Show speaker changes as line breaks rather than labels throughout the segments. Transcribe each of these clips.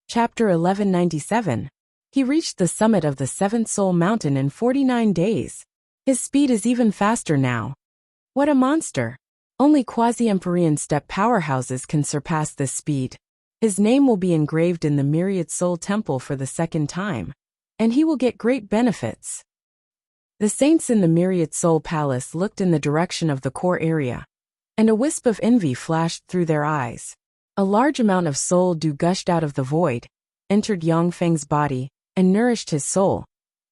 Chapter 1197. He reached the summit of the seventh soul mountain in 49 days. His speed is even faster now. What a monster! Only quasi-Empyrean step powerhouses can surpass this speed. His name will be engraved in the Myriad Soul Temple for the second time, and he will get great benefits. The saints in the Myriad Soul Palace looked in the direction of the core area, and a wisp of envy flashed through their eyes. A large amount of soul dew gushed out of the void, entered Yang Feng's body, and nourished his soul,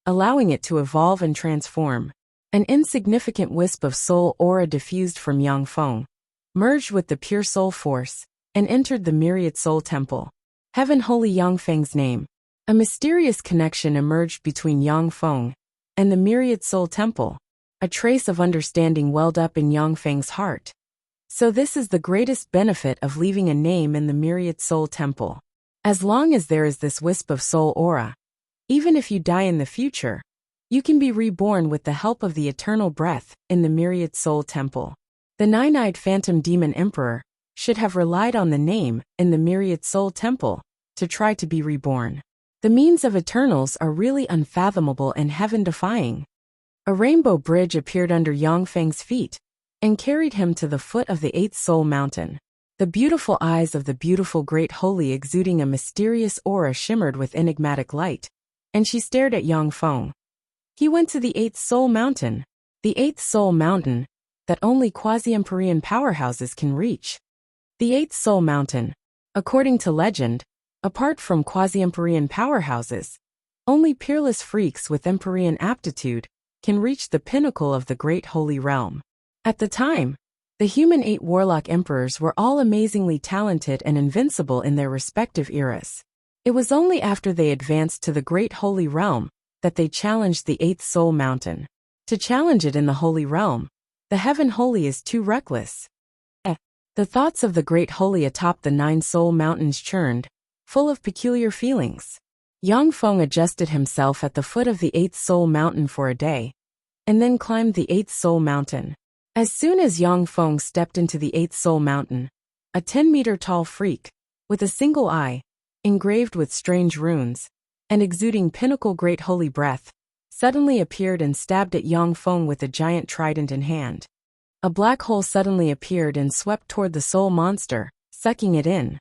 allowing it to evolve and transform. An insignificant wisp of soul aura diffused from Yang Feng, merged with the pure soul force, and entered the Myriad Soul Temple. Heaven Holy Yang Feng's name. A mysterious connection emerged between Yang Feng and the Myriad Soul Temple. A trace of understanding welled up in Yang Feng's heart. So this is the greatest benefit of leaving a name in the Myriad Soul Temple. As long as there is this wisp of soul aura, even if you die in the future, you can be reborn with the help of the eternal breath in the Myriad Soul Temple. The nine-eyed phantom demon emperor should have relied on the name in the Myriad Soul Temple to try to be reborn. The means of eternals are really unfathomable and heaven-defying. A rainbow bridge appeared under Yang Feng's feet and carried him to the foot of the eighth soul mountain. The beautiful eyes of the beautiful great holy exuding a mysterious aura shimmered with enigmatic light, and she stared at Yang Feng. He went to the eighth soul mountain, that only quasi-Empyrean powerhouses can reach. The eighth soul mountain, according to legend, apart from quasi-Empyrean powerhouses, only peerless freaks with Empyrean aptitude can reach the pinnacle of the great holy realm. At the time, the human 8 warlock emperors were all amazingly talented and invincible in their respective eras. It was only after they advanced to the great holy realm that they challenged the 8th soul mountain. To challenge it in the holy realm, the heaven holy is too reckless. The thoughts of the great holy atop the 9 soul mountains churned, full of peculiar feelings. Yang Feng adjusted himself at the foot of the 8th soul mountain for a day, and then climbed the 8th soul mountain. As soon as Yang Feng stepped into the 8th soul mountain, a 10-meter-tall freak, with a single eye, engraved with strange runes, and exuding pinnacle great holy breath, suddenly appeared and stabbed at Yang Feng with a giant trident in hand. A black hole suddenly appeared and swept toward the soul monster, sucking it in.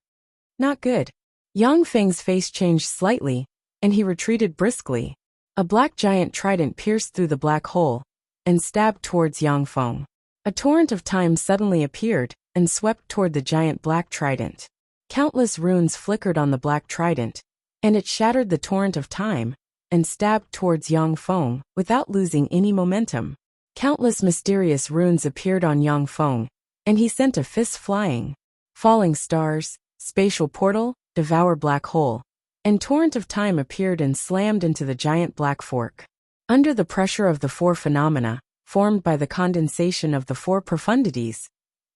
Not good. Yang Feng's face changed slightly, and he retreated briskly. A black giant trident pierced through the black hole and stabbed towards Yang Feng. A torrent of time suddenly appeared and swept toward the giant black trident. Countless runes flickered on the black trident, and it shattered the torrent of time and stabbed towards Yang Feng without losing any momentum. Countless mysterious runes appeared on Yang Feng, and he sent a fist flying. Falling stars, spatial portal, devour black hole, and torrent of time appeared and slammed into the giant black fork. Under the pressure of the 4 phenomena, formed by the condensation of the 4 profundities,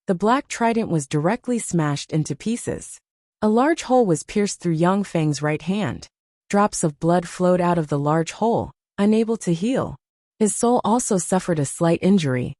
the black trident was directly smashed into pieces. A large hole was pierced through Yang Feng's right hand. Drops of blood flowed out of the large hole, unable to heal. His soul also suffered a slight injury.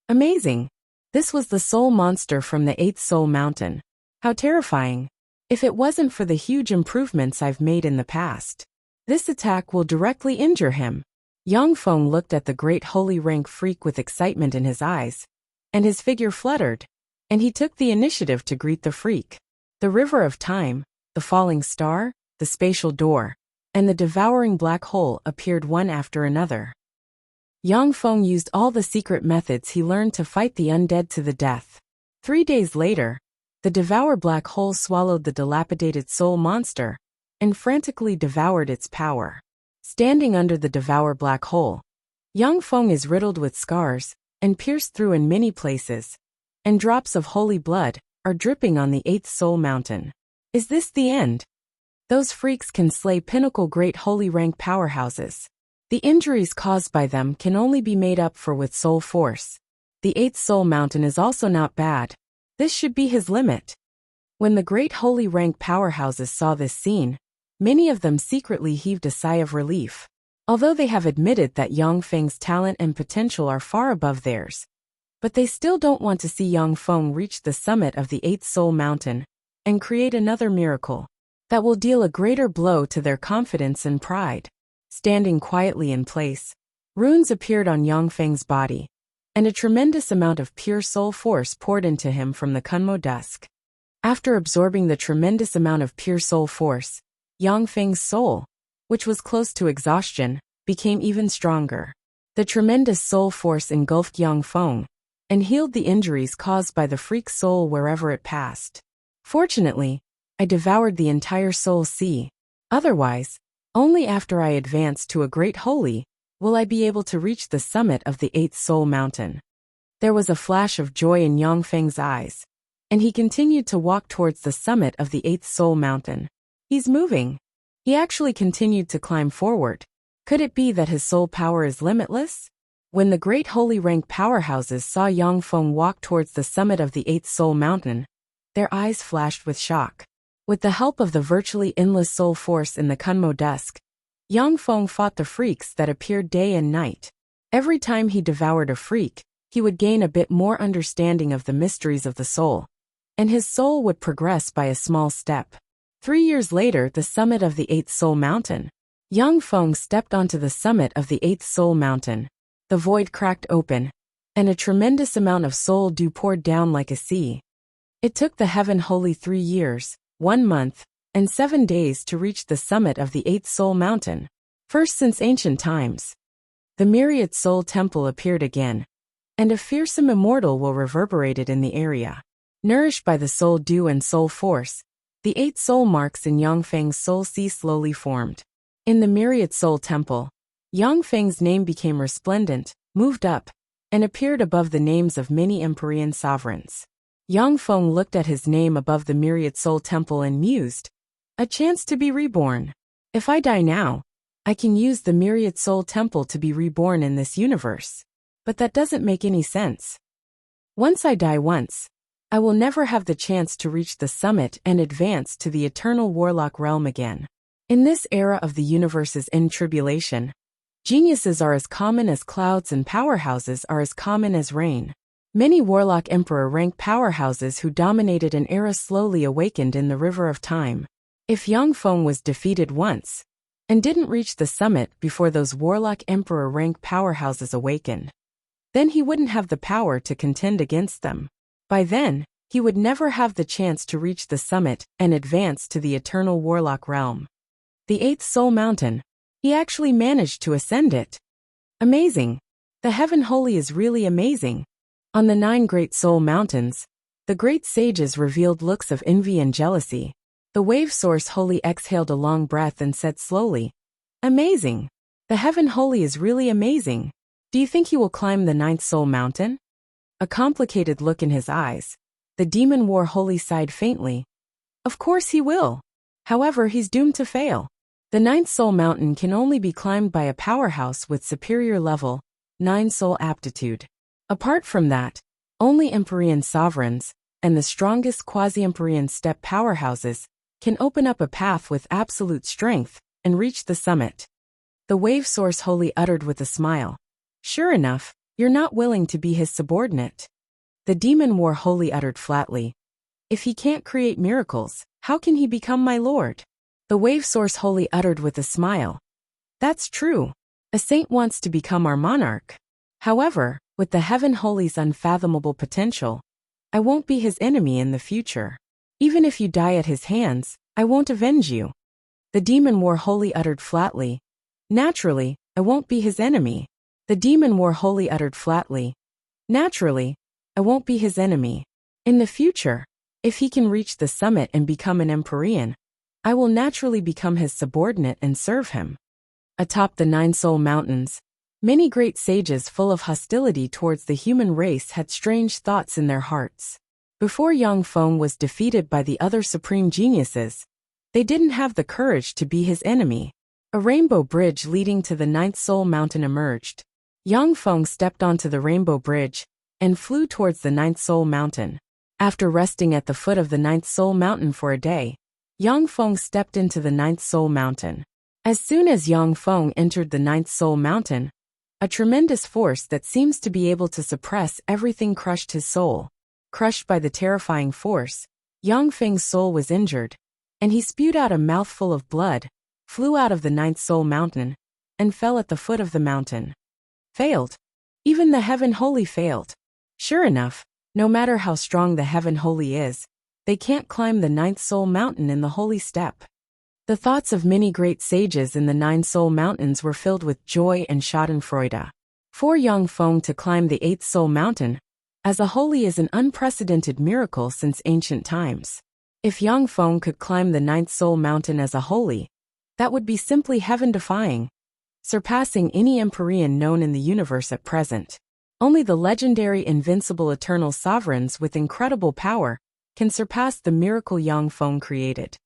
Amazing! This was the soul monster from the 8th soul mountain. How terrifying! If it wasn't for the huge improvements I've made in the past, this attack will directly injure him. Yang Feng looked at the great holy rank freak with excitement in his eyes, and his figure fluttered, and he took the initiative to greet the freak. The river of time, the falling star, the spatial door, and the devouring black hole appeared one after another. Yang Feng used all the secret methods he learned to fight the undead to the death. 3 days later, the devour black hole swallowed the dilapidated soul monster and frantically devoured its power. Standing under the devour black hole, Yang Feng is riddled with scars and pierced through in many places, and drops of holy blood are dripping on the 8th soul mountain. Is this the end? Those freaks can slay pinnacle great holy rank powerhouses. The injuries caused by them can only be made up for with soul force. The 8th soul mountain is also not bad. This should be his limit. When the great holy rank powerhouses saw this scene, many of them secretly heaved a sigh of relief. Although they have admitted that Yang Feng's talent and potential are far above theirs, but they still don't want to see Yang Feng reach the summit of the 8th soul mountain and create another miracle. that will deal a greater blow to their confidence and pride. Standing quietly in place, runes appeared on Yangfeng's body, and a tremendous amount of pure soul force poured into him from the Kunmo dusk. After absorbing the tremendous amount of pure soul force, Yangfeng's soul, which was close to exhaustion, became even stronger. The tremendous soul force engulfed Yangfeng and healed the injuries caused by the freak soul wherever it passed. Fortunately, I devoured the entire soul sea. Otherwise, only after I advance to a great holy will I be able to reach the summit of the 8th soul mountain. There was a flash of joy in Yangfeng's eyes, and he continued to walk towards the summit of the 8th soul mountain. He's moving. He actually continued to climb forward. Could it be that his soul power is limitless? When the great holy rank powerhouses saw Yangfeng walk towards the summit of the 8th soul mountain, their eyes flashed with shock. With the help of the virtually endless soul force in the Kunmo dusk, Yangfeng fought the freaks that appeared day and night. Every time he devoured a freak, he would gain a bit more understanding of the mysteries of the soul, and his soul would progress by a small step. 3 years later, the summit of the 8th soul mountain. Yangfeng stepped onto the summit of the 8th soul mountain. The void cracked open, and a tremendous amount of soul dew poured down like a sea. It took the heaven holy 3 years, 1 month, and 7 days to reach the summit of the 8th soul mountain, first since ancient times. The myriad soul temple appeared again, and a fearsome immortal will reverberated in the area. Nourished by the soul dew and soul force, the 8 soul marks in Yangfeng's soul sea slowly formed. In the myriad soul temple, Yangfeng's name became resplendent, moved up, and appeared above the names of many Empyrean sovereigns. Yangfeng looked at his name above the myriad soul temple and mused, "A chance to be reborn. If I die now, I can use the myriad soul temple to be reborn in this universe. But that doesn't make any sense. Once I die once, I will never have the chance to reach the summit and advance to the eternal warlock realm again." In this era of the universe's end tribulation, geniuses are as common as clouds and powerhouses are as common as rain. Many warlock emperor rank powerhouses who dominated an era slowly awakened in the river of time. If Yangfeng was defeated once, and didn't reach the summit before those warlock emperor rank powerhouses awakened, then he wouldn't have the power to contend against them. By then, he would never have the chance to reach the summit and advance to the eternal warlock realm. The 8th soul mountain. He actually managed to ascend it. Amazing. The heaven holy is really amazing. On the 9 great soul mountains, the great sages revealed looks of envy and jealousy. The wave source holy exhaled a long breath and said slowly, "Amazing. The heaven holy is really amazing. Do you think he will climb the 9th soul mountain?" A complicated look in his eyes. The demon war holy sighed faintly. "Of course he will. However, he's doomed to fail. The 9th soul mountain can only be climbed by a powerhouse with superior level 9 soul aptitude. Apart from that, only Empyrean sovereigns, and the strongest quasi-Empyrean step powerhouses, can open up a path with absolute strength and reach the summit." The wave source holy uttered with a smile. "Sure enough, you're not willing to be his subordinate." The demon war holy uttered flatly. "If he can't create miracles, how can he become my lord?" The wave source holy uttered with a smile. "That's true. A saint wants to become our monarch. However, with the heaven holy's unfathomable potential, I won't be his enemy in the future. Even if you die at his hands, I won't avenge you." The demon war holy uttered flatly. "Naturally, I won't be his enemy." The demon war holy uttered flatly. "Naturally, I won't be his enemy. In the future, if he can reach the summit and become an Empyrean, I will naturally become his subordinate and serve him." Atop the 9 soul mountains, many great sages full of hostility towards the human race had strange thoughts in their hearts. Before Yangfeng was defeated by the other supreme geniuses, they didn't have the courage to be his enemy. A rainbow bridge leading to the 9th soul mountain emerged. Yangfeng stepped onto the rainbow bridge and flew towards the 9th soul mountain. After resting at the foot of the 9th soul mountain for a day, Yangfeng stepped into the 9th soul mountain. As soon as Yangfeng entered the 9th soul mountain, a tremendous force that seems to be able to suppress everything crushed his soul. Crushed by the terrifying force, Yangfeng's soul was injured, And he spewed out a mouthful of blood, flew out of the ninth soul mountain, and fell at the foot of the mountain. Failed. Even the heaven holy failed. Sure enough, no matter how strong the heaven holy is, they can't climb the ninth soul mountain in the holy step. The thoughts of many great sages in the nine soul mountains were filled with joy and schadenfreude. For Yang Feng to climb the eighth soul mountain as a holy is an unprecedented miracle since ancient times. If Yang Feng could climb the ninth soul mountain as a holy, that would be simply heaven-defying, surpassing any empyrean known in the universe at present. Only the legendary invincible eternal sovereigns with incredible power can surpass the miracle Yang Feng created.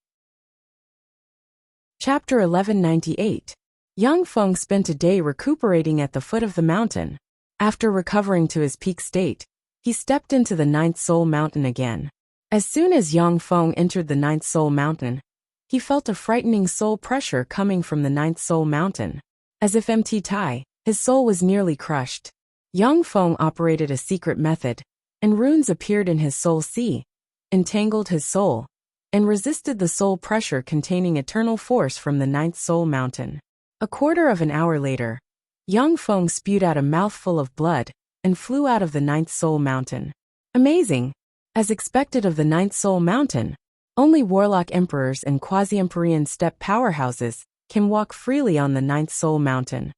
Chapter 1198. Yang Feng spent a day recuperating at the foot of the mountain. After recovering to his peak state, he stepped into the ninth soul mountain again. As soon as Yang Feng entered the ninth soul mountain, he felt a frightening soul pressure coming from the ninth soul mountain. As if empty tie, his soul was nearly crushed. Yang Feng operated a secret method, and runes appeared in his soul sea, entangled his soul, and resisted the soul pressure containing eternal force from the ninth soul mountain. A quarter of an hour later, Yang Feng spewed out a mouthful of blood and flew out of the ninth soul mountain. Amazing! As expected of the ninth soul mountain, only warlock emperors and quasi-empyrean steppe powerhouses can walk freely on the ninth soul mountain.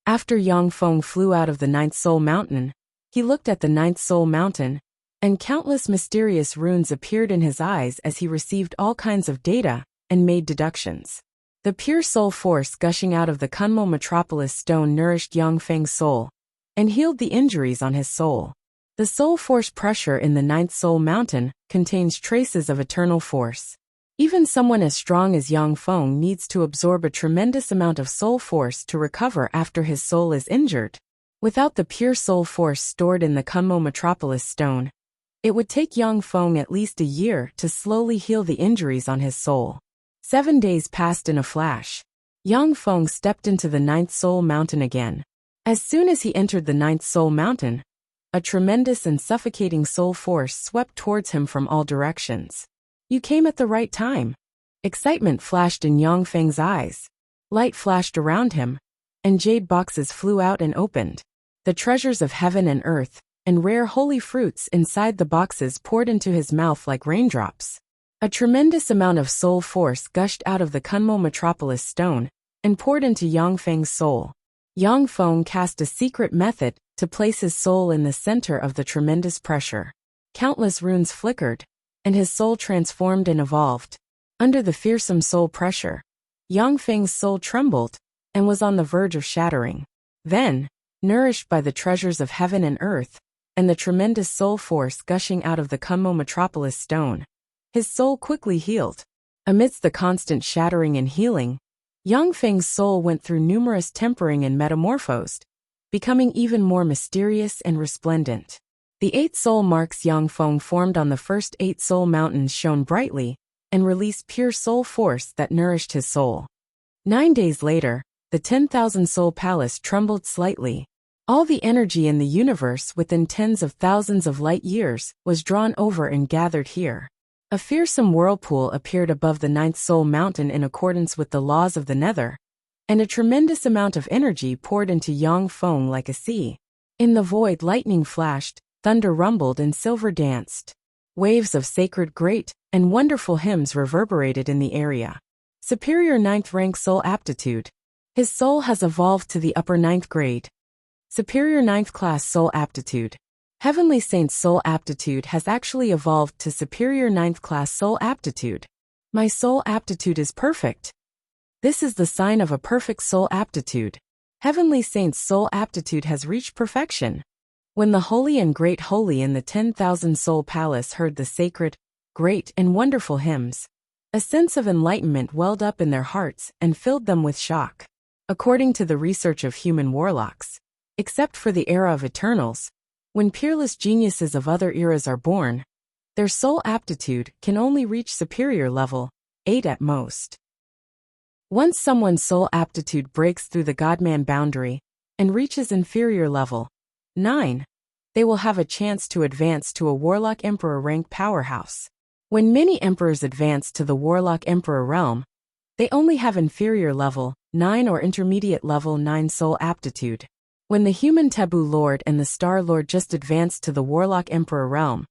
After Yang Feng flew out of the ninth soul mountain, he looked at the ninth soul mountain, and countless mysterious runes appeared in his eyes as he received all kinds of data and made deductions. The pure soul force gushing out of the Kunmo metropolis stone nourished Yang Feng's soul and healed the injuries on his soul. The soul force pressure in the ninth soul mountain contains traces of eternal force. Even someone as strong as Yang Feng needs to absorb a tremendous amount of soul force to recover after his soul is injured. Without the pure soul force stored in the Kunmo metropolis stone, it would take Yang Feng at least a year to slowly heal the injuries on his soul. 7 days passed in a flash. Yang Feng stepped into the ninth soul mountain again. As soon as he entered the ninth soul mountain, a tremendous and suffocating soul force swept towards him from all directions. You came at the right time. Excitement flashed in Yang Feng's eyes. Light flashed around him, and jade boxes flew out and opened. The treasures of heaven and earth, and rare holy fruits inside the boxes poured into his mouth like raindrops. A tremendous amount of soul force gushed out of the Kunmo metropolis stone, and poured into Yang Feng's soul. Yang Feng cast a secret method to place his soul in the center of the tremendous pressure. Countless runes flickered, and his soul transformed and evolved. Under the fearsome soul pressure, Yang Feng's soul trembled, and was on the verge of shattering. Then, nourished by the treasures of heaven and earth, and the tremendous soul force gushing out of the Kunmo metropolis stone, his soul quickly healed. Amidst the constant shattering and healing, Yang Feng's soul went through numerous tempering and metamorphosed, becoming even more mysterious and resplendent. The 8 soul marks Yang Feng formed on the first 8 soul mountains shone brightly and released pure soul force that nourished his soul. 9 days later, the 10,000 soul palace trembled slightly. All the energy in the universe within tens of thousands of light years was drawn over and gathered here. A fearsome whirlpool appeared above the 9th soul mountain in accordance with the laws of the nether, and a tremendous amount of energy poured into Yang Feng like a sea. In the void lightning flashed, thunder rumbled and silver danced. Waves of sacred great and wonderful hymns reverberated in the area. Superior 9th rank soul aptitude. His soul has evolved to the upper 9th grade. Superior 9th class soul aptitude. Heavenly Saint's soul aptitude has actually evolved to superior 9th class soul aptitude. My soul aptitude is perfect. This is the sign of a perfect soul aptitude. Heavenly Saint's soul aptitude has reached perfection. When the holy and great holy in the 10,000 soul palace heard the sacred, great and wonderful hymns, a sense of enlightenment welled up in their hearts and filled them with shock. According to the research of human warlocks, except for the era of Eternals, when peerless geniuses of other eras are born, their soul aptitude can only reach superior level, 8 at most. Once someone's soul aptitude breaks through the Godman boundary and reaches inferior level, 9, they will have a chance to advance to a Warlock Emperor rank powerhouse. When many emperors advance to the Warlock Emperor realm, they only have inferior level 9 or intermediate level 9 soul aptitude. When the human Taboo Lord and the Star Lord just advanced to the Warlock Emperor realm,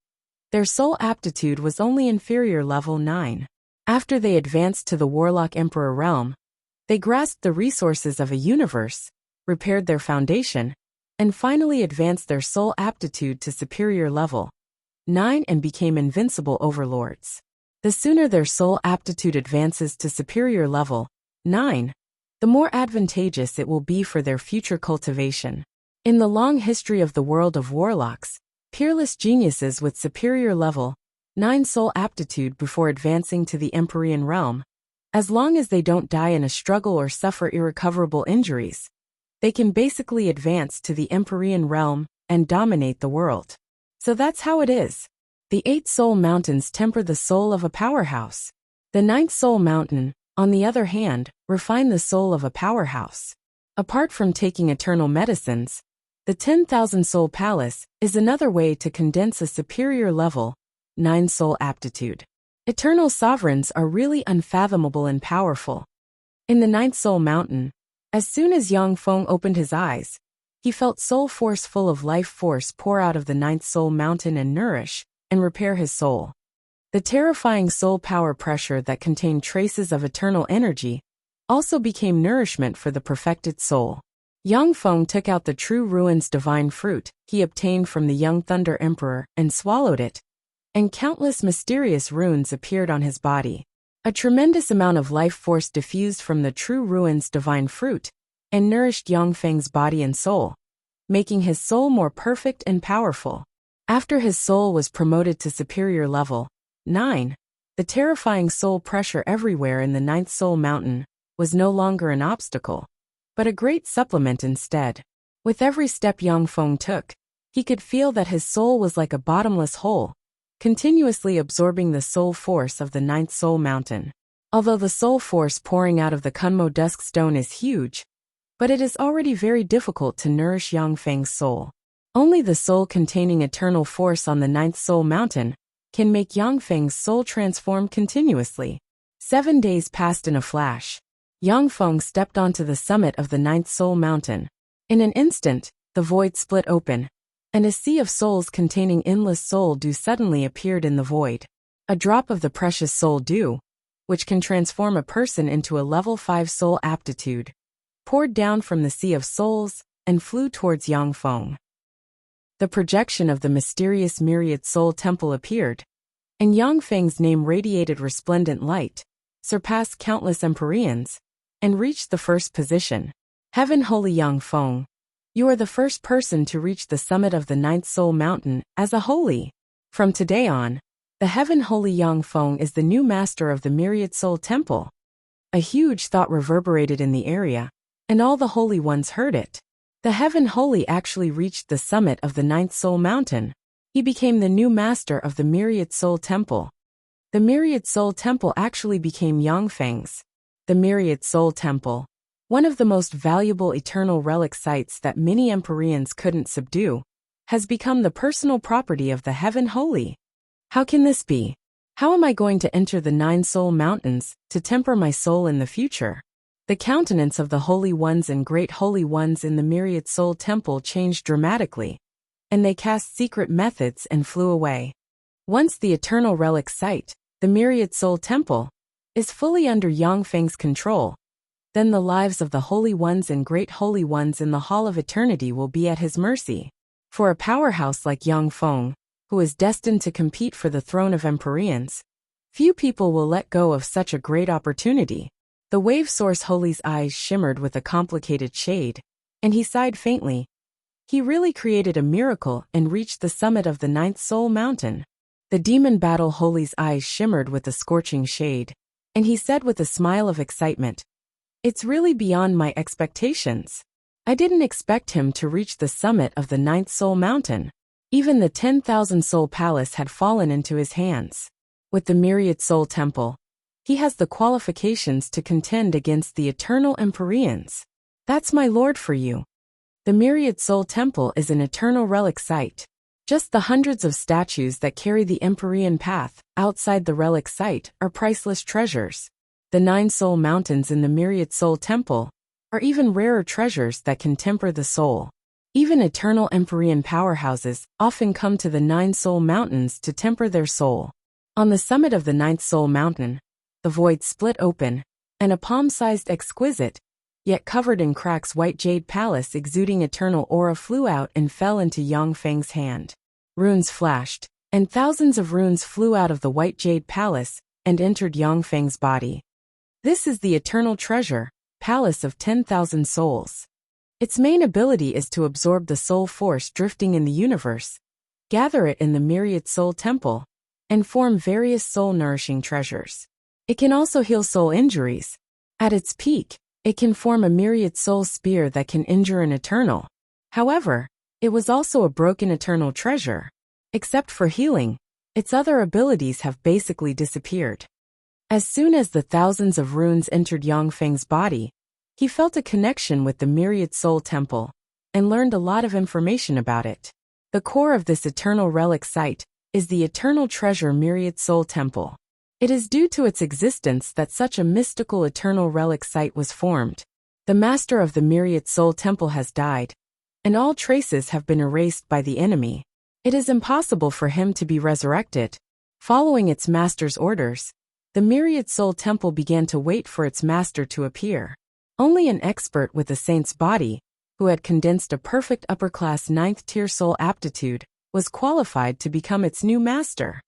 their soul aptitude was only inferior level 9. After they advanced to the Warlock Emperor realm, they grasped the resources of a universe, repaired their foundation, and finally advanced their soul aptitude to superior level 9 and became invincible overlords. The sooner their soul aptitude advances to superior level 9, the more advantageous it will be for their future cultivation. In the long history of the world of warlocks, peerless geniuses with superior level 9 soul aptitude before advancing to the Empyrean realm, as long as they don't die in a struggle or suffer irrecoverable injuries, they can basically advance to the Empyrean realm and dominate the world. So that's how it is. The 8 soul mountains temper the soul of a powerhouse. The 9th soul mountain, on the other hand, refine the soul of a powerhouse. Apart from taking eternal medicines, the 10,000 soul palace is another way to condense a superior level 9 soul aptitude. Eternal sovereigns are really unfathomable and powerful. In the 9th soul mountain, as soon as Yang Feng opened his eyes, he felt soul force full of life force pour out of the 9th soul mountain and nourish and repair his soul. The terrifying soul power pressure that contained traces of eternal energy also became nourishment for the perfected soul. Yang Feng took out the true ruin's divine fruit he obtained from the young Thunder Emperor and swallowed it, and countless mysterious runes appeared on his body. A tremendous amount of life force diffused from the true ruin's divine fruit and nourished Yang Feng's body and soul, making his soul more perfect and powerful. After his soul was promoted to superior level 9, the terrifying soul pressure everywhere in the 9th soul mountain was no longer an obstacle, but a great supplement instead. With every step Yang Feng took, he could feel that his soul was like a bottomless hole, continuously absorbing the soul force of the 9th soul mountain. Although the soul force pouring out of the Kunmo Dusk Stone is huge, but it is already very difficult to nourish Yang Feng's soul. Only the soul containing eternal force on the 9th soul mountain can make Yang Feng's soul transform continuously. 7 days passed in a flash. Yang Feng stepped onto the summit of the 9th soul mountain. In an instant, the void split open, and a sea of souls containing endless soul dew suddenly appeared in the void. A drop of the precious soul dew, which can transform a person into a level 5 soul aptitude, poured down from the sea of souls and flew towards Yang Feng. The projection of the mysterious myriad soul temple appeared, and Yang Feng's name radiated resplendent light, surpassed countless Empyreans, and reached the first position. Heaven Holy Yang Feng, you are the first person to reach the summit of the 9th soul mountain as a holy. From today on, the Heaven Holy Yang Feng is the new master of the myriad soul temple. A huge thought reverberated in the area, and all the holy ones heard it. The Heaven Holy actually reached the summit of the 9th soul mountain. He became the new master of the myriad soul temple. The myriad soul temple actually became Yang Feng's. The myriad soul temple, one of the most valuable eternal relic sites that many Empyreans couldn't subdue, has become the personal property of the Heaven Holy. How can this be? How am I going to enter the 9 soul mountains to temper my soul in the future? The countenance of the holy ones and great holy ones in the myriad soul temple changed dramatically, and they cast secret methods and flew away. Once the eternal relic site, the myriad soul temple, is fully under Yang Feng's control, then the lives of the holy ones and great holy ones in the Hall of Eternity will be at his mercy. For a powerhouse like Yang Feng, who is destined to compete for the throne of Empyreans, few people will let go of such a great opportunity. The Wave Source Holy's eyes shimmered with a complicated shade, and he sighed faintly. He really created a miracle and reached the summit of the 9th soul mountain. The Demon Battle Holy's eyes shimmered with a scorching shade, and he said with a smile of excitement, "It's really beyond my expectations. I didn't expect him to reach the summit of the 9th soul mountain. Even the 10,000 soul palace had fallen into his hands. With the myriad soul temple, he has the qualifications to contend against the eternal Empyreans. That's my lord for you. The myriad soul temple is an eternal relic site. Just the hundreds of statues that carry the Empyrean path outside the relic site are priceless treasures. The 9 soul mountains in the Myriad Soul Temple are even rarer treasures that can temper the soul. Even eternal Empyrean powerhouses often come to the 9 soul mountains to temper their soul. On the summit of the 9th soul mountain, the void split open, and a palm-sized exquisite, yet covered in cracks white jade palace exuding eternal aura flew out and fell into Yang Feng's hand. Runes flashed, and thousands of runes flew out of the white jade palace and entered Yang Feng's body. This is the eternal treasure, Palace of 10,000 Souls. Its main ability is to absorb the soul force drifting in the universe, gather it in the Myriad Soul Temple, and form various soul-nourishing treasures. It can also heal soul injuries. At its peak, it can form a Myriad Soul Spear that can injure an Eternal. However, it was also a broken Eternal treasure. Except for healing, its other abilities have basically disappeared. As soon as the thousands of runes entered Yang Feng's body, he felt a connection with the Myriad Soul Temple, and learned a lot of information about it. The core of this eternal relic site is the eternal treasure Myriad Soul Temple. It is due to its existence that such a mystical eternal relic site was formed. The master of the Myriad Soul Temple has died, and all traces have been erased by the enemy. It is impossible for him to be resurrected. Following its master's orders, the Myriad Soul Temple began to wait for its master to appear. Only an expert with a saint's body, who had condensed a perfect upper-class 9th-tier soul aptitude, was qualified to become its new master.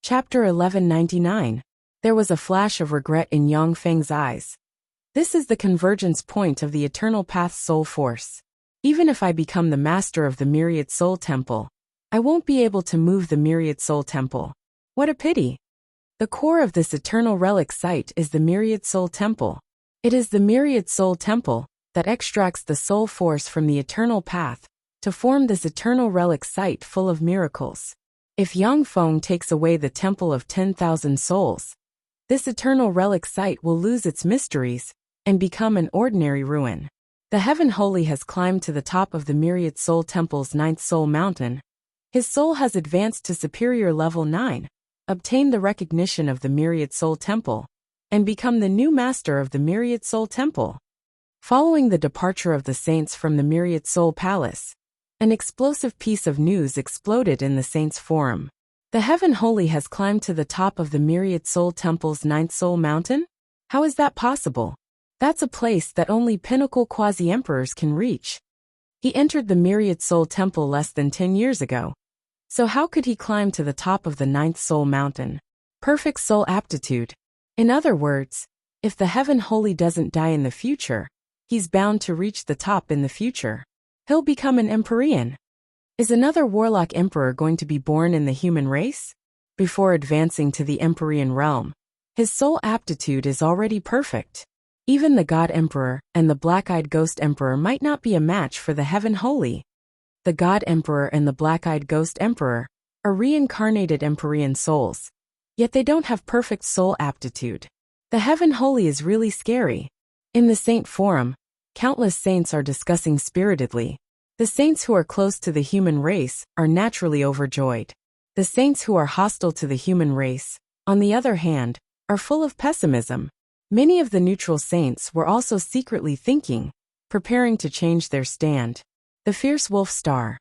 Chapter 1199. There was a flash of regret in Yang Feng's eyes. This is the convergence point of the Eternal Path's soul force. Even if I become the master of the Myriad Soul Temple, I won't be able to move the Myriad Soul Temple. What a pity. The core of this eternal relic site is the Myriad Soul Temple. It is the Myriad Soul Temple that extracts the soul force from the eternal path to form this eternal relic site full of miracles. If Yang Feng takes away the Temple of 10,000 Souls, this eternal relic site will lose its mysteries and become an ordinary ruin. The Heaven Holy has climbed to the top of the Myriad Soul Temple's 9th soul mountain. His soul has advanced to superior level 9, obtained the recognition of the Myriad Soul Temple, and become the new master of the Myriad Soul Temple. Following the departure of the saints from the Myriad Soul Palace, an explosive piece of news exploded in the Saints' Forum. The Heaven Holy has climbed to the top of the Myriad Soul Temple's 9th soul mountain? How is that possible? That's a place that only pinnacle quasi-emperors can reach. He entered the Myriad Soul Temple less than 10 years ago. So how could he climb to the top of the 9th soul mountain? Perfect soul aptitude. In other words, if the Heaven Holy doesn't die in the future, he's bound to reach the top in the future. He'll become an Empyrean. Is another Warlock Emperor going to be born in the human race? Before advancing to the Empyrean realm, his soul aptitude is already perfect. Even the God Emperor and the Black-Eyed Ghost Emperor might not be a match for the Heaven Holy. The God Emperor and the Black-Eyed Ghost Emperor are reincarnated Empyrean souls, yet they don't have perfect soul aptitude. The Heaven Holy is really scary. In the Saint Forum, countless saints are discussing spiritedly. The saints who are close to the human race are naturally overjoyed. The saints who are hostile to the human race, on the other hand, are full of pessimism. Many of the neutral saints were also secretly thinking, preparing to change their stand. The Fierce Wolf Star.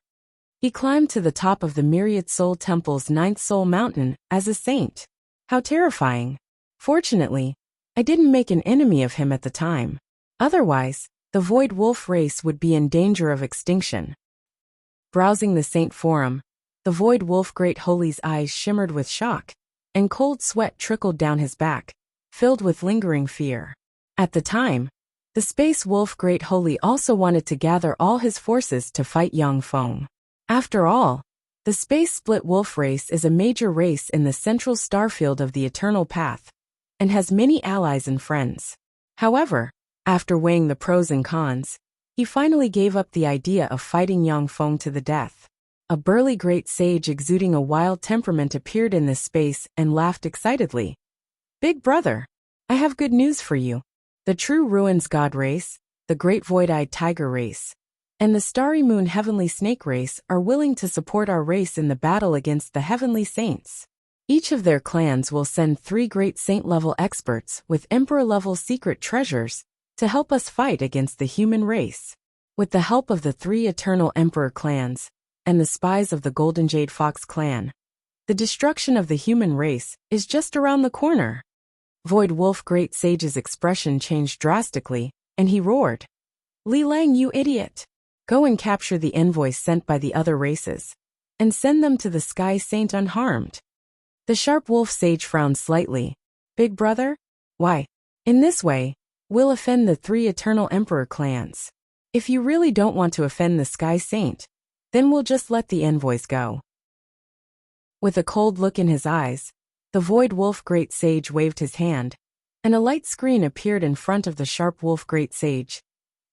He climbed to the top of the Myriad Soul Temple's 9th soul mountain as a saint. How terrifying. Fortunately, I didn't make an enemy of him at the time. Otherwise, the Void Wolf race would be in danger of extinction. Browsing the Saint Forum, the Void Wolf Great Holy's eyes shimmered with shock, and cold sweat trickled down his back, filled with lingering fear. At the time, the Space Wolf Great Holy also wanted to gather all his forces to fight Yang Feng. After all, the Space Split Wolf race is a major race in the central starfield of the Eternal Path, and has many allies and friends. However, after weighing the pros and cons, he finally gave up the idea of fighting Yang Feng to the death. A burly great sage exuding a wild temperament appeared in this space and laughed excitedly. "Big brother, I have good news for you. The true Ruins God race, the Great Void-Eyed Tiger race, and the Starry Moon Heavenly Snake race are willing to support our race in the battle against the Heavenly Saints. Each of their clans will send 3 great saint-level experts with emperor-level secret treasures to help us fight against the human race. With the help of the 3 eternal emperor clans and the spies of the Golden Jade Fox clan, the destruction of the human race is just around the corner. Void Wolf Great Sage's expression changed drastically, and he roared, "Li Lang, you idiot! Go and capture the envoys sent by the other races, and send them to the Sky Saint unharmed." The Sharp Wolf Sage frowned slightly. "Big brother? Why? In this way, we'll offend the 3 eternal emperor clans. If you really don't want to offend the Sky Saint, then we'll just let the envoys go." With a cold look in his eyes, the Void Wolf Great Sage waved his hand, and a light screen appeared in front of the Sharp Wolf Great Sage.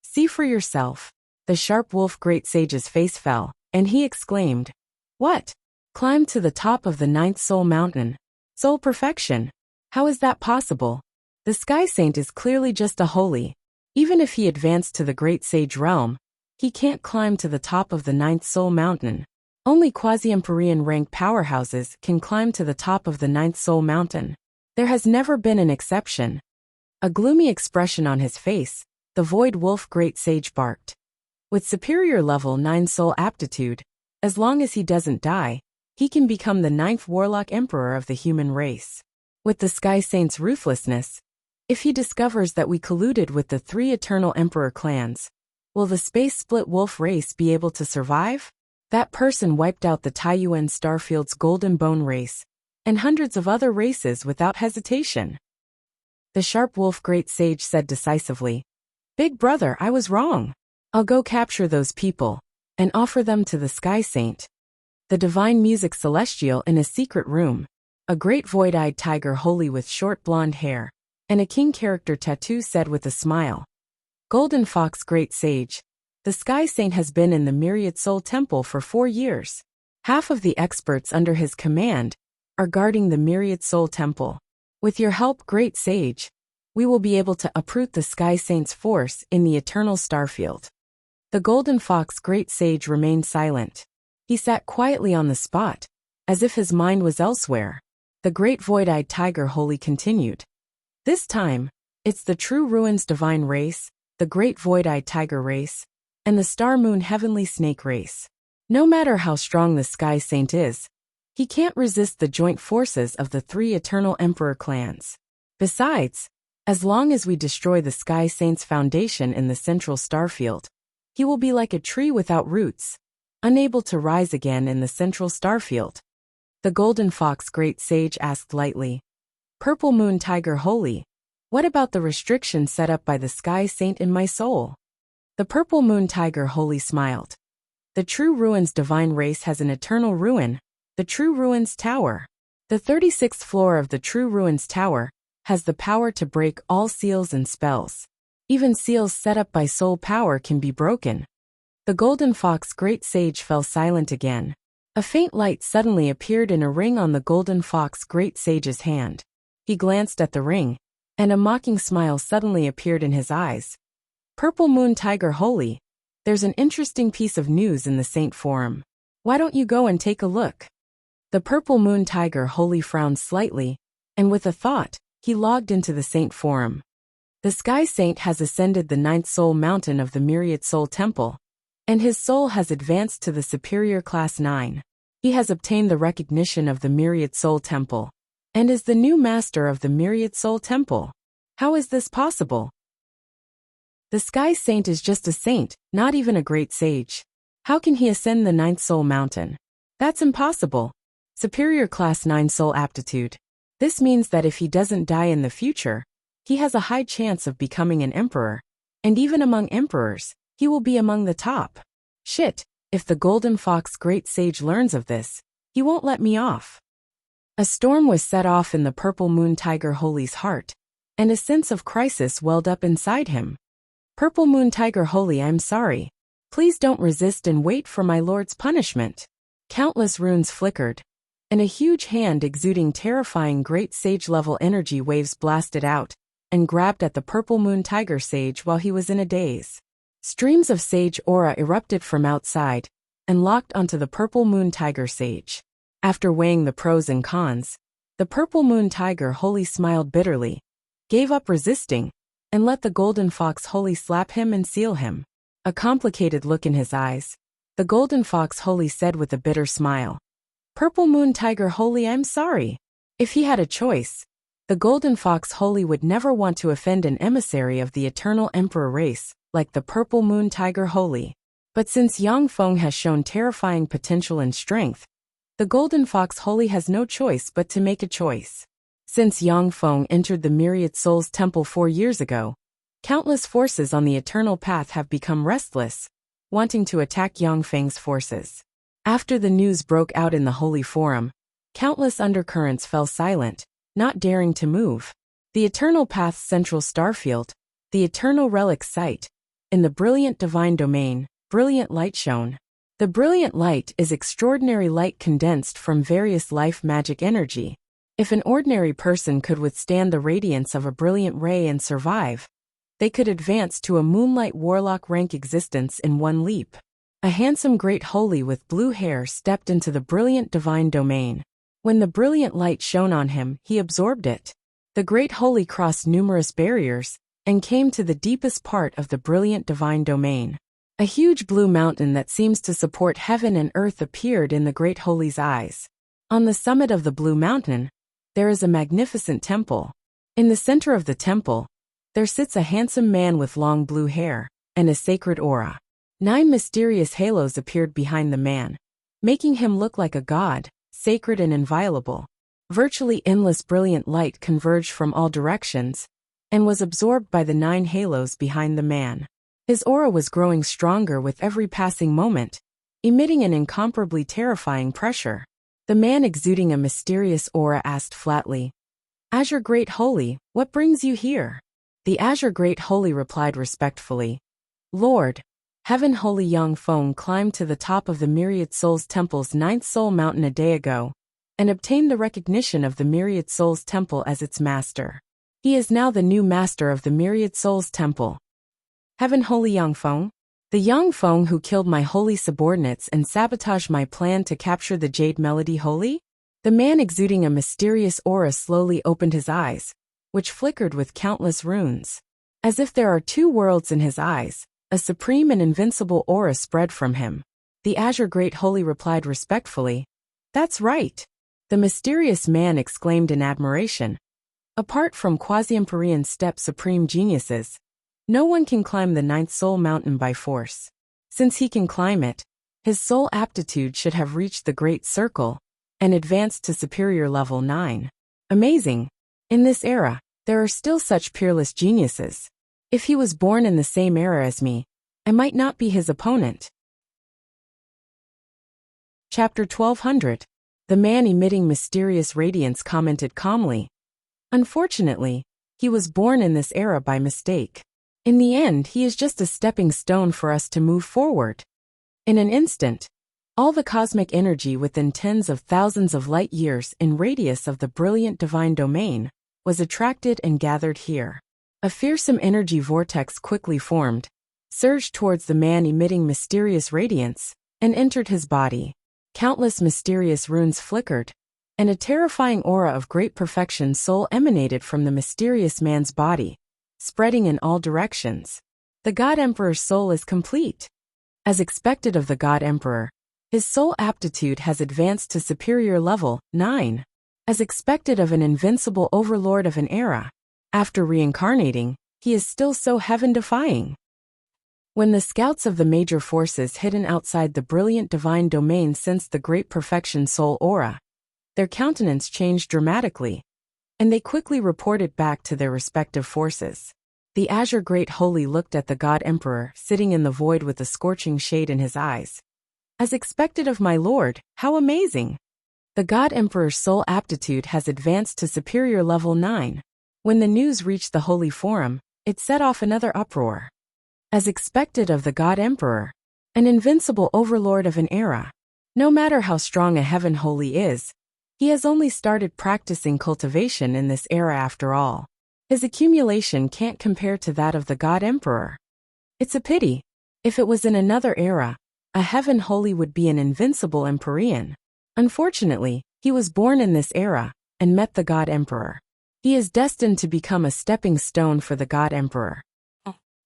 "See for yourself." The Sharp Wolf Great Sage's face fell, and he exclaimed, "What? Climb to the top of the 9th Soul Mountain? Soul perfection? How is that possible? The Sky Saint is clearly just a holy. Even if he advanced to the Great Sage realm, he can't climb to the top of the 9th Soul Mountain. Only quasi-Empyrean rank powerhouses can climb to the top of the 9th Soul Mountain. There has never been an exception." A gloomy expression on his face, the Void Wolf Great Sage barked. With superior level 9 soul aptitude, as long as he doesn't die, he can become the 9th Warlock Emperor of the human race. With the Sky Saint's ruthlessness, if he discovers that we colluded with the 3 eternal Emperor clans, will the Space Split Wolf race be able to survive? That person wiped out the Taiyuan Starfield's Golden Bone race, and hundreds of other races without hesitation. The Sharp Wolf Great Sage said decisively, "Big brother, I was wrong. I'll go capture those people, and offer them to the Sky Saint." The Divine Music Celestial in a secret room, a great void-eyed tiger holy with short blonde hair, and a king character tattoo said with a smile, "Golden Fox Great Sage, the Sky Saint has been in the Myriad Soul Temple for 4 years. Half of the experts under his command are guarding the Myriad Soul Temple. With your help, Great Sage, we will be able to uproot the Sky Saint's force in the Eternal Starfield." The Golden Fox Great Sage remained silent. He sat quietly on the spot, as if his mind was elsewhere. The great void-eyed tiger holy continued, "This time, it's the True Ruins Divine race, the great void-eyed tiger race, and the Star Moon Heavenly Snake race. No matter how strong the Sky Saint is, he can't resist the joint forces of the 3 eternal Emperor clans. Besides, as long as we destroy the Sky Saint's foundation in the central starfield, he will be like a tree without roots, unable to rise again in the central starfield." The Golden Fox Great Sage asked lightly, "Purple Moon Tiger Holy, what about the restrictions set up by the Sky Saint in my soul?" The Purple Moon Tiger Holy smiled. "The True Ruins Divine race has an eternal ruin, the True Ruins Tower. The 36th floor of the True Ruins Tower has the power to break all seals and spells. Even seals set up by soul power can be broken." The Golden Fox Great Sage fell silent again. A faint light suddenly appeared in a ring on the Golden Fox Great Sage's hand. He glanced at the ring, and a mocking smile suddenly appeared in his eyes. "Purple Moon Tiger Holy, there's an interesting piece of news in the Saint Forum. Why don't you go and take a look?" The Purple Moon Tiger Holy frowned slightly, and with a thought, he logged into the Saint Forum. The Sky Saint has ascended the 9th Soul Mountain of the Myriad Soul Temple, and his soul has advanced to the Superior Class 9. He has obtained the recognition of the Myriad Soul Temple, and is the new master of the Myriad Soul Temple. How is this possible? The Sky Saint is just a saint, not even a great sage. How can he ascend the 9th Soul Mountain? That's impossible. Superior Class 9 Soul Aptitude. This means that if he doesn't die in the future, he has a high chance of becoming an emperor. And even among emperors, he will be among the top. Shit, if the Golden Fox Great Sage learns of this, he won't let me off. A storm was set off in the Purple Moon Tiger Holy's heart, and a sense of crisis welled up inside him. "Purple Moon Tiger Holy, I'm sorry. Please don't resist and wait for my lord's punishment." Countless runes flickered, and a huge hand exuding terrifying great sage-level energy waves blasted out, and grabbed at the Purple Moon Tiger Sage while he was in a daze. Streams of sage aura erupted from outside and locked onto the purple moon tiger sage. After weighing the pros and cons, the purple moon tiger holy smiled bitterly, gave up resisting, and let the golden fox holy slap him and seal him. A complicated look in his eyes, the golden fox holy said with a bitter smile, "Purple moon tiger holy, I'm sorry." If he had a choice, the golden fox holy would never want to offend an emissary of the eternal emperor race, like the purple moon tiger holy. But since Yang Feng has shown terrifying potential and strength, the golden fox holy has no choice but to make a choice. Since Yang Feng entered the Myriad Souls Temple 4 years ago, countless forces on the eternal path have become restless, wanting to attack Yang Feng's forces. After the news broke out in the Holy Forum, countless undercurrents fell silent, not daring to move. The Eternal Path's central starfield, the Eternal Relic Site, in the brilliant divine domain, brilliant light shone. The brilliant light is extraordinary light condensed from various life magic energy. If an ordinary person could withstand the radiance of a brilliant ray and survive, they could advance to a moonlight warlock rank existence in one leap. A handsome great holy with blue hair stepped into the brilliant divine domain. When the brilliant light shone on him, he absorbed it. The great holy crossed numerous barriers and came to the deepest part of the brilliant divine domain. A huge blue mountain that seems to support heaven and earth appeared in the great holy's eyes. On the summit of the blue mountain, there is a magnificent temple. In the center of the temple, there sits a handsome man with long blue hair and a sacred aura. 9 mysterious halos appeared behind the man, making him look like a god, sacred and inviolable. Virtually endless brilliant light converged from all directions and was absorbed by the 9 halos behind the man. His aura was growing stronger with every passing moment, emitting an incomparably terrifying pressure. The man exuding a mysterious aura asked flatly, "Azure Great Holy, what brings you here?" The Azure Great Holy replied respectfully, "Lord, Heaven Holy Yang Feng climbed to the top of the Myriad Souls Temple's 9th Soul Mountain a day ago, and obtained the recognition of the Myriad Souls Temple as its master. He is now the new master of the Myriad Souls Temple. Heaven Holy Yang Feng? The Yang Feng who killed my holy subordinates and sabotaged my plan to capture the Jade Melody Holy?" The man exuding a mysterious aura slowly opened his eyes, which flickered with countless runes. As if there are 2 worlds in his eyes, a supreme and invincible aura spread from him. The Azure Great Holy replied respectfully, "That's right." The mysterious man exclaimed in admiration, "Apart from quasi-Empyrean step supreme geniuses, no one can climb the 9th Soul Mountain by force. Since he can climb it, his soul aptitude should have reached the Great Circle and advanced to superior level 9. Amazing. In this era, there are still such peerless geniuses. If he was born in the same era as me, I might not be his opponent." Chapter 1200. The man emitting mysterious radiance commented calmly, "Unfortunately, he was born in this era by mistake. In the end, he is just a stepping stone for us to move forward." In an instant, all the cosmic energy within tens of thousands of light years in radius of the brilliant divine domain was attracted and gathered here. A fearsome energy vortex quickly formed, surged towards the man emitting mysterious radiance, and entered his body. Countless mysterious runes flickered, and a terrifying aura of great perfection soul emanated from the mysterious man's body, spreading in all directions. The God Emperor's soul is complete. As expected of the God Emperor, his soul aptitude has advanced to superior level 9. As expected of an invincible overlord of an era, after reincarnating, he is still so heaven-defying. When the scouts of the major forces hidden outside the brilliant divine domain sensed the great perfection soul aura, their countenance changed dramatically, and they quickly reported back to their respective forces. The Azure Great Holy looked at the God Emperor sitting in the void with a scorching shade in his eyes. "As expected of my lord, how amazing! The God Emperor's soul aptitude has advanced to superior level 9. When the news reached the Holy Forum, it set off another uproar. As expected of the God Emperor, an invincible overlord of an era. No matter how strong a Heaven Holy is, he has only started practicing cultivation in this era after all. His accumulation can't compare to that of the God Emperor. It's a pity, If it was in another era, a heaven holy would be an invincible Empyrean. Unfortunately, he was born in this era and met the God Emperor. He is destined to become a stepping stone for the God Emperor.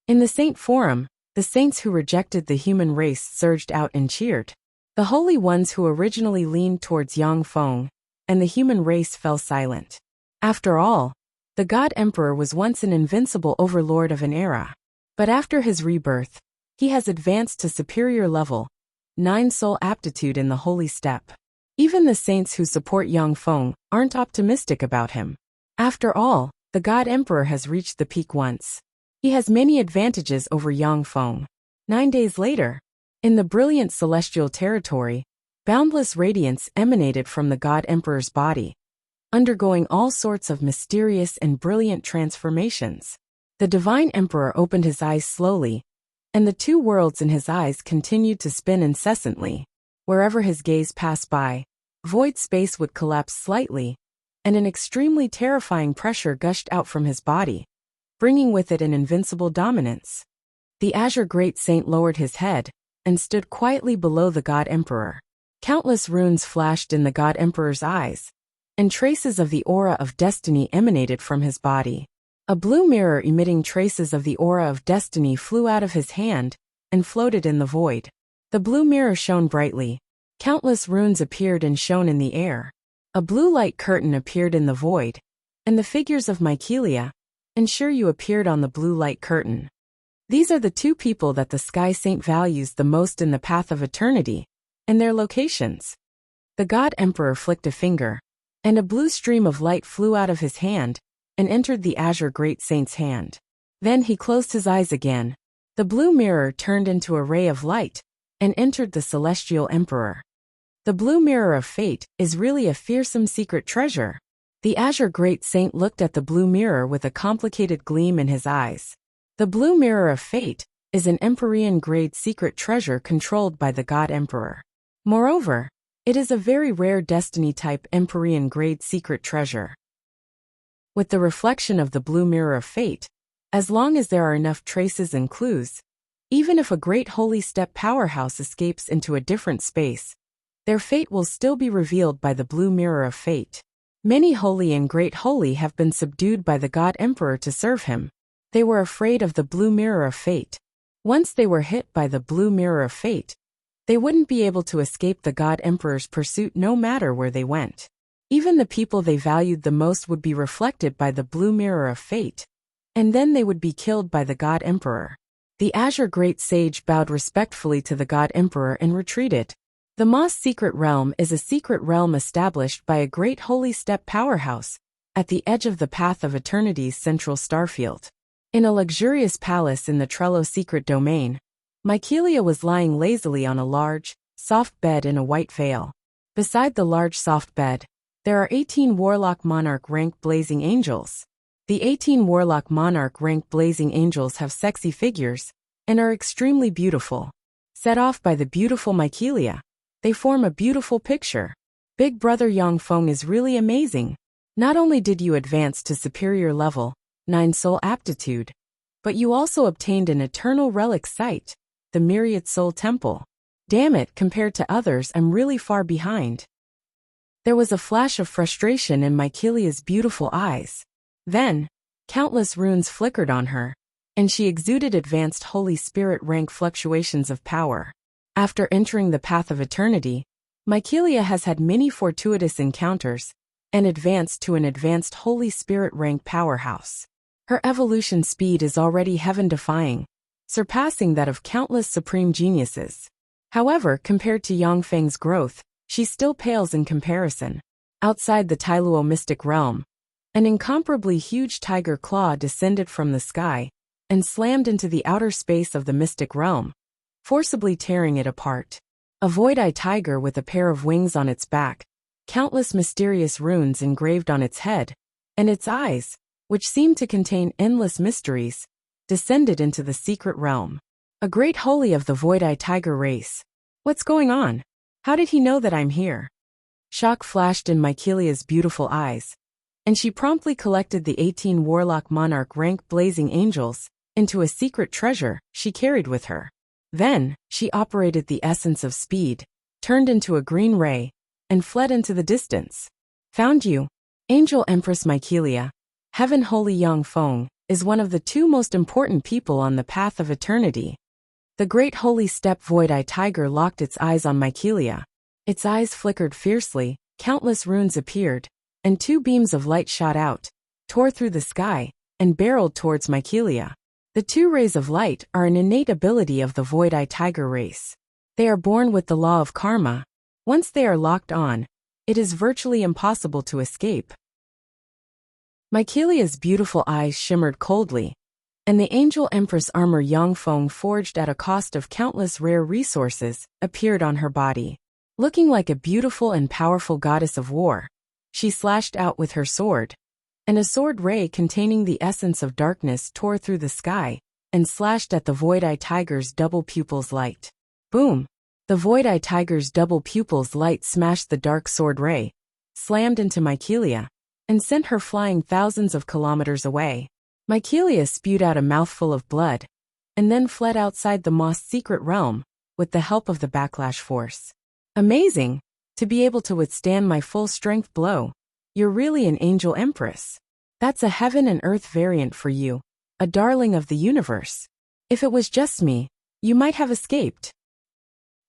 In the Saint Forum, the saints who rejected the human race surged out and cheered. The holy ones who originally leaned towards Yang Feng and the human race fell silent. After all, the God Emperor was once an invincible overlord of an era. But after his rebirth, he has advanced to superior level, 9 soul aptitude in the holy step. Even the saints who support Yang Feng aren't optimistic about him. After all, the God Emperor has reached the peak once. He has many advantages over Yang Feng. 9 days later, in the brilliant celestial territory, boundless radiance emanated from the God Emperor's body, undergoing all sorts of mysterious and brilliant transformations. The Divine Emperor opened his eyes slowly, and the 2 worlds in his eyes continued to spin incessantly. Wherever his gaze passed by, void space would collapse slightly, and an extremely terrifying pressure gushed out from his body, bringing with it an invincible dominance. The Azure Great Saint lowered his head and stood quietly below the God Emperor. Countless runes flashed in the God Emperor's eyes, and traces of the aura of destiny emanated from his body. A blue mirror emitting traces of the aura of destiny flew out of his hand and floated in the void. The blue mirror shone brightly. Countless runes appeared and shone in the air. A blue light curtain appeared in the void, and the figures of Mycelia and Shiryu appeared on the blue light curtain. These are the 2 people that the Sky Saint values the most in the path of eternity, and their locations. The God Emperor flicked a finger, and a blue stream of light flew out of his hand and entered the Azure Great Saint's hand. Then he closed his eyes again. The blue mirror turned into a ray of light and entered the Celestial Emperor. The blue mirror of fate is really a fearsome secret treasure. The Azure Great Saint looked at the blue mirror with a complicated gleam in his eyes. The blue mirror of fate is an Empyrean-grade secret treasure controlled by the God Emperor. Moreover, it is a very rare Destiny-type Empyrean-grade secret treasure. With the reflection of the blue mirror of fate, as long as there are enough traces and clues, even if a great holy step powerhouse escapes into a different space, their fate will still be revealed by the blue mirror of fate. Many holy and great holy have been subdued by the God Emperor to serve him. They were afraid of the blue mirror of fate. Once they were hit by the blue mirror of fate, they wouldn't be able to escape the God Emperor's pursuit no matter where they went. Even the people they valued the most would be reflected by the blue mirror of fate, and then they would be killed by the God Emperor. The Azure Great Sage bowed respectfully to the God Emperor and retreated. The Moss Secret Realm is a secret realm established by a great holy step powerhouse at the edge of the path of eternity's central starfield. In a luxurious palace in the Trello secret domain, Mycelia was lying lazily on a large, soft bed in a white veil. Beside the large soft bed, there are 18 Warlock Monarch rank Blazing Angels. The 18 Warlock Monarch rank Blazing Angels have sexy figures and are extremely beautiful. Set off by the beautiful Mycelia, they form a beautiful picture. Big Brother Yang Feng is really amazing. Not only did you advance to superior level, 9 soul aptitude, but you also obtained an eternal relic site, the Myriad Soul Temple. Damn it, compared to others I'm really far behind. There was a flash of frustration in Mycelia's beautiful eyes. Then, countless runes flickered on her, and she exuded advanced Holy Spirit rank fluctuations of power. After entering the path of eternity, Mycelia has had many fortuitous encounters and advanced to an advanced Holy Spirit rank powerhouse. Her evolution speed is already heaven-defying, surpassing that of countless supreme geniuses. However, compared to Yang Feng's growth, she still pales in comparison. Outside the Tailuo mystic realm, an incomparably huge tiger claw descended from the sky and slammed into the outer space of the mystic realm, forcibly tearing it apart. A void-eye tiger with a pair of wings on its back, countless mysterious runes engraved on its head, and its eyes, which seemed to contain endless mysteries, descended into the secret realm. A great holy of the void-eye tiger race. What's going on? How did he know that I'm here? Shock flashed in Mycelia's beautiful eyes, and she promptly collected the 18 Warlock Monarch rank Blazing Angels into a secret treasure she carried with her. Then, she operated the essence of speed, turned into a green ray, and fled into the distance. Found you. Angel Empress Mykelia, Heaven Holy Yang Feng, is one of the two most important people on the path of eternity. The great holy steppe void-eye tiger locked its eyes on Mykelia. Its eyes flickered fiercely, countless runes appeared, and two beams of light shot out, tore through the sky, and barreled towards Mykelia. The two rays of light are an innate ability of the void-eye tiger race. They are born with the law of karma. Once they are locked on, it is virtually impossible to escape. Mykelia's beautiful eyes shimmered coldly, and the Angel Empress armor Yang Feng forged at a cost of countless rare resources appeared on her body. Looking like a beautiful and powerful goddess of war, she slashed out with her sword, and a sword ray containing the essence of darkness tore through the sky and slashed at the void-eye tiger's double pupils' light. Boom! The void-eye tiger's double pupils' light smashed the dark sword ray, slammed into Mykelia, and sent her flying thousands of kilometers away. Mykelia spewed out a mouthful of blood, and then fled outside the Moss's secret realm with the help of the backlash force. Amazing! To be able to withstand my full strength blow. You're really an angel empress. That's a heaven and earth variant for you, a darling of the universe. If it was just me, you might have escaped.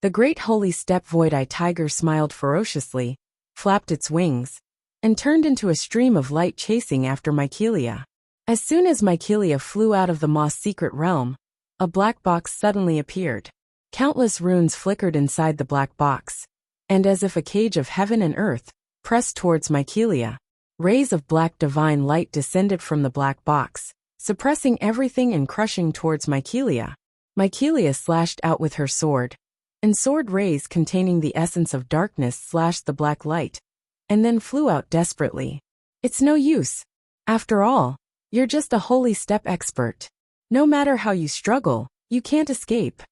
The great holy steppe void-eye tiger smiled ferociously, flapped its wings, and turned into a stream of light chasing after Mykelia. As soon as Mykelia flew out of the Moss's secret realm, a black box suddenly appeared. Countless runes flickered inside the black box, and as if a cage of heaven and earth pressed towards Mykelia, rays of black divine light descended from the black box, suppressing everything and crushing towards Mykelia. Mykelia slashed out with her sword, and sword rays containing the essence of darkness slashed the black light, and then flew out desperately. It's no use. After all, you're just a holy steppe expert. No matter how you struggle, you can't escape.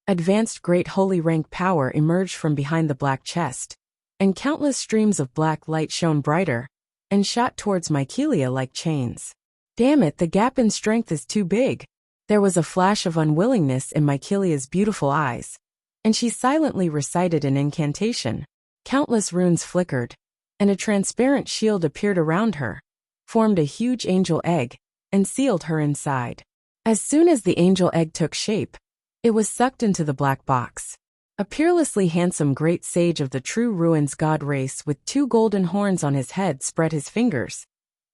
Advanced great holy rank power emerged from behind the black chest, and countless streams of black light shone brighter, and shot towards Mykelia like chains. Damn it, the gap in strength is too big. There was a flash of unwillingness in Mykelia's beautiful eyes, and she silently recited an incantation. Countless runes flickered, and a transparent shield appeared around her, formed a huge angel egg, and sealed her inside. As soon as the angel egg took shape, it was sucked into the black box. A peerlessly handsome great sage of the true ruins god race with two golden horns on his head spread his fingers,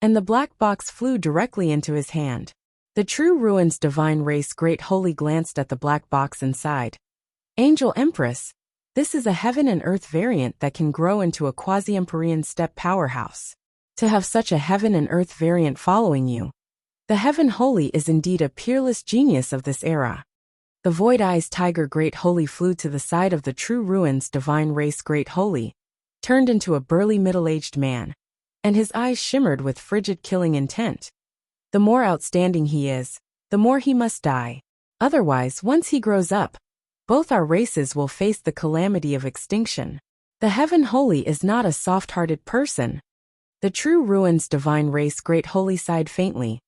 and the black box flew directly into his hand. The true ruins divine race great holy glanced at the black box inside. Angel Empress, this is a heaven and earth variant that can grow into a quasi-empyrean steppe powerhouse. To have such a heaven and earth variant following you, the Heaven Holy is indeed a peerless genius of this era. The Void-Eyes Tiger Great Holy flew to the side of the true ruins divine race Great Holy, turned into a burly middle-aged man, and his eyes shimmered with frigid killing intent. The more outstanding he is, the more he must die. Otherwise, once he grows up, both our races will face the calamity of extinction. The Heaven Holy is not a soft-hearted person. The true ruins divine race Great Holy sighed faintly.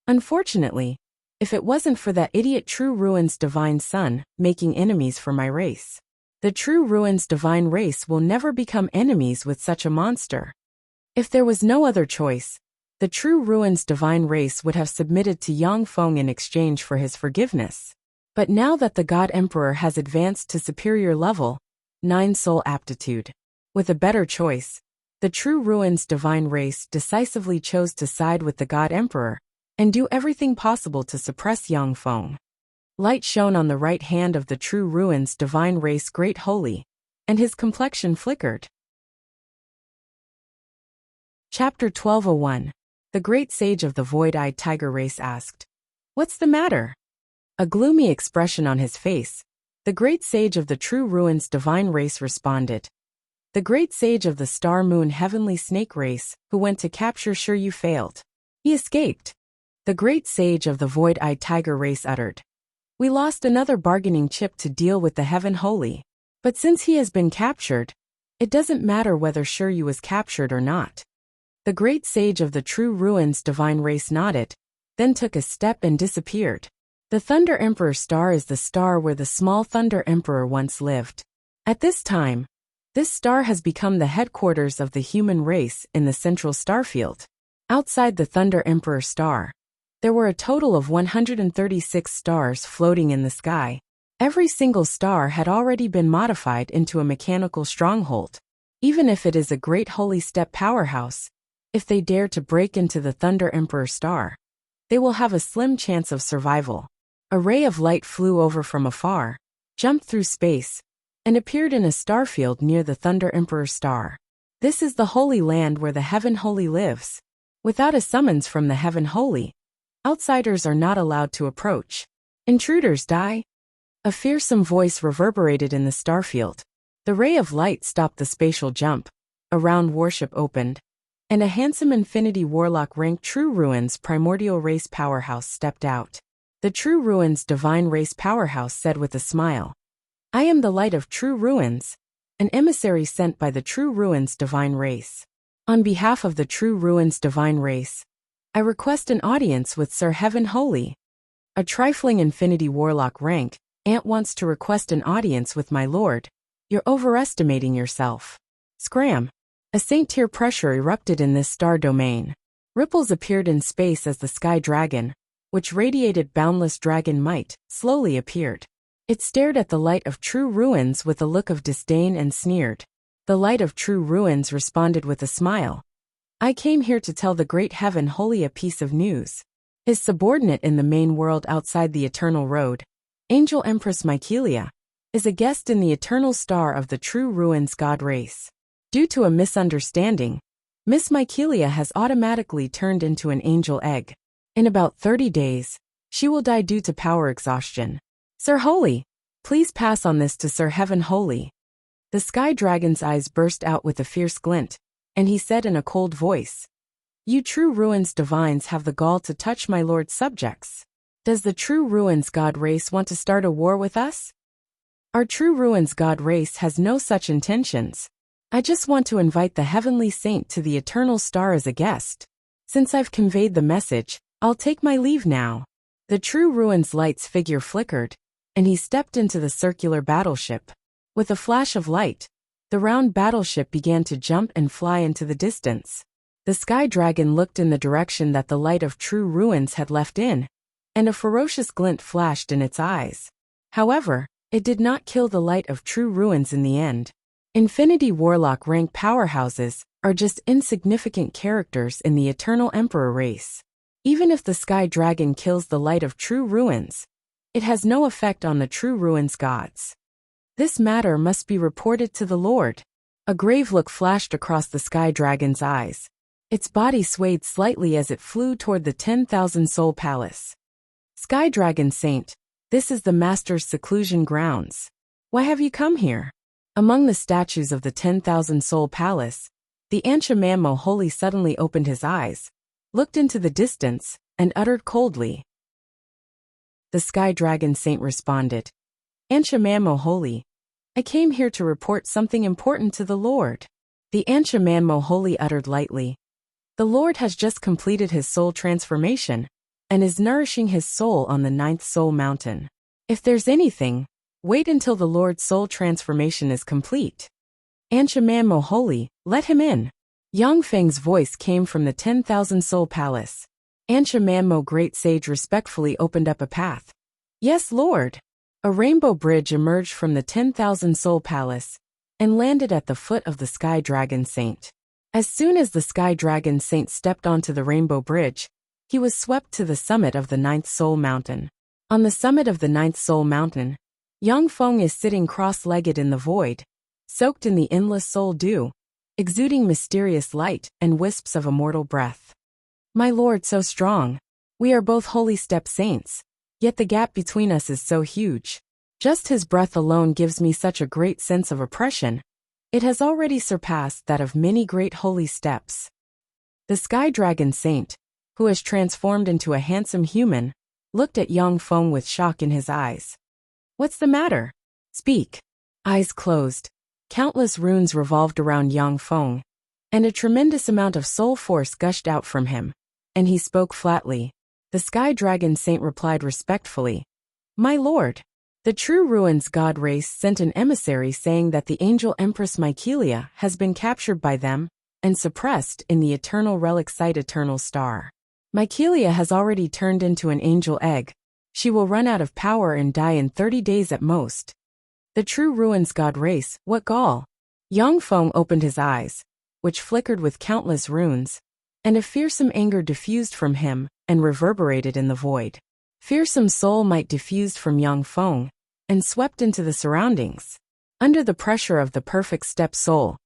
Unfortunately, if it wasn't for that idiot True Ruins Divine Son making enemies for my race, the True Ruins Divine race will never become enemies with such a monster. If there was no other choice, the True Ruins Divine race would have submitted to Yang Feng in exchange for his forgiveness. But now that the God Emperor has advanced to superior level, 9 soul aptitude, with a better choice, the True Ruins Divine race decisively chose to side with the God Emperor and do everything possible to suppress Yang Feng. Light shone on the right hand of the True Ruins Divine race Great Holy, and his complexion flickered. Chapter 1201. The Great Sage of the Void-Eyed Tiger Race asked, "What's the matter?" A gloomy expression on his face, the Great Sage of the True Ruins Divine Race responded. The Great Sage of the Star Moon Heavenly Snake Race, who went to capture Shiryu failed. He escaped. The Great Sage of the Void-Eyed Tiger Race uttered. We lost another bargaining chip to deal with the Heaven Holy. But since he has been captured, it doesn't matter whether Shiryu was captured or not. The Great Sage of the True Ruins Divine Race nodded, then took a step and disappeared. The Thunder Emperor star is the star where the small Thunder Emperor once lived. At this time, this star has become the headquarters of the human race in the central starfield. Outside the Thunder Emperor star, there were a total of 136 stars floating in the sky. Every single star had already been modified into a mechanical stronghold. Even if it is a great holy step powerhouse, if they dare to break into the Thunder Emperor star, they will have a slim chance of survival. A ray of light flew over from afar, jumped through space, and appeared in a starfield near the Thunder Emperor star. This is the Holy Land where the Heaven Holy lives. Without a summons from the Heaven Holy, outsiders are not allowed to approach. Intruders die. A fearsome voice reverberated in the starfield. The ray of light stopped the spatial jump, a round warship opened, and a handsome Infinity Warlock ranked True Ruins Primordial Race Powerhouse stepped out. The True Ruins Divine Race Powerhouse said with a smile, "I am the light of True Ruins, an emissary sent by the True Ruins Divine Race. On behalf of the True Ruins Divine Race, I request an audience with Sir Heaven Holy." A trifling Infinity Warlock rank, Ant wants to request an audience with my lord. You're overestimating yourself. Scram! A Saint-tier pressure erupted in this star domain. Ripples appeared in space as the Sky Dragon, which radiated boundless dragon might, slowly appeared. It stared at the light of True Ruins with a look of disdain and sneered. The light of True Ruins responded with a smile. "I came here to tell the great Heaven Holy a piece of news. His subordinate in the main world outside the Eternal Road, Angel Empress Mycelia, is a guest in the eternal star of the True Ruins God race. Due to a misunderstanding, Miss Mycelia has automatically turned into an angel egg. In about 30 days, she will die due to power exhaustion. Sir Holy, please pass on this to Sir Heaven Holy." The Sky Dragon's eyes burst out with a fierce glint, and he said in a cold voice, "You True Ruins divines have the gall to touch my lord's subjects. Does the True Ruins God race want to start a war with us? Our True Ruins God race has no such intentions. I just want to invite the Heavenly Saint to the Eternal Star as a guest. Since I've conveyed the message, I'll take my leave now." The True Ruins light's figure flickered, and he stepped into the circular battleship. With a flash of light, the round battleship began to jump and fly into the distance. The Sky Dragon looked in the direction that the light of True Ruins had left in, and a ferocious glint flashed in its eyes. However, it did not kill the light of True Ruins in the end. Infinity Warlock rank powerhouses are just insignificant characters in the Eternal Emperor race. Even if the Sky Dragon kills the light of True Ruins, it has no effect on the True Ruins gods. This matter must be reported to the Lord. A grave look flashed across the Sky Dragon's eyes. Its body swayed slightly as it flew toward the 10,000 Soul Palace. "Sky Dragon Saint, this is the Master's seclusion grounds. Why have you come here?" Among the statues of the 10,000 Soul Palace, the Anchamamo Holy suddenly opened his eyes, looked into the distance, and uttered coldly. The Sky Dragon Saint responded, "Anchamamo Holy, I came here to report something important to the Lord." The Anchamamo Holy uttered lightly, "The Lord has just completed his soul transformation, and is nourishing his soul on the 9th Soul Mountain. If there's anything, wait until the Lord's soul transformation is complete." "Anchamamo Holy, let him in." Yang Feng's voice came from the 10,000 Soul Palace. Anchamamo Great Sage respectfully opened up a path. "Yes, Lord." A rainbow bridge emerged from the 10,000 Soul Palace and landed at the foot of the Sky Dragon Saint. As soon as the Sky Dragon Saint stepped onto the rainbow bridge, he was swept to the summit of the 9th Soul Mountain. On the summit of the 9th Soul Mountain, Yang Feng is sitting cross-legged in the void, soaked in the endless soul dew, exuding mysterious light and wisps of immortal breath. "My lord so strong. We are both holy step saints, yet the gap between us is so huge. Just his breath alone gives me such a great sense of oppression. It has already surpassed that of many great holy steps." The Sky Dragon Saint, who has transformed into a handsome human, looked at Yang Feng with shock in his eyes. "What's the matter? Speak." Eyes closed, countless runes revolved around Yang Feng, and a tremendous amount of soul force gushed out from him, and he spoke flatly. The Sky Dragon Saint replied respectfully, "My lord, the True Ruins God race sent an emissary saying that the angel Empress Mykelia has been captured by them and suppressed in the Eternal Relic Site Eternal Star. Mykelia has already turned into an angel egg. She will run out of power and die in 30 days at most." The True Ruins God race, what gall? Yang Feng opened his eyes, which flickered with countless runes, and a fearsome anger diffused from him and reverberated in the void. Fearsome soul might diffused from Yang Feng and swept into the surroundings. Under the pressure of the perfect step soul,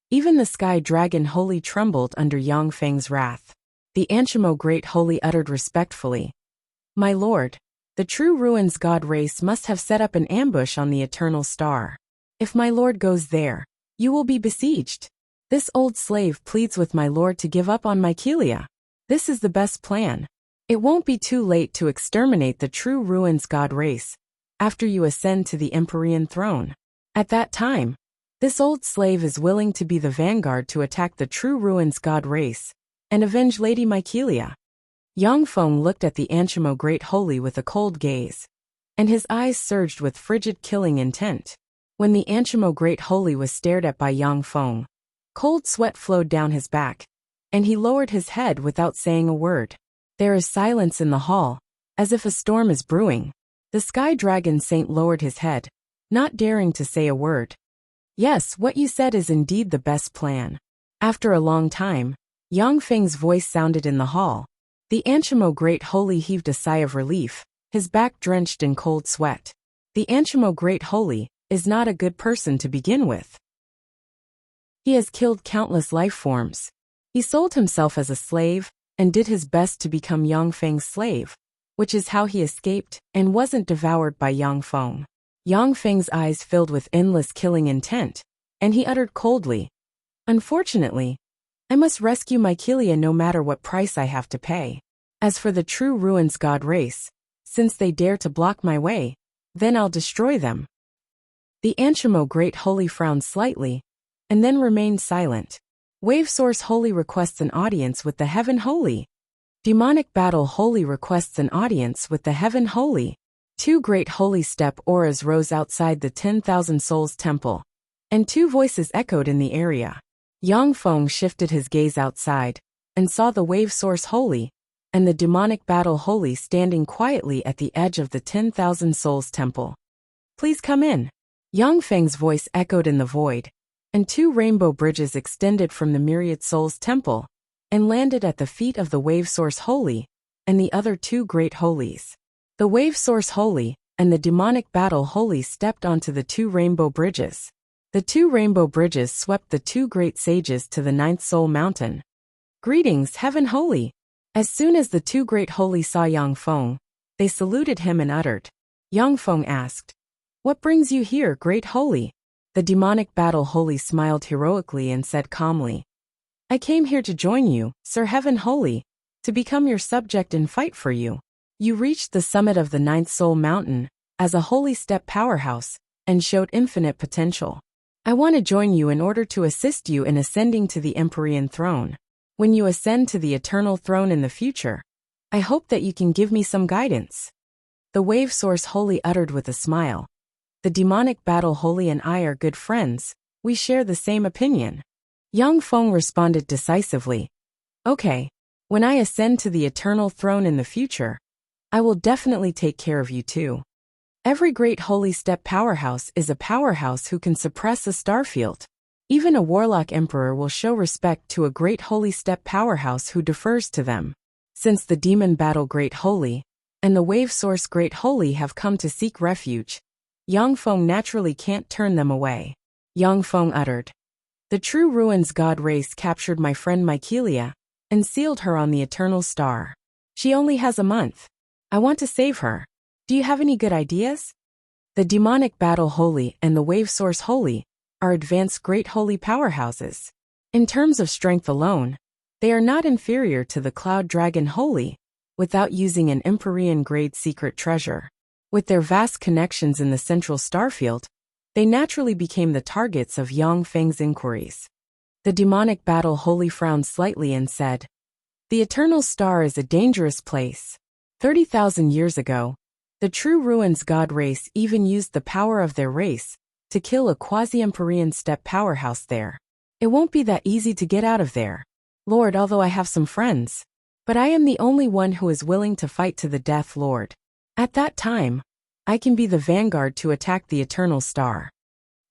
even the Sky Dragon Holy trembled under Yang Feng's wrath. The Anshimo Great Holy uttered respectfully, "My lord, the True Ruins God race must have set up an ambush on the Eternal Star. If my lord goes there, you will be besieged. This old slave pleads with my lord to give up on Mykelia. This is the best plan. It won't be too late to exterminate the True Ruins God race after you ascend to the Empyrean throne. At that time, this old slave is willing to be the vanguard to attack the True Ruins God race and avenge Lady Mykelia." Yang Feng looked at the Anshimo Great Holy with a cold gaze, and his eyes surged with frigid killing intent. When the Anshimo Great Holy was stared at by Yang Feng, cold sweat flowed down his back, and he lowered his head without saying a word. There is silence in the hall, as if a storm is brewing. The Sky Dragon Saint lowered his head, not daring to say a word. "Yes, what you said is indeed the best plan." After a long time, Yang Feng's voice sounded in the hall. The Anshimo Great Holy heaved a sigh of relief, his back drenched in cold sweat. The Anshimo Great Holy is not a good person to begin with. He has killed countless life forms. He sold himself as a slave and did his best to become Yang Feng's slave, which is how he escaped and wasn't devoured by Yang Feng. Yang Feng's eyes filled with endless killing intent, and he uttered coldly, "Unfortunately, I must rescue Mykelia no matter what price I have to pay. As for the True Ruins God race, since they dare to block my way, then I'll destroy them." The Anshimo Great Holy frowned slightly, and then remained silent. Wave Source Holy requests an audience with the Heaven Holy. Demonic Battle Holy requests an audience with the Heaven Holy. Two great holy step auras rose outside the 10,000 Souls Temple, and two voices echoed in the area. Yang Feng shifted his gaze outside, and saw the Wave Source Holy and the Demonic Battle Holy standing quietly at the edge of the 10,000 Souls Temple. "Please come in." Yang Feng's voice echoed in the void, and two rainbow bridges extended from the Myriad Souls Temple and landed at the feet of the Wave Source Holy and the other two great holies. The Wave Source Holy and the Demonic Battle Holy stepped onto the two rainbow bridges. The two rainbow bridges swept the two great sages to the 9th Soul Mountain. "Greetings, Heaven Holy." As soon as the two great holies saw Yang Feng, they saluted him and uttered. Yang Feng asked, "What brings you here, Great Holy?" The Demonic Battle Holy smiled heroically and said calmly, "I came here to join you, Sir Heaven Holy, to become your subject and fight for you. You reached the summit of the 9th Soul Mountain as a holy step powerhouse and showed infinite potential. I want to join you in order to assist you in ascending to the Empyrean throne. When you ascend to the eternal throne in the future, I hope that you can give me some guidance." The Wave Source Holy uttered with a smile. "The Demonic Battle Holy and I are good friends. We share the same opinion." Yang Feng responded decisively, "Okay, when I ascend to the eternal throne in the future, I will definitely take care of you too. Every great holy step powerhouse is a powerhouse who can suppress a starfield. Even a warlock emperor will show respect to a great holy step powerhouse who defers to them. Since the Demon Battle Great Holy and the Wave Source Great Holy have come to seek refuge, Yang Feng naturally can't turn them away." Yang Feng uttered, "The True Ruins God race captured my friend Mykelia and sealed her on the Eternal Star. She only has a month. I want to save her. Do you have any good ideas?" The Demonic Battle Holy and the Wave Source Holy are advanced great holy powerhouses. In terms of strength alone, they are not inferior to the Cloud Dragon Holy without using an Empyrean grade secret treasure. With their vast connections in the central starfield, they naturally became the targets of Yang Feng's inquiries. The Demonic Battle Holy frowned slightly and said, "The Eternal Star is a dangerous place. 30,000 years ago, the true ruins god race even used the power of their race to kill a quasi-Empyrean steppe powerhouse there. It won't be that easy to get out of there, Lord, although I have some friends. But I am the only one who is willing to fight to the death, Lord. At that time, I can be the vanguard to attack the eternal star.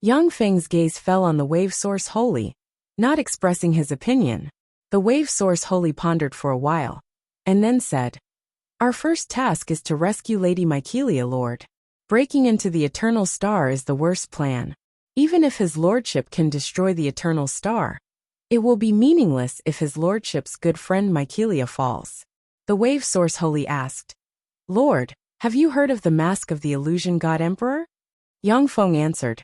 Yang Feng's gaze fell on the wave source holy, not expressing his opinion. The wave source holy pondered for a while, and then said, "Our first task is to rescue Lady Mycelia, Lord. Breaking into the eternal star is the worst plan. Even if his lordship can destroy the eternal star, it will be meaningless if his lordship's good friend Mycelia falls." The wave source holy asked, "Lord, have you heard of the mask of the illusion god emperor?" Yang Feng answered,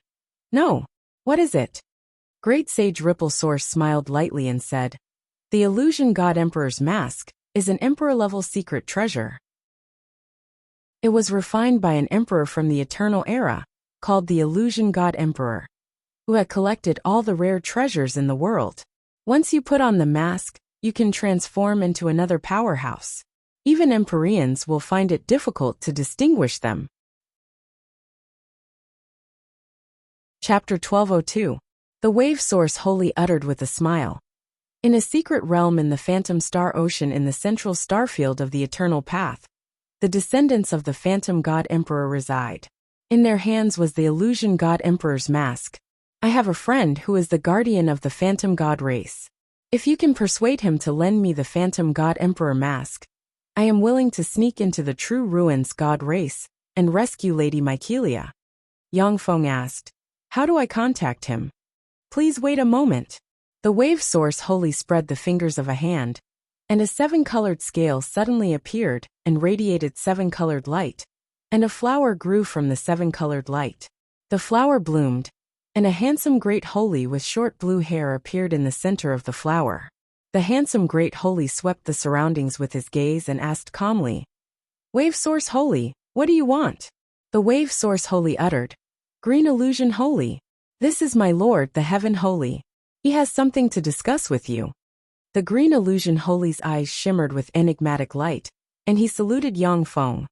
"No. What is it?" Great sage Ripple Source smiled lightly and said, "The illusion god emperor's mask is an emperor-level secret treasure. It was refined by an emperor from the eternal era, called the illusion god emperor, who had collected all the rare treasures in the world. Once you put on the mask, you can transform into another powerhouse. Even Empyreans will find it difficult to distinguish them." Chapter 1202. The wave source holy uttered with a smile. In a secret realm in the phantom star ocean in the central starfield of the eternal path, the descendants of the phantom god emperor reside. In their hands was the illusion god emperor's mask. I have a friend who is the guardian of the phantom god race. If you can persuade him to lend me the phantom god emperor mask, I am willing to sneak into the true ruins god race and rescue Lady Mycelia. Yang Feng asked, "How do I contact him?" "Please wait a moment." The wave source holy spread the fingers of a hand, and a seven-colored scale suddenly appeared and radiated seven-colored light, and a flower grew from the seven-colored light. The flower bloomed, and a handsome great holy with short blue hair appeared in the center of the flower. The handsome great holy swept the surroundings with his gaze and asked calmly, "Wave source holy, what do you want?" The wave source holy uttered, "Green illusion holy. This is my lord, the heaven holy. He has something to discuss with you." The green illusion holy's eyes shimmered with enigmatic light, and he saluted Yang Feng.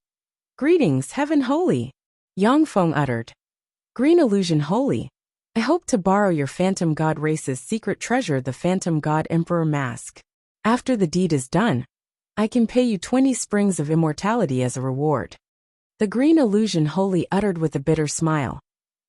"Greetings, heaven holy." Yang Feng uttered, "Green illusion holy, I hope to borrow your phantom god race's secret treasure, the phantom god emperor mask. After the deed is done, I can pay you 20 springs of immortality as a reward." The green illusion holy uttered with a bitter smile,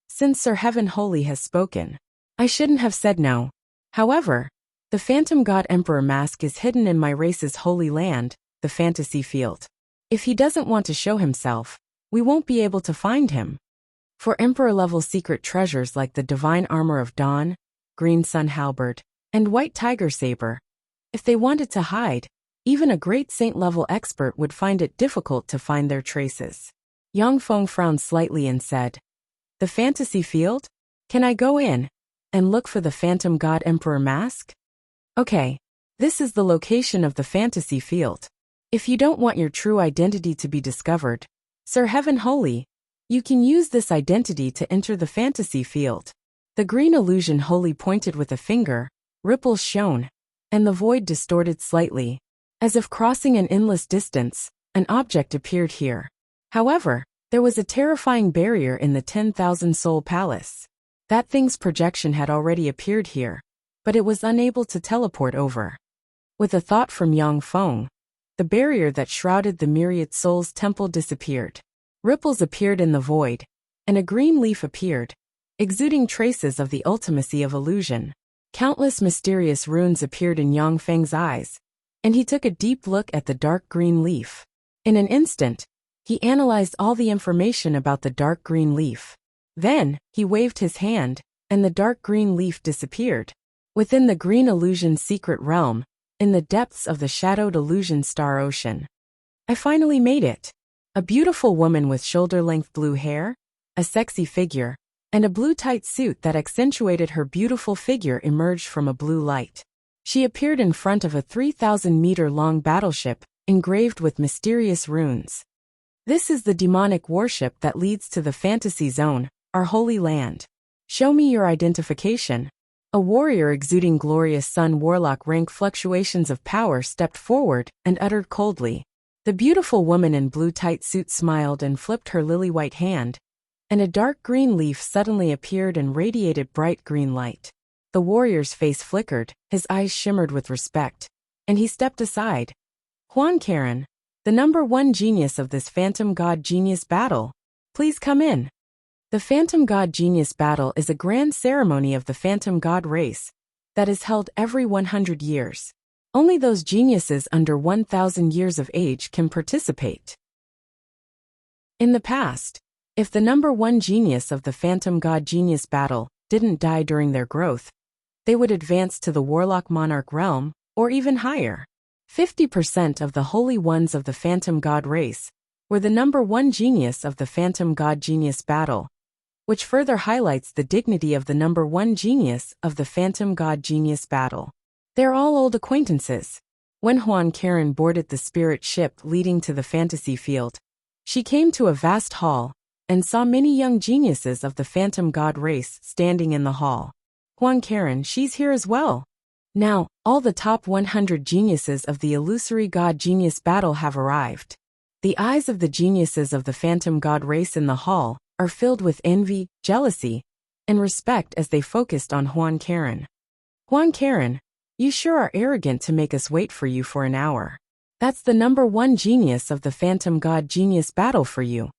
"Since Sir Heaven Holy has spoken, I shouldn't have said no. However, the phantom god emperor mask is hidden in my race's holy land, the fantasy field. If he doesn't want to show himself, we won't be able to find him. For emperor-level secret treasures like the divine armor of dawn, green sun halberd, and white tiger saber, if they wanted to hide, even a great saint-level expert would find it difficult to find their traces." Yang Feng frowned slightly and said, "The fantasy field? Can I go in and look for the phantom god emperor mask?" "Okay, this is the location of the fantasy field. If you don't want your true identity to be discovered, Sir Heaven Holy, you can use this identity to enter the fantasy field." The green illusion holy pointed with a finger, ripples shone, and the void distorted slightly. As if crossing an endless distance, an object appeared here. However, there was a terrifying barrier in the 10,000 Soul Palace. That thing's projection had already appeared here, but it was unable to teleport over. With a thought from Yang Feng, the barrier that shrouded the myriad souls temple disappeared. Ripples appeared in the void, and a green leaf appeared, exuding traces of the ultimacy of illusion. Countless mysterious runes appeared in Yang Feng's eyes, and he took a deep look at the dark green leaf. In an instant, he analyzed all the information about the dark green leaf. Then, he waved his hand, and the dark green leaf disappeared. Within the green illusion secret realm, in the depths of the shadowed illusion star ocean, I finally made it. A beautiful woman with shoulder-length blue hair, a sexy figure, and a blue tight suit that accentuated her beautiful figure emerged from a blue light. She appeared in front of a 3,000-meter-long battleship, engraved with mysterious runes. "This is the demonic warship that leads to the fantasy zone, our holy land. Show me your identification." A warrior exuding glorious sun warlock rank fluctuations of power stepped forward and uttered coldly, The beautiful woman in blue tight suit smiled and flipped her lily-white hand, and a dark green leaf suddenly appeared and radiated bright green light. The warrior's face flickered, his eyes shimmered with respect, and he stepped aside. Huan Karen, the #1 genius of this Phantom God Genius Battle, please come in. The Phantom God Genius Battle is a grand ceremony of the Phantom God race that is held every 100 years. Only those geniuses under 1,000 years of age can participate. In the past, if the #1 genius of the Phantom God Genius Battle didn't die during their growth, they would advance to the Warlock Monarch realm, or even higher. 50% of the Holy Ones of the Phantom God race were the #1 genius of the Phantom God Genius Battle, which further highlights the dignity of the #1 genius of the Phantom God Genius Battle. They're all old acquaintances. When Huan Karen boarded the spirit ship leading to the fantasy field, she came to a vast hall and saw many young geniuses of the Phantom God race standing in the hall. Huan Karen, she's here as well. Now, all the top 100 geniuses of the Illusory God Genius Battle have arrived. The eyes of the geniuses of the Phantom God race in the hall are filled with envy, jealousy, and respect as they focused on Huan Karen. Huan Karen, you sure are arrogant to make us wait for you for an hour. That's the #1 genius of the Phantom God Genius Battle for you.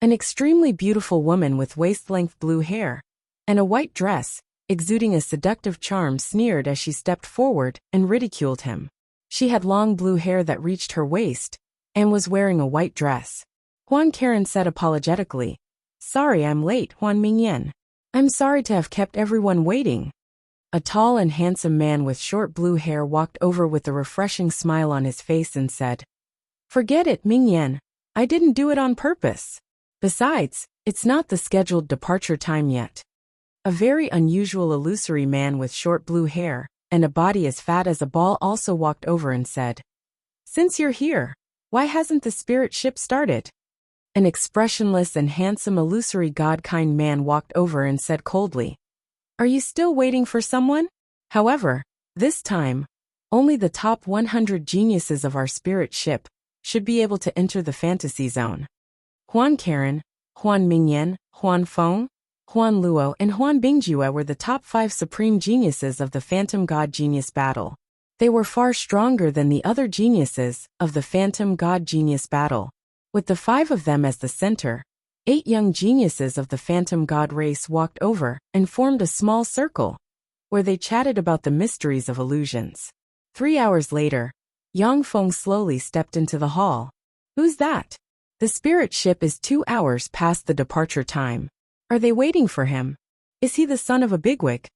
An extremely beautiful woman with waist-length blue hair and a white dress, exuding a seductive charm, sneered as she stepped forward and ridiculed him. She had long blue hair that reached her waist and was wearing a white dress. Huan Karen said apologetically, "Sorry I'm late, Huan Mingyan. I'm sorry to have kept everyone waiting." A tall and handsome man with short blue hair walked over with a refreshing smile on his face and said, "Forget it, Mingyan. I didn't do it on purpose. Besides, it's not the scheduled departure time yet." A very unusual illusory man with short blue hair and a body as fat as a ball also walked over and said, "Since you're here, why hasn't the spirit ship started?" An expressionless and handsome illusory god-kind man walked over and said coldly, "Are you still waiting for someone?" However, this time, only the top 100 geniuses of our spirit ship should be able to enter the fantasy zone. Huan Karen, Huan Mingyan, Huan Feng, Huan Luo, and Huan Bingjue were the top 5 supreme geniuses of the Phantom God Genius Battle. They were far stronger than the other geniuses of the Phantom God Genius Battle. With the 5 of them as the center, 8 young geniuses of the Phantom God race walked over and formed a small circle, where they chatted about the mysteries of illusions. 3 hours later, Yang Feng slowly stepped into the hall. "Who's that? The spirit ship is 2 hours past the departure time. Are they waiting for him? Is he the son of a bigwig?"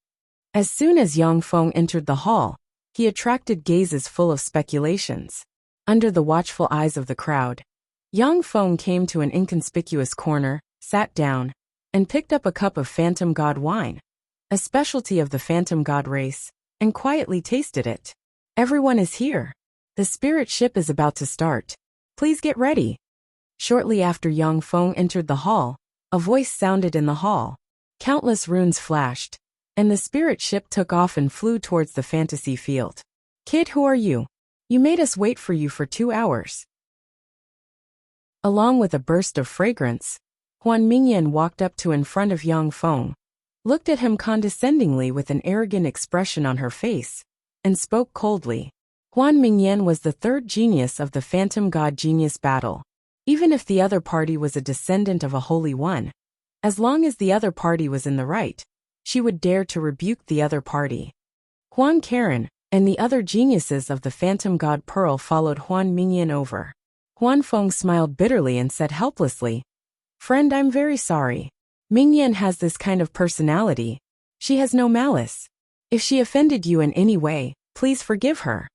As soon as Yang Feng entered the hall, he attracted gazes full of speculations. Under the watchful eyes of the crowd, Yang Feng came to an inconspicuous corner, sat down, and picked up a cup of Phantom God wine, a specialty of the Phantom God race, and quietly tasted it. "Everyone is here. The spirit ship is about to start. Please get ready." Shortly after Yang Feng entered the hall, a voice sounded in the hall. Countless runes flashed, and the spirit ship took off and flew towards the fantasy field. "Kid, who are you? You made us wait for you for 2 hours. Along with a burst of fragrance, Huan Mingyan walked up to in front of Yang Feng, looked at him condescendingly with an arrogant expression on her face, and spoke coldly. Huan Mingyan was the 3rd genius of the Phantom God Genius Battle. Even if the other party was a descendant of a Holy One, as long as the other party was in the right, she would dare to rebuke the other party. Huan Karen and the other geniuses of the Phantom God Pearl followed Huan Mingyan over. Huan Feng smiled bitterly and said helplessly, "Friend, I'm very sorry. Mingyan has this kind of personality. She has no malice. If she offended you in any way, please forgive her."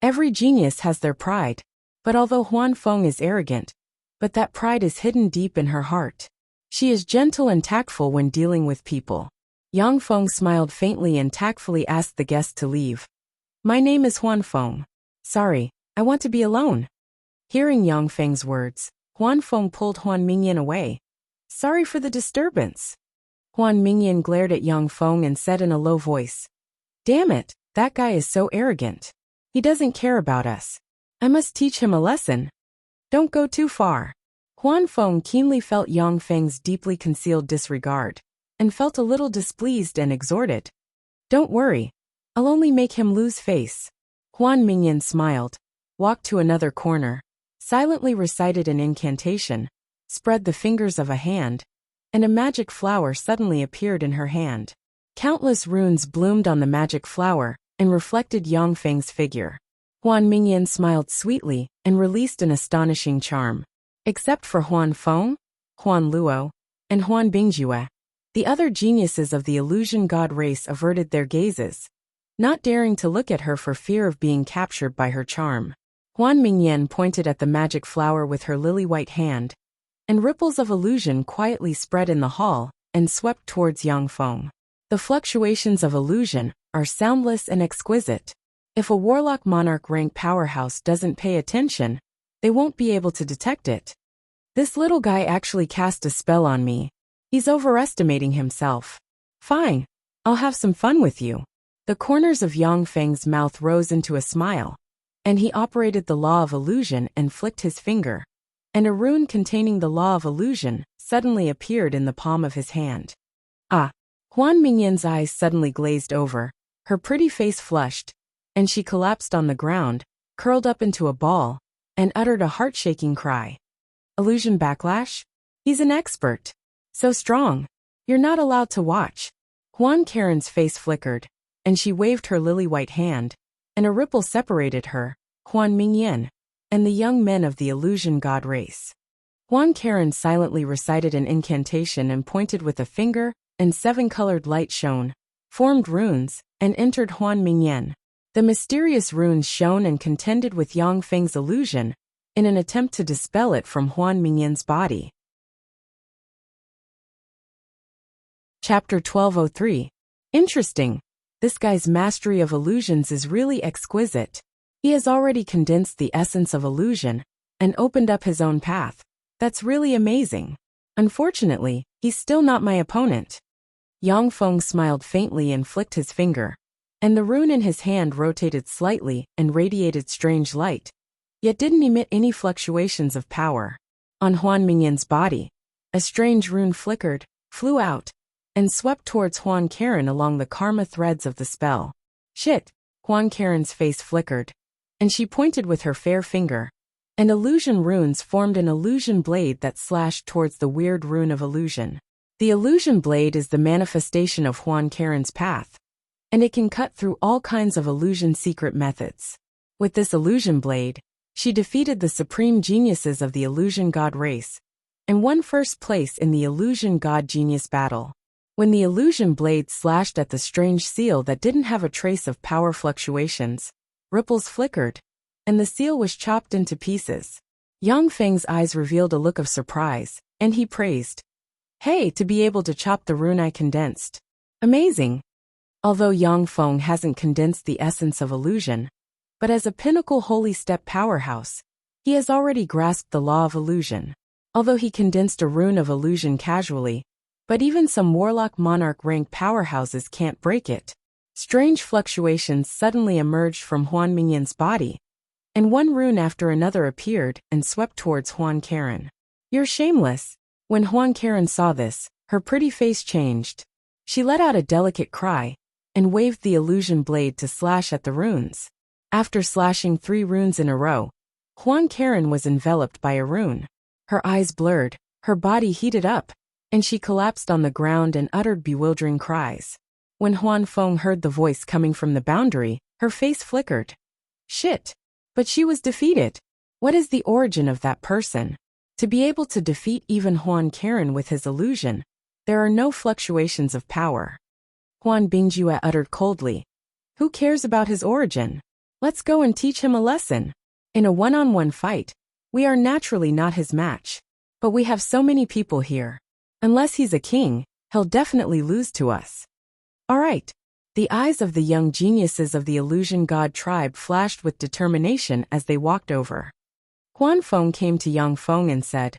Every genius has their pride, but although Huan Feng is arrogant, but that pride is hidden deep in her heart. She is gentle and tactful when dealing with people. Yang Feng smiled faintly and tactfully asked the guest to leave. "My name is Huan Feng. Sorry, I want to be alone." Hearing Yang Feng's words, Huan Feng pulled Huan Mingyan away. "Sorry for the disturbance." Huan Mingyan glared at Yang Feng and said in a low voice, "Damn it, that guy is so arrogant. He doesn't care about us. I must teach him a lesson. Don't go too far. Huan Feng keenly felt Yang Feng's deeply concealed disregard, and felt a little displeased and exhorted. Don't worry. I'll only make him lose face. Huan Mingyan smiled, walked to another corner, silently recited an incantation, spread the fingers of a hand, and a magic flower suddenly appeared in her hand. Countless runes bloomed on the magic flower and reflected Yang Feng's figure. Huan Mingyan smiled sweetly and released an astonishing charm. Except for Huan Feng, Huan Luo, and Huan Bingjue, the other geniuses of the illusion god race averted their gazes, not daring to look at her for fear of being captured by her charm. Huan Mingyan pointed at the magic flower with her lily-white hand, and ripples of illusion quietly spread in the hall and swept towards Yang Feng. The fluctuations of illusion are soundless and exquisite. If a warlock monarch rank powerhouse doesn't pay attention, they won't be able to detect it. This little guy actually cast a spell on me. He's overestimating himself. Fine, I'll have some fun with you. The corners of Yang Feng's mouth rose into a smile, and he operated the law of illusion and flicked his finger, and a rune containing the law of illusion suddenly appeared in the palm of his hand. Ah! Huan Mingyan's eyes suddenly glazed over, her pretty face flushed, and she collapsed on the ground, curled up into a ball, and uttered a heart-shaking cry. Illusion backlash? He's an expert. So strong. You're not allowed to watch. Huan Karen's face flickered, and she waved her lily-white hand, and a ripple separated her, Huan Mingyan, and the young men of the illusion god race. Huan Karen silently recited an incantation and pointed with a finger, and 7 colored light shone, formed runes, and entered Huan Mingyan. The mysterious runes shone and contended with Yang Feng's illusion, in an attempt to dispel it from Huan Mingyan's body. Chapter 1203. Interesting. This guy's mastery of illusions is really exquisite. He has already condensed the essence of illusion, and opened up his own path. That's really amazing. Unfortunately, he's still not my opponent. Yang Feng smiled faintly and flicked his finger, and the rune in his hand rotated slightly and radiated strange light, yet didn't emit any fluctuations of power. On Huan Mingyan's body, a strange rune flickered, flew out, and swept towards Huan Karen along the karma threads of the spell. Shit! Huan Karen's face flickered, and she pointed with her fair finger, and illusion runes formed an illusion blade that slashed towards the weird rune of illusion. The illusion blade is the manifestation of Huan Karen's path, and it can cut through all kinds of illusion secret methods. With this illusion blade, she defeated the supreme geniuses of the illusion god race, and won first place in the illusion god genius battle. When the illusion blade slashed at the strange seal that didn't have a trace of power fluctuations, ripples flickered, and the seal was chopped into pieces. Yang Feng's eyes revealed a look of surprise, and he praised, "Hey, to be able to chop the rune I condensed. Amazing." Although Yang Feng hasn't condensed the essence of illusion, but as a pinnacle holy step powerhouse, he has already grasped the law of illusion. Although he condensed a rune of illusion casually, but even some warlock monarch rank powerhouses can't break it. Strange fluctuations suddenly emerged from Huan Mingyan's body, and one rune after another appeared and swept towards Huan Karen. "You're shameless." When Huan Karen saw this, her pretty face changed. She let out a delicate cry, and waved the illusion blade to slash at the runes. After slashing 3 runes in a row, Huan Karen was enveloped by a rune. Her eyes blurred, her body heated up, and she collapsed on the ground and uttered bewildering cries. When Huan Feng heard the voice coming from the boundary, her face flickered. Shit! But she was defeated. What is the origin of that person? To be able to defeat even Huan Karen with his illusion, there are no fluctuations of power. Huan Bingjue uttered coldly. Who cares about his origin? Let's go and teach him a lesson. In a one-on-one fight, we are naturally not his match. But we have so many people here. Unless he's a king, he'll definitely lose to us. Alright. The eyes of the young geniuses of the illusion god tribe flashed with determination as they walked over. Huan Feng came to Yang Feng and said,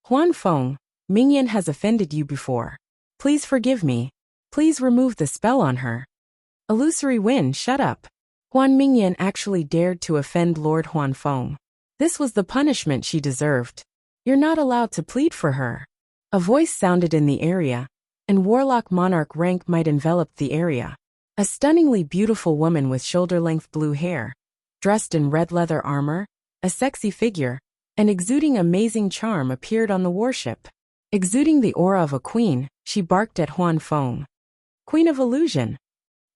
Huan Feng, Mingyan has offended you before. Please forgive me. Please remove the spell on her. Illusory wind, shut up. Huan Mingyan actually dared to offend Lord Huanfeng. This was the punishment she deserved. You're not allowed to plead for her. A voice sounded in the area, and warlock monarch rank might envelop the area. A stunningly beautiful woman with shoulder-length blue hair, dressed in red leather armor, a sexy figure, and exuding amazing charm appeared on the warship. Exuding the aura of a queen, she barked at Huanfeng. Queen of Illusion.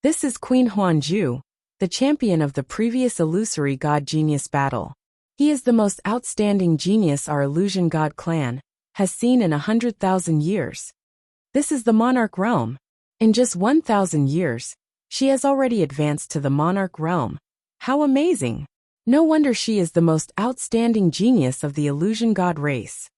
This is Queen Huanju, the champion of the previous illusory god genius battle. He is the most outstanding genius our illusion god clan has seen in 100,000 years. This is the monarch realm. In just 1,000 years, she has already advanced to the monarch realm. How amazing! No wonder she is the most outstanding genius of the illusion god race.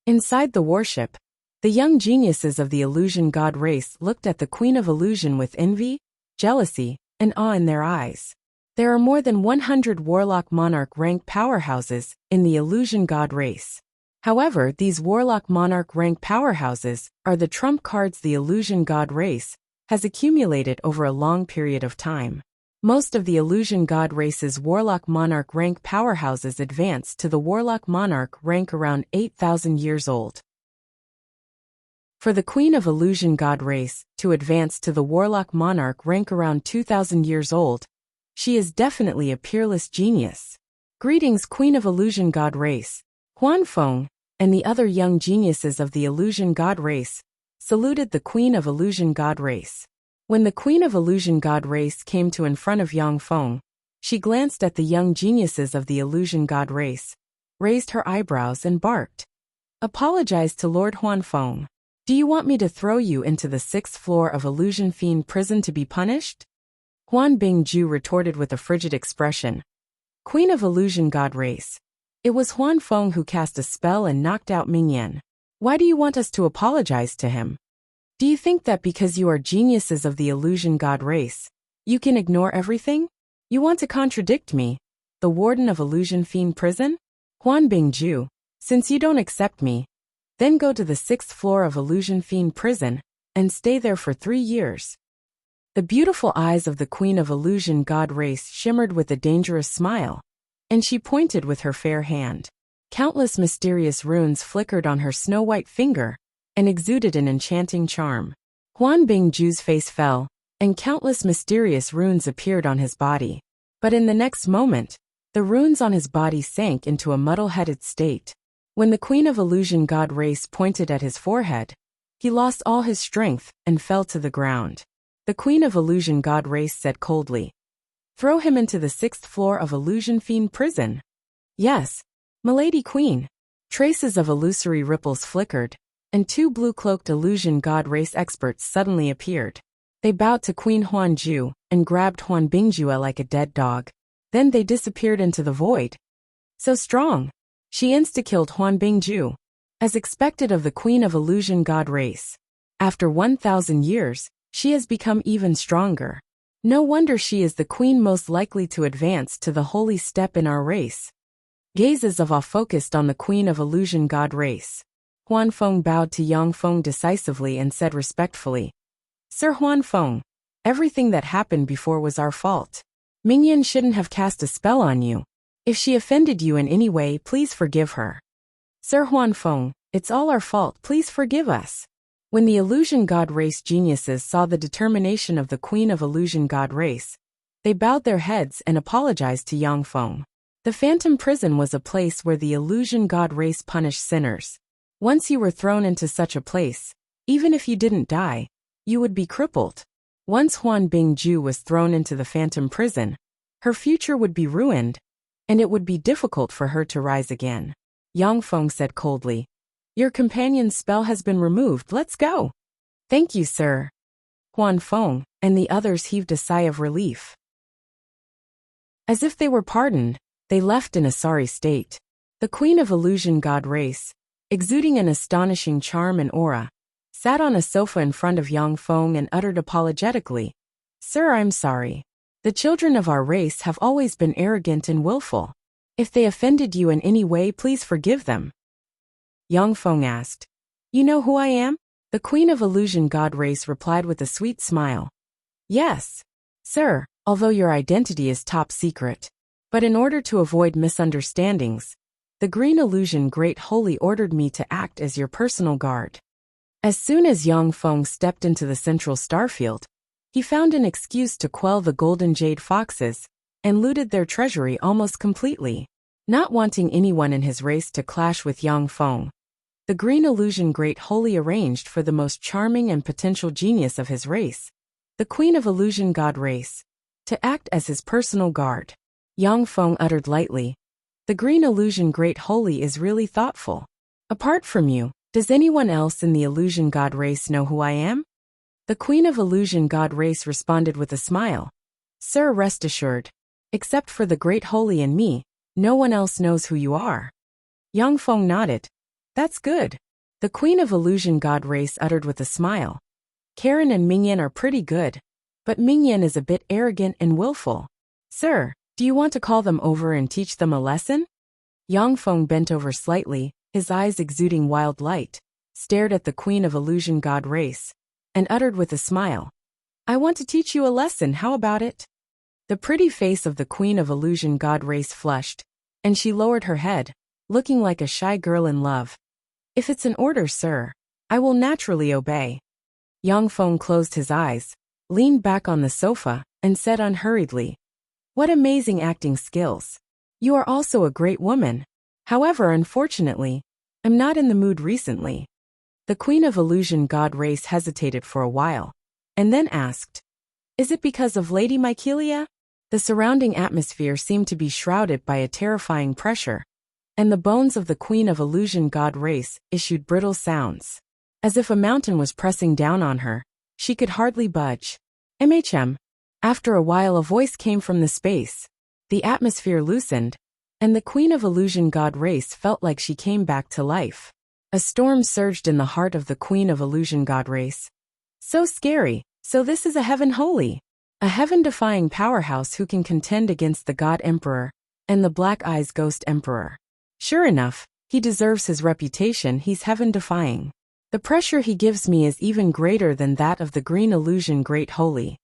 Inside the warship, the young geniuses of the illusion god race looked at the Queen of Illusion with envy, jealousy, and awe in their eyes. There are more than 100 warlock monarch rank powerhouses in the illusion god race. However, these warlock monarch rank powerhouses are the trump cards the illusion god race has accumulated over a long period of time. Most of the illusion god race's warlock monarch rank powerhouses advance to the warlock monarch rank around 8,000 years old. For the Queen of Illusion god race to advance to the warlock monarch rank around 2,000 years old, she is definitely a peerless genius. Greetings, Queen of Illusion god race. Huanfeng and the other young geniuses of the illusion god race saluted the Queen of Illusion god race. When the Queen of Illusion god race came to in front of Yangfeng, she glanced at the young geniuses of the illusion god race, raised her eyebrows and barked. Apologize to Lord Huanfeng. Do you want me to throw you into the 6th floor of Illusion Fiend prison to be punished? Huan Bingju retorted with a frigid expression. Queen of Illusion god race. It was Huanfeng who cast a spell and knocked out Mingyan. Why do you want us to apologize to him? Do you think that because you are geniuses of the illusion god race, you can ignore everything? You want to contradict me, the warden of Illusion Fiend prison? Huan Bingju, since you don't accept me, then go to the 6th floor of Illusion Fiend prison and stay there for 3 years. The beautiful eyes of the Queen of Illusion god race shimmered with a dangerous smile, and she pointed with her fair hand. Countless mysterious runes flickered on her snow-white finger and exuded an enchanting charm. Huan Bingju's face fell, and countless mysterious runes appeared on his body. But in the next moment, the runes on his body sank into a muddle-headed state. When the Queen of Illusion god race pointed at his forehead, he lost all his strength and fell to the ground. The Queen of Illusion god race said coldly, "Throw him into the 6th floor of Illusion Fiend prison." Yes, Milady Queen. Traces of illusory ripples flickered, and 2 blue-cloaked illusion god race experts suddenly appeared. They bowed to Queen Huanju and grabbed Huan Bingjue like a dead dog. Then they disappeared into the void. So strong! She insta-killed Huan Bingju, as expected of the Queen of Illusion god race. After 1,000 years, she has become even stronger. No wonder she is the queen most likely to advance to the holy step in our race. Gazes of awe focused on the Queen of Illusion god race. Huanfeng bowed to Yangfeng decisively and said respectfully, Sir Huanfeng, everything that happened before was our fault. Mingyan shouldn't have cast a spell on you. If she offended you in any way, please forgive her. Sir Huanfeng, it's all our fault, please forgive us. When the Illusion God race geniuses saw the determination of the Queen of Illusion God race, they bowed their heads and apologized to Yangfeng. The Phantom Prison was a place where the Illusion God race punished sinners. Once you were thrown into such a place, even if you didn't die, you would be crippled. Once Huan Bingju was thrown into the Phantom Prison, her future would be ruined, and it would be difficult for her to rise again. Yangfeng said coldly, Your companion's spell has been removed, let's go. Thank you, sir. Huanfeng and the others heaved a sigh of relief. As if they were pardoned, they left in a sorry state. The Queen of Illusion God race, exuding an astonishing charm and aura, sat on a sofa in front of Yangfeng and uttered apologetically, Sir, I'm sorry. The children of our race have always been arrogant and willful. If they offended you in any way, please forgive them. Yangfeng asked, You know who I am? The Queen of Illusion God race replied with a sweet smile. Yes, sir, although your identity is top secret. But in order to avoid misunderstandings, the Green Illusion Great Holy ordered me to act as your personal guard. As soon as Yang Feng stepped into the central starfield, he found an excuse to quell the golden jade foxes and looted their treasury almost completely. Not wanting anyone in his race to clash with Yang Feng, the Green Illusion Great Holy arranged for the most charming and potential genius of his race, the Queen of Illusion God race, to act as his personal guard. Yang Feng uttered lightly, "The Green Illusion Great Holy is really thoughtful. Apart from you, does anyone else in the Illusion God race know who I am?" The Queen of Illusion God race responded with a smile. "Sir, rest assured, except for the Great Holy and me, no one else knows who you are." Yang Feng nodded. "That's good." The Queen of Illusion God race uttered with a smile. "Karen and Mingyan are pretty good, but Mingyan is a bit arrogant and willful. Sir, do you want to call them over and teach them a lesson?" Yang Feng bent over slightly, his eyes exuding wild light, stared at the Queen of Illusion God race, and uttered with a smile, "I want to teach you a lesson, how about it?" The pretty face of the Queen of Illusion God race flushed, and she lowered her head, looking like a shy girl in love. "If it's an order, sir, I will naturally obey." Yang Feng closed his eyes, leaned back on the sofa, and said unhurriedly, "What amazing acting skills. You are also a great woman. However, unfortunately, I'm not in the mood recently." The Queen of Illusion God race hesitated for a while, and then asked, "Is it because of Lady Mykelia?" The surrounding atmosphere seemed to be shrouded by a terrifying pressure, and the bones of the Queen of Illusion God race issued brittle sounds. As if a mountain was pressing down on her, she could hardly budge. "MHM." After a while a voice came from the space. The atmosphere loosened, and the Queen of Illusion God race felt like she came back to life. A storm surged in the heart of the Queen of Illusion God race. "So scary, so this is a heaven holy. A heaven-defying powerhouse who can contend against the God Emperor and the Black Eyes Ghost Emperor. Sure enough, he deserves his reputation, he's heaven-defying. The pressure he gives me is even greater than that of the Green Illusion Great Holy."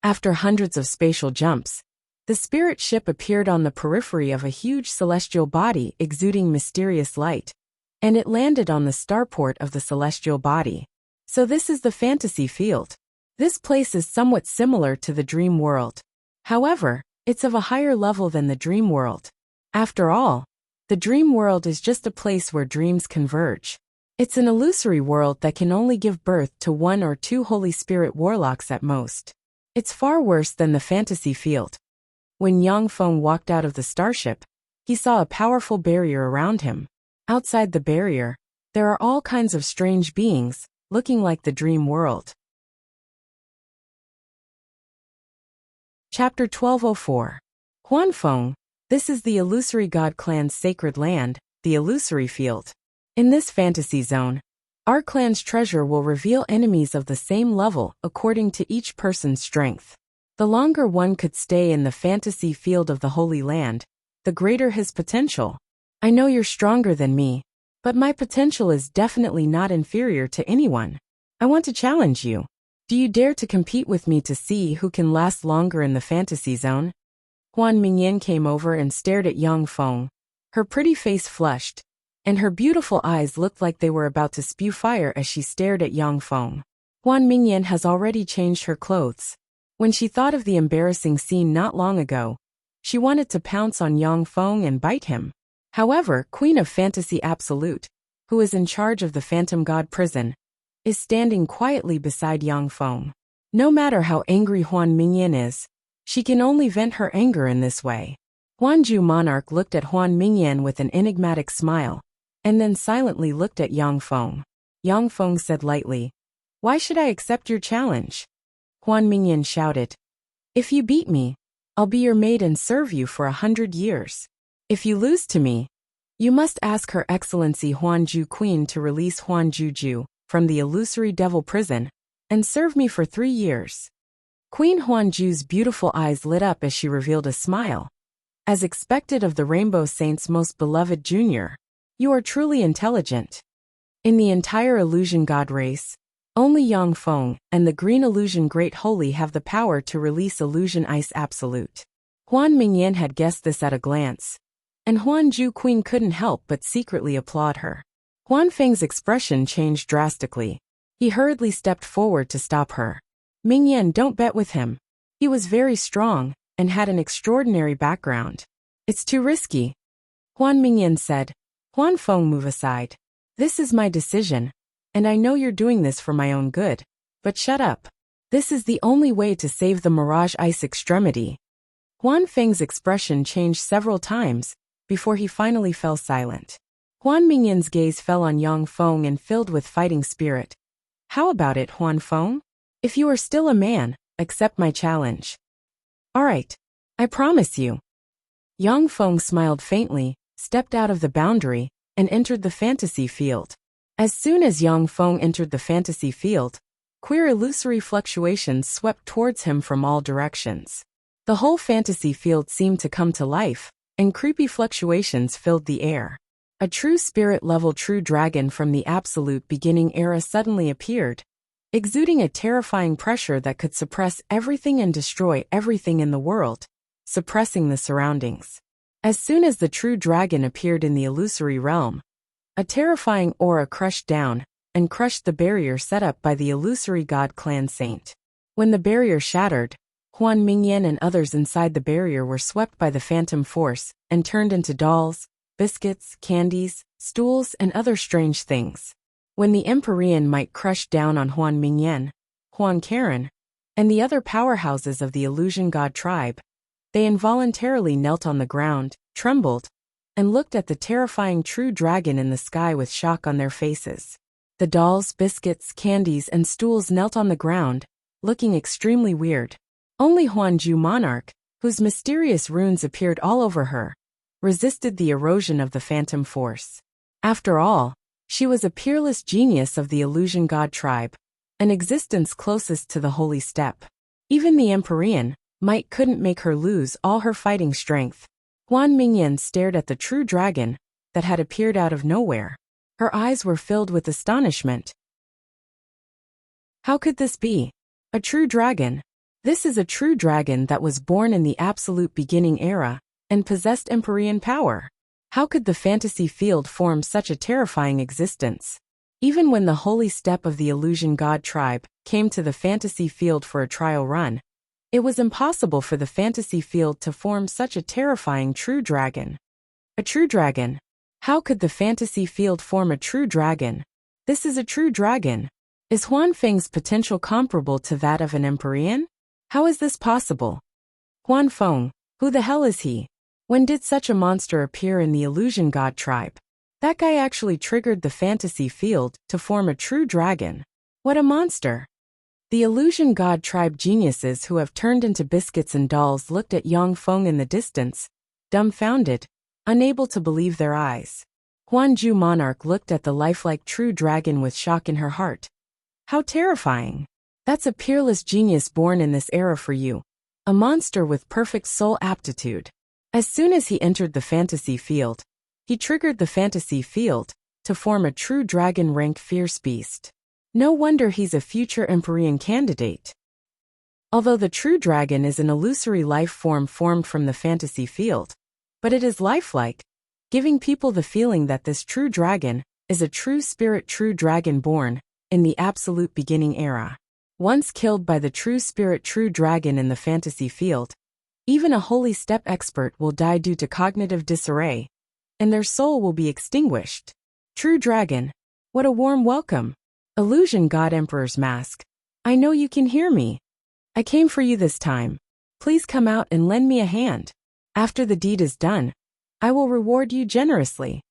After hundreds of spatial jumps, the spirit ship appeared on the periphery of a huge celestial body exuding mysterious light, and it landed on the starport of the celestial body. So this is the fantasy field. This place is somewhat similar to the dream world. However, it's of a higher level than the dream world. After all, the dream world is just a place where dreams converge. It's an illusory world that can only give birth to 1 or 2 Holy Spirit warlocks at most. It's far worse than the fantasy field. When Yang Feng walked out of the starship, he saw a powerful barrier around him. Outside the barrier, there are all kinds of strange beings, looking like the dream world. Chapter 1204. Huanfeng, this is the Illusory God Clan's sacred land, the Illusory Field. In this fantasy zone, our clan's treasure will reveal enemies of the same level according to each person's strength. The longer one could stay in the fantasy field of the Holy Land, the greater his potential. I know you're stronger than me, but my potential is definitely not inferior to anyone. I want to challenge you. Do you dare to compete with me to see who can last longer in the fantasy zone? Huan Mingyan came over and stared at Yang Feng. Her pretty face flushed, and her beautiful eyes looked like they were about to spew fire as she stared at Yang Feng. Huan Mingyan has already changed her clothes. When she thought of the embarrassing scene not long ago, she wanted to pounce on Yang Feng and bite him. However, Queen of Fantasy Absolute, who is in charge of the Phantom God prison, is standing quietly beside Yang Feng. No matter how angry Huan Mingyan is, she can only vent her anger in this way. Huanju Monarch looked at Huan Mingyan with an enigmatic smile, and then silently looked at Yang Feng. Yang Feng said lightly, "Why should I accept your challenge?" Huan Mingyan shouted, "If you beat me, I'll be your maid and serve you for 100 years. If you lose to me, you must ask Her Excellency Huanju Queen to release Huanjuju from the illusory devil prison and serve me for 3 years." Queen Huanju's beautiful eyes lit up as she revealed a smile. As expected of the Rainbow Saint's most beloved junior, you are truly intelligent. In the entire Illusion God race, Only Yang Feng and the Green Illusion Great Holy have the power to release Illusion Ice Absolute. Huan Mingyan had guessed this at a glance, and Huan Ju Queen couldn't help but secretly applaud her. Huan Feng's expression changed drastically. He hurriedly stepped forward to stop her. Mingyan, don't bet with him. He was very strong and had an extraordinary background. It's too risky. Huan Mingyan said. Huan Feng, move aside. This is my decision, and I know you're doing this for my own good. But shut up. This is the only way to save the Mirage Ice extremity. Huan Feng's expression changed several times before he finally fell silent. Huan Mingyan's gaze fell on Yang Feng and filled with fighting spirit. How about it, Huan Feng? If you are still a man, accept my challenge. All right. I promise you. Yang Feng smiled faintly, stepped out of the boundary, and entered the fantasy field. As soon as Yang Feng entered the fantasy field, queer illusory fluctuations swept towards him from all directions. The whole fantasy field seemed to come to life, and creepy fluctuations filled the air. A true spirit-level true dragon from the absolute beginning era suddenly appeared, exuding a terrifying pressure that could suppress everything and destroy everything in the world, suppressing the surroundings. As soon as the true dragon appeared in the illusory realm, a terrifying aura crushed down and crushed the barrier set up by the illusory god clan saint. When the barrier shattered, Huan Mingyan and others inside the barrier were swept by the phantom force and turned into dolls, biscuits, candies, stools, and other strange things. When the Empyrean might crushed down on Huan Mingyan, Huan Karen, and the other powerhouses of the illusion god tribe, they involuntarily knelt on the ground, trembled, and looked at the terrifying true dragon in the sky with shock on their faces. The dolls, biscuits, candies, and stools knelt on the ground, looking extremely weird. Only Huanju Monarch, whose mysterious runes appeared all over her, resisted the erosion of the phantom force. After all, she was a peerless genius of the illusion god tribe, an existence closest to the holy step. Even the Empyrean might couldn't make her lose all her fighting strength. Huan Mingyan stared at the true dragon that had appeared out of nowhere. Her eyes were filled with astonishment. How could this be? A true dragon? This is a true dragon that was born in the absolute beginning era and possessed Empyrean power. How could the fantasy field form such a terrifying existence? Even when the holy step of the illusion god tribe came to the fantasy field for a trial run, it was impossible for the fantasy field to form such a terrifying true dragon. A true dragon? How could the fantasy field form a true dragon? This is a true dragon. Is Huan Feng's potential comparable to that of an Empyrean? How is this possible? Huan Feng, who the hell is he? When did such a monster appear in the illusion god tribe? That guy actually triggered the fantasy field to form a true dragon. What a monster! The illusion god tribe geniuses who have turned into biscuits and dolls looked at Yang Feng in the distance, dumbfounded, unable to believe their eyes. Huanju Monarch looked at the lifelike true dragon with shock in her heart. How terrifying! That's a peerless genius born in this era for you. A monster with perfect soul aptitude. As soon as he entered the fantasy field, he triggered the fantasy field to form a true dragon-rank fierce beast. No wonder he's a future Empyrean candidate. Although the true dragon is an illusory life form formed from the fantasy field, but it is lifelike, giving people the feeling that this true dragon is a true spirit true dragon born in the absolute beginning era. Once killed by the true spirit true dragon in the fantasy field, even a holy step expert will die due to cognitive disarray, and their soul will be extinguished. True dragon, what a warm welcome. Illusion God Emperor's mask. I know you can hear me. I came for you this time. Please come out and lend me a hand. After the deed is done, I will reward you generously.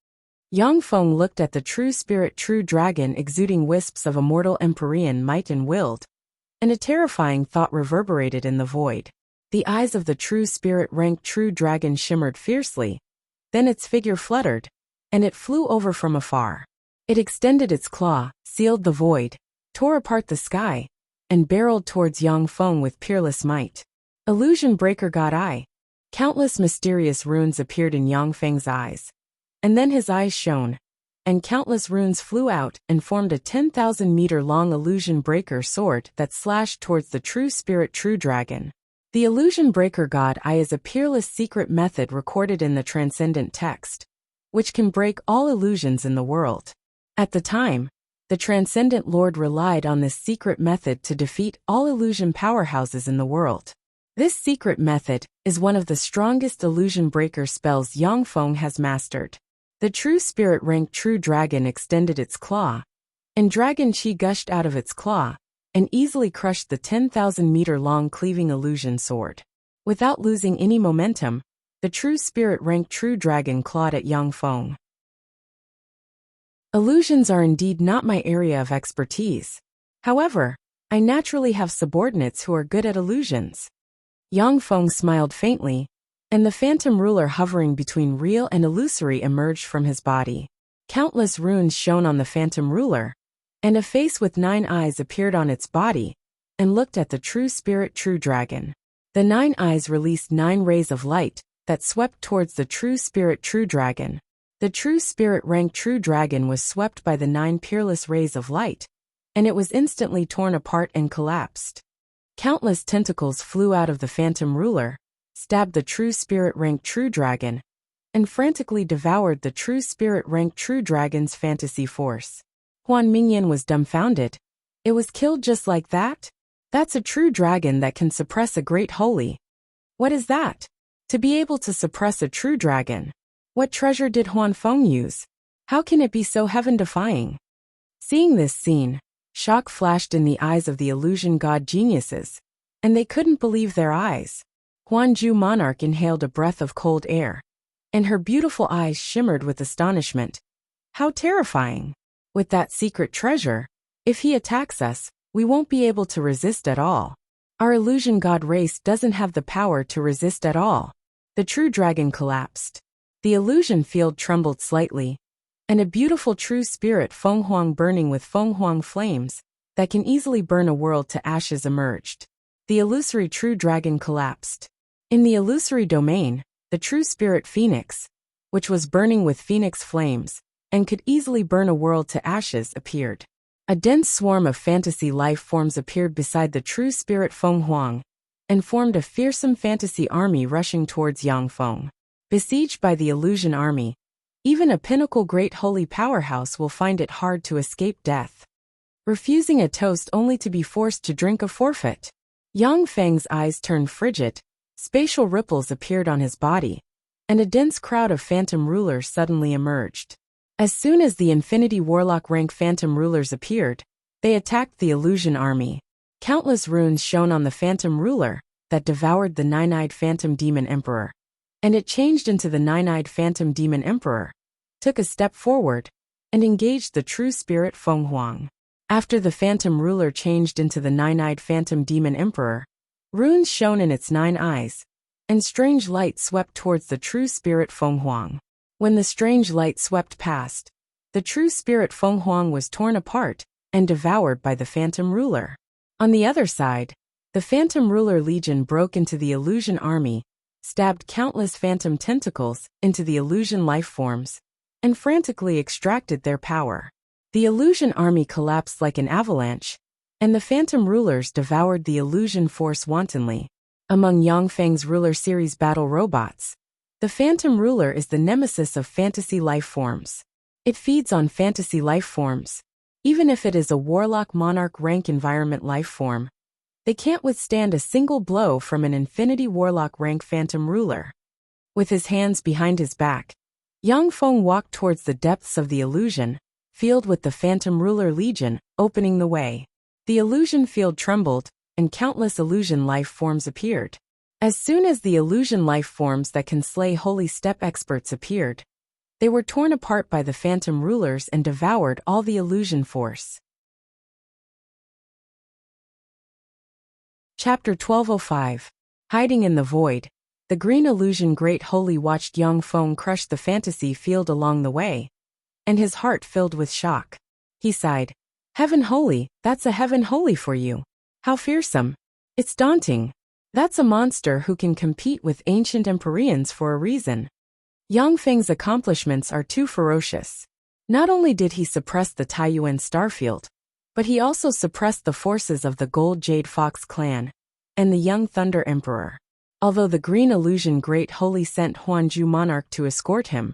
Yang Feng looked at the true spirit true dragon exuding wisps of immortal Empyrean might and willed, and a terrifying thought reverberated in the void. The eyes of the true spirit-ranked true dragon shimmered fiercely, then its figure fluttered, and it flew over from afar. It extended its claw, sealed the void, tore apart the sky, and barreled towards Yang Feng with peerless might. Illusion Breaker God Eye. Countless mysterious runes appeared in Yang Feng's eyes, and then his eyes shone. and countless runes flew out and formed a 10,000-meter-long illusion breaker sword that slashed towards the true spirit true dragon. The illusion breaker God Eye is a peerless secret method recorded in the transcendent text, which can break all illusions in the world. At the time, the transcendent Lord relied on this secret method to defeat all illusion powerhouses in the world. This secret method is one of the strongest illusion breaker spells Yangfeng has mastered. The true spirit ranked true dragon extended its claw, and dragon qi gushed out of its claw, and easily crushed the 10,000-meter-long cleaving illusion sword. Without losing any momentum, the true spirit ranked true dragon clawed at Yangfeng. Illusions are indeed not my area of expertise. However, I naturally have subordinates who are good at illusions. Yangfeng smiled faintly, and the phantom ruler hovering between real and illusory emerged from his body. Countless runes shone on the phantom ruler, and a face with 9 eyes appeared on its body, and looked at the true spirit true dragon. The 9 eyes released 9 rays of light that swept towards the true spirit true dragon. The true spirit ranked true dragon was swept by the 9 peerless rays of light, and it was instantly torn apart and collapsed. Countless tentacles flew out of the phantom ruler, stabbed the true spirit ranked true dragon, and frantically devoured the true spirit ranked true dragon's fantasy force. Huan Mingyan was dumbfounded. It was killed just like that? That's a true dragon that can suppress a great holy. What is that? To be able to suppress a true dragon. What treasure did Huan Feng use? How can it be so heaven-defying? Seeing this scene, shock flashed in the eyes of the illusion god geniuses, and they couldn't believe their eyes. Huanju monarch inhaled a breath of cold air, and her beautiful eyes shimmered with astonishment. How terrifying! With that secret treasure, if he attacks us, we won't be able to resist at all. Our illusion god race doesn't have the power to resist at all. The true dragon collapsed. The illusion field trembled slightly, and a beautiful true spirit Fenghuang burning with Fenghuang flames that can easily burn a world to ashes emerged. The illusory true dragon collapsed. In the illusory domain, the true spirit Phoenix, which was burning with Phoenix flames, and could easily burn a world to ashes, appeared. A dense swarm of fantasy life forms appeared beside the true spirit Fenghuang, and formed a fearsome fantasy army rushing towards Yangfeng. Besieged by the illusion army, even a pinnacle great holy powerhouse will find it hard to escape death. Refusing a toast only to be forced to drink a forfeit. Yang Feng's eyes turned frigid, spatial ripples appeared on his body, and a dense crowd of phantom rulers suddenly emerged. As soon as the Infinity Warlock rank phantom rulers appeared, they attacked the illusion army. Countless runes shone on the phantom ruler that devoured the 9-eyed phantom demon emperor, and it changed into the 9-eyed phantom demon emperor, took a step forward, and engaged the true spirit Fenghuang. After the phantom ruler changed into the 9-eyed phantom demon emperor, runes shone in its 9 eyes, and strange light swept towards the true spirit Fenghuang. When the strange light swept past, the true spirit Fenghuang was torn apart and devoured by the phantom ruler. On the other side, the phantom ruler legion broke into the illusion army, stabbed countless phantom tentacles into the illusion life forms, and frantically extracted their power. The illusion army collapsed like an avalanche, and the phantom rulers devoured the illusion force wantonly. Among Yangfeng's ruler series battle robots, the phantom ruler is the nemesis of fantasy life forms. It feeds on fantasy life forms. Even if it is a warlock monarch rank environment life form, they can't withstand a single blow from an infinity warlock rank phantom ruler. With his hands behind his back, Yangfeng walked towards the depths of the illusion field with the phantom ruler legion opening the way. The illusion field trembled, and countless illusion life forms appeared. As soon as the illusion life forms that can slay holy step experts appeared, they were torn apart by the phantom rulers and devoured all the illusion force. Chapter 1205. Hiding in the Void. The green illusion great holy watched Yangfeng crush the fantasy field along the way, and his heart filled with shock. He sighed. Heaven holy, that's a heaven holy for you. How fearsome. It's daunting. That's a monster who can compete with ancient Empyreans for a reason. Yangfeng's accomplishments are too ferocious. Not only did he suppress the Taiyuan Starfield, but he also suppressed the forces of the Gold Jade Fox clan and the Young Thunder Emperor. Although the Green Illusion Great Holy sent Huanju Monarch to escort him,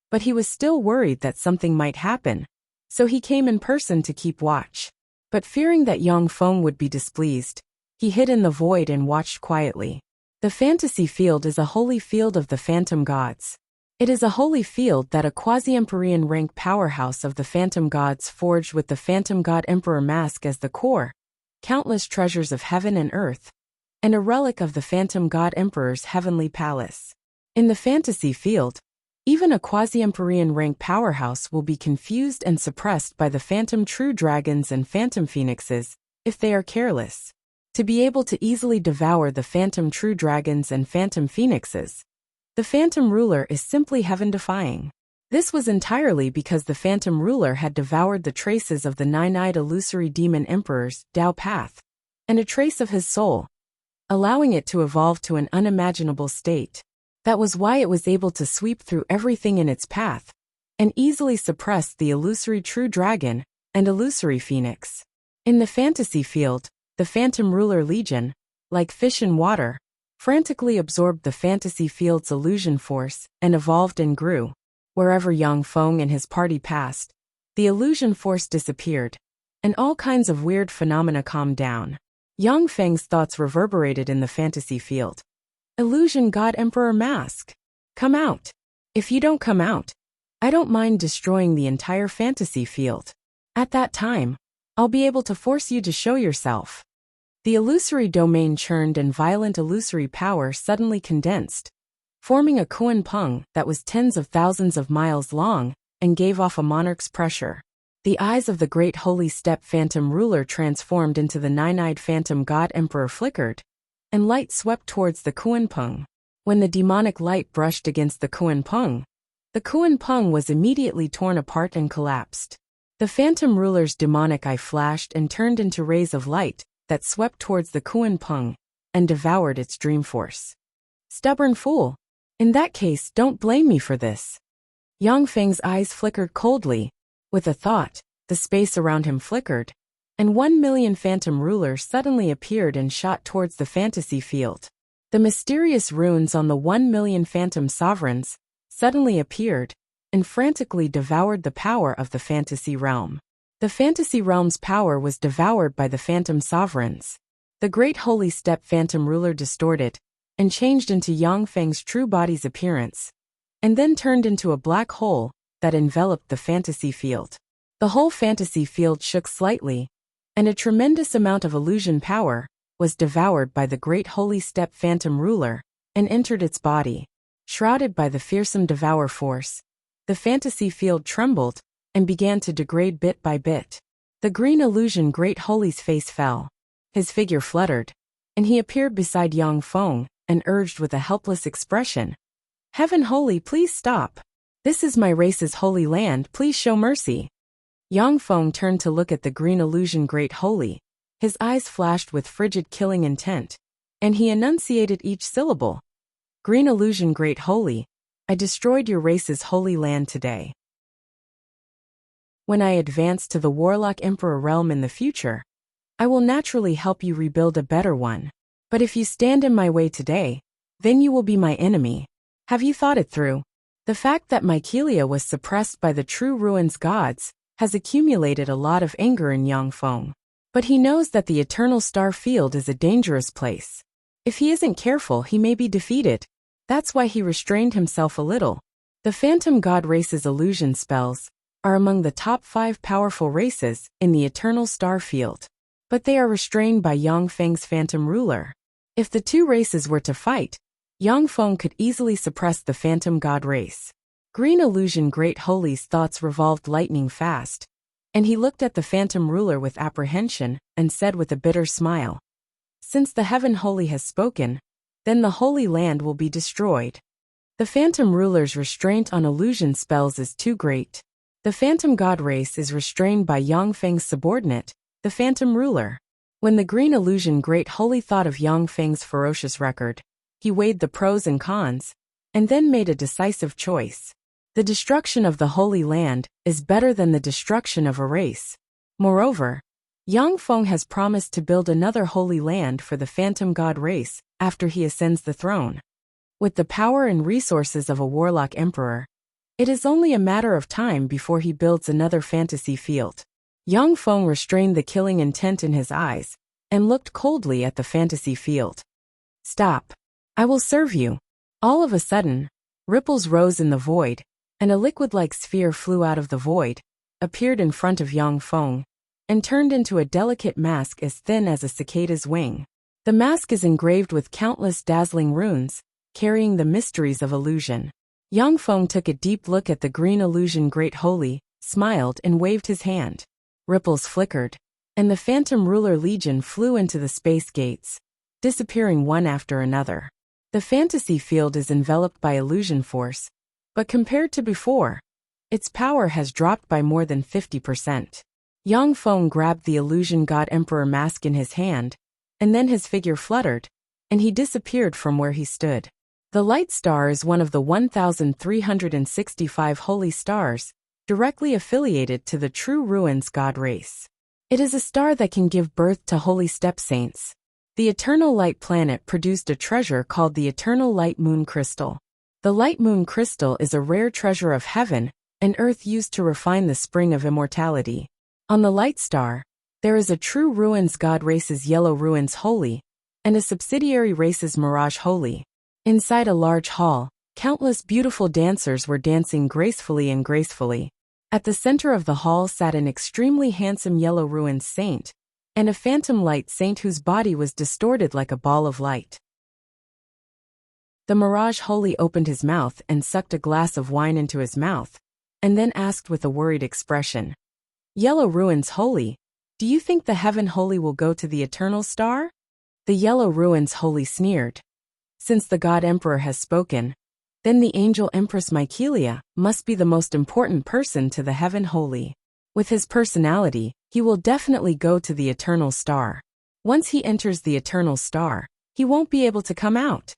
but he was still worried that something might happen, so he came in person to keep watch. But fearing that Yang Feng would be displeased, he hid in the void and watched quietly. The fantasy field is a holy field of the phantom gods. It is a holy field that a quasi-emperorian rank powerhouse of the phantom gods forged with the phantom god emperor mask as the core, countless treasures of heaven and earth, and a relic of the phantom god emperor's heavenly palace. In the fantasy field, even a quasi-emperorian rank powerhouse will be confused and suppressed by the phantom true dragons and phantom phoenixes, if they are careless. To be able to easily devour the phantom true dragons and phantom phoenixes, the phantom ruler is simply heaven-defying. This was entirely because the phantom ruler had devoured the traces of the nine-eyed illusory demon emperor's Tao path, and a trace of his soul, allowing it to evolve to an unimaginable state. That was why it was able to sweep through everything in its path, and easily suppress the illusory true dragon and illusory phoenix. In the fantasy field, the Phantom Ruler Legion, like fish in water, frantically absorbed the fantasy field's illusion force and evolved and grew. Wherever Yang Feng and his party passed, the illusion force disappeared, and all kinds of weird phenomena calmed down. Yang Feng's thoughts reverberated in the fantasy field. Illusion God Emperor Mask. Come out. If you don't come out, I don't mind destroying the entire fantasy field. At that time, I'll be able to force you to show yourself. The illusory domain churned and violent illusory power suddenly condensed, forming a Kuan Peng that was tens of thousands of miles long and gave off a monarch's pressure. The eyes of the great holy steppe phantom ruler transformed into the nine-eyed phantom god emperor flickered, and light swept towards the Kuan Peng. When the demonic light brushed against the Kuan Peng was immediately torn apart and collapsed. The phantom ruler's demonic eye flashed and turned into rays of light that swept towards the Kuan Peng and devoured its dream force. Stubborn fool. In that case, don't blame me for this. Yang Feng's eyes flickered coldly. With a thought, the space around him flickered, and 1,000,000 phantom rulers suddenly appeared and shot towards the fantasy field. The mysterious runes on the 1,000,000 phantom sovereigns suddenly appeared and frantically devoured the power of the fantasy realm. The fantasy realm's power was devoured by the phantom sovereigns. The great holy steppe phantom ruler distorted and changed into Yang Feng's true body's appearance, and then turned into a black hole that enveloped the fantasy field. The whole fantasy field shook slightly, and a tremendous amount of illusion power was devoured by the great holy steppe phantom ruler and entered its body. Shrouded by the fearsome devour force, the fantasy field trembled and began to degrade bit by bit. The green illusion great holy's face fell. His figure fluttered, and he appeared beside Yang Feng and urged with a helpless expression, "Heaven holy, please stop. This is my race's holy land, please show mercy." Yang Feng turned to look at the green illusion great holy. His eyes flashed with frigid killing intent, and he enunciated each syllable. "Green illusion great holy, I destroyed your race's holy land today. When I advance to the Warlock Emperor realm in the future, I will naturally help you rebuild a better one. But if you stand in my way today, then you will be my enemy. Have you thought it through? The fact that Mycelia was suppressed by the true ruins gods has accumulated a lot of anger in Yang Feng. But he knows that the eternal star field is a dangerous place. If he isn't careful, he may be defeated. That's why he restrained himself a little. The phantom god race's illusion spells are among the top 5 powerful races in the eternal star field. But they are restrained by Yang Feng's phantom ruler. If the two races were to fight, Yang Feng could easily suppress the phantom god race. Green illusion great holy's thoughts revolved lightning fast, and he looked at the phantom ruler with apprehension and said with a bitter smile, "Since the heaven holy has spoken, then the holy land will be destroyed." The phantom ruler's restraint on illusion spells is too great. The phantom god race is restrained by Yang Feng's subordinate, the phantom ruler. When the green illusion great holy thought of Yang Feng's ferocious record, he weighed the pros and cons, and then made a decisive choice. The destruction of the Holy Land is better than the destruction of a race. Moreover, Yang Feng has promised to build another Holy Land for the Phantom God race after he ascends the throne. With the power and resources of a warlock emperor, it is only a matter of time before he builds another fantasy field. Yang Feng restrained the killing intent in his eyes and looked coldly at the fantasy field. Stop. I will serve you. All of a sudden, ripples rose in the void, and a liquid-like sphere flew out of the void, appeared in front of Yang Feng, and turned into a delicate mask as thin as a cicada's wing. The mask is engraved with countless dazzling runes, carrying the mysteries of illusion. Yang Feng took a deep look at the green illusion Great Holy, smiled and waved his hand. Ripples flickered, and the Phantom Ruler Legion flew into the space gates, disappearing one after another. The fantasy field is enveloped by illusion force, but compared to before, its power has dropped by more than 50%. Yang Feng grabbed the illusion god emperor mask in his hand, and then his figure fluttered, and he disappeared from where he stood. The Light Star is one of the 1,365 holy stars, directly affiliated to the true ruins god race. It is a star that can give birth to holy step saints. The Eternal Light planet produced a treasure called the Eternal Light Moon Crystal. The Light Moon Crystal is a rare treasure of heaven and earth used to refine the spring of immortality. On the Light Star, there is a true ruins god race's Yellow Ruins Holy, and a subsidiary race's Mirage Holy. Inside a large hall, countless beautiful dancers were dancing gracefully and gracefully. At the center of the hall sat an extremely handsome Yellow Ruins saint, and a phantom light saint whose body was distorted like a ball of light. The Mirage Holy opened his mouth and sucked a glass of wine into his mouth, and then asked with a worried expression, "Yellow Ruins Holy, do you think the Heaven Holy will go to the Eternal Star?" The Yellow Ruins Holy sneered. Since the God Emperor has spoken, then the Angel Empress Mycelia must be the most important person to the Heaven Holy. With his personality, he will definitely go to the Eternal Star. Once he enters the Eternal Star, he won't be able to come out.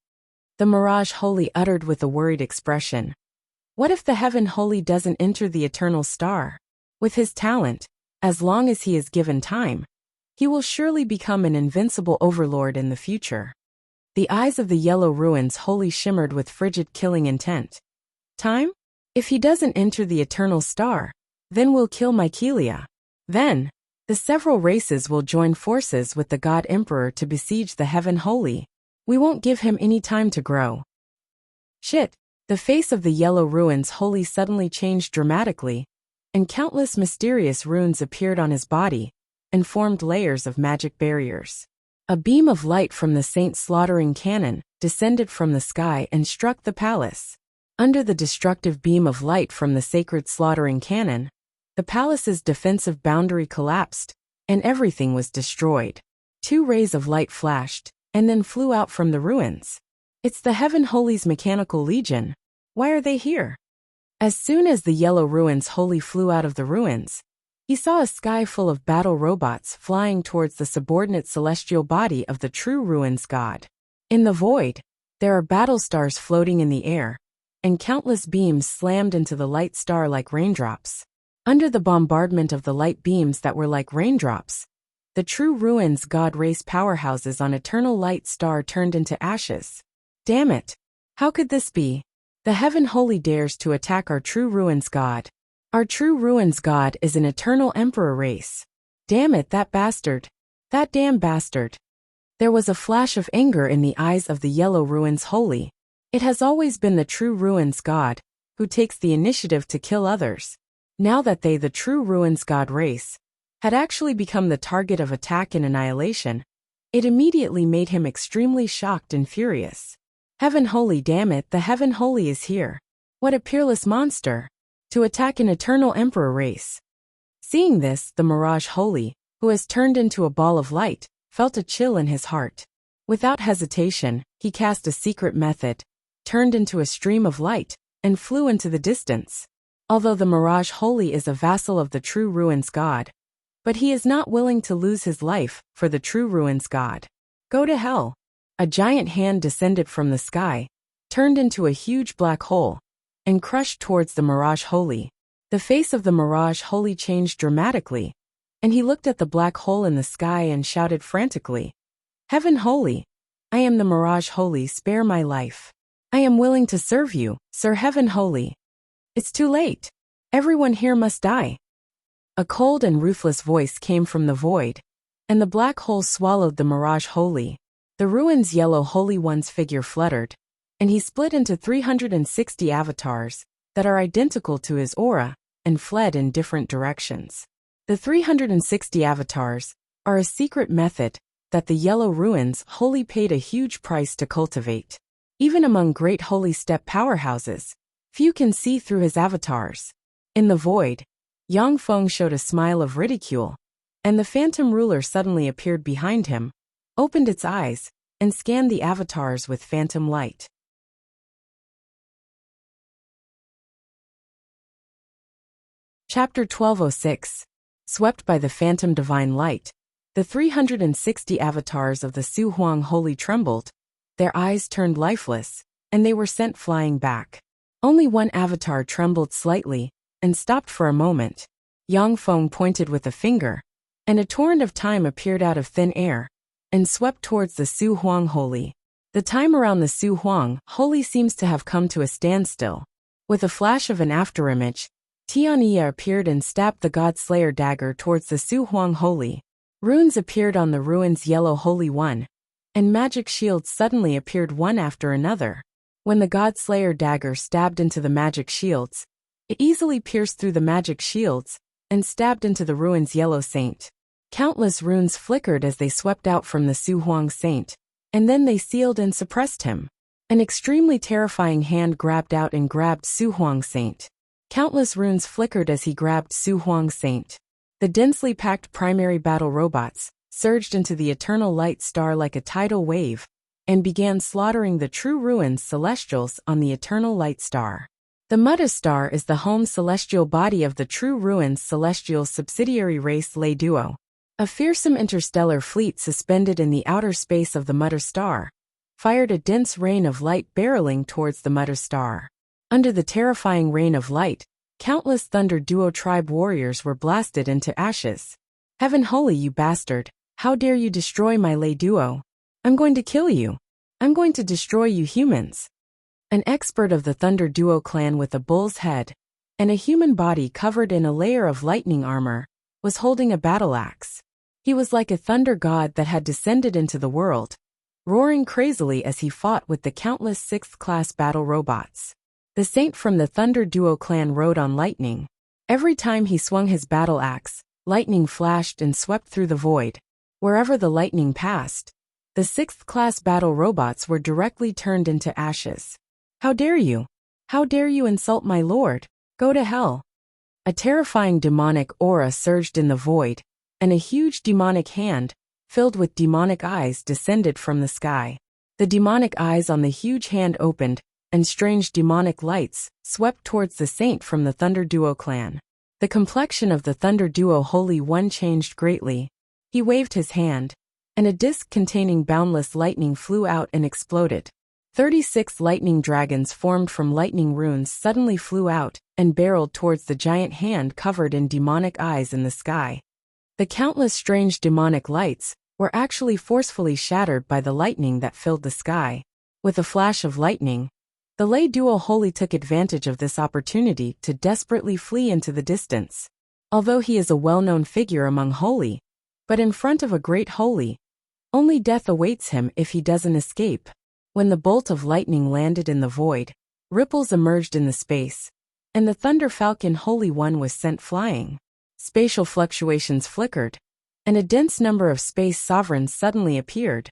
The Mirage Holy uttered with a worried expression. What if the Heaven Holy doesn't enter the Eternal Star? With his talent, as long as he is given time, he will surely become an invincible overlord in the future. The eyes of the Yellow Ruins Holy shimmered with frigid killing intent. Time? If he doesn't enter the Eternal Star, then we'll kill Mycelia. Then, the several races will join forces with the God Emperor to besiege the Heaven Holy. We won't give him any time to grow. Shit! The face of the Yellow Ruins Holy suddenly changed dramatically, and countless mysterious runes appeared on his body, and formed layers of magic barriers. A beam of light from the Saint's slaughtering cannon descended from the sky and struck the palace. Under the destructive beam of light from the sacred slaughtering cannon, the palace's defensive boundary collapsed, and everything was destroyed. 2 rays of light flashed, and then flew out from the ruins. It's the Heaven Holy's Mechanical Legion. Why are they here? As soon as the Yellow Ruins Holy flew out of the ruins, he saw a sky full of battle robots flying towards the subordinate celestial body of the true ruins god. In the void, there are battle stars floating in the air, and countless beams slammed into the Light Star like raindrops. Under the bombardment of the light beams that were like raindrops, the true ruins god race powerhouses on Eternal Light Star turned into ashes. Damn it! How could this be? The Heaven Holy dares to attack our true ruins god. Our true ruins god is an Eternal Emperor race. Damn it, that bastard. That damn bastard. There was a flash of anger in the eyes of the Yellow Ruins Holy. It has always been the true ruins god who takes the initiative to kill others. Now that they, the true ruins god race, had actually become the target of attack and annihilation, it immediately made him extremely shocked and furious. Heaven Holy, damn it, the Heaven Holy is here. What a peerless monster! To attack an Eternal Emperor race. Seeing this, the Mirage Holy, who has turned into a ball of light, felt a chill in his heart. Without hesitation, he cast a secret method, turned into a stream of light, and flew into the distance. Although the Mirage Holy is a vassal of the true ruins god, but he is not willing to lose his life for the true ruins god. Go to hell. A giant hand descended from the sky, turned into a huge black hole, and crushed towards the Mirage Holy. The face of the Mirage Holy changed dramatically, and he looked at the black hole in the sky and shouted frantically, "Heaven Holy! I am the Mirage Holy, spare my life. I am willing to serve you, Sir Heaven Holy. It's too late. Everyone here must die." A cold and ruthless voice came from the void, and the black hole swallowed the Mirage Holy. The ruin's yellow Holy One's figure fluttered, and he split into 360 avatars that are identical to his aura and fled in different directions. The 360 avatars are a secret method that the Yellow Ruins Holy paid a huge price to cultivate. Even among great holy step powerhouses, few can see through his avatars. In the void, Yang Feng showed a smile of ridicule, and the phantom ruler suddenly appeared behind him, opened its eyes, and scanned the avatars with phantom light. Chapter 1206. Swept by the phantom divine light, the 360 avatars of the Su Huang Holy trembled, their eyes turned lifeless, and they were sent flying back. Only one avatar trembled slightly and stopped for a moment. Yang Feng pointed with a finger, and a torrent of time appeared out of thin air and swept towards the Su Huang Holy. The time around the Su Huang Holy seems to have come to a standstill. With a flash of an afterimage, Tianyi appeared and stabbed the God-Slayer dagger towards the Su Huang Holy. Runes appeared on the ruin's yellow Holy One, and magic shields suddenly appeared one after another. When the God-Slayer dagger stabbed into the magic shields, it easily pierced through the magic shields and stabbed into the ruin's yellow saint. Countless runes flickered as they swept out from the Su Huang saint, and then they sealed and suppressed him. An extremely terrifying hand grabbed out and grabbed Su Huang saint. Countless runes flickered as he grabbed Su Huang saint. The densely packed primary battle robots surged into the eternal light star like a tidal wave and began slaughtering the true ruins celestials on the eternal light star. The Mutta star is the home celestial body of the true ruins celestial subsidiary race Lei Duo. A fearsome interstellar fleet suspended in the outer space of the Mutta star fired a dense rain of light barreling towards the Mutta star. Under the terrifying rain of light, countless Thunder Duo tribe warriors were blasted into ashes. "Heaven Holy, you bastard! How dare you destroy my Lei Duo? I'm going to kill you! I'm going to destroy you humans!" An expert of the Thunder Duo clan with a bull's head and a human body covered in a layer of lightning armor was holding a battle axe. He was like a thunder god that had descended into the world, roaring crazily as he fought with the countless sixth-class battle robots. The saint from the Thunder Duo clan rode on lightning. Every time he swung his battle axe, lightning flashed and swept through the void. Wherever the lightning passed, the sixth-class battle robots were directly turned into ashes. "How dare you? How dare you insult my lord? Go to hell!" A terrifying demonic aura surged in the void, and a huge demonic hand, filled with demonic eyes, descended from the sky. The demonic eyes on the huge hand opened, and strange demonic lights swept towards the saint from the Thunder Duo clan. The complexion of the Thunder Duo Holy One changed greatly. He waved his hand, and a disc containing boundless lightning flew out and exploded. 36 lightning dragons formed from lightning runes suddenly flew out and barreled towards the giant hand covered in demonic eyes in the sky. The countless strange demonic lights were actually forcefully shattered by the lightning that filled the sky. With a flash of lightning, the Lei Duo Holy took advantage of this opportunity to desperately flee into the distance. Although he is a well-known figure among holy, but in front of a great holy, only death awaits him if he doesn't escape. When the bolt of lightning landed in the void, ripples emerged in the space, and the Thunder Falcon Holy One was sent flying. Spatial fluctuations flickered, and a dense number of space sovereigns suddenly appeared,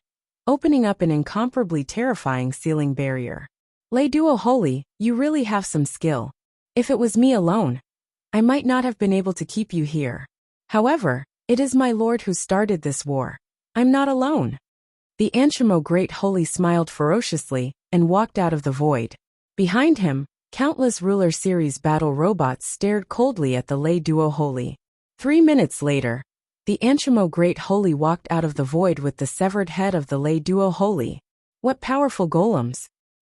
opening up an incomparably terrifying sealing barrier. Lei Duo Holy, you really have some skill. If it was me alone, I might not have been able to keep you here. However, it is my lord who started this war. I'm not alone. The Anshimo Great Holy smiled ferociously and walked out of the void. Behind him, countless Ruler Series battle robots stared coldly at the Lei Duo Holy. 3 minutes later, the Anshimo Great Holy walked out of the void with the severed head of the Lei Duo Holy. What powerful golems!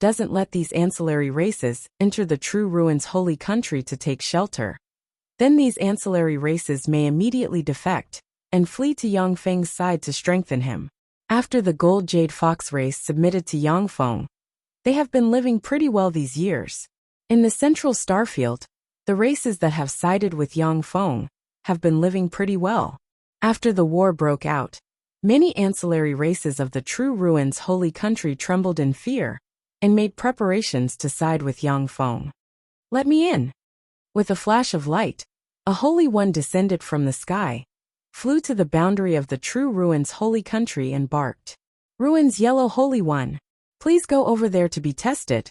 doesn't let these ancillary races enter the true ruins' holy country to take shelter. Then these ancillary races may immediately defect and flee to Yang Feng's side to strengthen him. After the Gold Jade Fox race submitted to Yang Feng, they have been living pretty well these years. In the central starfield, the races that have sided with Yang Feng have been living pretty well. After the war broke out, many ancillary races of the true ruins' holy country trembled in fear and made preparations to side with Yang Feng. "Let me in." With a flash of light, a Holy One descended from the sky, flew to the boundary of the true ruins' holy country and barked, "Ruins Yellow Holy One, please go over there to be tested."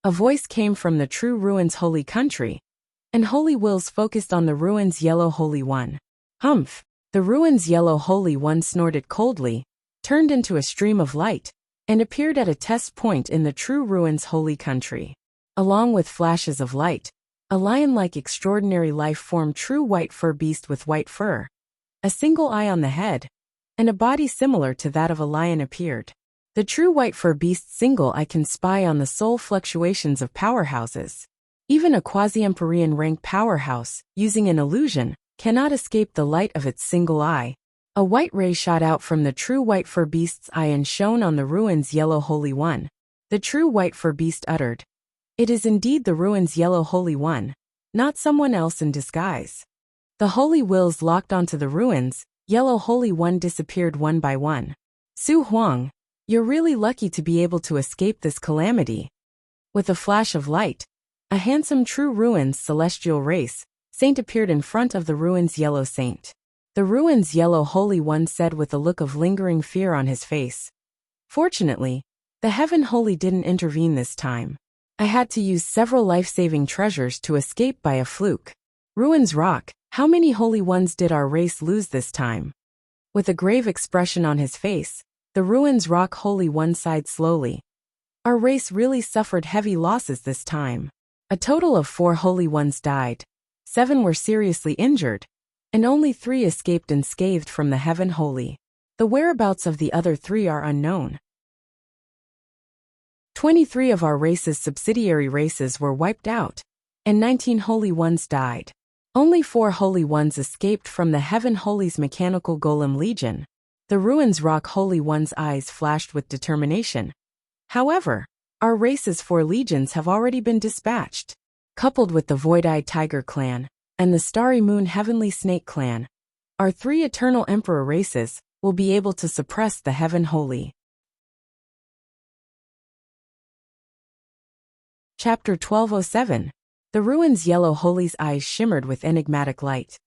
A voice came from the true ruins' holy country, and holy wills focused on the ruins' Yellow Holy One. Humph! The ruins' Yellow Holy One snorted coldly, turned into a stream of light, and appeared at a test point in the true ruins' holy country. Along with flashes of light, a lion-like extraordinary life-form true white fur beast with white fur, a single eye on the head, and a body similar to that of a lion appeared. The true white fur beast's single eye can spy on the soul fluctuations of powerhouses. Even a quasi-empyrean rank powerhouse, using an illusion, cannot escape the light of its single eye. A white ray shot out from the true white fur beast's eye and shone on the ruins' Yellow Holy One. The true white fur beast uttered, "It is indeed the ruins' Yellow Holy One, not someone else in disguise." The holy wills locked onto the ruins' Yellow Holy One disappeared one by one. "Su Huang, you're really lucky to be able to escape this calamity." With a flash of light, a handsome true ruins' celestial race saint appeared in front of the ruins' Yellow Saint. The ruins' Yellow Holy One said with a look of lingering fear on his face, "Fortunately, the Heaven Holy didn't intervene this time. I had to use several life-saving treasures to escape by a fluke. Ruins Rock, how many Holy Ones did our race lose this time?" With a grave expression on his face, the Ruins Rock Holy One sighed slowly. "Our race really suffered heavy losses this time. A total of 4 Holy Ones died, 7 were seriously injured, and only 3 escaped unscathed from the Heaven Holy. The whereabouts of the other 3 are unknown. 23 of our race's subsidiary races were wiped out, and 19 Holy Ones died. Only 4 Holy Ones escaped from the Heaven Holy's mechanical golem legion." The Ruins Rock Holy One's eyes flashed with determination. "However, our race's 4 legions have already been dispatched. Coupled with the Void-Eyed Tiger clan and the Starry Moon Heavenly Snake clan, our 3 Eternal Emperor races will be able to suppress the Heaven Holy." Chapter 1207. The Ruins' Yellow Holy's eyes shimmered with enigmatic light.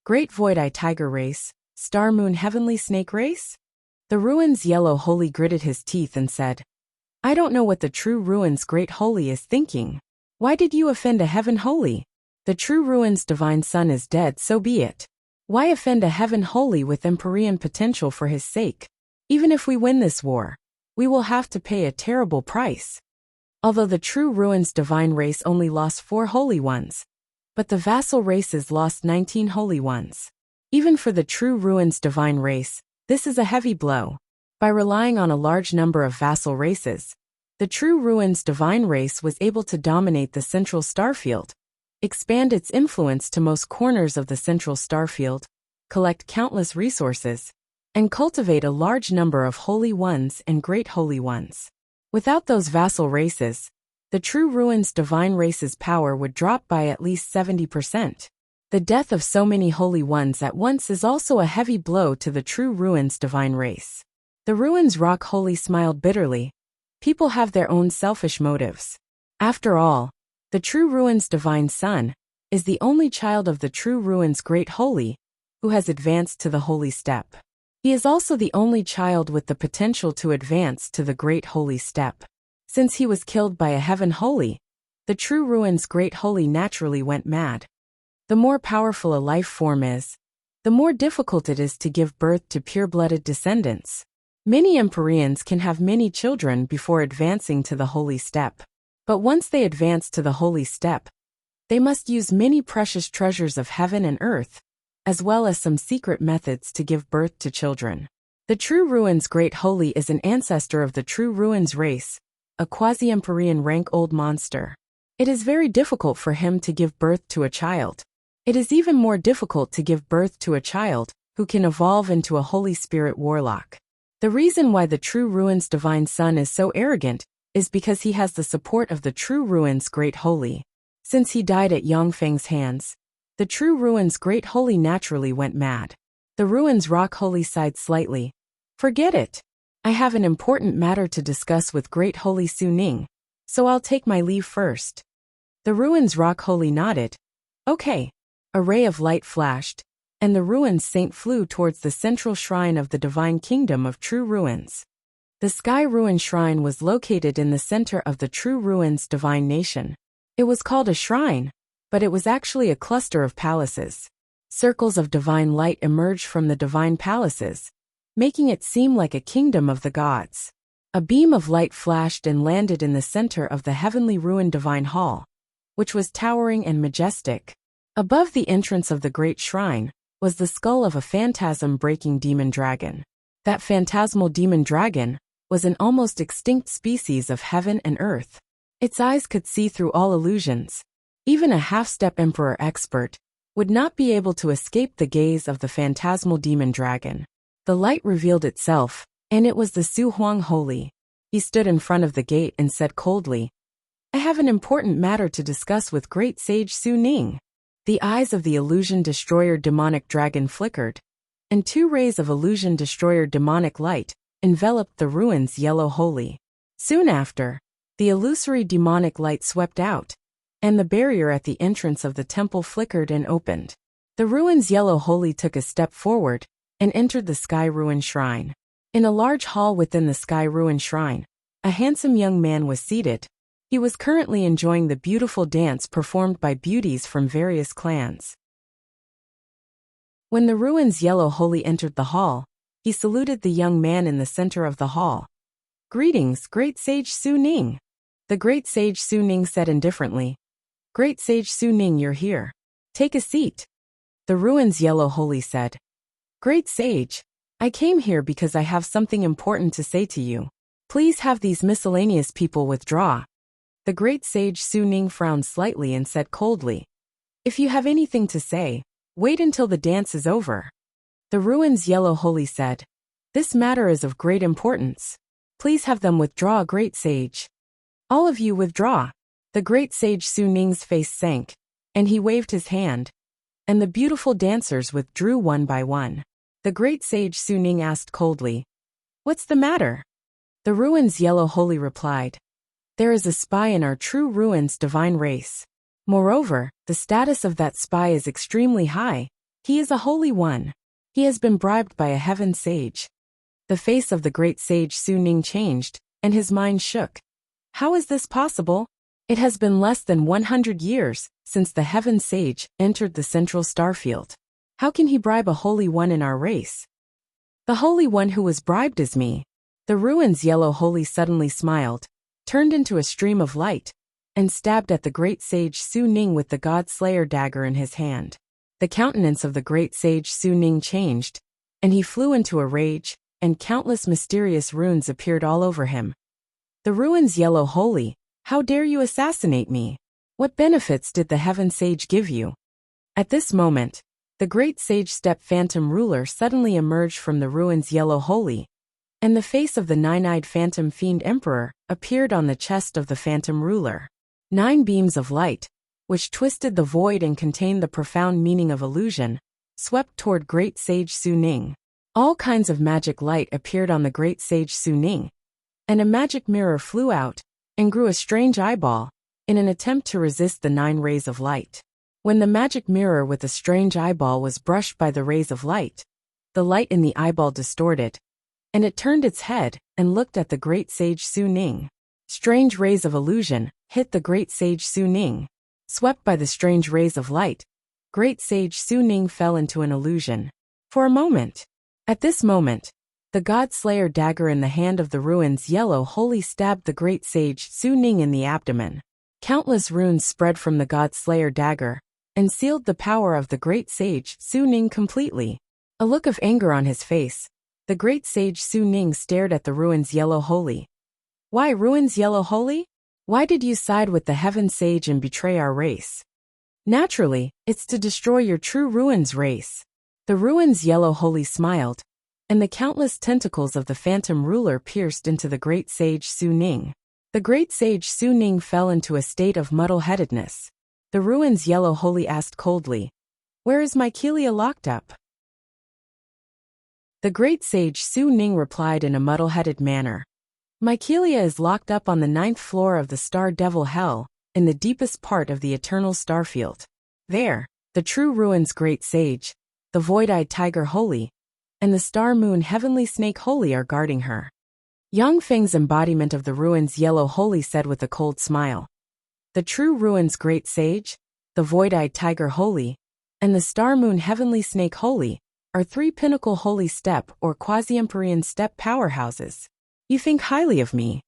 "Great Void-Eyed Tiger race, Star Moon Heavenly Snake race?" The Ruins' Yellow Holy gritted his teeth and said, "I don't know what the true Ruins' Great Holy is thinking. Why did you offend a Heaven Holy? The true Ruins' Divine Son is dead, so be it. Why offend a Heaven Holy with Empyrean potential for his sake? Even if we win this war, we will have to pay a terrible price." Although the true Ruins' divine race only lost 4 Holy Ones, but the vassal races lost 19 Holy Ones. Even for the true Ruins' divine race, this is a heavy blow. By relying on a large number of vassal races, the true Ruins' divine race was able to dominate the central starfield, expand its influence to most corners of the central starfield, collect countless resources, and cultivate a large number of Holy Ones and Great Holy Ones. Without those vassal races, the true Ruins' divine race's power would drop by at least 70%. The death of so many Holy Ones at once is also a heavy blow to the true Ruins' divine race. The Ruins Rock Holy smiled bitterly. People have their own selfish motives. After all, the true Ruins' divine son is the only child of the true Ruins' Great Holy who has advanced to the Holy Step. He is also the only child with the potential to advance to the Great Holy Step. Since he was killed by a Heaven Holy, the true Ruins' Great Holy naturally went mad. The more powerful a life form is, the more difficult it is to give birth to pure-blooded descendants. Many Empyreans can have many children before advancing to the Holy Step. But once they advance to the Holy Step, they must use many precious treasures of heaven and earth, as well as some secret methods to give birth to children. The true Ruins' Great Holy is an ancestor of the true Ruins race, a quasi-Empyrean rank old monster. It is very difficult for him to give birth to a child. It is even more difficult to give birth to a child who can evolve into a Holy Spirit warlock. The reason why the True Ruin's divine son is so arrogant is because he has the support of the True Ruin's Great Holy. Since he died at Yongfeng's hands, the True Ruin's Great Holy naturally went mad. The Ruin's Rock Holy sighed slightly. Forget it. I have an important matter to discuss with Great Holy Suning, so I'll take my leave first. The Ruin's Rock Holy nodded. Okay. A ray of light flashed, and the Ruin's saint flew towards the central shrine of the divine kingdom of True Ruins. The Sky Ruin Shrine was located in the center of the True Ruins divine nation. It was called a shrine, but it was actually a cluster of palaces. Circles of divine light emerged from the divine palaces, making it seem like a kingdom of the gods. A beam of light flashed and landed in the center of the heavenly ruin divine hall, which was towering and majestic. Above the entrance of the great shrine was the skull of a phantasm-breaking demon dragon. That phantasmal demon dragon was an almost extinct species of heaven and earth. Its eyes could see through all illusions. Even a half-step emperor expert would not be able to escape the gaze of the phantasmal demon dragon. The light revealed itself, and it was the Su Huang Holy. He stood in front of the gate and said coldly, I have an important matter to discuss with great sage Su Ning. The eyes of the illusion destroyer demonic dragon flickered, and 2 rays of illusion destroyer demonic light enveloped the ruin's yellow holy. Soon after, the illusory demonic light swept out, and the barrier at the entrance of the temple flickered and opened. The ruin's yellow holy took a step forward and entered the Sky Ruin Shrine. In a large hall within the Sky Ruin Shrine, a handsome young man was seated. He was currently enjoying the beautiful dance performed by beauties from various clans. When the ruin's yellow holy entered the hall, he saluted the young man in the center of the hall. Greetings, great sage Su Ning. The great sage Su Ning said indifferently. Great sage Su Ning, you're here. Take a seat. The ruin's yellow holy said. Great sage, I came here because I have something important to say to you. Please have these miscellaneous people withdraw. The great sage Su Ning frowned slightly and said coldly, If you have anything to say, wait until the dance is over. The ruin's yellow holy said, This matter is of great importance. Please have them withdraw, great sage. All of you withdraw. The great sage Su Ning's face sank, and he waved his hand, and the beautiful dancers withdrew one by one. The great sage Su Ning asked coldly, What's the matter? The ruin's yellow holy replied, There is a spy in our True Ruin's divine race. Moreover, the status of that spy is extremely high. He is a holy one. He has been bribed by a heaven sage. The face of the great sage Su Ning changed, and his mind shook. How is this possible? It has been less than 100 years since the heaven sage entered the central starfield. How can he bribe a holy one in our race? The holy one who was bribed is me. The ruin's yellow holy suddenly smiled, turned into a stream of light, and stabbed at the great sage Su Ning with the God Slayer dagger in his hand. The countenance of the great sage Su Ning changed, and he flew into a rage, and countless mysterious runes appeared all over him. The ruin's yellow holy, how dare you assassinate me? What benefits did the heaven sage give you? At this moment, the great sage step phantom ruler suddenly emerged from the ruin's yellow holy, and the face of the nine-eyed phantom fiend emperor appeared on the chest of the phantom ruler. 9 beams of light, which twisted the void and contained the profound meaning of illusion, swept toward great sage Su Ning. All kinds of magic light appeared on the great sage Su Ning, and a magic mirror flew out and grew a strange eyeball in an attempt to resist the 9 rays of light. When the magic mirror with a strange eyeball was brushed by the rays of light, the light in the eyeball distorted, and it turned its head and looked at the great sage Su Ning. Strange rays of illusion hit the great sage Su Ning. Swept by the strange rays of light, great sage Su Ning fell into an illusion. For a moment. At this moment, the God Slayer dagger in the hand of the ruin's yellow holy stabbed the great sage Su Ning in the abdomen. Countless runes spread from the God Slayer dagger and sealed the power of the great sage Su Ning completely. A look of anger on his face, the great sage Su Ning stared at the ruin's yellow holy. Why ruins yellow holy? Why did you side with the heaven sage and betray our race? Naturally, it's to destroy your true ruins race. The ruins yellow holy smiled, and the countless tentacles of the phantom ruler pierced into the great sage Su Ning. The great sage Su Ning fell into a state of muddle-headedness. The ruins yellow holy asked coldly, "Where is Mycelia locked up?" The great sage Su Ning replied in a muddle-headed manner, "Mycelia is locked up on the 9th floor of the Star Devil Hell, in the deepest part of the eternal starfield. There, the true ruins great sage, the void-eyed tiger holy, and the star moon heavenly snake holy are guarding her." Yang Feng's embodiment of the ruins yellow holy said with a cold smile, "The true ruins great sage, the void-eyed tiger holy, and the star moon heavenly snake holy are 3 pinnacle holy step or quasi-empyrean step powerhouses. You think highly of me.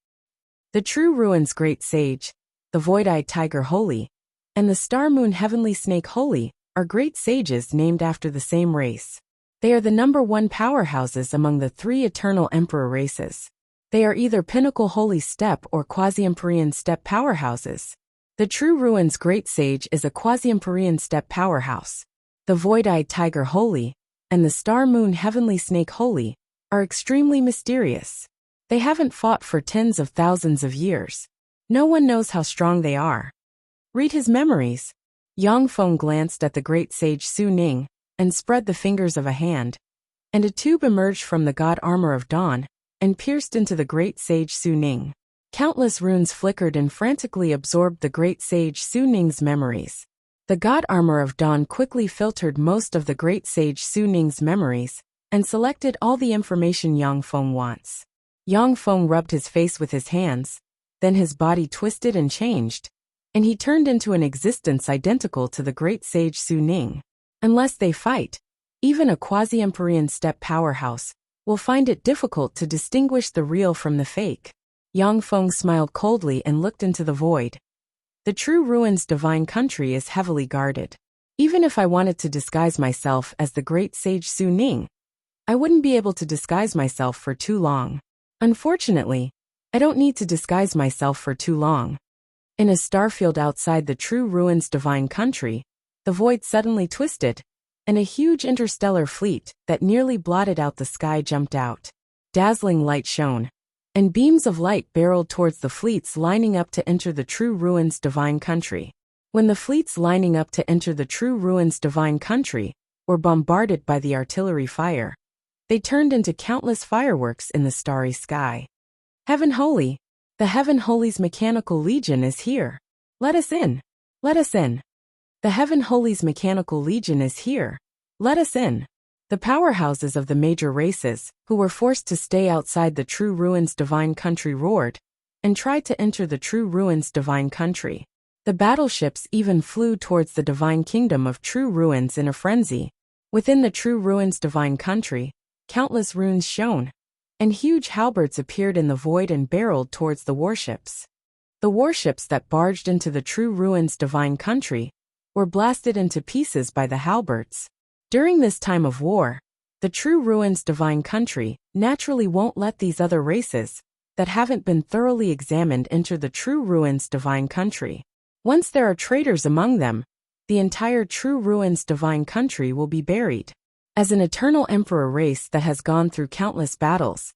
The true ruins great sage, the void-eyed tiger holy, and the star moon heavenly snake holy are great sages named after the same race. They are the #1 powerhouses among the 3 eternal emperor races. They are either pinnacle holy step or quasi-empyrean step powerhouses. The true ruins great sage is a quasi-empyrean step powerhouse. The void-eyed tiger holy and the star moon heavenly snake holy are extremely mysterious. They haven't fought for tens of thousands of years. No one knows how strong they are. Read his memories." Yang Feng glanced at the great sage Su Ning and spread the fingers of a hand, and a tube emerged from the god armor of dawn and pierced into the great sage Su Ning. Countless runes flickered and frantically absorbed the great sage Su Ning's memories. The god armor of dawn quickly filtered most of the great sage Su Ning's memories and selected all the information Yang Feng wants. Yang Feng rubbed his face with his hands, then his body twisted and changed, and he turned into an existence identical to the great sage Su Ning. Unless they fight, even a quasi-empyrean step powerhouse will find it difficult to distinguish the real from the fake. Yang Feng smiled coldly and looked into the void. The true ruins divine country is heavily guarded. Even if I wanted to disguise myself as the great sage Su Ning, I wouldn't be able to disguise myself for too long. Unfortunately, I don't need to disguise myself for too long. In a starfield outside the true ruins divine country, the void suddenly twisted, and a huge interstellar fleet that nearly blotted out the sky jumped out. Dazzling light shone, and beams of light barreled towards the fleets lining up to enter the true ruins divine country. When the fleets lining up to enter the true ruins divine country were bombarded by the artillery fire, they turned into countless fireworks in the starry sky. "Heaven Holy! The Heaven Holy's mechanical legion is here. Let us in! Let us in! The Heaven Holy's mechanical legion is here. Let us in!" The powerhouses of the major races, who were forced to stay outside the true ruins divine country, roared and tried to enter the true ruins divine country. The battleships even flew towards the divine kingdom of true ruins in a frenzy. Within the true ruins divine country, countless runes shone, and huge halberds appeared in the void and barreled towards the warships. The warships that barged into the true ruins divine country were blasted into pieces by the halberds. During this time of war, the true ruins divine country naturally won't let these other races that haven't been thoroughly examined enter the true ruins divine country. Once there are traitors among them, the entire true ruins divine country will be buried. As an eternal emperor race that has gone through countless battles,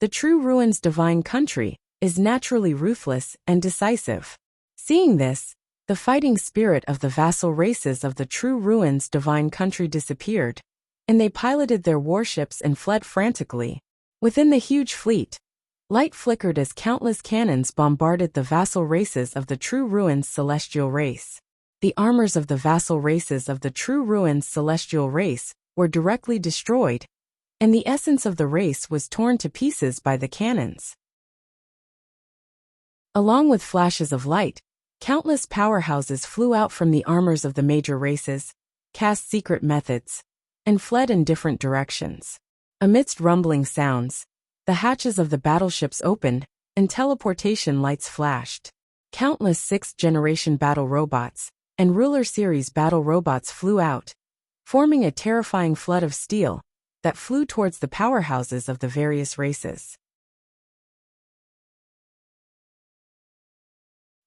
the true ruins divine country is naturally ruthless and decisive. Seeing this, the fighting spirit of the vassal races of the true ruins divine country disappeared, and they piloted their warships and fled frantically. Within the huge fleet, light flickered as countless cannons bombarded the vassal races of the true ruins celestial race. The armors of the vassal races of the true ruins celestial race were directly destroyed, and the essence of the race was torn to pieces by the cannons. Along with flashes of light, countless powerhouses flew out from the armors of the major races, cast secret methods, and fled in different directions. Amidst rumbling sounds, the hatches of the battleships opened, and teleportation lights flashed. Countless 6th-generation battle robots and Ruler Series battle robots flew out, forming a terrifying flood of steel that flew towards the powerhouses of the various races.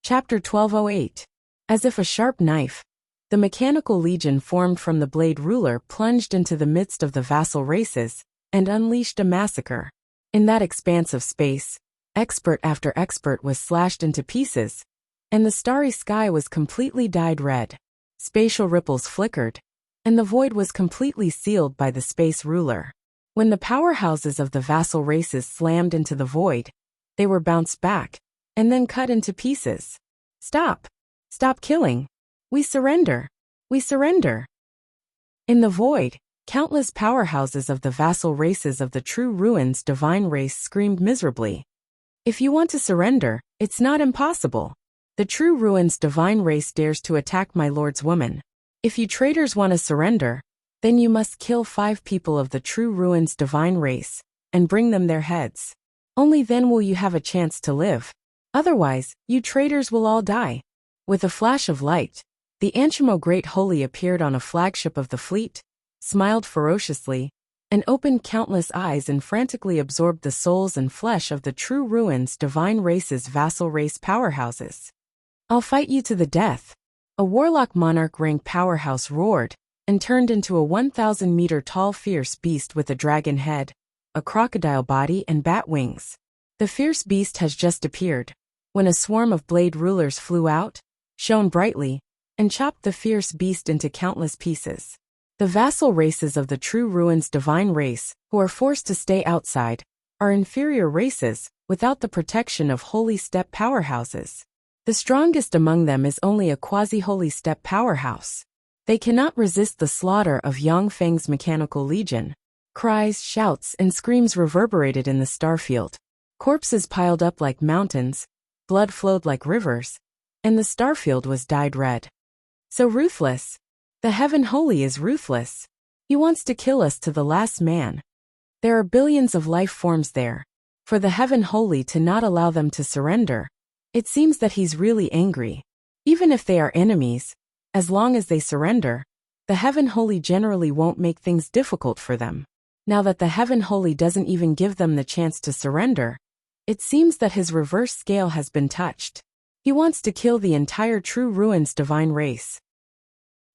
Chapter 1208. As if a sharp knife, the mechanical legion formed from the blade ruler plunged into the midst of the vassal races and unleashed a massacre. In that expanse of space, expert after expert was slashed into pieces, and the starry sky was completely dyed red. Spatial ripples flickered, and the void was completely sealed by the space ruler. When the powerhouses of the vassal races slammed into the void, they were bounced back, and then cut into pieces. Stop! Stop killing! We surrender! We surrender! In the void, countless powerhouses of the vassal races of the true ruins divine race screamed miserably. If you want to surrender, it's not impossible. The true ruins divine race dares to attack my lord's woman. If you traitors want to surrender, then you must kill 5 people of the true ruins divine race, and bring them their heads. Only then will you have a chance to live. Otherwise, you traitors will all die. With a flash of light, the Anchimo Great Holy appeared on a flagship of the fleet, smiled ferociously, and opened countless eyes and frantically absorbed the souls and flesh of the true ruins divine race's vassal race powerhouses. I'll fight you to the death. A warlock monarch rank powerhouse roared, and turned into a 1,000-meter tall fierce beast with a dragon head, a crocodile body and bat wings. The fierce beast has just appeared, when a swarm of blade rulers flew out, shone brightly, and chopped the fierce beast into countless pieces. The vassal races of the true ruins divine race, who are forced to stay outside, are inferior races, without the protection of holy step powerhouses. The strongest among them is only a quasi-holy step powerhouse. They cannot resist the slaughter of Yang Feng's mechanical legion. Cries, shouts, and screams reverberated in the starfield. Corpses piled up like mountains, blood flowed like rivers, and the starfield was dyed red. So ruthless. The Heaven Holy is ruthless. He wants to kill us to the last man. There are billions of life forms there. For the Heaven Holy to not allow them to surrender, it seems that he's really angry. Even if they are enemies, as long as they surrender, the Heaven Holy generally won't make things difficult for them. Now that the Heaven Holy doesn't even give them the chance to surrender, it seems that his reverse scale has been touched. He wants to kill the entire True Ruins divine race.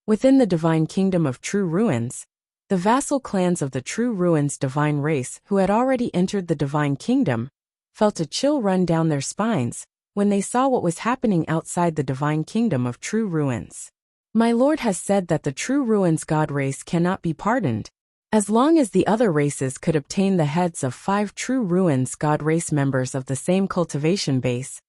Within the divine kingdom of True Ruins, the vassal clans of the True Ruins divine race who had already entered the divine kingdom felt a chill run down their spines when they saw what was happening outside the divine kingdom of True Ruins. My lord has said that the True Ruins god race cannot be pardoned. As long as the other races could obtain the heads of 5 True Ruins god race members of the same cultivation base,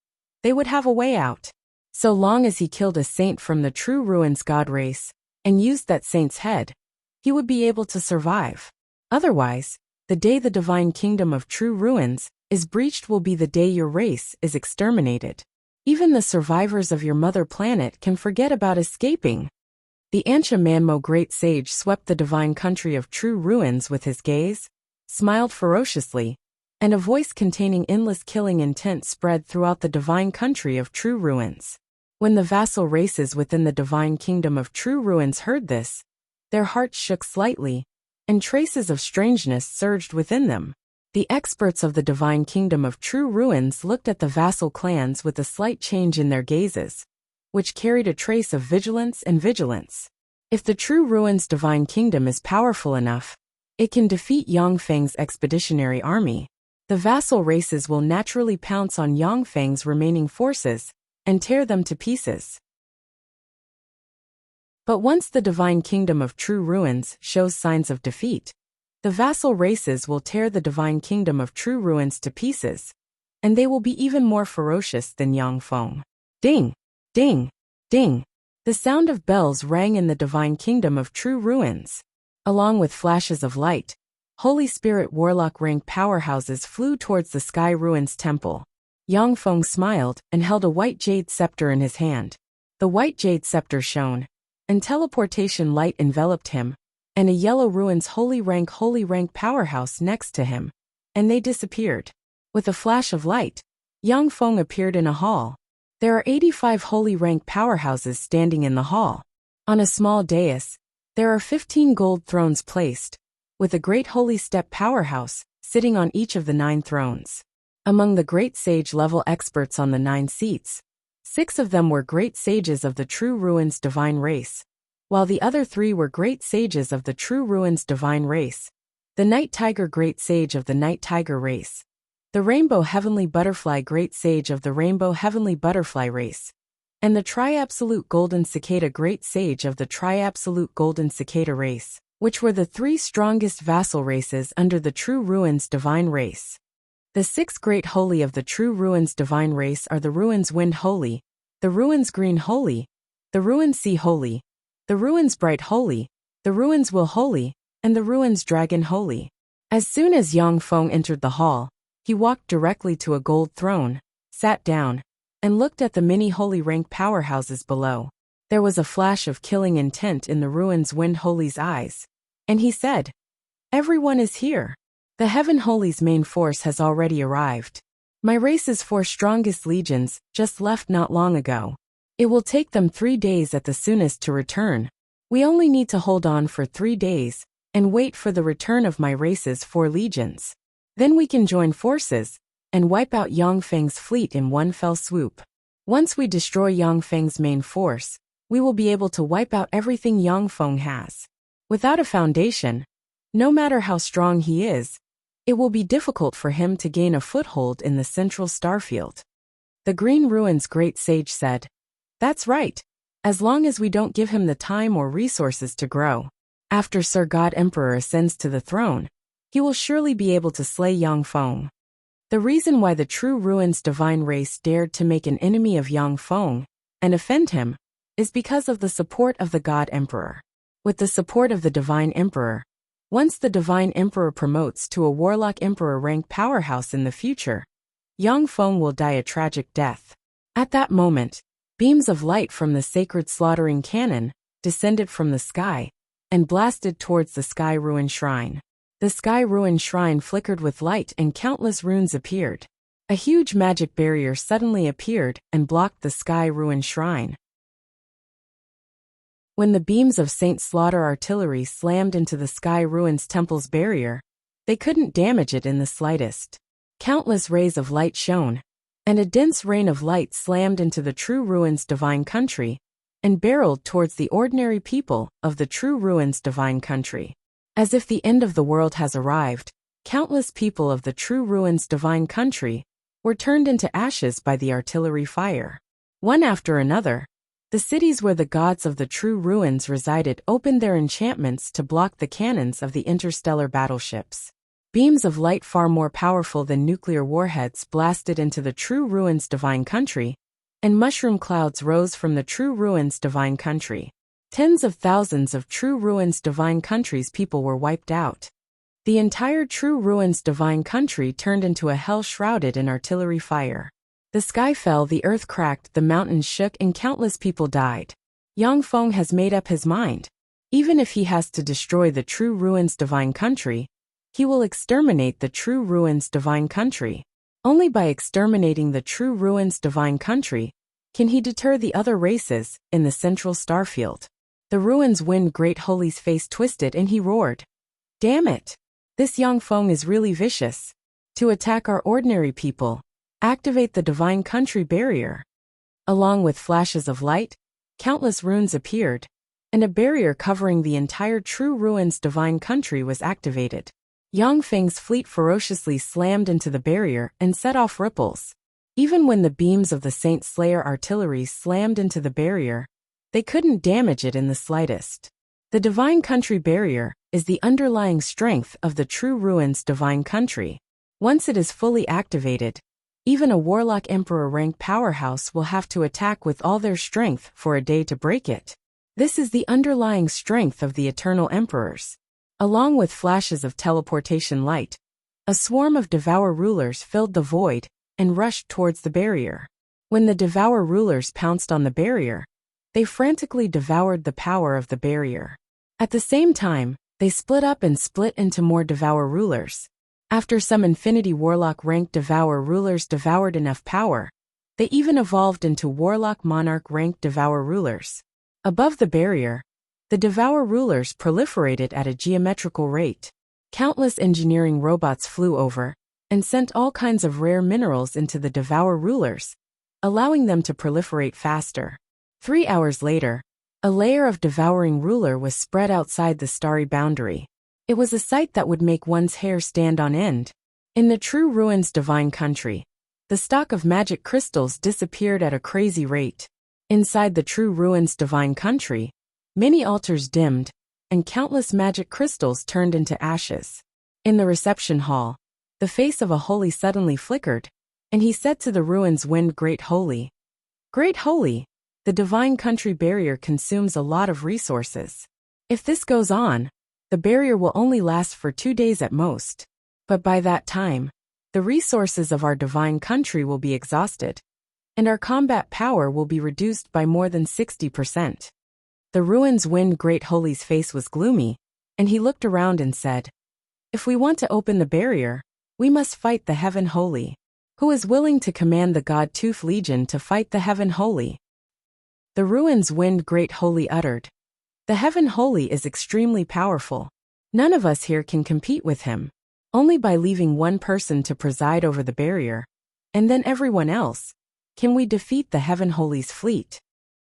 they would have a way out. So long as he killed a saint from the True Ruins god race, and used that saint's head, he would be able to survive. Otherwise, the day the divine kingdom of True Ruins is breached will be the day your race is exterminated. Even the survivors of your mother planet can forget about escaping. The Ancha-Manmo great sage swept the divine country of True Ruins with his gaze, smiled ferociously, and a voice containing endless killing intent spread throughout the divine country of True Ruins. When the vassal races within the divine kingdom of True Ruins heard this, their hearts shook slightly, and traces of strangeness surged within them. The experts of the divine kingdom of True Ruins looked at the vassal clans with a slight change in their gazes, which carried a trace of vigilance and vigilance. If the True Ruins divine kingdom is powerful enough, it can defeat Yang Feng's expeditionary army. The vassal races will naturally pounce on Yang Feng's remaining forces and tear them to pieces. But once the divine kingdom of True Ruins shows signs of defeat, the vassal races will tear the divine kingdom of True Ruins to pieces, and they will be even more ferocious than Yang Feng. Ding! Ding! Ding! The sound of bells rang in the divine kingdom of True Ruins. Along with flashes of light, Holy Spirit Warlock rank powerhouses flew towards the Sky Ruins temple. Yang Feng smiled and held a white jade scepter in his hand. The white jade scepter shone, and teleportation light enveloped him, and a yellow ruins holy rank powerhouse next to him, and they disappeared. With a flash of light, Yang Feng appeared in a hall. There are 85 holy rank powerhouses standing in the hall. On a small dais, there are 15 gold thrones placed, with a great holy step powerhouse sitting on each of the 9 thrones. Among the great sage level experts on the 9 seats, 6 of them were great sages of the true ruins divine race, while the other 3 were great sages of the true ruins divine race. The night tiger great sage of the night tiger race. The rainbow heavenly butterfly great sage of the rainbow heavenly butterfly race. And the tri-absolute golden cicada great sage of the tri-absolute golden cicada race, which were the 3 strongest vassal races under the true ruins divine race. The 6 great holy of the true ruins divine race are the ruins wind holy, the ruins green holy, the ruins sea holy, the ruins bright holy, the ruins will holy, and the ruins dragon holy. As soon as Yang Feng entered the hall, he walked directly to a gold throne, sat down, and looked at the many holy rank powerhouses below. There was a flash of killing intent in the ruins wind holy's eyes, and he said, "Everyone is here. The Heaven Holy's main force has already arrived. My race's 4 strongest legions just left not long ago. It will take them 3 days at the soonest to return. We only need to hold on for 3 days and wait for the return of my race's 4 legions. Then we can join forces and wipe out Yang Feng's fleet in one fell swoop. Once we destroy Yang Feng's main force, we will be able to wipe out everything Yang Feng has. Without a foundation, no matter how strong he is, it will be difficult for him to gain a foothold in the central starfield." The Green Ruins great sage said, "That's right, as long as we don't give him the time or resources to grow. After Sir God Emperor ascends to the throne, he will surely be able to slay Yang Feng." The reason why the true ruins divine race dared to make an enemy of Yang Feng and offend him is because of the support of the God Emperor. With the support of the Divine Emperor, once the Divine Emperor promotes to a Warlock Emperor rank powerhouse in the future, Yang Feng will die a tragic death. At that moment, beams of light from the sacred slaughtering cannon descended from the sky and blasted towards the Sky Ruin Shrine. The Sky Ruin Shrine flickered with light and countless runes appeared. A huge magic barrier suddenly appeared and blocked the Sky Ruin Shrine. When the beams of Saint Slaughter artillery slammed into the Sky Ruins Temple's barrier, they couldn't damage it in the slightest. Countless rays of light shone, and a dense rain of light slammed into the True Ruins Divine Country and barreled towards the ordinary people of the True Ruins Divine Country. As if the end of the world has arrived, countless people of the True Ruins Divine Country were turned into ashes by the artillery fire. One after another, the cities where the gods of the True Ruins resided opened their enchantments to block the cannons of the interstellar battleships. Beams of light far more powerful than nuclear warheads blasted into the True Ruins Divine Country, and mushroom clouds rose from the True Ruins Divine Country. Tens of thousands of True Ruins Divine Country's people were wiped out. The entire True Ruins Divine Country turned into a hell shrouded in artillery fire. The sky fell, the earth cracked, the mountains shook, and countless people died. Yang Feng has made up his mind. Even if he has to destroy the True Ruins Divine Country, he will exterminate the True Ruins Divine Country. Only by exterminating the True Ruins Divine Country can he deter the other races in the central starfield. The Ruins Wind Great Holy's face twisted and he roared, "Damn it! This Yang Feng is really vicious. To attack our ordinary people, activate the Divine Country barrier." Along with flashes of light, countless runes appeared, and a barrier covering the entire True Ruins Divine Country was activated. Yang Feng's fleet ferociously slammed into the barrier and set off ripples. Even when the beams of the Saint Slayer artillery slammed into the barrier, they couldn't damage it in the slightest. The Divine Country barrier is the underlying strength of the True Ruins Divine Country. Once it is fully activated, even a Warlock Emperor rank powerhouse will have to attack with all their strength for a day to break it. This is the underlying strength of the Eternal Emperors. Along with flashes of teleportation light, a swarm of Devour Rulers filled the void and rushed towards the barrier. When the Devour Rulers pounced on the barrier, they frantically devoured the power of the barrier. At the same time, they split up and split into more Devour Rulers. After some Infinity Warlock rank Devour Rulers devoured enough power, they even evolved into Warlock Monarch rank Devour Rulers. Above the barrier, the Devour Rulers proliferated at a geometrical rate. Countless engineering robots flew over and sent all kinds of rare minerals into the Devour Rulers, allowing them to proliferate faster. 3 hours later, a layer of devouring ruler was spread outside the starry boundary. It was a sight that would make one's hair stand on end. In the true ruins divine country, the stock of magic crystals disappeared at a crazy rate. Inside the true ruins divine country, many altars dimmed, and countless magic crystals turned into ashes. In the reception hall, the face of a holy suddenly flickered, and he said to the ruins wind, Great Holy, the divine country barrier consumes a lot of resources. If this goes on, the barrier will only last for 2 days at most. But by that time, the resources of our divine country will be exhausted, and our combat power will be reduced by more than 60%. The ruins wind Great Holy's face was gloomy, and he looked around and said, If we want to open the barrier, we must fight the Heaven Holy. Who is willing to command the God Tooth Legion to fight the Heaven Holy? The ruins wind Great Holy uttered, The Heaven Holy is extremely powerful. None of us here can compete with him. Only by leaving one person to preside over the barrier, and then everyone else, can we defeat the Heaven Holy's fleet.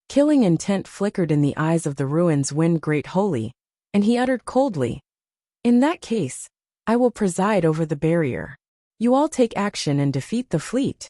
Killing intent flickered in the eyes of the ruins wind Great Holy, and he uttered coldly, In that case, I will preside over the barrier. You all take action and defeat the fleet.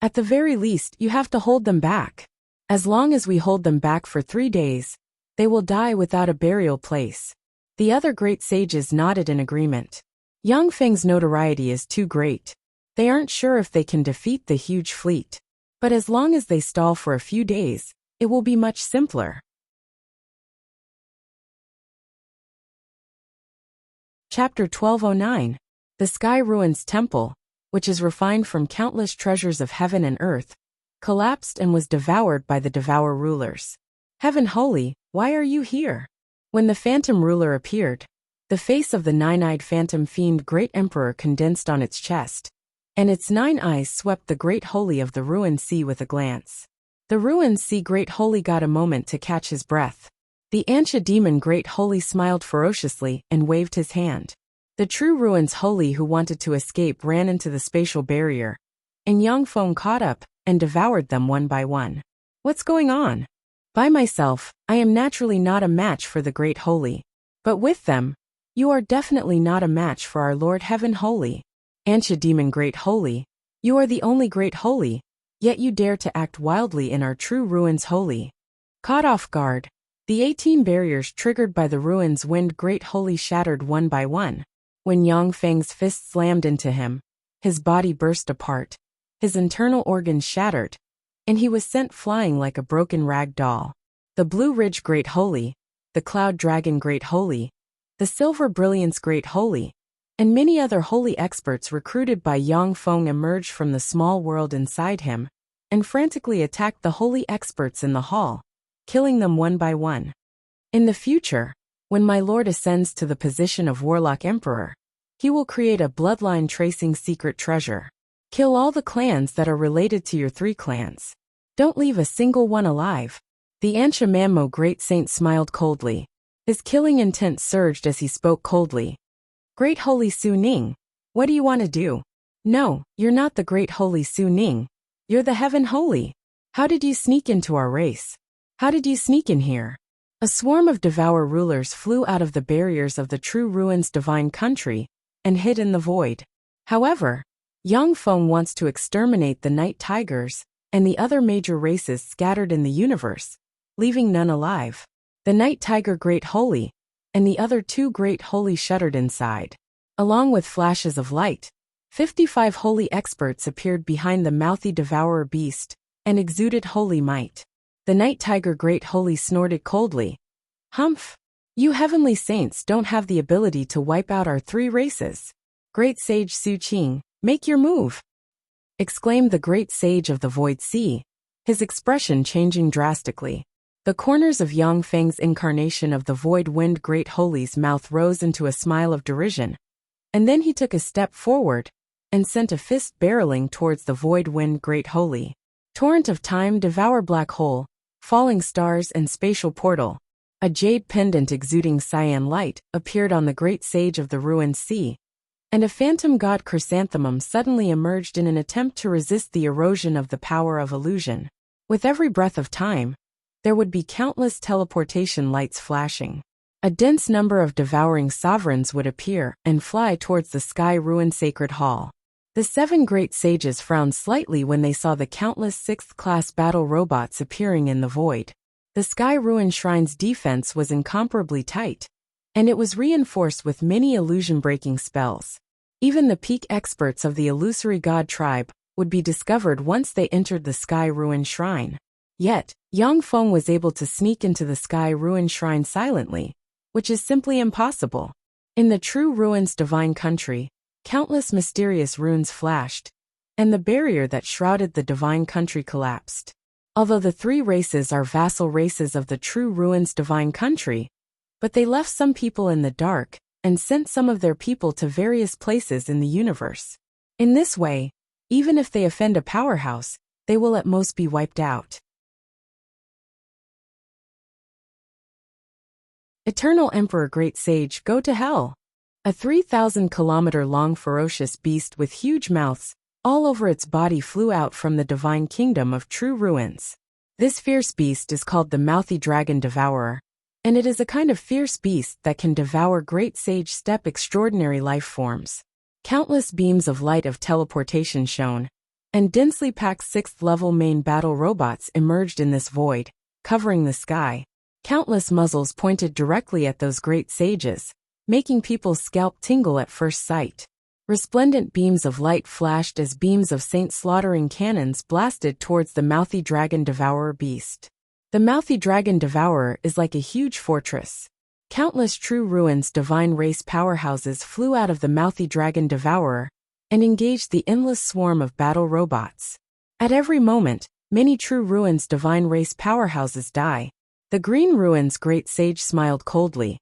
At the very least, you have to hold them back. As long as we hold them back for 3 days, they will die without a burial place. The other great sages nodded in agreement. Yang Feng's notoriety is too great. They aren't sure if they can defeat the huge fleet. But as long as they stall for a few days, it will be much simpler. Chapter 1209. The Sky Ruins Temple, which is refined from countless treasures of heaven and earth, collapsed and was devoured by the Devour rulers. Heaven Holy, why are you here? When the phantom ruler appeared, the face of the nine-eyed phantom fiend Great Emperor condensed on its chest, and its 9 eyes swept the Great Holy of the ruined sea with a glance. The ruined sea Great Holy got a moment to catch his breath. The Ansha demon Great Holy smiled ferociously and waved his hand. The true ruins Holy who wanted to escape ran into the spatial barrier, and Yang Feng caught up and devoured them one by one. What's going on? By myself, I am naturally not a match for the Great Holy. But with them, you are definitely not a match for our Lord Heaven Holy. Ansha Demon Great Holy, you are the only Great Holy, yet you dare to act wildly in our true ruins Holy. Caught off guard, the 18 barriers triggered by the ruins wind Great Holy shattered one by one. When Yang Feng's fist slammed into him, his body burst apart, his internal organs shattered, and he was sent flying like a broken rag doll. The Blue Ridge Great Holy, the Cloud Dragon Great Holy, the Silver Brilliance Great Holy, and many other holy experts recruited by Yang Feng emerged from the small world inside him, and frantically attacked the holy experts in the hall, killing them one by one. In the future, when my lord ascends to the position of Warlock Emperor, he will create a bloodline tracing secret treasure. Kill all the clans that are related to your 3 clans. Don't leave a single one alive. The Ansha Manmo Great Saint smiled coldly. His killing intent surged as he spoke coldly. Great Holy Su Ning, what do you want to do? No, you're not the Great Holy Su Ning. You're the Heaven Holy. How did you sneak into our race? How did you sneak in here? A swarm of Devour rulers flew out of the barriers of the true ruins divine country and hid in the void. However, Yang Feng wants to exterminate the Night Tigers and the other major races scattered in the universe, leaving none alive. The Night Tiger Great Holy and the other 2 Great Holy shuddered inside. Along with flashes of light, 55 holy experts appeared behind the mouthy devourer beast and exuded holy might. The Night Tiger Great Holy snorted coldly. Humph! You heavenly saints don't have the ability to wipe out our 3 races. Great Sage Su Qing, make your move! Exclaimed the Great Sage of the Void Sea, his expression changing drastically. The corners of Yang Feng's incarnation of the Void Wind Great Holy's mouth rose into a smile of derision, and then he took a step forward and sent a fist barreling towards the Void Wind Great Holy. Torrent of Time Devour Black Hole, Falling Stars and Spatial Portal. A jade pendant exuding cyan light appeared on the Great Sage of the Ruined Sea, and a phantom god chrysanthemum suddenly emerged in an attempt to resist the erosion of the power of illusion. With every breath of time, there would be countless teleportation lights flashing. A dense number of devouring sovereigns would appear and fly towards the sky-ruined sacred hall. The 7 great sages frowned slightly when they saw the countless 6th-class battle robots appearing in the void. The sky-ruined shrine's defense was incomparably tight, and it was reinforced with many illusion-breaking spells. Even the peak experts of the illusory god tribe would be discovered once they entered the sky-ruined shrine. Yet, Yang Feng was able to sneak into the sky-ruined shrine silently, which is simply impossible. In the true ruins divine country, countless mysterious runes flashed, and the barrier that shrouded the divine country collapsed. Although the 3 races are vassal races of the true ruins divine country, but they left some people in the dark and sent some of their people to various places in the universe. In this way, even if they offend a powerhouse, they will at most be wiped out. Eternal Emperor Great Sage, go to hell! A 3,000-kilometer-long ferocious beast with huge mouths all over its body flew out from the divine kingdom of true ruins. This fierce beast is called the Mouthy Dragon Devourer, and it is a kind of fierce beast that can devour great sage step extraordinary life forms. Countless beams of light of teleportation shone, and densely packed 6th-level main battle robots emerged in this void, covering the sky. Countless muzzles pointed directly at those great sages, making people's scalp tingle at first sight. Resplendent beams of light flashed as beams of saint-slaughtering cannons blasted towards the Mouthy Dragon Devourer beast. The Mouthy Dragon Devourer is like a huge fortress. Countless true ruins divine race powerhouses flew out of the Mouthy Dragon Devourer and engaged the endless swarm of battle robots. At every moment, many true ruins divine race powerhouses die. The Green Ruins Great Sage smiled coldly.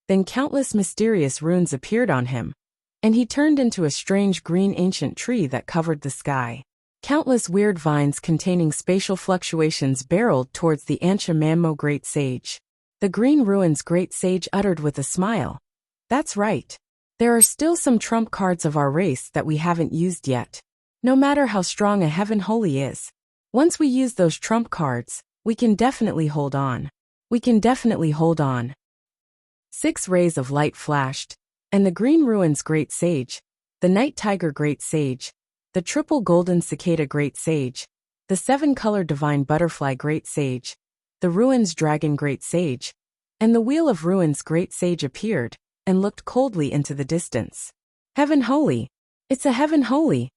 Then countless mysterious runes appeared on him, and he turned into a strange green ancient tree that covered the sky. Countless weird vines containing spatial fluctuations barreled towards the Ancha Manmo Great Sage. The Green Ruins Great Sage uttered with a smile. That's right. There are still some trump cards of our race that we haven't used yet. No matter how strong a Heaven Holy is, once we use those trump cards, we can definitely hold on. We can definitely hold on. 6 rays of light flashed, and the Green Ruins Great Sage, the Night Tiger Great Sage, the Triple Golden Cicada Great Sage, the 7-Color Divine Butterfly Great Sage, the Ruins Dragon Great Sage, and the Wheel of Ruins Great Sage appeared and looked coldly into the distance. Heaven Holy! It's a Heaven Holy!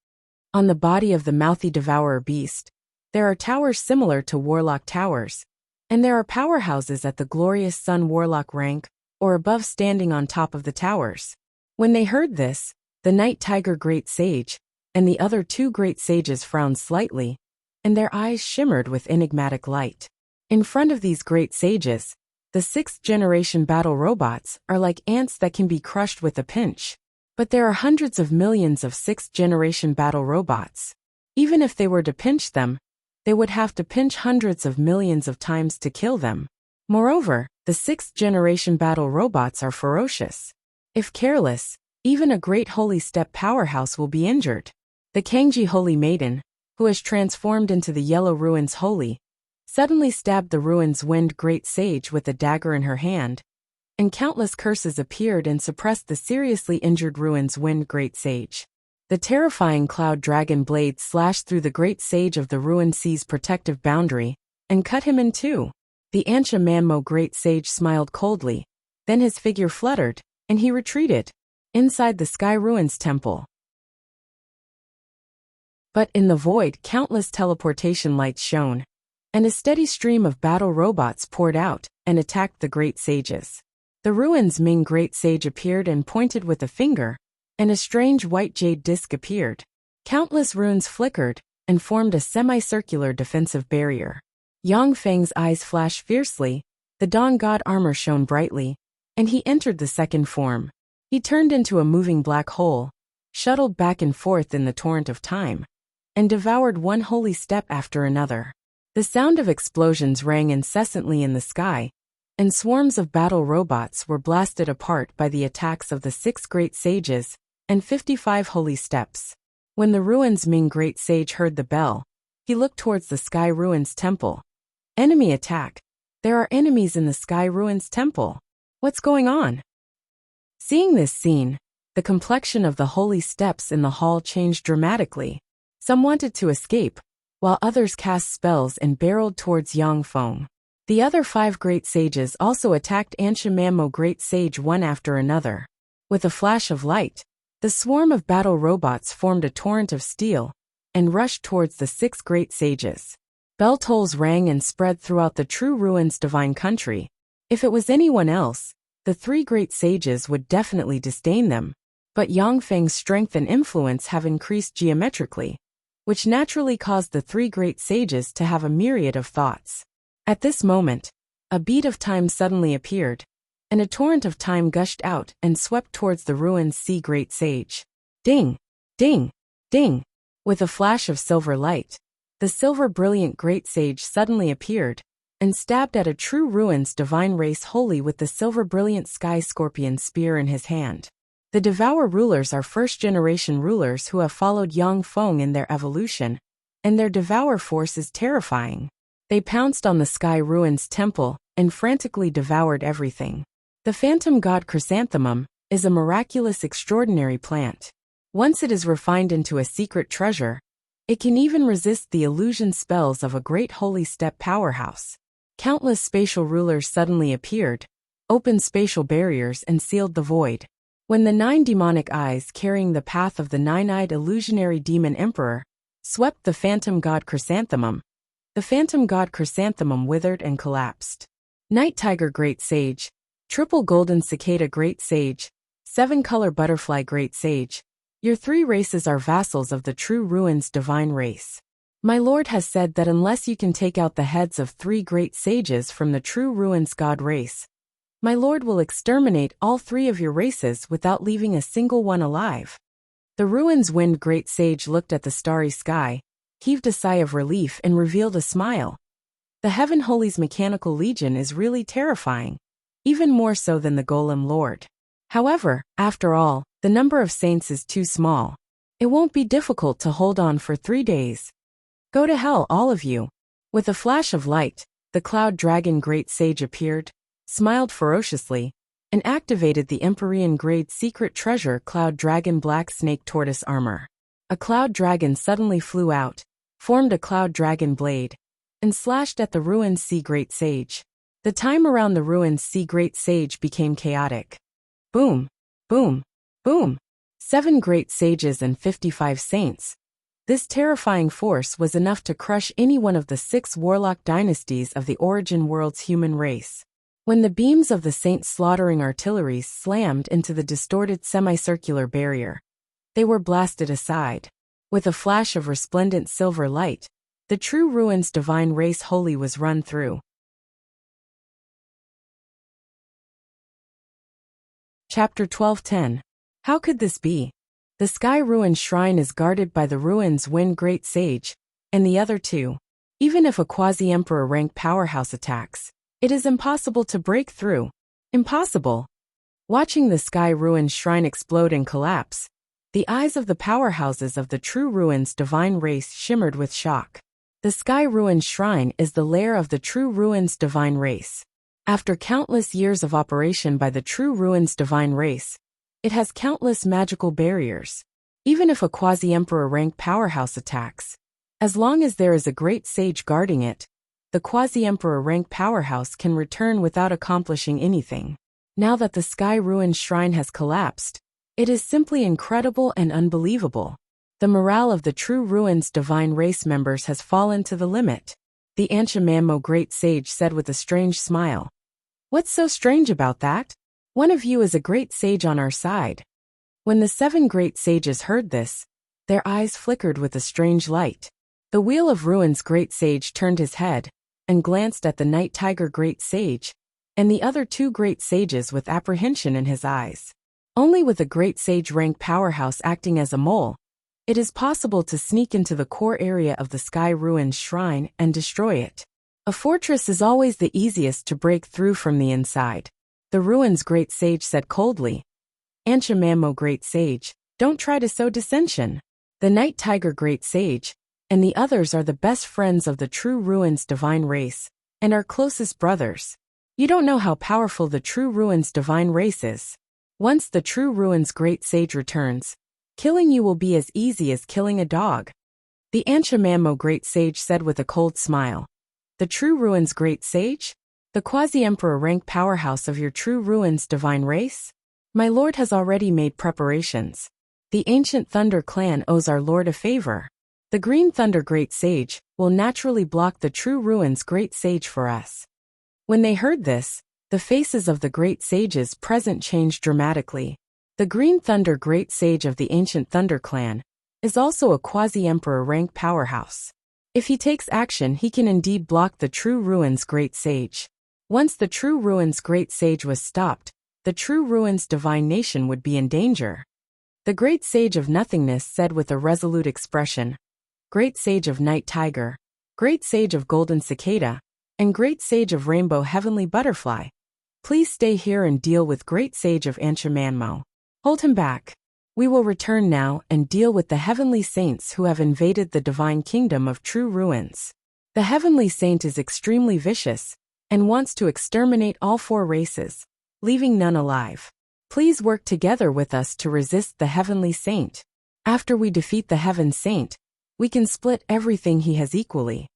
On the body of the Mouthy Devourer beast, there are towers similar to Warlock Towers, and there are powerhouses at the glorious Sun Warlock rank or above standing on top of the towers. When they heard this, the Night Tiger Great Sage and the other 2 great sages frowned slightly, and their eyes shimmered with enigmatic light. In front of these great sages, the 6th-generation battle robots are like ants that can be crushed with a pinch. But there are hundreds of millions of 6th-generation battle robots. Even if they were to pinch them, they would have to pinch hundreds of millions of times to kill them. Moreover, the 6th-generation battle robots are ferocious. If careless, even a great holy step powerhouse will be injured. The Kangji Holy Maiden, who has transformed into the Yellow Ruins Holy, suddenly stabbed the Ruins Wind Great Sage with a dagger in her hand, and countless curses appeared and suppressed the seriously injured Ruins Wind Great Sage. The terrifying Cloud Dragon blade slashed through the Great Sage of the Ruined Sea's protective boundary and cut him in 2. The Ancha Manmo Great Sage smiled coldly, then his figure fluttered, and he retreated inside the Sky Ruins Temple. But in the void, countless teleportation lights shone, and a steady stream of battle robots poured out and attacked the Great Sages. The Ruins Ming Great Sage appeared and pointed with a finger, and a strange white jade disc appeared. Countless runes flickered and formed a semicircular defensive barrier. Yang Feng's eyes flashed fiercely, the Dawn God armor shone brightly, and he entered the second form. He turned into a moving black hole, shuttled back and forth in the torrent of time, and devoured one holy step after another. The sound of explosions rang incessantly in the sky, and swarms of battle robots were blasted apart by the attacks of the 6 great sages and 55 holy steps. When the ruins Ming Great Sage heard the bell, he looked towards the Sky Ruins Temple. Enemy attack. There are enemies in the Sky Ruins Temple. What's going on? Seeing this scene, the complexion of the holy steps in the hall changed dramatically. Some wanted to escape, while others cast spells and barreled towards Yang Feng. The other 5 great sages also attacked Ansha Mammo Great Sage one after another. With a flash of light, the swarm of battle robots formed a torrent of steel and rushed towards the 6 great sages. Bell tolls rang and spread throughout the True Ruins Divine Country. If it was anyone else, the 3 great sages would definitely disdain them. But Yang Feng's strength and influence have increased geometrically, which naturally caused the 3 great sages to have a myriad of thoughts. At this moment, a bead of time suddenly appeared, and a torrent of time gushed out and swept towards the ruins Sea Great Sage. Ding! Ding! Ding! With a flash of silver light, the silver brilliant great sage suddenly appeared, and stabbed at a True Ruins Divine Race Holy with the silver brilliant sky scorpion spear in his hand. The Devour rulers are first-generation rulers who have followed Yang Feng in their evolution, and their Devour force is terrifying. They pounced on the Sky Ruins Temple and frantically devoured everything. The Phantom God Chrysanthemum is a miraculous extraordinary plant. Once it is refined into a secret treasure, it can even resist the illusion spells of a great holy step powerhouse. Countless spatial rulers suddenly appeared, opened spatial barriers and sealed the void. When the 9 demonic eyes carrying the path of the 9-eyed illusionary demon emperor swept the Phantom God Chrysanthemum, the Phantom God Chrysanthemum withered and collapsed. Night Tiger Great Sage, Triple Golden Cicada Great Sage, 7-Color Butterfly Great Sage, your 3 races are vassals of the True Ruins Divine Race. My lord has said that unless you can take out the heads of 3 great sages from the True Ruins God race, my lord will exterminate all 3 of your races without leaving a single one alive. The Ruins Wind Great Sage looked at the starry sky, heaved a sigh of relief and revealed a smile. The Heaven Holy's Mechanical Legion is really terrifying, even more so than the Golem Lord. However, after all, the number of saints is too small. It won't be difficult to hold on for 3 days. Go to hell, all of you. With a flash of light, the Cloud Dragon Great Sage appeared, smiled ferociously, and activated the Empyrean Grade Secret Treasure Cloud Dragon Black Snake Tortoise Armor. A cloud dragon suddenly flew out, formed a cloud dragon blade, and slashed at the ruined Sea Great Sage. The time around the ruined Sea Great Sage became chaotic. Boom! Boom! Boom! 7 great sages and 55 saints. This terrifying force was enough to crush any one of the 6 warlock dynasties of the origin world's human race. When the beams of the saints' slaughtering artillery slammed into the distorted semicircular barrier, they were blasted aside. With a flash of resplendent silver light, the True Ruins Divine Race Holy was run through. Chapter 12:10. How could this be? The Sky Ruins Shrine is guarded by the Ruins Wind Great Sage, and the other 2. Even if a quasi-emperor rank powerhouse attacks, it is impossible to break through. Impossible. Watching the Sky Ruins Shrine explode and collapse, the eyes of the powerhouses of the True Ruins Divine Race shimmered with shock. The Sky Ruins Shrine is the lair of the True Ruins Divine Race. After countless years of operation by the True Ruins Divine Race, it has countless magical barriers. Even if a quasi-emperor rank powerhouse attacks, as long as there is a great sage guarding it, the quasi-emperor rank powerhouse can return without accomplishing anything. Now that the Sky Ruins Shrine has collapsed, it is simply incredible and unbelievable. The morale of the True Ruins Divine Race members has fallen to the limit. The Ansha Mammo Great Sage said with a strange smile. What's so strange about that? One of you is a great sage on our side. When the 7 great sages heard this, their eyes flickered with a strange light. The Wheel of Ruins Great Sage turned his head and glanced at the Night Tiger Great Sage and the other 2 great sages with apprehension in his eyes. Only with a great sage rank powerhouse acting as a mole, it is possible to sneak into the core area of the Sky Ruins Shrine and destroy it. A fortress is always the easiest to break through from the inside, the Ruins Great Sage said coldly. Ansha Mammo Great Sage, Don't try to sow dissension. The Night Tiger Great Sage, and the others are the best friends of the True Ruins divine race, and our closest brothers. You don't know how powerful the True Ruins divine race is. Once the True Ruins Great Sage returns, killing you will be as easy as killing a dog. The Anchamamo Great Sage said with a cold smile. The True Ruins Great Sage? The Quasi-Emperor rank powerhouse of your True Ruins divine race? My lord has already made preparations. The Ancient Thunder clan owes our lord a favor. The Green Thunder Great Sage will naturally block the True Ruins Great Sage for us. When they heard this, the faces of the great sages present changed dramatically. The Green Thunder Great Sage of the Ancient Thunder clan is also a Quasi-Emperor rank powerhouse. If he takes action, he can indeed block the True Ruins Great Sage. Once the True Ruins Great Sage was stopped, the True Ruins divine nation would be in danger. The Great Sage of Nothingness said with a resolute expression, Great Sage of Night Tiger, Great Sage of Golden Cicada, and Great Sage of Rainbow Heavenly Butterfly, please stay here and deal with Great Sage of Anchamamo. Hold him back. We will return now and deal with the Heavenly Saints who have invaded the divine kingdom of True Ruins. The Heavenly Saint is extremely vicious and wants to exterminate all 4 races, leaving none alive. Please work together with us to resist the Heavenly Saint. After we defeat the Heaven Saint, we can split everything he has equally.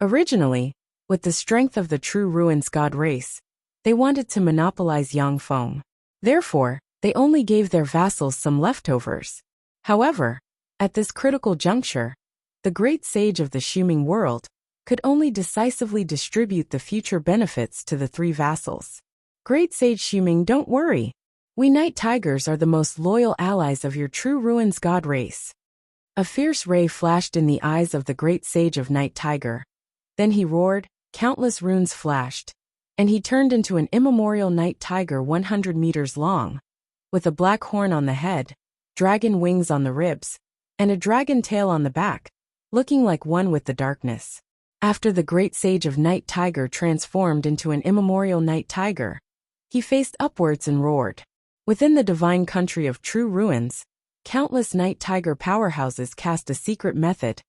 Originally, with the strength of the True Ruins God race, they wanted to monopolize Yangfeng. Therefore, they only gave their vassals some leftovers. However, at this critical juncture, the Great Sage of the Shuming world could only decisively distribute the future benefits to the 3 vassals. Great Sage Shuming, don't worry. We Night Tigers are the most loyal allies of your True Ruins God race. A fierce ray flashed in the eyes of the Great Sage of Night Tiger. Then he roared, countless runes flashed, and he turned into an immemorial Night Tiger 100 meters long, with a black horn on the head, dragon wings on the ribs, and a dragon tail on the back, looking like one with the darkness. After the Great Sage of Night Tiger transformed into an immemorial Night Tiger, he faced upwards and roared. Within the divine country of True Ruins, countless Night Tiger powerhouses cast a secret method,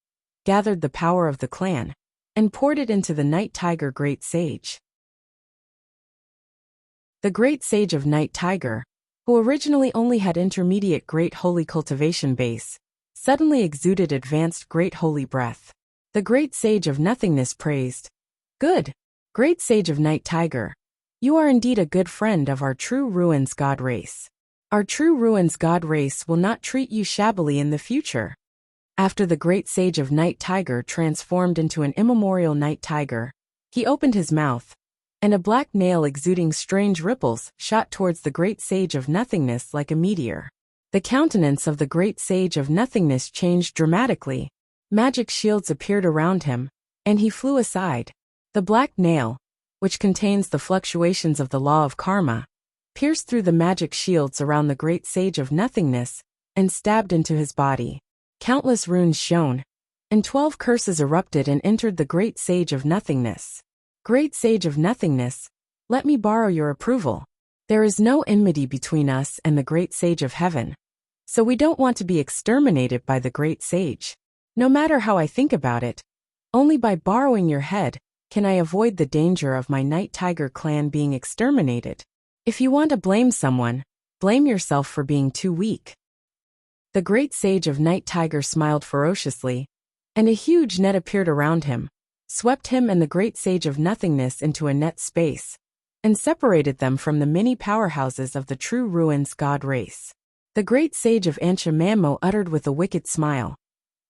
gathered the power of the clan, and poured it into the Night Tiger Great Sage. The Great Sage of Night Tiger, who originally only had intermediate Great Holy cultivation base, suddenly exuded advanced Great Holy breath. The Great Sage of Nothingness praised, Good, Great Sage of Night Tiger, you are indeed a good friend of our True Ruins God race. Our True Ruins God race will not treat you shabbily in the future. After the Great Sage of Night Tiger transformed into an immemorial Night Tiger, he opened his mouth, and a black nail exuding strange ripples shot towards the Great Sage of Nothingness like a meteor. The countenance of the Great Sage of Nothingness changed dramatically. Magic shields appeared around him, and he flew aside. The black nail, which contains the fluctuations of the law of karma, pierced through the magic shields around the Great Sage of Nothingness and stabbed into his body. Countless runes shone, and 12 curses erupted and entered the Great Sage of Nothingness. Great Sage of Nothingness, let me borrow your approval. There is no enmity between us and the Great Sage of Heaven, so we don't want to be exterminated by the Great Sage. No matter how I think about it, only by borrowing your head can I avoid the danger of my Night Tiger clan being exterminated. If you want to blame someone, blame yourself for being too weak. The Great Sage of Night Tiger smiled ferociously, and a huge net appeared around him, swept him and the Great Sage of Nothingness into a net space, and separated them from the many powerhouses of the True Ruins God race. The Great Sage of Anchamamo uttered with a wicked smile,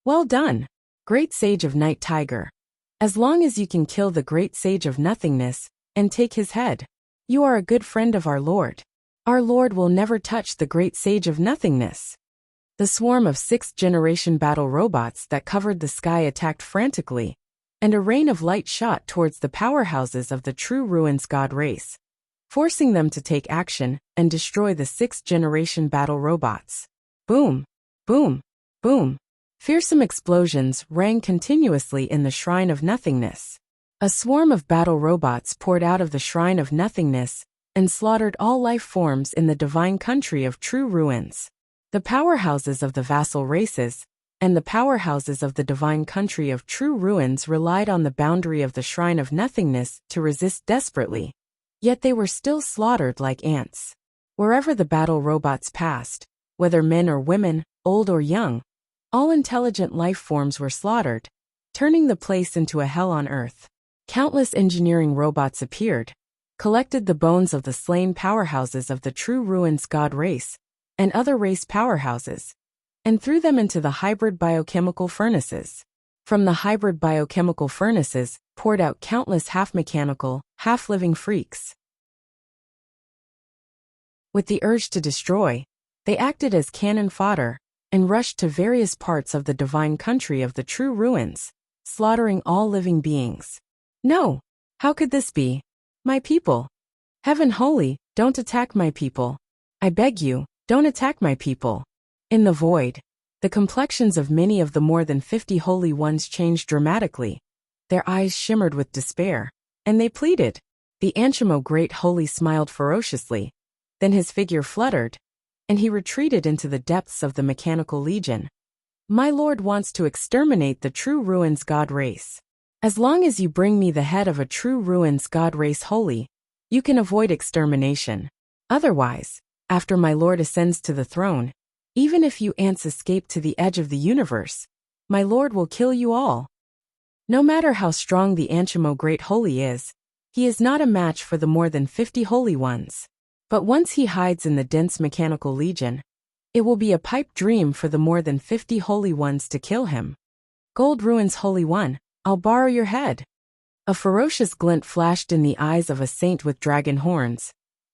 Well done, Great Sage of Night Tiger. As long as you can kill the Great Sage of Nothingness and take his head, you are a good friend of our Lord. Our Lord will never touch the Great Sage of Nothingness. The swarm of 6th-generation battle robots that covered the sky attacked frantically, and a rain of light shot towards the powerhouses of the True Ruins God race, forcing them to take action and destroy the 6th-generation battle robots. Boom, boom, boom. Fearsome explosions rang continuously in the Shrine of Nothingness. A swarm of battle robots poured out of the Shrine of Nothingness and slaughtered all life forms in the divine country of True Ruins. the powerhouses of the vassal races, and the powerhouses of the divine country of true ruins relied on the boundary of the shrine of nothingness to resist desperately. Yet they were still slaughtered like ants. Wherever the battle robots passed, whether men or women, old or young, all intelligent life forms were slaughtered, turning the place into a hell on earth. Countless engineering robots appeared, collected the bones of the slain powerhouses of the true ruins god race, and other race powerhouses, and threw them into the hybrid biochemical furnaces. From the hybrid biochemical furnaces poured out countless half-mechanical, half-living freaks. With the urge to destroy, they acted as cannon fodder, and rushed to various parts of the divine country of the true ruins, slaughtering all living beings. No! How could this be? My people! Heaven holy, don't attack my people. I beg you, don't attack my people. In the void, the complexions of many of the more than 50 holy ones changed dramatically. Their eyes shimmered with despair, and they pleaded. The Anshimo Great Holy smiled ferociously, then his figure fluttered, and he retreated into the depths of the mechanical legion. My lord wants to exterminate the true ruins god race. As long as you bring me the head of a true ruins god race holy, you can avoid extermination. Otherwise, after my lord ascends to the throne, even if you ants escape to the edge of the universe, my lord will kill you all. No matter how strong the Anshimo Great Holy is, he is not a match for the more than 50 holy ones. But once he hides in the dense mechanical legion, it will be a pipe dream for the more than 50 holy ones to kill him. Gold Ruins Holy One, I'll borrow your head. A ferocious glint flashed in the eyes of a saint with dragon horns,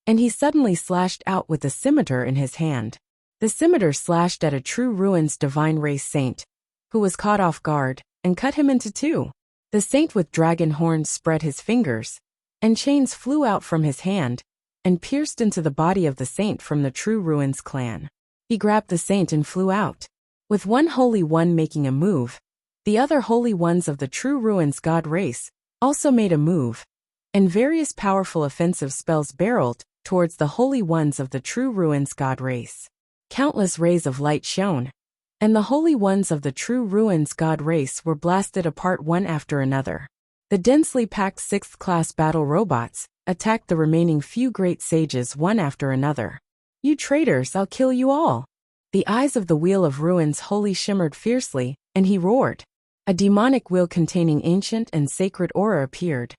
and he suddenly slashed out with a scimitar in his hand. The scimitar slashed at a true ruins divine race saint, who was caught off guard, and cut him into two. The saint with dragon horns spread his fingers, and chains flew out from his hand, and pierced into the body of the saint from the true ruins clan. He grabbed the saint and flew out. With one holy one making a move, the other holy ones of the true ruins god race also made a move, and various powerful offensive spells barreled towards the holy ones of the true ruins god race. Countless rays of light shone, and the holy ones of the true ruins god race were blasted apart one after another. The densely packed 6th-class battle robots attacked the remaining few great sages one after another. You traitors, I'll kill you all! The eyes of the Wheel of Ruins holy shimmered fiercely, and he roared. A demonic wheel containing ancient and sacred aura appeared,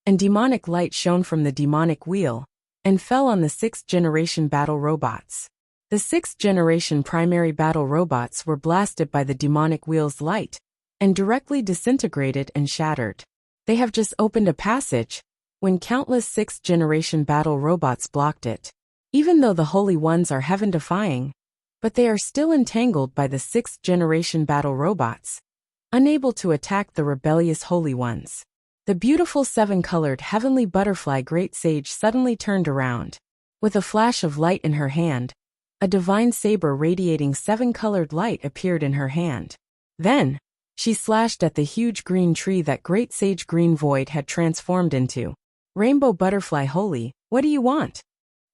and demonic light shone from the demonic wheel, and fell on the 6th-generation battle robots. The 6th-generation primary battle robots were blasted by the demonic wheel's light, and directly disintegrated and shattered. They have just opened a passage, when countless 6th-generation battle robots blocked it. Even though the holy ones are heaven-defying, but they are still entangled by the 6th-generation battle robots, unable to attack the rebellious holy ones. The beautiful 7-colored heavenly butterfly great sage suddenly turned around. With a flash of light in her hand, a divine saber radiating 7-colored light appeared in her hand. Then, she slashed at the huge green tree that great sage green void had transformed into. Rainbow butterfly holy, what do you want?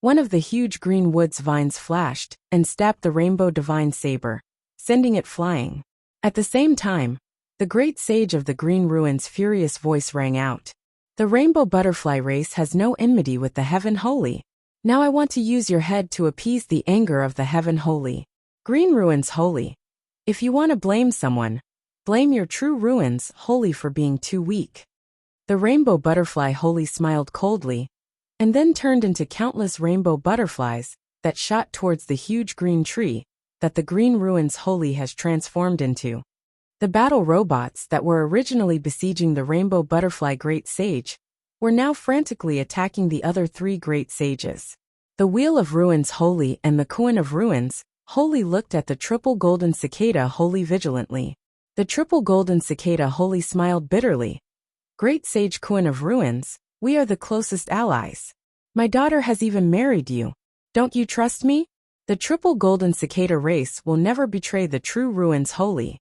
One of the huge green wood's vines flashed and stabbed the rainbow divine saber, sending it flying. At the same time, the great sage of the green ruins' furious voice rang out. The rainbow butterfly race has no enmity with the heaven holy. Now I want to use your head to appease the anger of the heaven holy. Green ruins holy. If you want to blame someone, blame your true ruins holy for being too weak. The rainbow butterfly holy smiled coldly, and then turned into countless rainbow butterflies that shot towards the huge green tree that the green ruins holy has transformed into. The battle robots that were originally besieging the rainbow butterfly great sage were now frantically attacking the other 3 great sages. The Wheel of Ruins holy and the Queen of Ruins holy looked at the triple golden cicada holy vigilantly. The triple golden cicada holy smiled bitterly. Great sage Queen of Ruins, we are the closest allies. My daughter has even married you. Don't you trust me? The triple golden cicada race will never betray the true ruins holy.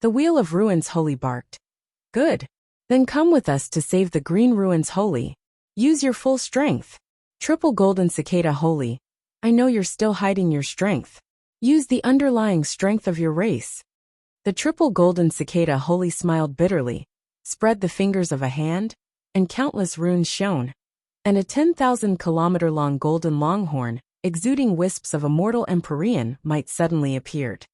The Wheel of Ruins holy barked. Good. Then come with us to save the green ruins holy. Use your full strength. Triple golden cicada holy. I know you're still hiding your strength. Use the underlying strength of your race. The triple golden cicada holy smiled bitterly, spread the fingers of a hand, and countless runes shone. And a 10,000-kilometer-long golden longhorn, exuding wisps of immortal Empyrean might suddenly appeared.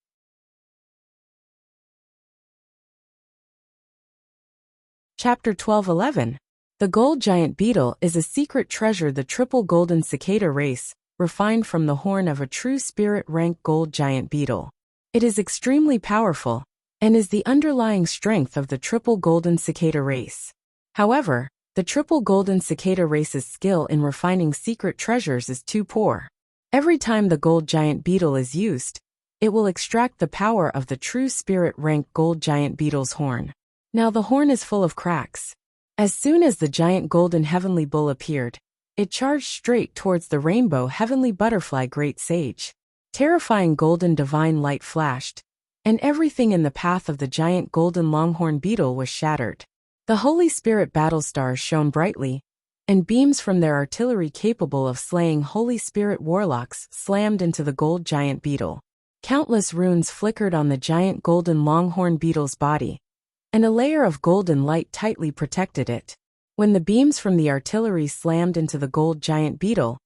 Chapter 12:11. The gold giant beetle is a secret treasure. The triple golden cicada race, refined from the horn of a true spirit rank gold giant beetle. It is extremely powerful, and is the underlying strength of the triple golden cicada race. However, the triple golden cicada race's skill in refining secret treasures is too poor. Every time the gold giant beetle is used, it will extract the power of the true spirit rank gold giant beetle's horn. Now the horn is full of cracks. As soon as the giant golden heavenly bull appeared, it charged straight towards the rainbow heavenly butterfly great sage. Terrifying golden divine light flashed, and everything in the path of the giant golden longhorn beetle was shattered. The Holy Spirit battle stars shone brightly, and beams from their artillery capable of slaying Holy Spirit warlocks slammed into the gold giant beetle. Countless runes flickered on the giant golden longhorn beetle's body, and a layer of golden light tightly protected it. When the beams from the artillery slammed into the gold giant beetle,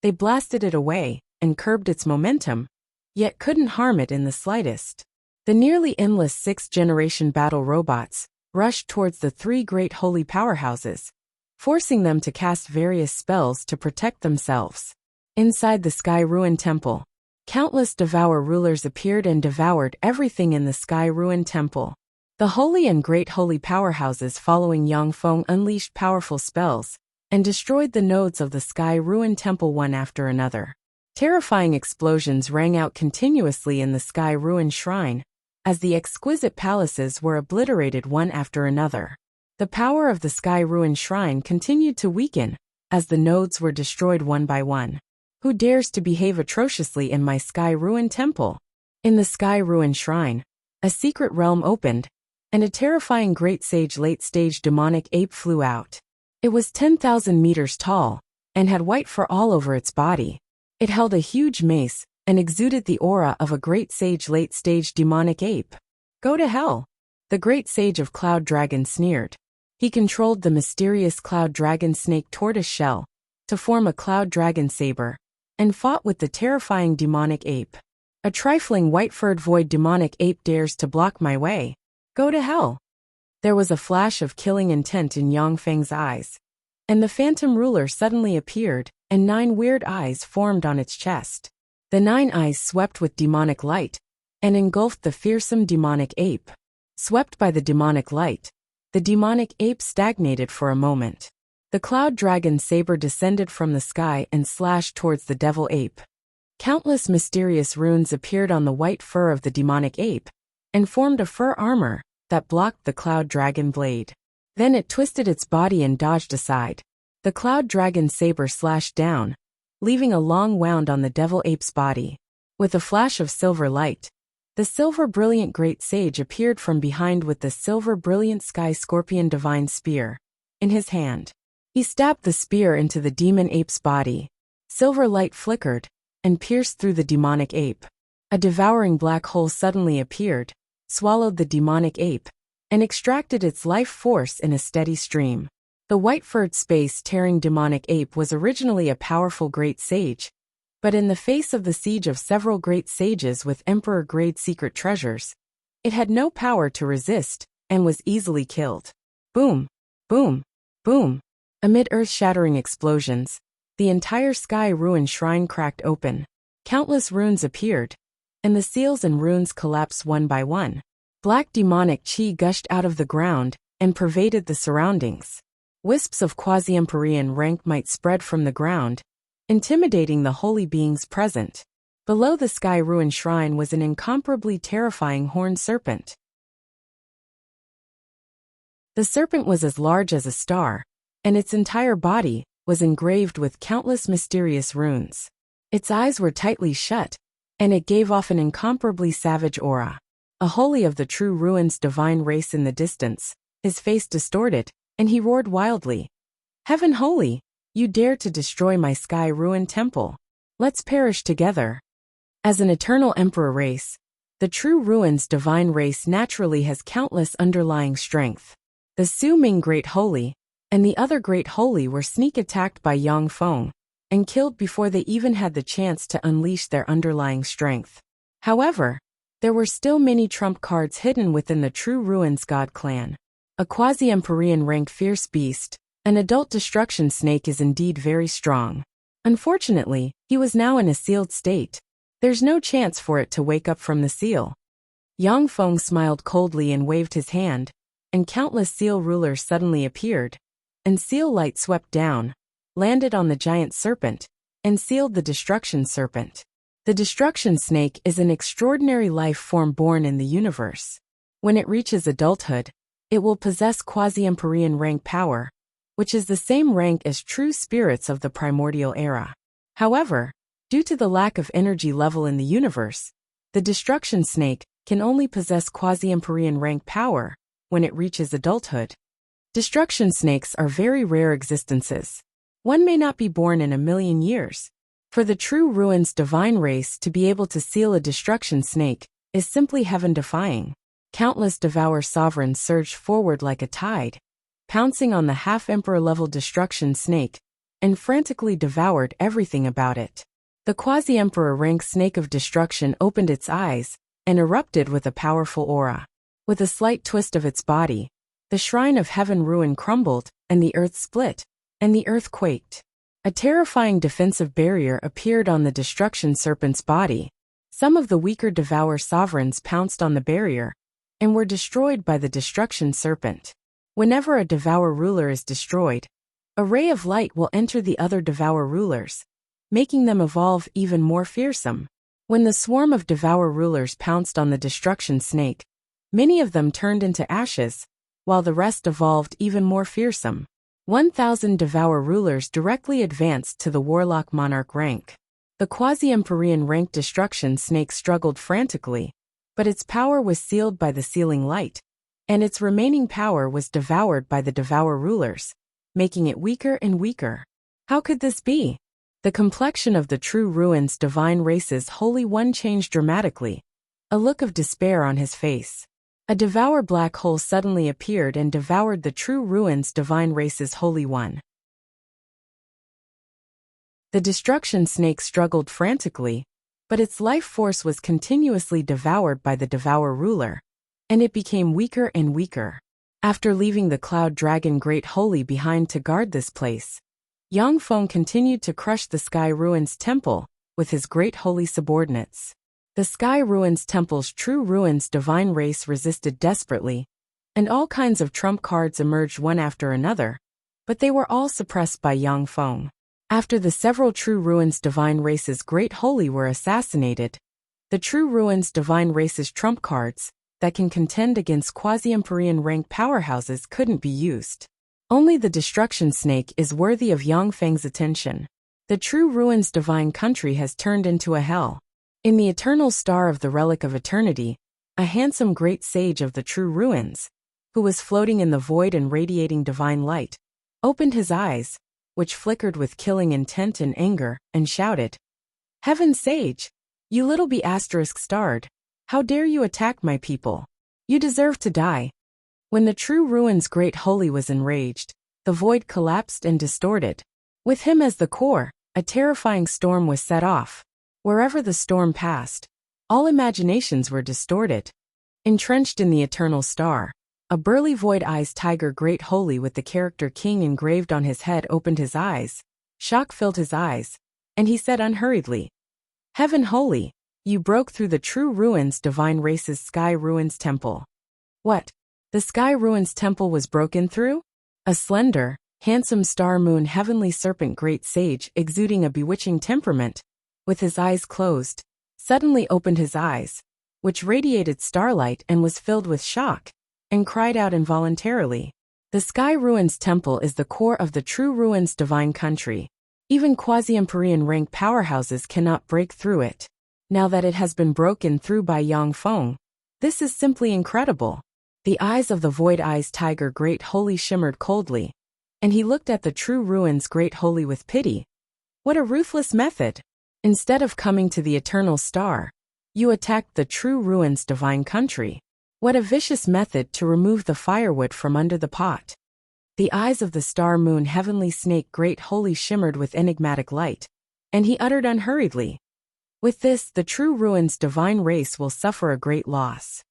they blasted it away and curbed its momentum, yet couldn't harm it in the slightest. The nearly endless sixth-generation battle robots rushed towards the three great holy powerhouses, forcing them to cast various spells to protect themselves. Inside the Sky Ruin Temple, countless Devour rulers appeared and devoured everything in the Sky Ruin Temple. The holy and great holy powerhouses following Yangfeng unleashed powerful spells and destroyed the nodes of the Sky Ruin Temple one after another. Terrifying explosions rang out continuously in the Sky Ruin Shrine, as the exquisite palaces were obliterated one after another. The power of the Sky Ruin Shrine continued to weaken, as the nodes were destroyed one by one. Who dares to behave atrociously in my Sky Ruin Temple? In the Sky Ruin Shrine, a secret realm opened, and a terrifying great sage late-stage demonic ape flew out. It was 10,000 meters tall, and had white fur all over its body. It held a huge mace, and exuded the aura of a great sage late-stage demonic ape. Go to hell! The great sage of Cloud Dragon sneered. He controlled the mysterious Cloud Dragon snake tortoise shell to form a Cloud Dragon saber, and fought with the terrifying demonic ape. A trifling white-furred void demonic ape dares to block my way. Go to hell! There was a flash of killing intent in Yangfeng's eyes, and the phantom ruler suddenly appeared, and 9 weird eyes formed on its chest. The 9 eyes swept with demonic light, and engulfed the fearsome demonic ape. Swept by the demonic light, the demonic ape stagnated for a moment. The Cloud Dragon saber descended from the sky and slashed towards the devil ape. Countless mysterious runes appeared on the white fur of the demonic ape, and formed a fur armor that blocked the Cloud Dragon blade. Then it twisted its body and dodged aside. The Cloud Dragon saber slashed down, leaving a long wound on the devil ape's body. With a flash of silver light, the silver brilliant great sage appeared from behind with the silver brilliant sky scorpion divine spear in his hand. He stabbed the spear into the demon ape's body. Silver light flickered and pierced through the demonic ape. A devouring black hole suddenly appeared, swallowed the demonic ape, and extracted its life force in a steady stream. The white-furred space-tearing demonic ape was originally a powerful great sage, but in the face of the siege of several great sages with emperor-grade secret treasures, it had no power to resist, and was easily killed. Boom! Boom! Boom! Amid earth-shattering explosions, the entire Sky Ruin Shrine cracked open. Countless runes appeared, and the seals and runes collapsed one by one. Black demonic chi gushed out of the ground and pervaded the surroundings. Wisps of quasi-empyrean rank might spread from the ground, intimidating the holy beings present. Below the Sky Ruin Shrine was an incomparably terrifying horned serpent. The serpent was as large as a star, and its entire body was engraved with countless mysterious runes. Its eyes were tightly shut, and it gave off an incomparably savage aura. A holy of the true ruin's divine race in the distance, his face distorted, and he roared wildly. Heaven holy, You dare to destroy my sky-ruined temple. Let's perish together. As an eternal emperor race, the true ruins divine race naturally has countless underlying strength. The Su Ming Great Holy and the other Great Holy were sneak attacked by Yang Feng and killed before they even had the chance to unleash their underlying strength. However, there were still many trump cards hidden within the True Ruins God clan. A quasi-Empyrean rank fierce beast, an adult destruction snake is indeed very strong. Unfortunately, he was now in a sealed state. There's no chance for it to wake up from the seal. Yang Feng smiled coldly and waved his hand, and countless seal rulers suddenly appeared, and seal light swept down, landed on the giant serpent, and sealed the destruction serpent. The destruction snake is an extraordinary life form born in the universe. When it reaches adulthood, it will possess quasi-Empyrean rank power, which is the same rank as true spirits of the primordial era. However, due to the lack of energy level in the universe, the destruction snake can only possess quasi-Empyrean rank power when it reaches adulthood. Destruction snakes are very rare existences. One may not be born in a million years. For the True Ruins divine race to be able to seal a destruction snake is simply heaven-defying. Countless Devour sovereigns surged forward like a tide, pouncing on the half-emperor level destruction snake, and frantically devoured everything about it. The quasi-emperor rank snake of destruction opened its eyes and erupted with a powerful aura. With a slight twist of its body, the shrine of heaven ruin crumbled, and the earth split, and the earth quaked. A terrifying defensive barrier appeared on the destruction serpent's body. Some of the weaker Devour sovereigns pounced on the barrier and were destroyed by the destruction serpent. Whenever a Devour ruler is destroyed, a ray of light will enter the other Devour rulers, making them evolve even more fearsome. When the swarm of Devour rulers pounced on the destruction snake, many of them turned into ashes, while the rest evolved even more fearsome. 1,000 Devour rulers directly advanced to the Warlock Monarch rank. The quasi-Empyrean rank destruction snake struggled frantically, but its power was sealed by the sealing light, and its remaining power was devoured by the Devour rulers, making it weaker and weaker. How could this be? The complexion of the True Ruins divine race's Holy One changed dramatically, a look of despair on his face. A Devour black hole suddenly appeared and devoured the True Ruins divine race's Holy One. The destruction snake struggled frantically, but its life force was continuously devoured by the Devour ruler, and it became weaker and weaker. After leaving the Cloud Dragon Great Holy behind to guard this place, Yang Feng continued to crush the Sky Ruins Temple with his Great Holy subordinates. The Sky Ruins Temple's True Ruins divine race resisted desperately, and all kinds of trump cards emerged one after another, but they were all suppressed by Yang Feng. After the several True Ruins divine race's Great Holy were assassinated, the True Ruins divine race's trump cards that can contend against quasi-Empyrean rank powerhouses couldn't be used. Only the destruction snake is worthy of Yang Feng's attention. The True Ruins divine country has turned into a hell. In the eternal star of the Relic of Eternity, a handsome great sage of the True Ruins, who was floating in the void and radiating divine light, opened his eyes, which flickered with killing intent and anger, and shouted, "Heaven Sage, you little be***starred, how dare you attack my people? You deserve to die." When the True Ruins Great Holy was enraged, the void collapsed and distorted. With him as the core, a terrifying storm was set off. Wherever the storm passed, all imaginations were distorted. Entrenched in the eternal star, a burly void-eyes tiger Great Holy with the character King engraved on his head opened his eyes. Shock filled his eyes, and he said unhurriedly, "Heaven Holy, you broke through the True Ruins divine race's Sky Ruins Temple." What? The Sky Ruins Temple was broken through? A slender, handsome star moon heavenly serpent great sage exuding a bewitching temperament, with his eyes closed, suddenly opened his eyes, which radiated starlight and was filled with shock, and cried out involuntarily. The Sky Ruins Temple is the core of the True Ruins divine country. Even quasi-Empyrean rank powerhouses cannot break through it. Now that it has been broken through by Yang Feng, this is simply incredible. The eyes of the void-eyes tiger Great Holy shimmered coldly, and he looked at the true ruins great holy with pity. What a ruthless method! Instead of coming to the eternal star, you attacked the true ruins divine country. What a vicious method to remove the firewood from under the pot. The eyes of the star moon heavenly snake great holy shimmered with enigmatic light, and he uttered unhurriedly, with this, the true ruins divine race will suffer a great loss.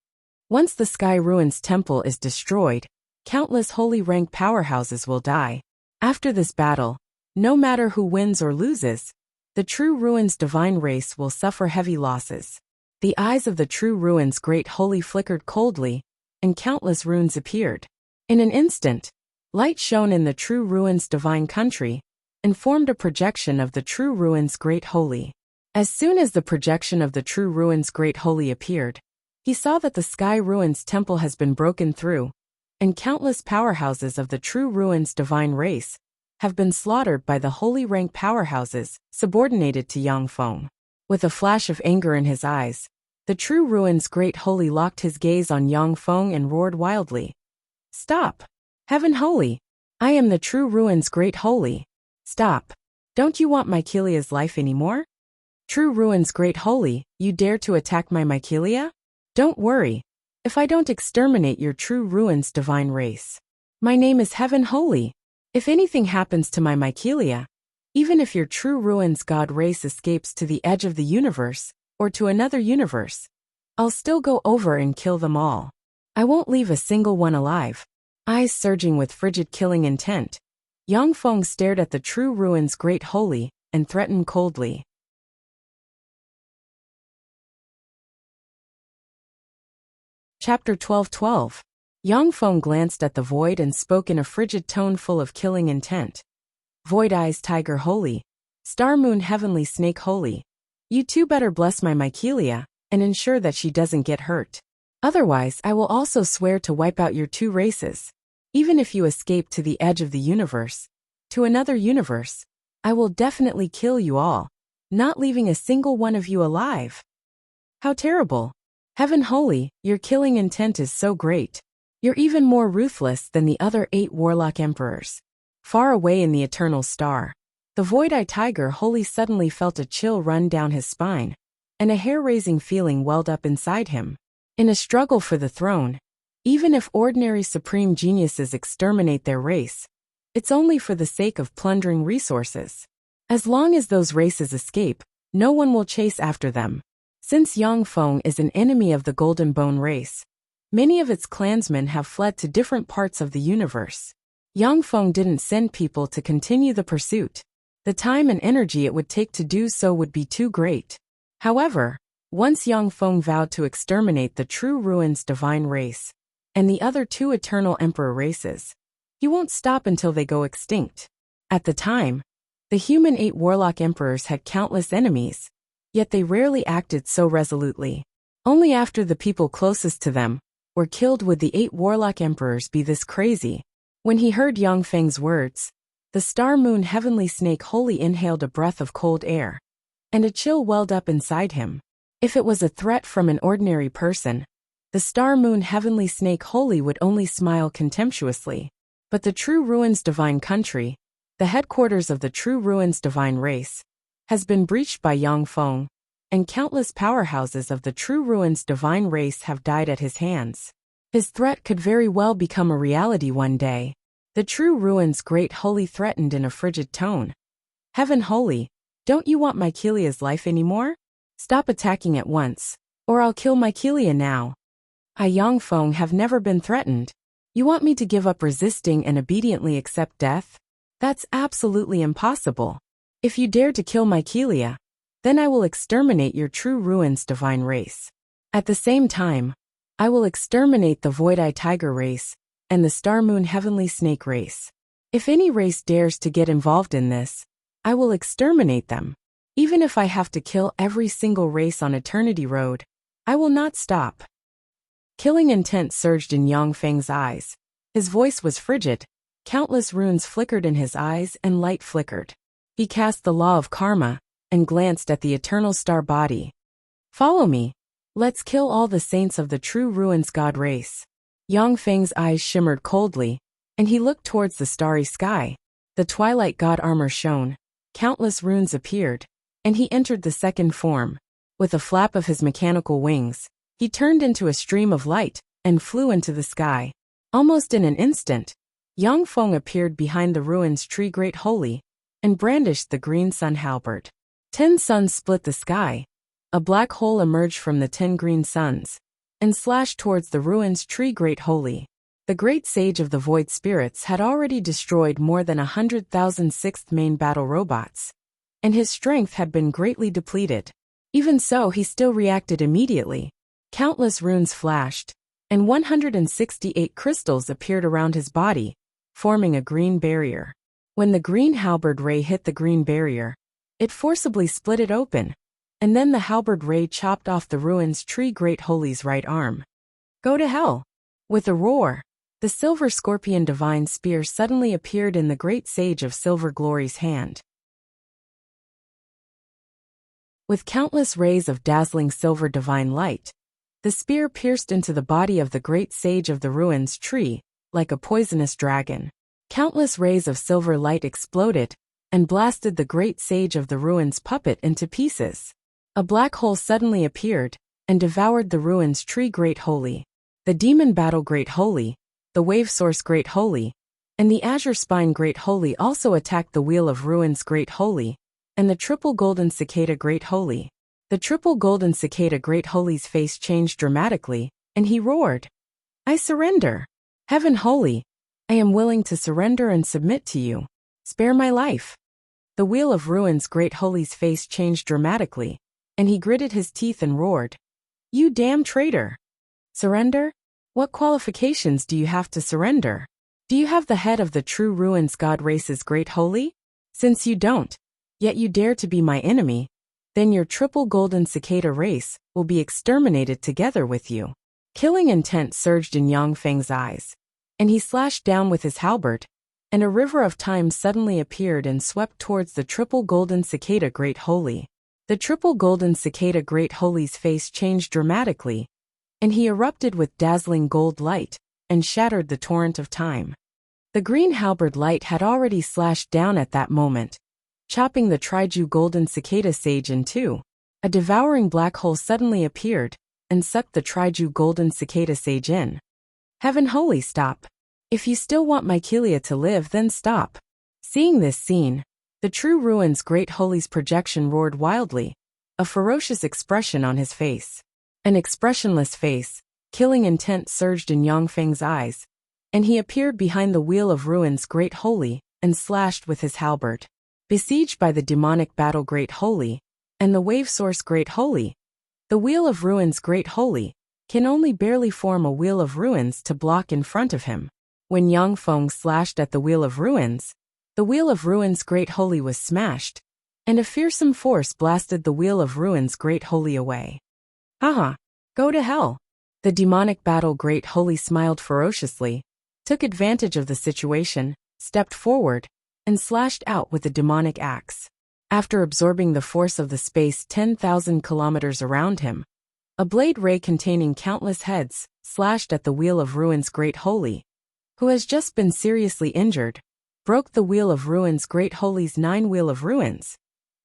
Once the sky ruins temple is destroyed, countless holy rank powerhouses will die. After this battle, no matter who wins or loses, the true ruins divine race will suffer heavy losses. The eyes of the true ruins great holy flickered coldly, and countless runes appeared. In an instant, light shone in the true ruins divine country, and formed a projection of the true ruins great holy. As soon as the projection of the true ruins great holy appeared, he saw that the sky ruins temple has been broken through, and countless powerhouses of the true ruins divine race have been slaughtered by the holy rank powerhouses subordinated to Yang Feng. With a flash of anger in his eyes, the true ruins great holy locked his gaze on Yang Feng and roared wildly. Stop! Heaven holy! I am the true ruins great holy. Stop! Don't you want Mycelia's life anymore? True ruins great holy, you dare to attack my Mycelia? Don't worry, if I don't exterminate your true ruins divine race. My name is Heaven Holy. If anything happens to my Mycelia, even if your true ruins god race escapes to the edge of the universe, or to another universe, I'll still go over and kill them all. I won't leave a single one alive. Eyes surging with frigid killing intent, Yang Feng stared at the true ruins great holy, and threatened coldly. Chapter 12:12. Yang Feng glanced at the void and spoke in a frigid tone full of killing intent. Void eyes tiger holy, star moon heavenly snake holy. You two better bless my Mycelia, and ensure that she doesn't get hurt. Otherwise I will also swear to wipe out your two races. Even if you escape to the edge of the universe, to another universe, I will definitely kill you all, not leaving a single one of you alive. How terrible! Heaven holy, your killing intent is so great. You're even more ruthless than the other 8 warlock emperors. Far away in the eternal star, the void-eye tiger holy suddenly felt a chill run down his spine, and a hair-raising feeling welled up inside him. In a struggle for the throne, even if ordinary supreme geniuses exterminate their race, it's only for the sake of plundering resources. As long as those races escape, no one will chase after them. Since Yang Feng is an enemy of the Golden Bone race, many of its clansmen have fled to different parts of the universe. Yang Feng didn't send people to continue the pursuit. The time and energy it would take to do so would be too great. However, once Yang Feng vowed to exterminate the true ruins divine race, and the other 2 eternal emperor races, he won't stop until they go extinct. At the time, the human 8 warlock emperors had countless enemies, yet they rarely acted so resolutely. Only after the people closest to them were killed would the 8 warlock emperors be this crazy. When he heard Yang Feng's words, the star moon heavenly snake holy inhaled a breath of cold air, and a chill welled up inside him. If it was a threat from an ordinary person, the star moon heavenly snake holy would only smile contemptuously. But the true ruins divine country, the headquarters of the true ruins divine race, has been breached by Yang Feng, and countless powerhouses of the true ruins divine race have died at his hands. His threat could very well become a reality one day. The true ruins great holy threatened in a frigid tone. Heaven holy, don't you want Mycelia's life anymore? Stop attacking at once, or I'll kill Mycelia now. I Yang Feng have never been threatened. You want me to give up resisting and obediently accept death? That's absolutely impossible. If you dare to kill Mycelia, then I will exterminate your true ruins divine race. At the same time, I will exterminate the void-eye tiger race, and the star moon heavenly snake race. If any race dares to get involved in this, I will exterminate them. Even if I have to kill every single race on Eternity Road, I will not stop. Killing intent surged in Yang Feng's eyes. His voice was frigid, countless runes flickered in his eyes and light flickered. He cast the law of karma, and glanced at the eternal star body. Follow me. Let's kill all the saints of the true ruins god race. Yang Feng's eyes shimmered coldly, and he looked towards the starry sky. The twilight god armor shone, countless runes appeared, and he entered the second form. With a flap of his mechanical wings, he turned into a stream of light and flew into the sky. Almost in an instant, Yang Feng appeared behind the ruins tree Great Holy and brandished the green sun halberd. 10 suns split the sky. A black hole emerged from the 10 green suns and slashed towards the ruins tree Great Holy. The great sage of the void spirits had already destroyed more than 100,000 sixth main battle robots, and his strength had been greatly depleted. Even so, he still reacted immediately. Countless runes flashed, and 168 crystals appeared around his body, forming a green barrier. When the green halberd ray hit the green barrier, it forcibly split it open, and then the halberd ray chopped off the ruins tree Great Holy's right arm. Go to hell! With a roar, the silver scorpion divine spear suddenly appeared in the great sage of Silver Glory's hand. With countless rays of dazzling silver divine light, the spear pierced into the body of the great sage of the ruins tree, like a poisonous dragon. Countless rays of silver light exploded and blasted the great sage of the ruins puppet into pieces. A black hole suddenly appeared and devoured the ruins tree Great Holy, the demon battle Great Holy, the wave source Great Holy, and the azure spine Great Holy also attacked the wheel of ruins Great Holy, and the triple golden cicada Great Holy. The triple golden cicada Great Holy's face changed dramatically, and he roared, "I surrender! Heaven Holy, I am willing to surrender and submit to you. Spare my life." The wheel of ruins Great Holy's face changed dramatically, and he gritted his teeth and roared, "You damn traitor! Surrender? What qualifications do you have to surrender? Do you have the head of the true ruins god races Great Holy? Since you don't, yet you dare to be my enemy, then your triple golden cicada race will be exterminated together with you." Killing intent surged in Yang Feng's eyes, and he slashed down with his halberd, and a river of time suddenly appeared and swept towards the triple golden cicada Great Holy. The triple golden cicada Great Holy's face changed dramatically, and he erupted with dazzling gold light and shattered the torrent of time. The green halberd light had already slashed down at that moment, chopping the Triju golden cicada sage in two. A devouring black hole suddenly appeared and sucked the Triju golden cicada sage in. Heaven Holy, stop! If you still want my Kylia to live, then stop. Seeing this scene, the true ruins Great Holy's projection roared wildly, a ferocious expression on his face. An expressionless face, killing intent surged in Yang Feng's eyes, and he appeared behind the wheel of ruins Great Holy and slashed with his halberd. Besieged by the demonic battle Great Holy and the wave source Great Holy, the wheel of ruins Great Holy can only barely form a wheel of ruins to block in front of him. When Yang Feng slashed at the wheel of ruins Great Holy was smashed, and a fearsome force blasted the wheel of ruins Great Holy away. Haha, go to hell! The demonic battle Great Holy smiled ferociously, took advantage of the situation, stepped forward, and slashed out with the demonic axe. After absorbing the force of the space 10,000 kilometers around him, a blade ray containing countless heads slashed at the wheel of ruins Great Holy, who has just been seriously injured, broke the wheel of ruins Great Holy's 9 wheel of ruins,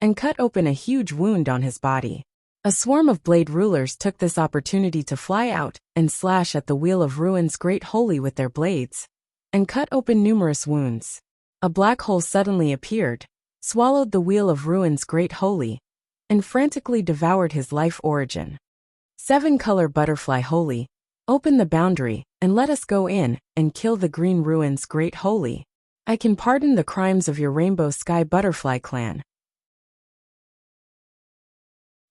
and cut open a huge wound on his body. A swarm of blade rulers took this opportunity to fly out and slash at the wheel of ruins Great Holy with their blades, and cut open numerous wounds. A black hole suddenly appeared, swallowed the wheel of ruins Great Holy, and frantically devoured his life origin. 7-color butterfly Holy, open the boundary, and let us go in and kill the green ruins Great Holy. I can pardon the crimes of your Rainbow Sky Butterfly clan.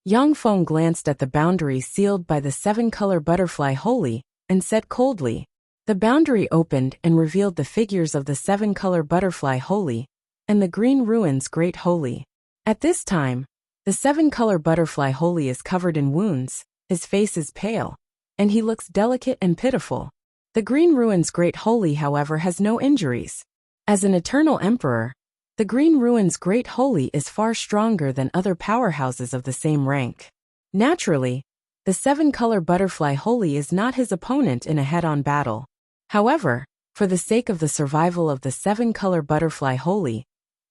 Yang Feng glanced at the boundary sealed by the 7-color butterfly Holy and said coldly. The boundary opened and revealed the figures of the 7-color butterfly Holy and the green ruins Great Holy. At this time, the 7-color butterfly Holy is covered in wounds, his face is pale, and he looks delicate and pitiful. The green ruins Great Holy, however, has no injuries. As an eternal emperor, the green ruins Great Holy is far stronger than other powerhouses of the same rank. Naturally, the 7-color butterfly Holy is not his opponent in a head-on battle. However, For the sake of the survival of the seven-color butterfly holy,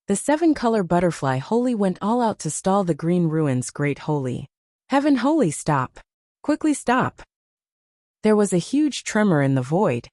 the seven-color butterfly holy went all out to stall the green ruins great holy. Heaven holy, stop! Quickly stop! There was a huge tremor in the void,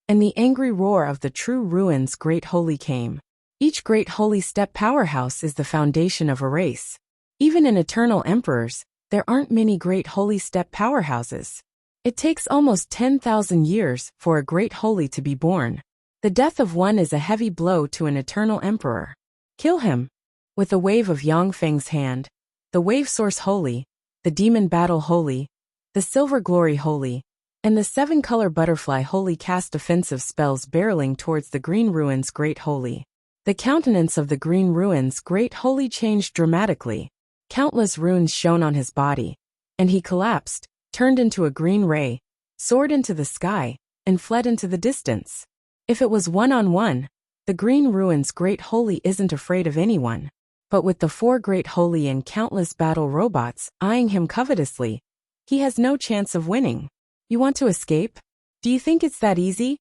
and the angry roar of the true ruins great holy came. Each great holy step powerhouse is the foundation of a race. Even in eternal emperors, there aren't many great holy step powerhouses. It takes almost 10,000 years for a great holy to be born. The death of one is a heavy blow to an eternal emperor. Kill him. With a wave of Yang Feng's hand, the wave source holy, the demon battle holy, the silver glory holy, and the seven-color butterfly holy cast offensive spells barreling towards the green ruins great holy. The countenance of the green ruins great holy changed dramatically. Countless runes shone on his body, and he collapsed, turned into a green ray, soared into the sky, and fled into the distance. If it was one-on-one, the green ruins great holy isn't afraid of anyone. But with the four great holy and countless battle robots eyeing him covetously, he has no chance of winning. You want to escape? Do you think it's that easy?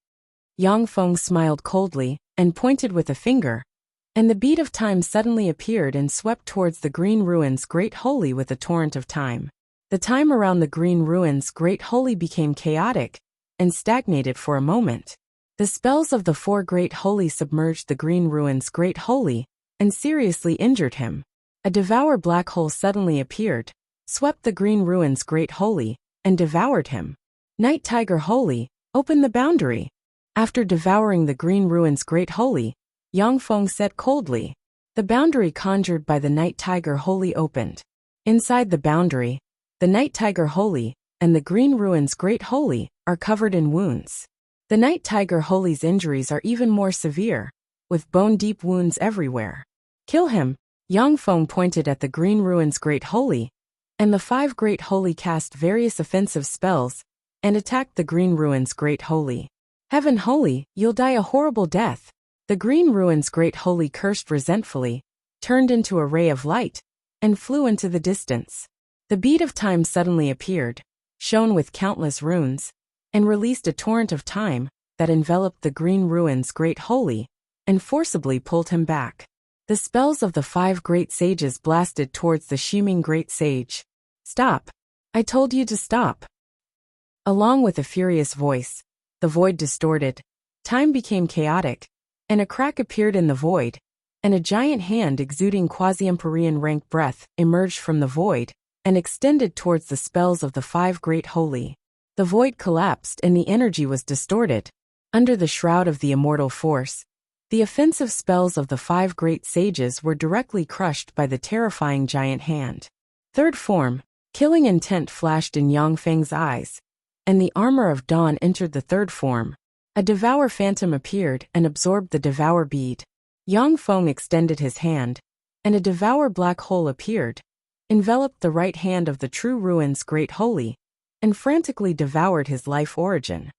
Yang Feng smiled coldly and pointed with a finger, and the bead of time suddenly appeared and swept towards the green ruins great holy with a torrent of time. The time around the green ruins great holy became chaotic and stagnated for a moment. The spells of the four great holy submerged the green ruins great holy and seriously injured him. A devour black hole suddenly appeared, swept the green ruins great holy, and devoured him. Night Tiger Holy, open the boundary. After devouring the green ruins great holy, Yang Feng said coldly. The boundary conjured by the Night Tiger Holy opened. Inside the boundary, the Night Tiger Holy and the green ruins great holy are covered in wounds. The Night Tiger Holy's injuries are even more severe, with bone-deep wounds everywhere. Kill him. Yang Feng pointed at the green ruins great holy, and the five great holy cast various offensive spells and attacked the green ruins great holy. Heaven holy, you'll die a horrible death. The green ruins great holy cursed resentfully, turned into a ray of light, and flew into the distance. The bead of time suddenly appeared, shone with countless runes, and released a torrent of time that enveloped the green ruins great holy and forcibly pulled him back. The spells of the five great sages blasted towards the Shiming great sage. Stop! I told you to stop! Along with a furious voice, the void distorted, time became chaotic, and a crack appeared in the void, and a giant hand exuding quasi-empyrean rank breath emerged from the void and extended towards the spells of the five great holy. The void collapsed and the energy was distorted. Under the shroud of the immortal force, the offensive spells of the five great sages were directly crushed by the terrifying giant hand. Third form, killing intent flashed in Yang Feng's eyes, and the armor of dawn entered the third form. A devour phantom appeared and absorbed the devour bead. Yang Feng extended his hand, and a devour black hole appeared, enveloped the right hand of the true ruins great holy, and frantically devoured his life origin.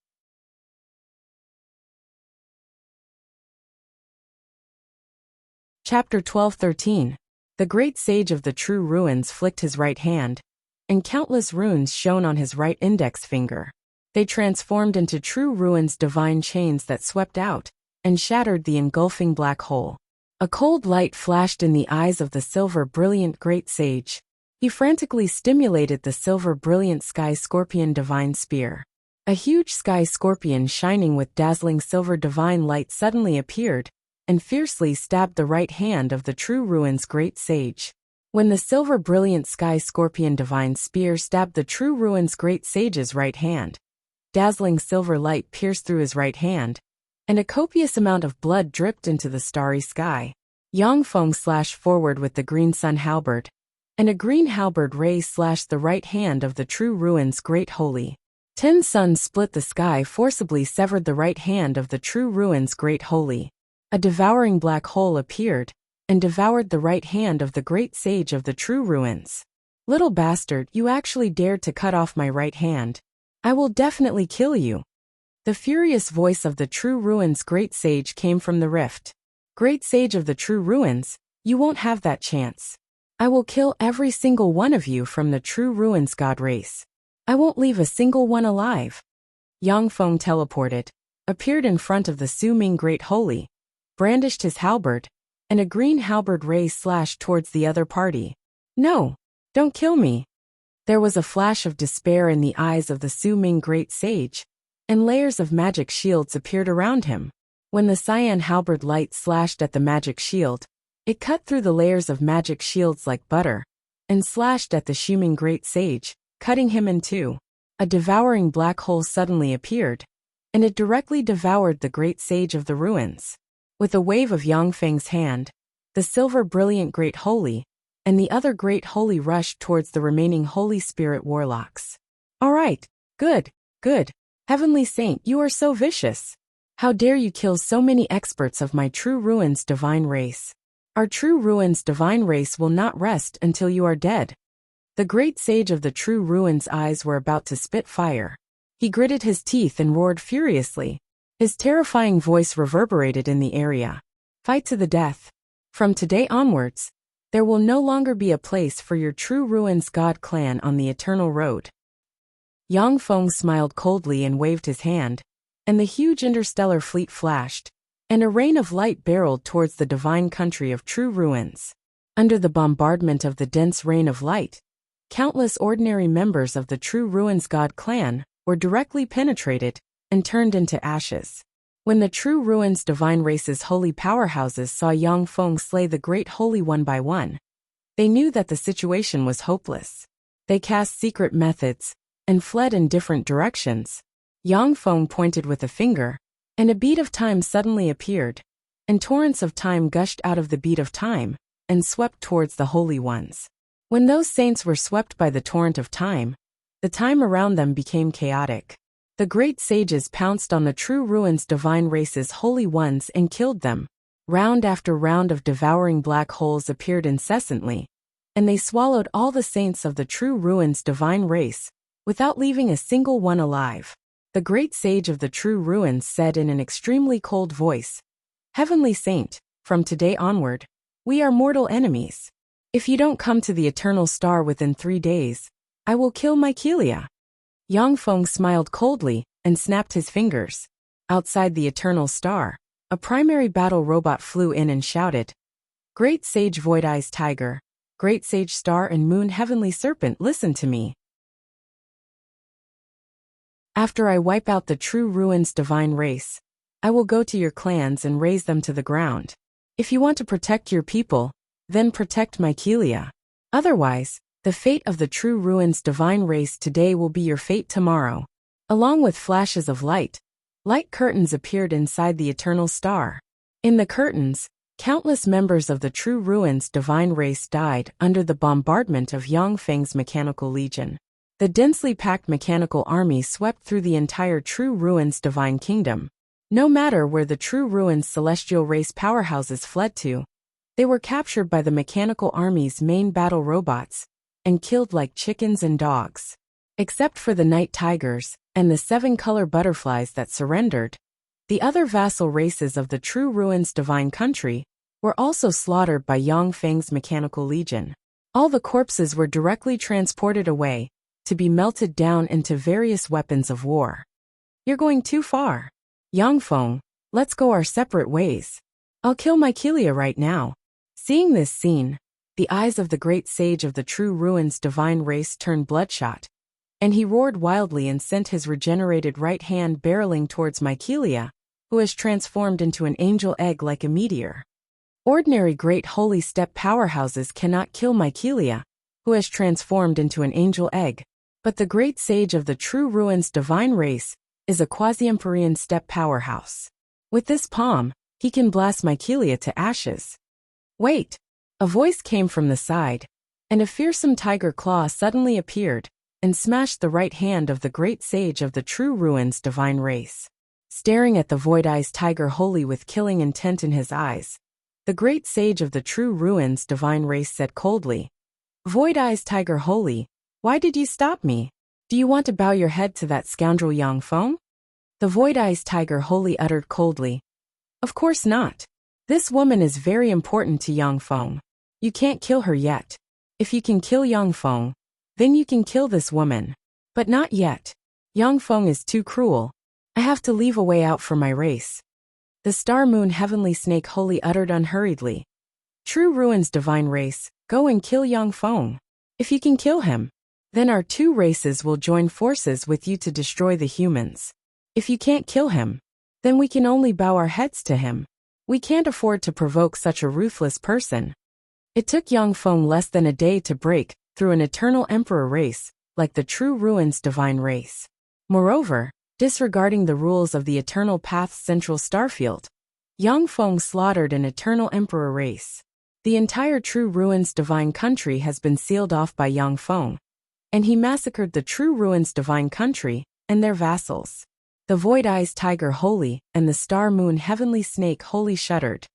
Chapter 12-13. The great sage of the true ruins flicked his right hand, and countless runes shone on his right index finger. They transformed into true ruins divine chains that swept out and shattered the engulfing black hole. A cold light flashed in the eyes of the silver brilliant great sage. He frantically stimulated the silver brilliant sky scorpion divine spear. A huge sky scorpion shining with dazzling silver divine light suddenly appeared and fiercely stabbed the right hand of the true ruins great sage. When the silver brilliant sky scorpion divine spear stabbed the true ruins great sage's right hand, dazzling silver light pierced through his right hand, and a copious amount of blood dripped into the starry sky. Yang Feng slashed forward with the green sun halberd, and a green halberd ray slashed the right hand of the true ruins great holy. 10 suns split the sky forcibly severed the right hand of the true ruins great holy. A devouring black hole appeared, and devoured the right hand of the great sage of the true ruins. Little bastard, you actually dared to cut off my right hand. I will definitely kill you. The furious voice of the true ruins great sage came from the rift. Great sage of the true ruins, you won't have that chance. I will kill every single one of you from the true ruins god race. I won't leave a single one alive. Yang Feng teleported, appeared in front of the Su Ming Great Holy, brandished his halberd, and a green halberd ray slashed towards the other party. "No! Don't kill me!" There was a flash of despair in the eyes of the Su Ming Great Sage, and layers of magic shields appeared around him. When the cyan halberd light slashed at the magic shield, it cut through the layers of magic shields like butter, and slashed at the Su Ming Great Sage, cutting him in two. A devouring black hole suddenly appeared, and it directly devoured the Great Sage of the Ruins. With a wave of Yang Feng's hand, the silver brilliant Great Holy, and the other Great Holy rushed towards the remaining Holy Spirit warlocks. "All right, good, good. Heavenly Saint, you are so vicious. How dare you kill so many experts of my True Ruins divine race? Our True Ruins divine race will not rest until you are dead." The Great Sage of the True Ruins' eyes were about to spit fire. He gritted his teeth and roared furiously. His terrifying voice reverberated in the area. "Fight to the death. From today onwards, there will no longer be a place for your True Ruins God clan on the Eternal Road." Yang Feng smiled coldly and waved his hand, and the huge interstellar fleet flashed, and a rain of light barreled towards the divine country of True Ruins. Under the bombardment of the dense rain of light, countless ordinary members of the True Ruins God clan were directly penetrated and turned into ashes. When the True Ruins divine race's holy powerhouses saw Yang Feng slay the Great Holy one by one, they knew that the situation was hopeless. They cast secret methods and fled in different directions. Yang Feng pointed with a finger, and a bead of time suddenly appeared, and torrents of time gushed out of the bead of time and swept towards the holy ones. When those saints were swept by the torrent of time, the time around them became chaotic. The great sages pounced on the True Ruins divine race's holy ones and killed them. Round after round of devouring black holes appeared incessantly, and they swallowed all the saints of the True Ruins divine race, without leaving a single one alive. The great sage of the True Ruins said in an extremely cold voice, "Heavenly Saint, from today onward, we are mortal enemies. If you don't come to the Eternal Star within 3 days, I will kill Mykelia." Yang Feng smiled coldly and snapped his fingers. Outside the Eternal Star, a primary battle robot flew in and shouted, "Great Sage Void Eyes Tiger, Great Sage Star and Moon Heavenly Serpent, listen to me. After I wipe out the True Ruins divine race, I will go to your clans and raze them to the ground. If you want to protect your people, then protect Mykelia. Otherwise, the fate of the True Ruins divine race today will be your fate tomorrow." Along with flashes of light curtains appeared inside the Eternal Star. In the curtains, countless members of the True Ruins divine race died under the bombardment of Yang Feng's mechanical legion. The densely packed mechanical army swept through the entire True Ruins divine kingdom. No matter where the True Ruins celestial race powerhouses fled to, they were captured by the mechanical army's main battle robots and killed like chickens and dogs. Except for the night tigers and the 7-color butterflies that surrendered, the other vassal races of the True Ruins divine country were also slaughtered by Yang Feng's mechanical legion. All the corpses were directly transported away to be melted down into various weapons of war. "You're going too far. Yang Feng, let's go our separate ways. I'll kill Mykelia right now." Seeing this scene, the eyes of the great sage of the True Ruins divine race turned bloodshot, and he roared wildly and sent his regenerated right hand barreling towards Mykelia, who has transformed into an angel egg like a meteor. Ordinary great holy step powerhouses cannot kill Mykelia, who has transformed into an angel egg, but the great sage of the True Ruins divine race is a quasi-empyrean step powerhouse. With this palm, he can blast Mykelia to ashes. "Wait!" A voice came from the side, and a fearsome tiger claw suddenly appeared and smashed the right hand of the great sage of the True Ruins divine race. Staring at the Void Eyes Tiger Holy with killing intent in his eyes, the great sage of the True Ruins divine race said coldly, "Void Eyes Tiger Holy, why did you stop me? Do you want to bow your head to that scoundrel Yang Feng?" The Void Eyes Tiger Holy uttered coldly, "Of course not. This woman is very important to Yang Feng. You can't kill her yet. If you can kill Yang Feng, then you can kill this woman. But not yet. Yang Feng is too cruel. I have to leave a way out for my race. The star moon heavenly snake holy uttered unhurriedly. True ruins divine race, go and kill Yang Feng. If you can kill him, then our two races will join forces with you to destroy the humans. If you can't kill him, then we can only bow our heads to him. We can't afford to provoke such a ruthless person. It took Yang Feng less than a day to break through an eternal emperor race, like the true ruins divine race. Moreover, disregarding the rules of the eternal path's central starfield, Yang Feng slaughtered an eternal emperor race. The entire true ruins divine country has been sealed off by Yang Feng, and he massacred the true ruins divine country and their vassals. The Void Eyes Tiger Holy and the Star Moon Heavenly Snake Holy shuddered.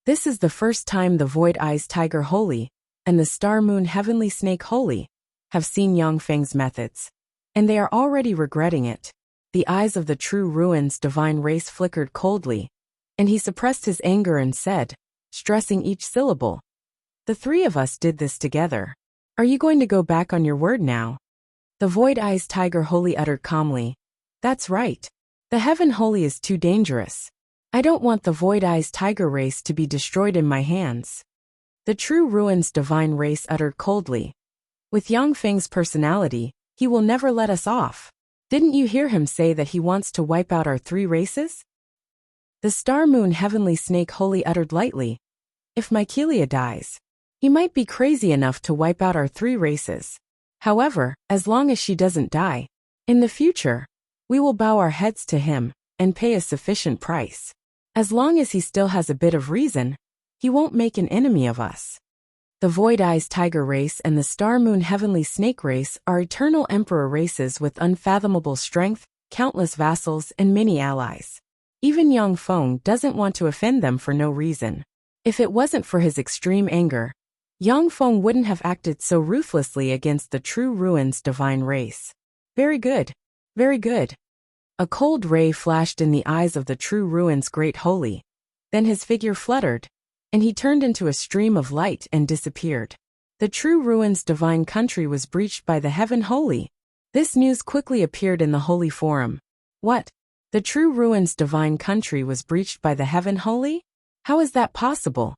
This is the first time the Void Eyes Tiger Holy and the Star Moon Heavenly Snake Holy have seen Yang Feng's methods, and they are already regretting it. The eyes of the true ruins divine race flickered coldly, and he suppressed his anger and said, stressing each syllable, "The three of us did this together. Are you going to go back on your word now?" The Void Eyes Tiger Holy uttered calmly, "That's right. The Heaven Holy is too dangerous. I don't want the Void Eyes Tiger race to be destroyed in my hands." The true ruins divine race uttered coldly, "With Yang Feng's personality, he will never let us off. Didn't you hear him say that he wants to wipe out our three races?" The Star Moon Heavenly Snake Holy uttered lightly, "If Mykelia dies, he might be crazy enough to wipe out our three races. However, as long as she doesn't die, in the future, we will bow our heads to him and pay a sufficient price. As long as he still has a bit of reason, he won't make an enemy of us." The Void Eyes Tiger race and the Star Moon Heavenly Snake race are eternal emperor races with unfathomable strength, countless vassals, and many allies. Even Yang Feng doesn't want to offend them for no reason. If it wasn't for his extreme anger, Yang Feng wouldn't have acted so ruthlessly against the true ruins divine race. Very good. Very good. A cold ray flashed in the eyes of the true ruins great holy. Then his figure fluttered, and he turned into a stream of light and disappeared. The true ruins divine country was breached by the Heaven Holy. This news quickly appeared in the Holy Forum. What? The true ruins divine country was breached by the Heaven Holy? How is that possible?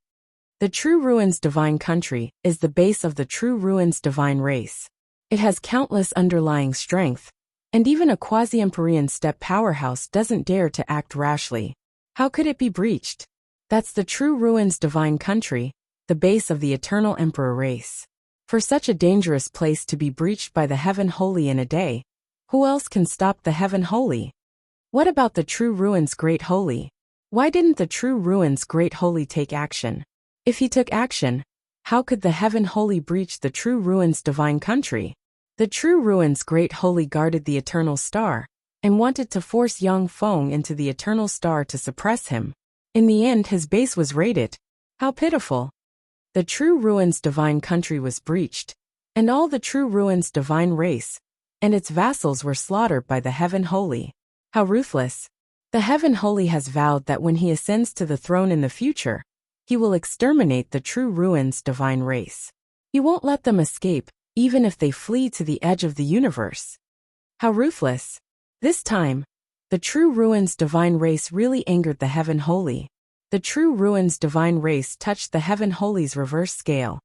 The true ruins divine country is the base of the true ruins divine race. It has countless underlying strength, and even a quasi-Empyrean step powerhouse doesn't dare to act rashly. How could it be breached? That's the true ruins divine country, the base of the eternal emperor race. For such a dangerous place to be breached by the Heaven Holy in a day, who else can stop the Heaven Holy? What about the true ruins great holy? Why didn't the true ruins great holy take action? If he took action, how could the Heaven Holy breach the true ruins divine country? The true ruins great holy guarded the eternal star, and wanted to force Yang Feng into the eternal star to suppress him. In the end his base was raided. How pitiful. The true ruins divine country was breached, and all the true ruins divine race and its vassals were slaughtered by the Heaven Holy. How ruthless. The Heaven Holy has vowed that when he ascends to the throne in the future, he will exterminate the true ruins divine race. He won't let them escape, even if they flee to the edge of the universe. How ruthless. This time, the true ruins divine race really angered the Heaven Holy. The true ruins divine race touched the Heaven Holy's reverse scale.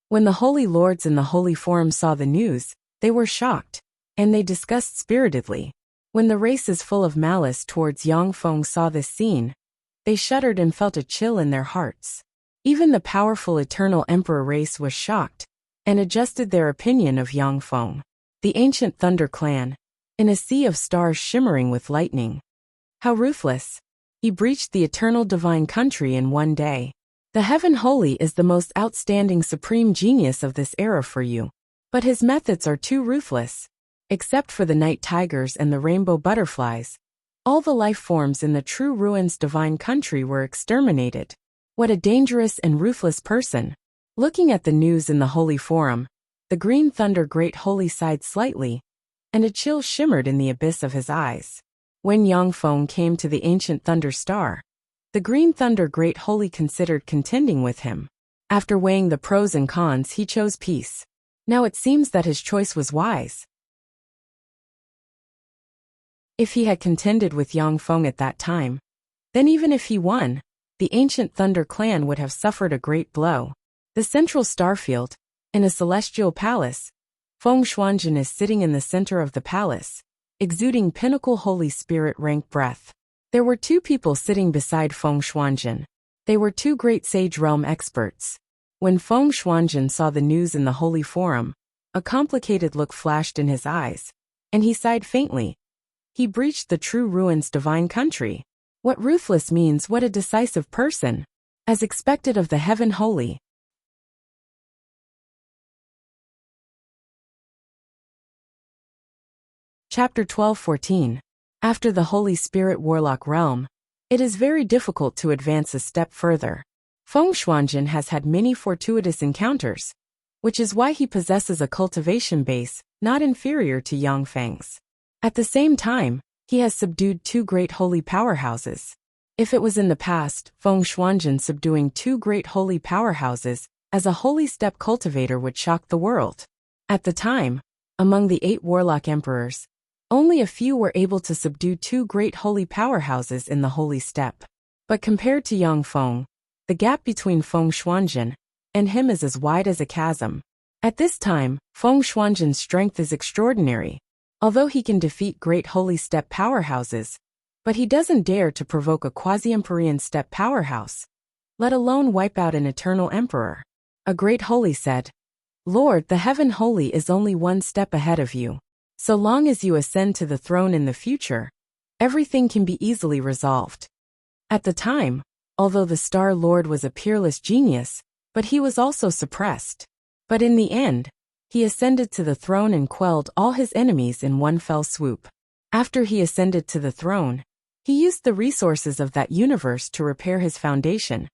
When the Holy Lords in the Holy Forum saw the news, they were shocked, and they discussed spiritedly. When the races full of malice towards Yang Feng saw this scene, they shuddered and felt a chill in their hearts. Even the powerful eternal emperor race was shocked, and adjusted their opinion of Yang Feng. The ancient Thunder Clan, in a sea of stars shimmering with lightning. How ruthless. He breached the eternal divine country in one day. The Heaven Holy is the most outstanding supreme genius of this era for you. But his methods are too ruthless. Except for the night tigers and the rainbow butterflies, all the life forms in the true ruins divine country were exterminated. What a dangerous and ruthless person. Looking at the news in the Holy Forum, the Green Thunder Great Holy sighed slightly, and a chill shimmered in the abyss of his eyes. When Yang Feng came to the ancient Thunder Star, the Green Thunder Great Holy considered contending with him. After weighing the pros and cons, he chose peace. Now it seems that his choice was wise. If he had contended with Yang Feng at that time, then even if he won, the ancient Thunder clan would have suffered a great blow. The central starfield, in a celestial palace, Feng Shuanjin is sitting in the center of the palace, exuding pinnacle Holy Spirit rank breath. There were two people sitting beside Feng Shuanjin. They were two great sage realm experts. When Feng Shuanjin saw the news in the Holy Forum, a complicated look flashed in his eyes, and he sighed faintly. He breached the true ruin's divine country. What ruthless means, what a decisive person, as expected of the heaven holy. Chapter 12:14. After the Holy Spirit Warlock realm, it is very difficult to advance a step further. Feng Shuanjin has had many fortuitous encounters, which is why he possesses a cultivation base not inferior to Yang Feng's. At the same time, he has subdued two great holy powerhouses. If it was in the past, Feng Shuanjin subduing two great holy powerhouses as a holy step cultivator would shock the world. At the time, among the 8 warlock emperors, only a few were able to subdue two great holy powerhouses in the holy step. But compared to Yang Feng, the gap between Feng Shuanjin and him is as wide as a chasm. At this time, Feng Shuanjin's strength is extraordinary, although he can defeat great holy step powerhouses, but he doesn't dare to provoke a quasi-empyrean step powerhouse, let alone wipe out an eternal emperor. A great holy said, "Lord, the heaven holy is only one step ahead of you. So long as you ascend to the throne in the future, everything can be easily resolved." At the time, although the Star Lord was a peerless genius, but he was also suppressed. But in the end, he ascended to the throne and quelled all his enemies in one fell swoop. After he ascended to the throne, he used the resources of that universe to repair his foundation,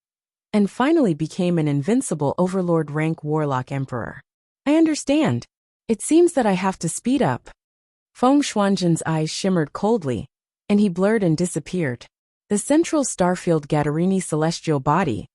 and finally became an invincible overlord rank warlock emperor. I understand. It seems that I have to speed up. Feng Shuanjin's eyes shimmered coldly, and he blurred and disappeared. The central starfield Gadarini celestial body,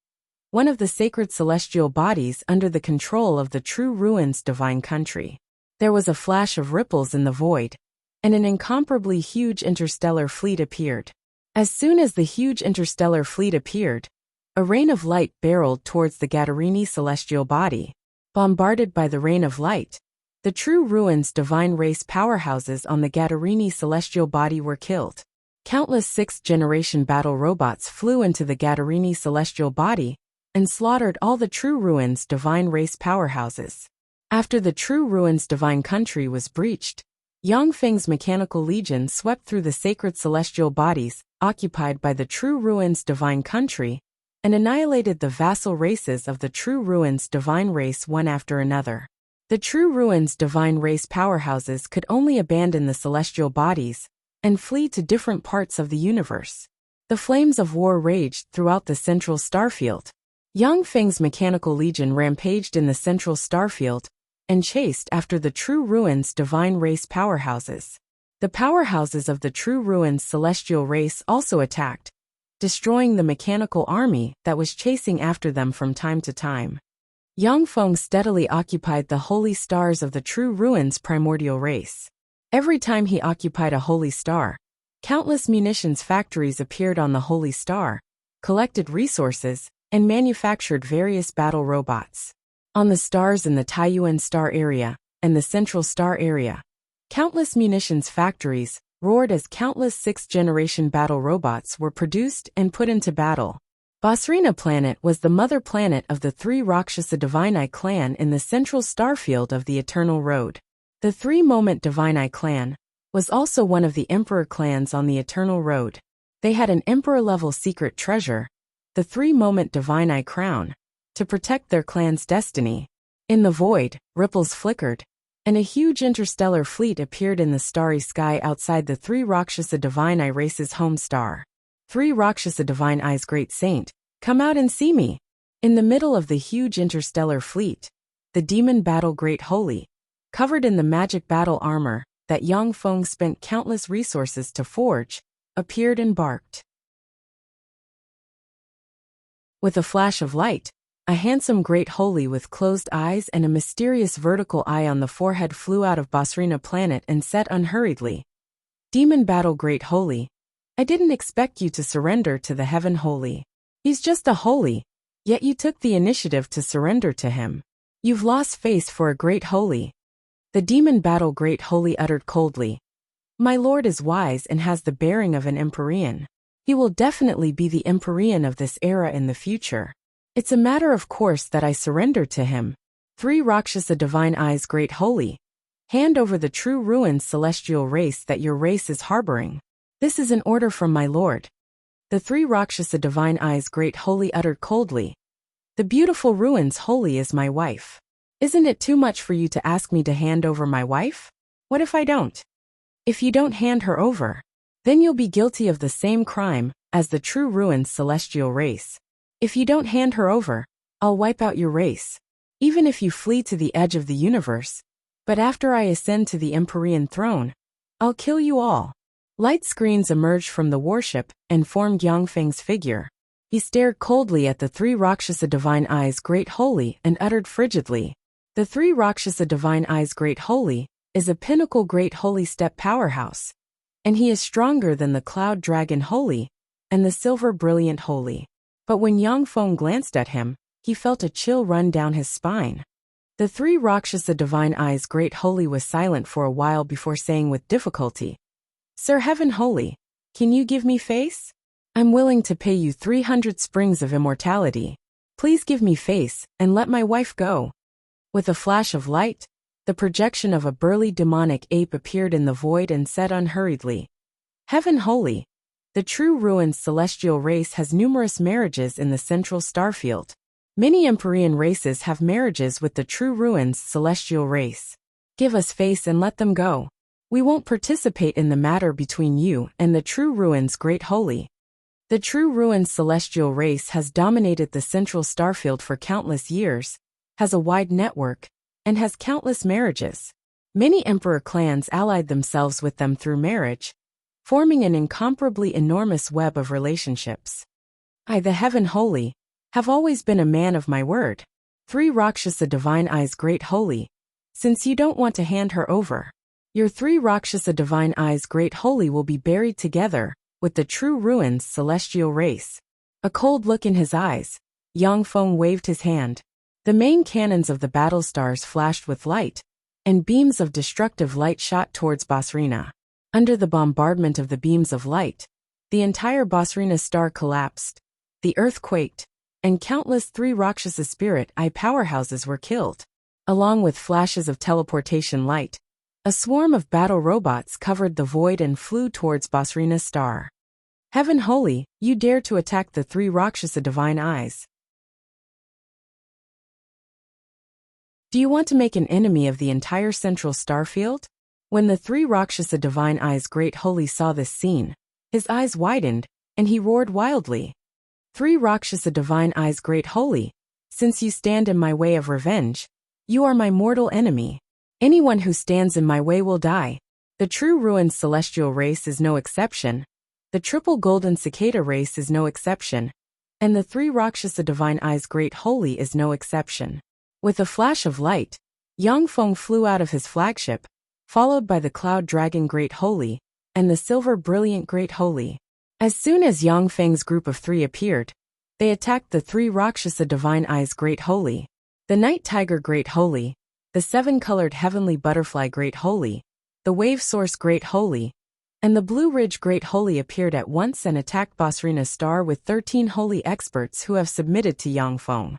one of the sacred celestial bodies under the control of the true ruin's divine country. There was a flash of ripples in the void, and an incomparably huge interstellar fleet appeared. As soon as the huge interstellar fleet appeared, a rain of light barreled towards the Gadarini celestial body. Bombarded by the rain of light, the true ruin's divine race powerhouses on the Gadarini celestial body were killed. Countless 6th-generation battle robots flew into the Gadarini celestial body and slaughtered all the true ruin's divine race powerhouses. After the true ruin's divine country was breached, Yang Feng's mechanical legion swept through the sacred celestial bodies occupied by the true ruin's divine country and annihilated the vassal races of the true ruin's divine race one after another. The true ruin's divine race powerhouses could only abandon the celestial bodies and flee to different parts of the universe. The flames of war raged throughout the central starfield. Yang Feng's mechanical legion rampaged in the central starfield and chased after the true ruin's divine race powerhouses. The powerhouses of the true ruin's celestial race also attacked, destroying the mechanical army that was chasing after them from time to time. Yang Feng steadily occupied the holy stars of the true ruin's primordial race. Every time he occupied a holy star, countless munitions factories appeared on the holy star, collected resources, and manufactured various battle robots. On the stars in the Taiyuan star area and the central star area, countless munitions factories roared as countless 6th-generation battle robots were produced and put into battle. Basrina planet was the mother planet of the 3 Rakshasa Divini clan in the central starfield of the Eternal Road. The 3-moment Divini clan was also one of the emperor clans on the Eternal Road. They had an emperor-level secret treasure, the 3-moment Divini crown, to protect their clan's destiny. In the void, ripples flickered, and a huge interstellar fleet appeared in the starry sky outside the 3 Rakshasa Divini race's home star. 3 Rakshasa Divine Eyes Great Saint, come out and see me. In the middle of the huge interstellar fleet, the demon battle Great Holy, covered in the magic battle armor that Yang Feng spent countless resources to forge, appeared and barked. With a flash of light, a handsome Great Holy with closed eyes and a mysterious vertical eye on the forehead flew out of Basrina planet and said unhurriedly, Demon battle great holy. I didn't expect you to surrender to the heaven holy. He's just a holy, yet you took the initiative to surrender to him. You've lost face for a great holy. The demon battle great holy uttered coldly. My lord is wise and has the bearing of an Empyrean. He will definitely be the Empyrean of this era in the future. It's a matter of course that I surrender to him. 3 Rakshasa divine eyes great holy. Hand over the true ruined celestial race that your race is harboring. This is an order from my lord. The 3 Rakshasa divine eyes great holy uttered coldly. The beautiful ruins holy is my wife. Isn't it too much for you to ask me to hand over my wife? What if I don't? If you don't hand her over, then you'll be guilty of the same crime as the true ruined celestial race. If you don't hand her over, I'll wipe out your race. Even if you flee to the edge of the universe. But after I ascend to the Empyrean throne, I'll kill you all. Light screens emerged from the warship and formed Yangfeng's figure. He stared coldly at the 3 Rakshasa divine eyes great holy and uttered frigidly. The 3 Rakshasa divine eyes great holy is a pinnacle great holy step powerhouse. And he is stronger than the cloud dragon holy and the silver brilliant holy. But when Yangfeng glanced at him, he felt a chill run down his spine. The 3 Rakshasa divine eyes great holy was silent for a while before saying with difficulty, Sir Heaven Holy, can you give me face? I'm willing to pay you 300 springs of immortality. Please give me face and let my wife go. With a flash of light, the projection of a burly demonic ape appeared in the void and said unhurriedly, Heaven Holy, the true ruined celestial race has numerous marriages in the central starfield. Many Empyrean races have marriages with the true ruins celestial race. Give us face and let them go. We won't participate in the matter between you and the true ruins great holy. The true ruins celestial race has dominated the central starfield for countless years, has a wide network, and has countless marriages. Many emperor clans allied themselves with them through marriage, forming an incomparably enormous web of relationships. I, the Heaven Holy, have always been a man of my word. 3 Rakshasa divine eyes great holy. Since you don't want to hand her over, your 3 Rakshasa divine eyes great holy will be buried together with the true ruins celestial race. A cold look in his eyes, Yangfeng waved his hand. The main cannons of the battle stars flashed with light, and beams of destructive light shot towards Basrina. Under the bombardment of the beams of light, the entire Basrina star collapsed, the earth quaked, and countless 3 Rakshasa spirit eye powerhouses were killed. Along with flashes of teleportation light, a swarm of battle robots covered the void and flew towards Basrina's star. Heaven Holy, you dare to attack the 3 Rakshasa divine eyes. Do you want to make an enemy of the entire central starfield? When the 3 Rakshasa divine eyes great holy saw this scene, his eyes widened, and he roared wildly. 3 Rakshasa divine eyes great holy, since you stand in my way of revenge, you are my mortal enemy. Anyone who stands in my way will die. The true ruined celestial race is no exception. The triple golden cicada race is no exception. And the 3 Rakshasa divine eyes great holy is no exception. With a flash of light, Yangfeng flew out of his flagship, followed by the cloud dragon great holy, and the silver brilliant great holy. As soon as Yangfeng's group of 3 appeared, they attacked the 3 Rakshasa divine eyes great holy. The night tiger great holy, the 7-colored heavenly butterfly great holy, the wave source great holy, and the blue ridge great holy appeared at once and attacked Basrina's star with 13 holy experts who have submitted to Yangfeng.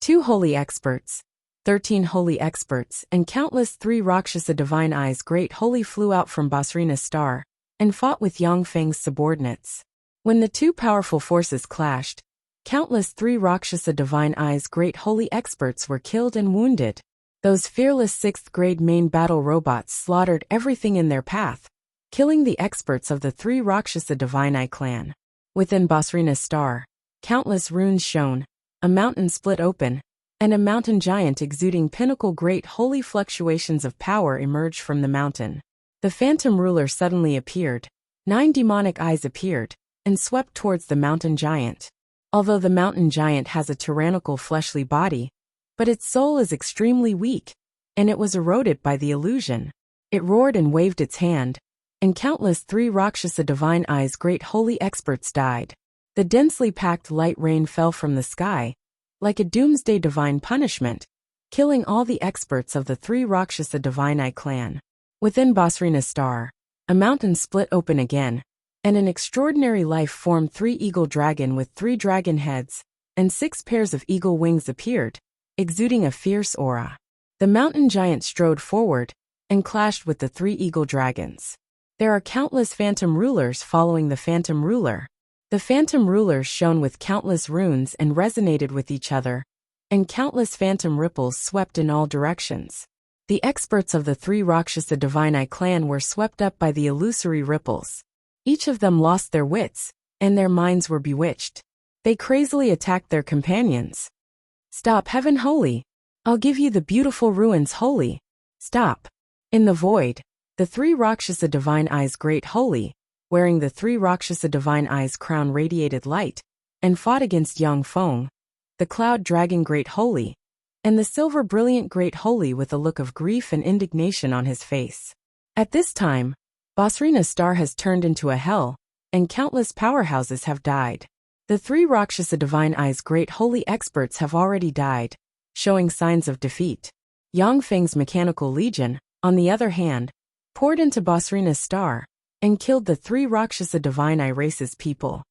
2 holy experts, 13 holy experts, and countless 3 Rakshasa divine eyes great holy flew out from Basrina's star and fought with Yangfeng's subordinates. When the 2 powerful forces clashed, countless 3 Rakshasa divine eyes great holy experts were killed and wounded. Those fearless 6th grade main battle robots slaughtered everything in their path, killing the experts of the 3 Rakshasa divine eye clan. Within Basrina's star, countless runes shone, a mountain split open, and a mountain giant exuding pinnacle great holy fluctuations of power emerged from the mountain. The phantom ruler suddenly appeared, 9 demonic eyes appeared, and swept towards the mountain giant. Although the mountain giant has a tyrannical fleshly body, but its soul is extremely weak, and it was eroded by the illusion. It roared and waved its hand, and countless 3 Rakshasa divine eyes great holy experts died. The densely packed light rain fell from the sky, like a doomsday divine punishment, killing all the experts of the 3 Rakshasa divine eye clan. Within Basrina's star, a mountain split open again, and an extraordinary life formed 3 eagle dragon with 3 dragon heads, and 6 pairs of eagle wings appeared, exuding a fierce aura. The mountain giant strode forward, and clashed with the 3 eagle dragons. There are countless phantom rulers following the phantom ruler. The phantom rulers shone with countless runes and resonated with each other, and countless phantom ripples swept in all directions. The experts of the 3 Rakshasa divine eye clan were swept up by the illusory ripples. Each of them lost their wits, and their minds were bewitched. They crazily attacked their companions. "Stop, heaven holy! I'll give you the beautiful ruins holy! Stop!" In the void, the 3 Rakshasa divine eyes great holy, wearing the 3 Rakshasa divine eyes crown radiated light, and fought against Yang Feng, the cloud dragon great holy, and the silver brilliant great holy with a look of grief and indignation on his face. At this time, Basrina's star has turned into a hell, and countless powerhouses have died. The 3 Rakshasa divine eyes great holy experts have already died, showing signs of defeat. Yang Feng's mechanical legion, on the other hand, poured into Basrina's star, and killed the 3 Rakshasa divine eye race's people.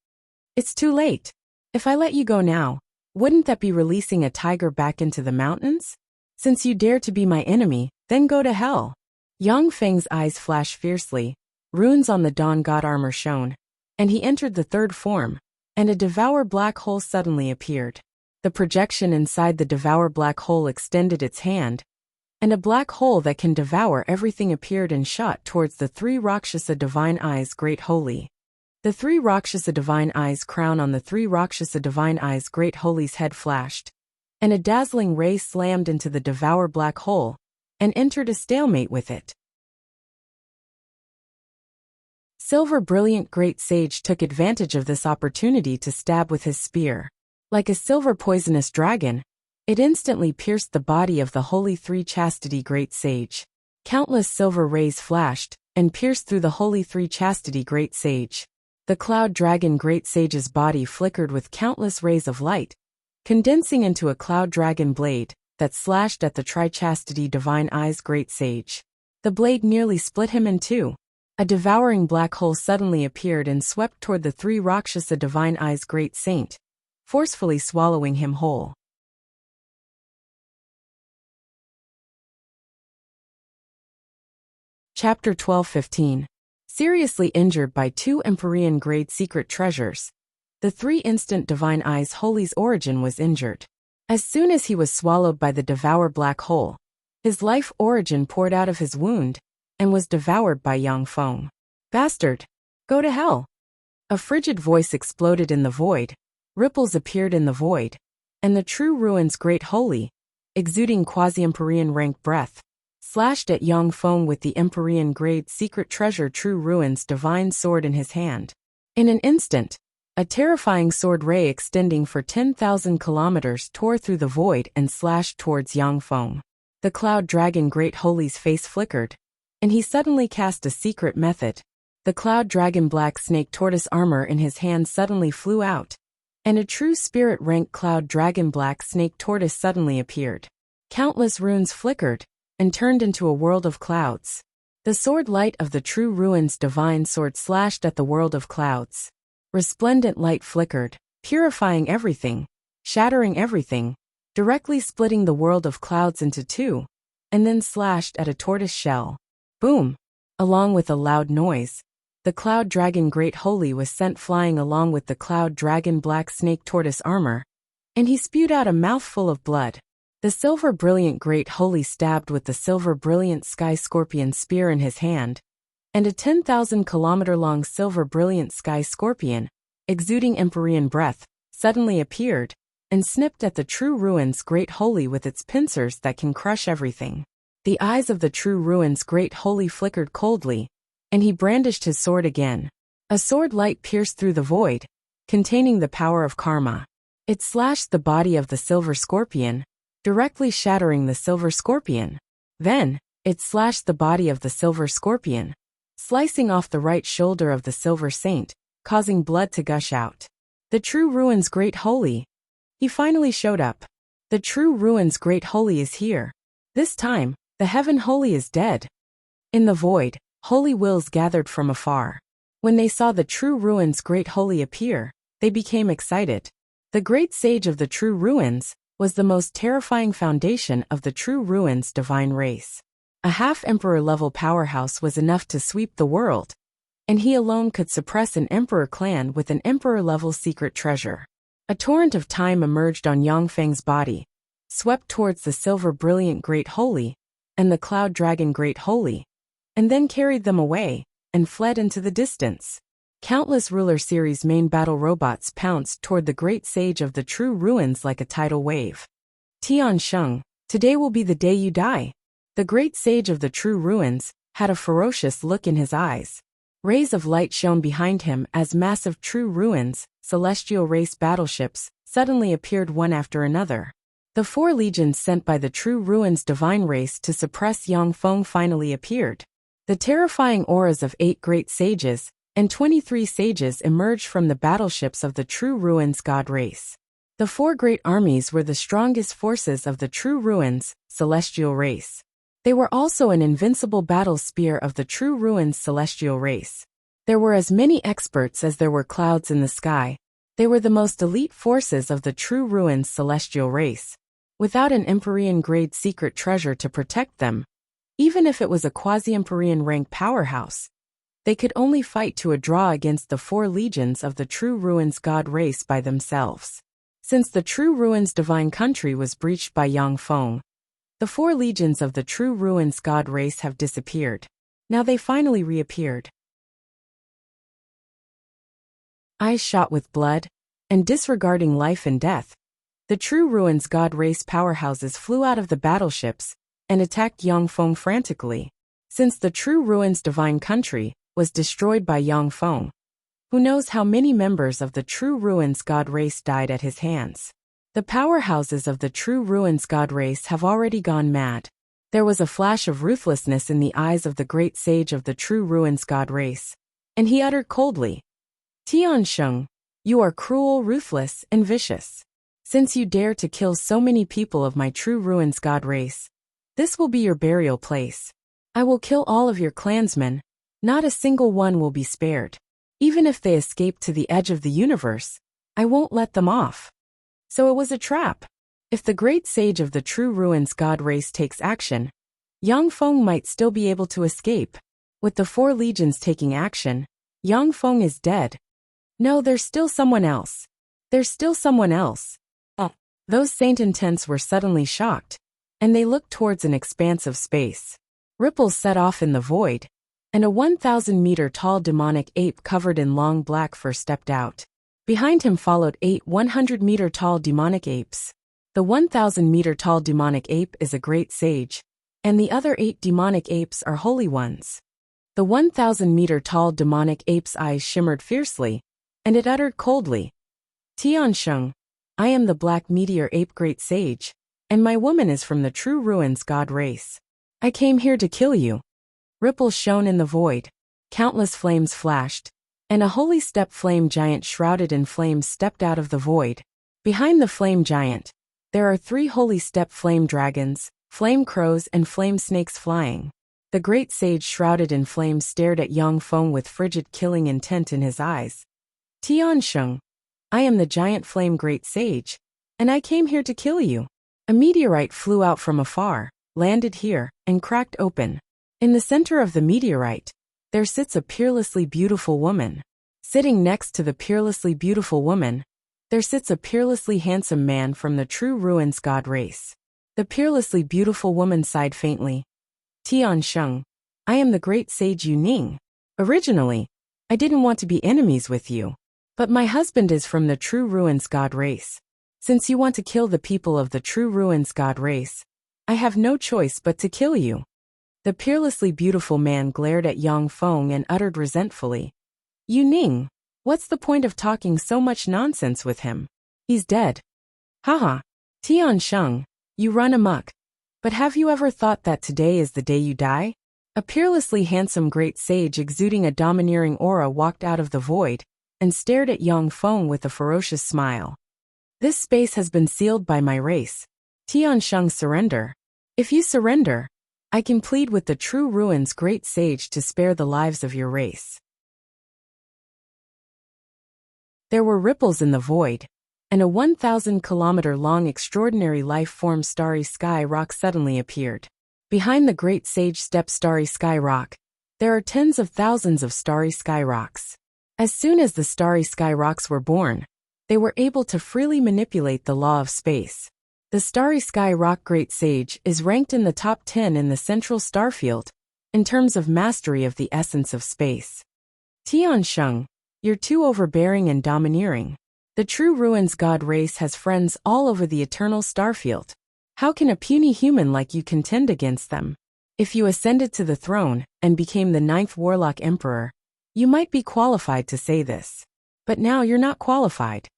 "It's too late. If I let you go now, wouldn't that be releasing a tiger back into the mountains? Since you dare to be my enemy, then go to hell." Yang Feng's eyes flashed fiercely, runes on the dawn god armor shone, and he entered the 3rd form, and a devour black hole suddenly appeared. The projection inside the devour black hole extended its hand, and a black hole that can devour everything appeared and shot towards the 3 Rakshasa divine eyes great holy. The 3 Rakshasa divine eyes crown on the 3 Rakshasa divine eyes great holy's head flashed, and a dazzling ray slammed into the devour black hole, and entered a stalemate with it. Silver brilliant great sage took advantage of this opportunity to stab with his spear. Like a silver poisonous dragon, it instantly pierced the body of the holy 3 chastity great sage. Countless silver rays flashed, and pierced through the holy 3 chastity great sage. The cloud dragon great sage's body flickered with countless rays of light, condensing into a cloud dragon blade that slashed at the Tri-Chastity Divine Eyes great sage. The blade nearly split him in two. A devouring black hole suddenly appeared and swept toward the 3 Rakshasa Divine Eyes great saint, forcefully swallowing him whole. Chapter 12-15. Seriously injured by 2 Empyrean grade secret treasures, the 3 instant Divine Eyes Holy's origin was injured. As soon as he was swallowed by the devour black hole, his life origin poured out of his wound, and was devoured by Yang Feng. "Bastard! Go to hell!" A frigid voice exploded in the void, ripples appeared in the void, and the true ruins great holy, exuding quasi-Empyrean rank breath, slashed at Yang Feng with the Empyrean grade secret treasure true ruins divine sword in his hand. In an instant, a terrifying sword ray extending for 10,000 kilometers tore through the void and slashed towards Yang Feng. The cloud dragon great holy's face flickered, and he suddenly cast a secret method. The cloud dragon black snake tortoise armor in his hand suddenly flew out, and a true spirit rank cloud dragon black snake tortoise suddenly appeared. Countless runes flickered, and turned into a world of clouds. The sword light of the true ruins divine sword slashed at the world of clouds. Resplendent light flickered, purifying everything, shattering everything, directly splitting the world of clouds into 2, and then slashed at a tortoise shell. Boom! Along with a loud noise, the cloud dragon great holy was sent flying along with the cloud dragon black snake tortoise armor, and he spewed out a mouthful of blood. The silver brilliant great holy stabbed with the silver brilliant sky scorpion spear in his hand, and a 10,000 kilometer long silver brilliant sky scorpion, exuding Empyrean breath, suddenly appeared, and snipped at the true ruins great holy with its pincers that can crush everything. The eyes of the true ruins great holy flickered coldly, and he brandished his sword again. A sword light pierced through the void, containing the power of karma. It slashed the body of the silver scorpion, directly shattering the silver scorpion. Then, it slashed the body of the silver scorpion, slicing off the right shoulder of the silver saint, causing blood to gush out. The true ruin's great holy. He finally showed up. The true ruin's great holy is here. This time, the heaven holy is dead. In the void, holy wills gathered from afar. When they saw the true ruin's great holy appear, they became excited. The great sage of the true ruins was the most terrifying foundation of the true ruins' divine race. A half-emperor level powerhouse was enough to sweep the world, and he alone could suppress an emperor clan with an emperor-level secret treasure. A torrent of time emerged on Yangfeng's body, swept towards the silver brilliant Great Holy, and the cloud dragon Great Holy, and then carried them away, and fled into the distance. Countless ruler series main battle robots pounced toward the great sage of the true ruins like a tidal wave. Tian Sheng, today will be the day you die. The great sage of the true ruins had a ferocious look in his eyes. Rays of light shone behind him as massive true ruins, celestial race battleships, suddenly appeared one after another. The 4 legions sent by the true ruins' divine race to suppress Yangfeng finally appeared. The terrifying auras of 8 great sages and 23 sages emerged from the battleships of the true ruins god race. The 4 great armies were the strongest forces of the true ruins, celestial race. They were also an invincible battle spear of the true ruins celestial race. There were as many experts as there were clouds in the sky. They were the most elite forces of the true ruins celestial race. Without an Empyrean-grade secret treasure to protect them, even if it was a quasi-Empyrean rank powerhouse, they could only fight to a draw against the 4 legions of the true ruins god race by themselves. Since the true ruins divine country was breached by Yangfeng, the 4 legions of the true ruins god race have disappeared. Now they finally reappeared. Eyes shot with blood, and disregarding life and death, the true ruins god race powerhouses flew out of the battleships and attacked Yangfeng frantically. Since the true ruins divine country was destroyed by Yangfeng, who knows how many members of the true ruins god race died at his hands. The powerhouses of the true ruins god race have already gone mad. There was a flash of ruthlessness in the eyes of the great sage of the true ruins god race, and he uttered coldly, Tian Sheng, you are cruel, ruthless, and vicious. Since you dare to kill so many people of my true ruins god race, this will be your burial place. I will kill all of your clansmen, not a single one will be spared. Even if they escape to the edge of the universe, I won't let them off. So it was a trap. If the great sage of the true ruins god race takes action, Yangfeng might still be able to escape. With the 4 legions taking action, Yangfeng is dead. No, there's still someone else. There's still someone else. Those saint intents were suddenly shocked, and they looked towards an expanse of space. Ripples set off in the void, and a 1,000-meter tall demonic ape covered in long black fur stepped out. Behind him followed 8 100-meter tall demonic apes. The 1,000-meter tall demonic ape is a great sage, and the other 8 demonic apes are holy ones. The 1,000-meter tall demonic ape's eyes shimmered fiercely, and it uttered coldly, Tian Sheng, I am the black meteor ape great sage, and my woman is from the true ruins god race. I came here to kill you. Ripples shone in the void. Countless flames flashed, and a holy step flame giant shrouded in flames stepped out of the void. Behind the flame giant, there are 3 holy step flame dragons, flame crows and flame snakes flying. The great sage shrouded in flames stared at Yangfeng with frigid killing intent in his eyes. Tian Sheng, I am the giant flame great sage, and I came here to kill you. A meteorite flew out from afar, landed here, and cracked open. In the center of the meteorite, there sits a peerlessly beautiful woman. Sitting next to the peerlessly beautiful woman, there sits a peerlessly handsome man from the true ruins god race. The peerlessly beautiful woman sighed faintly. Tian Sheng, I am the great sage Yu Ning. Originally, I didn't want to be enemies with you, but my husband is from the true ruins god race. Since you want to kill the people of the true ruins god race, I have no choice but to kill you. The peerlessly beautiful man glared at Yangfeng and uttered resentfully, Yu Ning, what's the point of talking so much nonsense with him? He's dead. Haha. Tian Sheng, you run amok. But have you ever thought that today is the day you die? A peerlessly handsome great sage exuding a domineering aura walked out of the void and stared at Yang Feng with a ferocious smile. This space has been sealed by my race. Tiansheng, surrender. If you surrender, I can plead with the true ruins great sage to spare the lives of your race. There were ripples in the void, and a 1,000-kilometer-long extraordinary life-form starry sky rock suddenly appeared. Behind the great sage step starry sky rock, there are tens of thousands of starry sky rocks. As soon as the starry sky rocks were born, they were able to freely manipulate the law of space. The starry sky rock great sage is ranked in the top 10 in the central starfield, in terms of mastery of the essence of space. Tiansheng, you're too overbearing and domineering. The true ruins god race has friends all over the eternal starfield. How can a puny human like you contend against them? If you ascended to the throne and became the 9th warlock emperor, you might be qualified to say this. But now you're not qualified.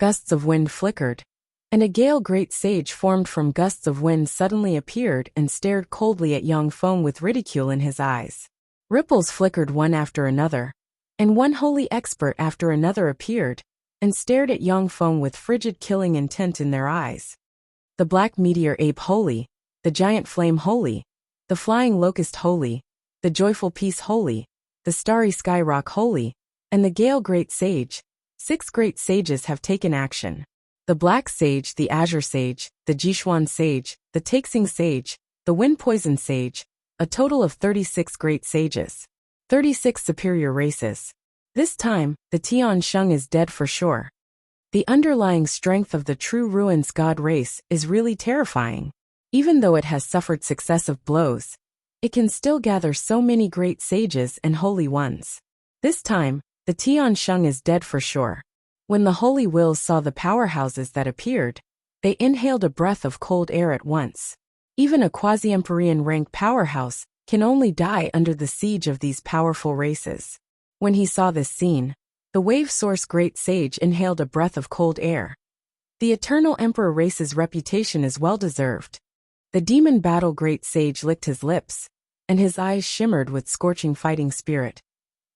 Gusts of wind flickered, and a gale great sage formed from gusts of wind suddenly appeared and stared coldly at Yang Feng with ridicule in his eyes. Ripples flickered one after another, and one holy expert after another appeared and stared at Yang Feng with frigid killing intent in their eyes. The black meteor ape holy, the giant flame holy, the flying locust holy, the joyful peace holy, the starry skyrock holy, and the gale great sage. 6 great sages have taken action. The black sage, the azure sage, the Jishuan sage, the Taixing sage, the wind poison sage, a total of 36 great sages. 36 superior races. This time, the Tiansheng is dead for sure. The underlying strength of the true ruins god race is really terrifying. Even though it has suffered successive blows, it can still gather so many great sages and holy ones. This time, the Tiansheng is dead for sure. When the holy wills saw the powerhouses that appeared, they inhaled a breath of cold air at once. Even a quasi-emperorian rank powerhouse can only die under the siege of these powerful races. When he saw this scene, the wave source great sage inhaled a breath of cold air. The eternal emperor race's reputation is well deserved. The demon battle great sage licked his lips, and his eyes shimmered with scorching fighting spirit.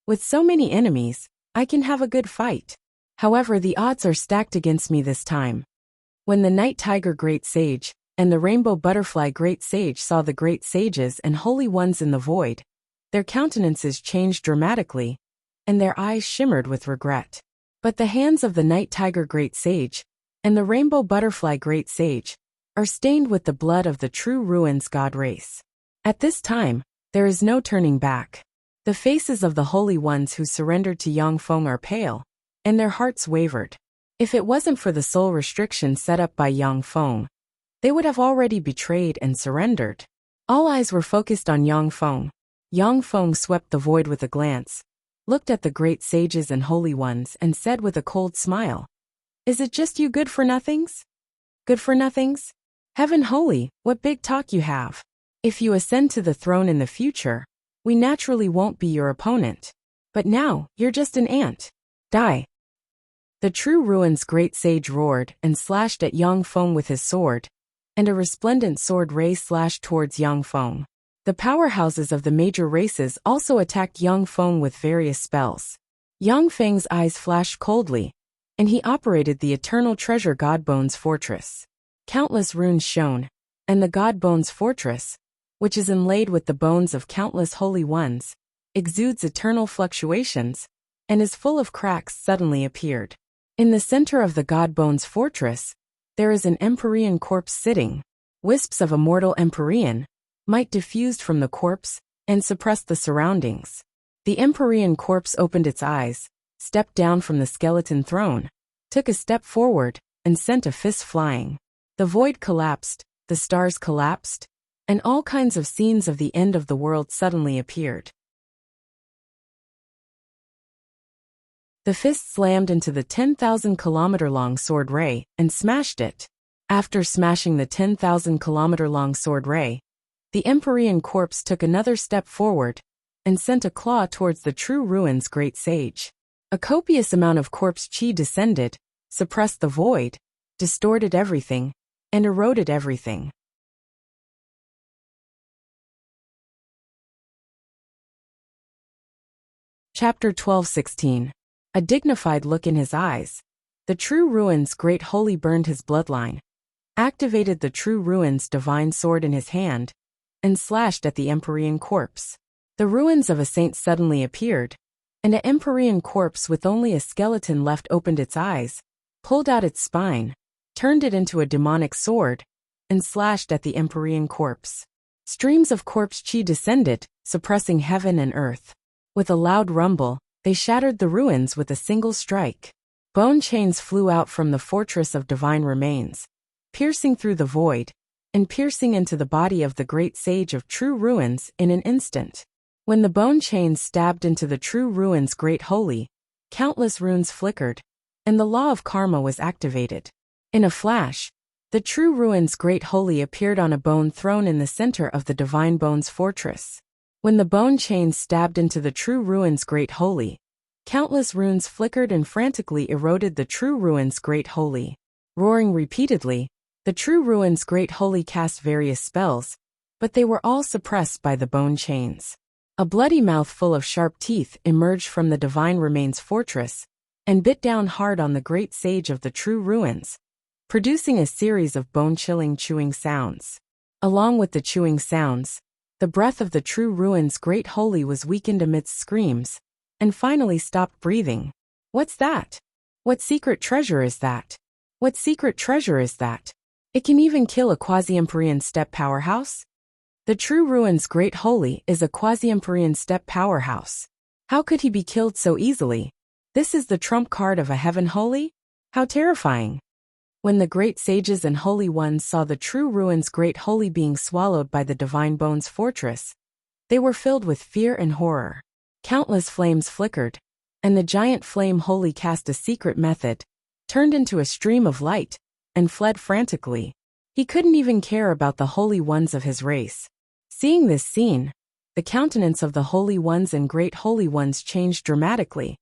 With so many enemies, I can have a good fight. However, the odds are stacked against me this time. When the night tiger great sage and the rainbow butterfly great sage saw the great sages and holy ones in the void, their countenances changed dramatically, and their eyes shimmered with regret. But the hands of the night tiger great sage and the rainbow butterfly great sage are stained with the blood of the true ruins god race. At this time, there is no turning back. The faces of the holy ones who surrendered to Yang Feng are pale, and their hearts wavered. If it wasn't for the soul restriction set up by Yang Feng, they would have already betrayed and surrendered. All eyes were focused on Yang Feng. Yang Feng swept the void with a glance, looked at the great sages and holy ones and said with a cold smile, "Is it just you good for nothings? Good for nothings? Heaven holy, what big talk you have. If you ascend to the throne in the future, we naturally won't be your opponent. But now, you're just an ant. Die." The true ruins great sage roared and slashed at Yang Feng with his sword, and a resplendent sword ray slashed towards Yang Feng. The powerhouses of the major races also attacked Yang Feng with various spells. Yang Feng's eyes flashed coldly, and he operated the eternal treasure Godbones Fortress. Countless runes shone, and the Godbones Fortress, which is inlaid with the bones of countless holy ones, exudes eternal fluctuations, and is full of cracks suddenly appeared. In the center of the Godbones Fortress, there is an Empyrean corpse sitting. Wisps of a mortal Empyrean might diffused from the corpse and suppressed the surroundings. The Empyrean corpse opened its eyes, stepped down from the skeleton throne, took a step forward, and sent a fist flying. The void collapsed, the stars collapsed, and all kinds of scenes of the end of the world suddenly appeared. The fist slammed into the 10,000-kilometer-long sword ray and smashed it. After smashing the 10,000-kilometer-long sword ray, the Empyrean corpse took another step forward and sent a claw towards the true ruins great sage. A copious amount of corpse chi descended, suppressed the void, distorted everything, and eroded everything. Chapter 12:16. A dignified look in his eyes. The True Ruin's Great Holy burned his bloodline, activated the True Ruin's divine sword in his hand, and slashed at the Empyrean corpse. The ruins of a saint suddenly appeared, and an Empyrean corpse with only a skeleton left opened its eyes, pulled out its spine, turned it into a demonic sword, and slashed at the Empyrean corpse. Streams of corpse chi descended, suppressing heaven and earth. With a loud rumble, they shattered the ruins with a single strike. Bone chains flew out from the fortress of divine remains, piercing through the void, and piercing into the body of the great sage of True Ruins in an instant. When the bone chains stabbed into the True Ruin's Great Holy, countless runes flickered, and the law of karma was activated. In a flash, the True Ruin's Great Holy appeared on a bone throne in the center of the Divine Bones fortress. When the bone chains stabbed into the True Ruin's Great Holy, countless runes flickered and frantically eroded the True Ruin's Great Holy. Roaring repeatedly, the True Ruin's Great Holy cast various spells, but they were all suppressed by the bone chains. A bloody mouth full of sharp teeth emerged from the Divine Remains fortress, and bit down hard on the great sage of the True Ruins, producing a series of bone-chilling chewing sounds. Along with the chewing sounds, the breath of the True Ruin's Great Holy was weakened amidst screams, and finally stopped breathing. What's that? What secret treasure is that? What secret treasure is that? It can even kill a quasi-Empyrean step powerhouse? The True Ruin's Great Holy is a quasi-Empyrean step powerhouse. How could he be killed so easily? This is the trump card of a heaven holy? How terrifying! When the great sages and holy ones saw the True Ruin's Great Holy being swallowed by the Divine Bones fortress, they were filled with fear and horror. Countless flames flickered, and the giant flame holy cast a secret method, turned into a stream of light, and fled frantically. He couldn't even care about the holy ones of his race. Seeing this scene, the countenance of the holy ones and great holy ones changed dramatically,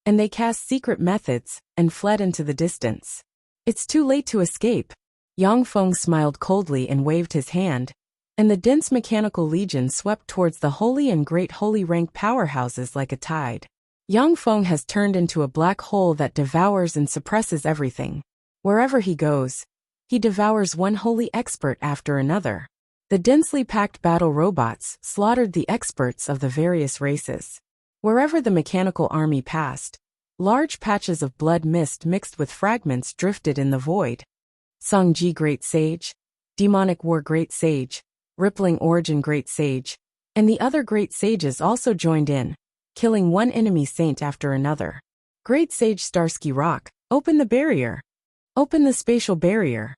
and they cast secret methods and fled into the distance. It's too late to escape. Yang Feng smiled coldly and waved his hand, and the dense mechanical legion swept towards the holy and great holy rank powerhouses like a tide. Yang Feng has turned into a black hole that devours and suppresses everything. Wherever he goes, he devours one holy expert after another. The densely packed battle robots slaughtered the experts of the various races. Wherever the mechanical army passed, large patches of blood mist mixed with fragments drifted in the void. Songji Great Sage, Demonic War Great Sage, Rippling Origin Great Sage, and the other great sages also joined in, killing one enemy saint after another. Great Sage Starsky Rock, open the barrier. Open the spatial barrier.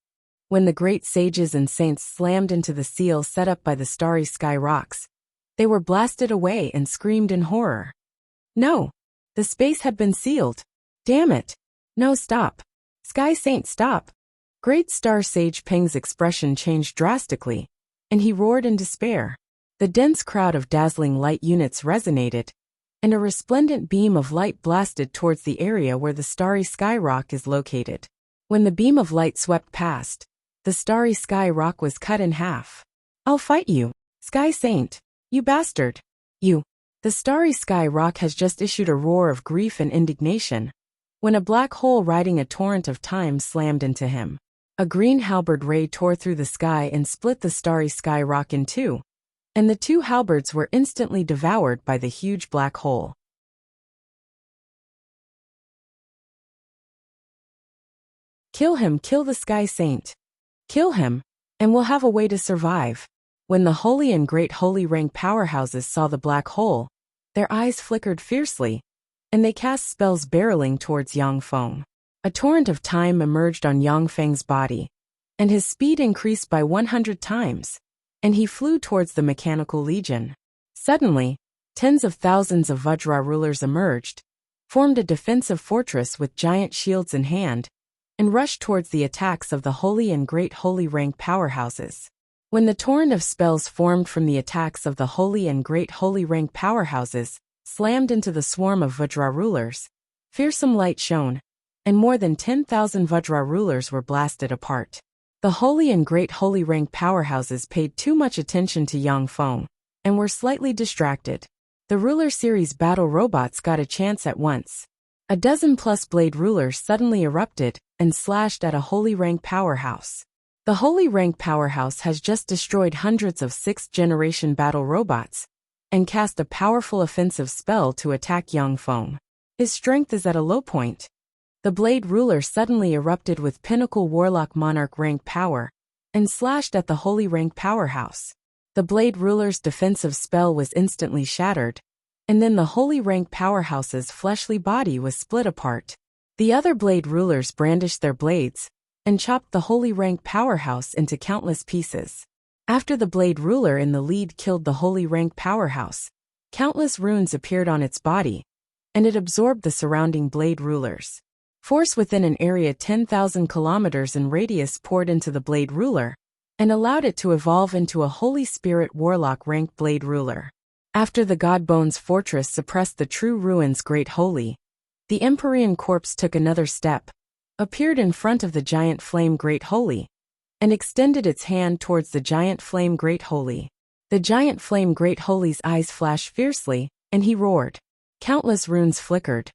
When the great sages and saints slammed into the seal set up by the starry sky rocks, they were blasted away and screamed in horror. No! The space had been sealed. Damn it! No, stop! Sky Saint, stop! Great Star Sage Peng's expression changed drastically, and he roared in despair. The dense crowd of dazzling light units resonated, and a resplendent beam of light blasted towards the area where the starry sky rock is located. When the beam of light swept past, the starry sky rock was cut in half. I'll fight you, Sky Saint, you bastard! You! The starry sky rock has just issued a roar of grief and indignation, when a black hole riding a torrent of time slammed into him. A green halberd ray tore through the sky and split the starry sky rock in two, and the two halberds were instantly devoured by the huge black hole. Kill him, kill the Sky Saint. Kill him, and we'll have a way to survive. When the holy and great holy rank powerhouses saw the black hole, their eyes flickered fiercely, and they cast spells barreling towards Yang Feng. A torrent of time emerged on Yang Feng's body, and his speed increased by 100 times, and he flew towards the mechanical legion. Suddenly, tens of thousands of Vajra rulers emerged, formed a defensive fortress with giant shields in hand, and rushed towards the attacks of the holy and great holy rank powerhouses. When the torrent of spells formed from the attacks of the holy and great holy rank powerhouses slammed into the swarm of Vajra rulers, fearsome light shone, and more than 10,000 Vajra rulers were blasted apart. The holy and great holy rank powerhouses paid too much attention to Yang Feng, and were slightly distracted. The Ruler Series battle robots got a chance at once. A dozen-plus blade rulers suddenly erupted and slashed at a Holy Rank powerhouse. The Holy Rank powerhouse has just destroyed hundreds of 6th-generation battle robots and cast a powerful offensive spell to attack Yang Feng. His strength is at a low point. The Blade Ruler suddenly erupted with Pinnacle Warlock Monarch rank power and slashed at the Holy Rank powerhouse. The Blade Ruler's defensive spell was instantly shattered, and then the Holy Rank powerhouse's fleshly body was split apart. The other Blade Rulers brandished their blades and chopped the Holy Rank powerhouse into countless pieces. After the Blade Ruler in the lead killed the Holy Rank powerhouse, countless runes appeared on its body, and it absorbed the surrounding Blade Rulers. Force within an area 10,000 kilometers in radius poured into the Blade Ruler and allowed it to evolve into a Holy Spirit Warlock rank Blade Ruler. After the Godbones fortress suppressed the True Ruins Great Holy, the Empyrean corpse took another step, appeared in front of the Giant Flame Great Holy, and extended its hand towards the Giant Flame Great Holy. The Giant Flame Great Holy's eyes flashed fiercely, and he roared. Countless runes flickered,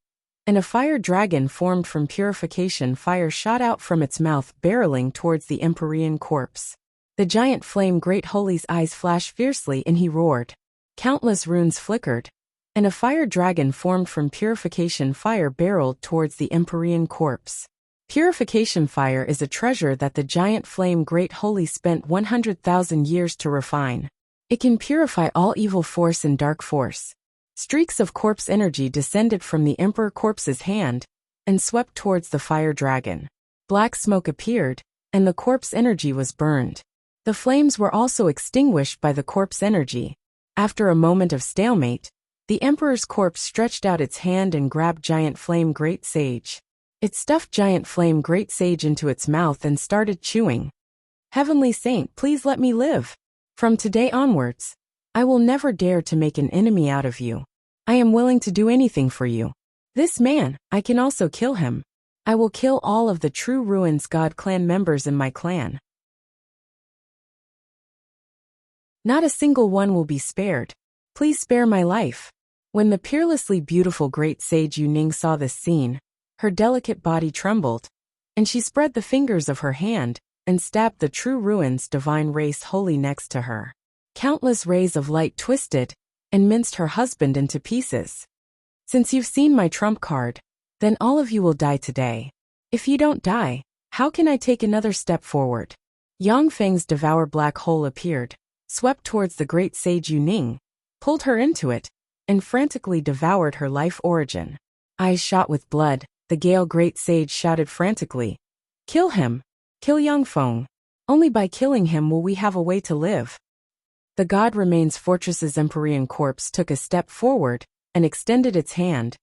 and a fire dragon formed from purification fire shot out from its mouth, barreling towards the Empyrean corpse. The Giant Flame Great Holy's eyes flashed fiercely, and he roared. Countless runes flickered, and a fire dragon formed from purification fire barreled towards the Empyrean corpse. Purification fire is a treasure that the Giant Flame Great Holy spent 100,000 years to refine. It can purify all evil force and dark force. Streaks of corpse energy descended from the Emperor Corpse's hand and swept towards the fire dragon. Black smoke appeared, and the corpse energy was burned. The flames were also extinguished by the corpse energy. After a moment of stalemate, the Emperor's corpse stretched out its hand and grabbed Giant Flame Great Sage. It stuffed Giant Flame Great Sage into its mouth and started chewing. Heavenly Saint, please let me live. From today onwards, I will never dare to make an enemy out of you. I am willing to do anything for you. This man, I can also kill him. I will kill all of the True Ruins God clan members in my clan. Not a single one will be spared. Please spare my life. When the peerlessly beautiful Great Sage Yuning saw this scene, her delicate body trembled, and she spread the fingers of her hand and stabbed the True Ruins Divine Race Holy next to her. Countless rays of light twisted and minced her husband into pieces. Since you've seen my trump card, then all of you will die today. If you don't die, how can I take another step forward? Yang Feng's Devour Black Hole appeared, swept towards the Great Sage Yuning, pulled her into it, and frantically devoured her life origin. Eyes shot with blood, the Gale Great Sage shouted frantically, "Kill him! Kill Yang Feng! Only by killing him will we have a way to live." The God Remains Fortress's Empyrean corpse took a step forward and extended its hand,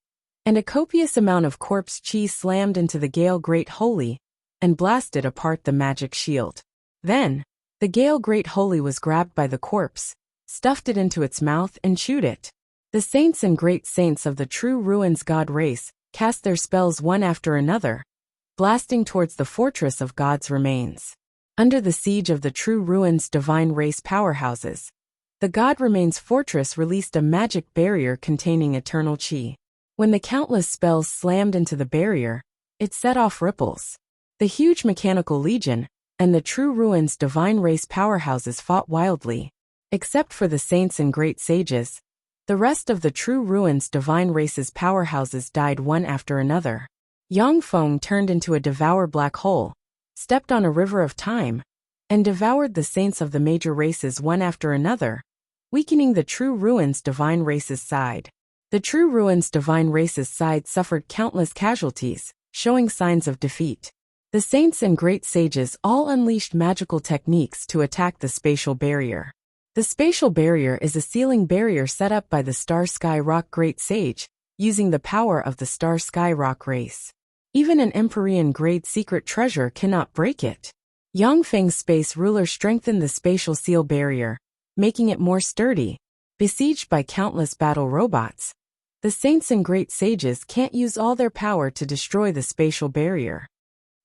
and a copious amount of corpse chi slammed into the Gale Great Holy and blasted apart the magic shield. Then, the Gale Great Holy was grabbed by the corpse, stuffed it into its mouth and chewed it. The saints and great saints of the True Ruins God race cast their spells one after another, blasting towards the fortress of God's remains. Under the siege of the True Ruins Divine Race powerhouses, the God Remains fortress released a magic barrier containing eternal chi. When the countless spells slammed into the barrier, it set off ripples. The huge mechanical legion and the True Ruins Divine Race powerhouses fought wildly. Except for the saints and great sages, the rest of the True Ruins Divine Race's powerhouses died one after another. Yang Feng turned into a Devour Black Hole, stepped on a river of time, and devoured the saints of the major races one after another, weakening the True Ruins Divine Race's side. The True Ruins Divine Race's side suffered countless casualties, showing signs of defeat. The saints and great sages all unleashed magical techniques to attack the spatial barrier. The spatial barrier is a sealing barrier set up by the Star Sky Rock Great Sage, using the power of the Star Sky Rock race. Even an Empyrean grade secret treasure cannot break it. Yang Feng's space ruler strengthened the spatial seal barrier, making it more sturdy. Besieged by countless battle robots, the saints and great sages can't use all their power to destroy the spatial barrier.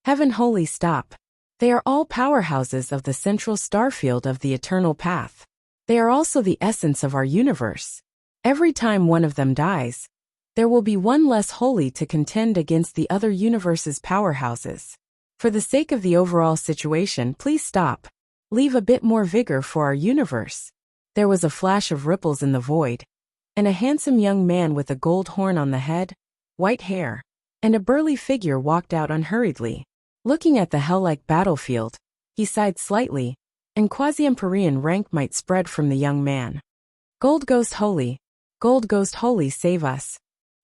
Heaven Holy, stop. They are all powerhouses of the central starfield of the eternal path. They are also the essence of our universe. Every time one of them dies, there will be one less holy to contend against the other universe's powerhouses. For the sake of the overall situation, please stop. Leave a bit more vigor for our universe. There was a flash of ripples in the void, and a handsome young man with a gold horn on the head, white hair, and a burly figure walked out unhurriedly. Looking at the hell-like battlefield, he sighed slightly, and quasi-empyrean rank might spread from the young man. Gold Ghost Holy, save us.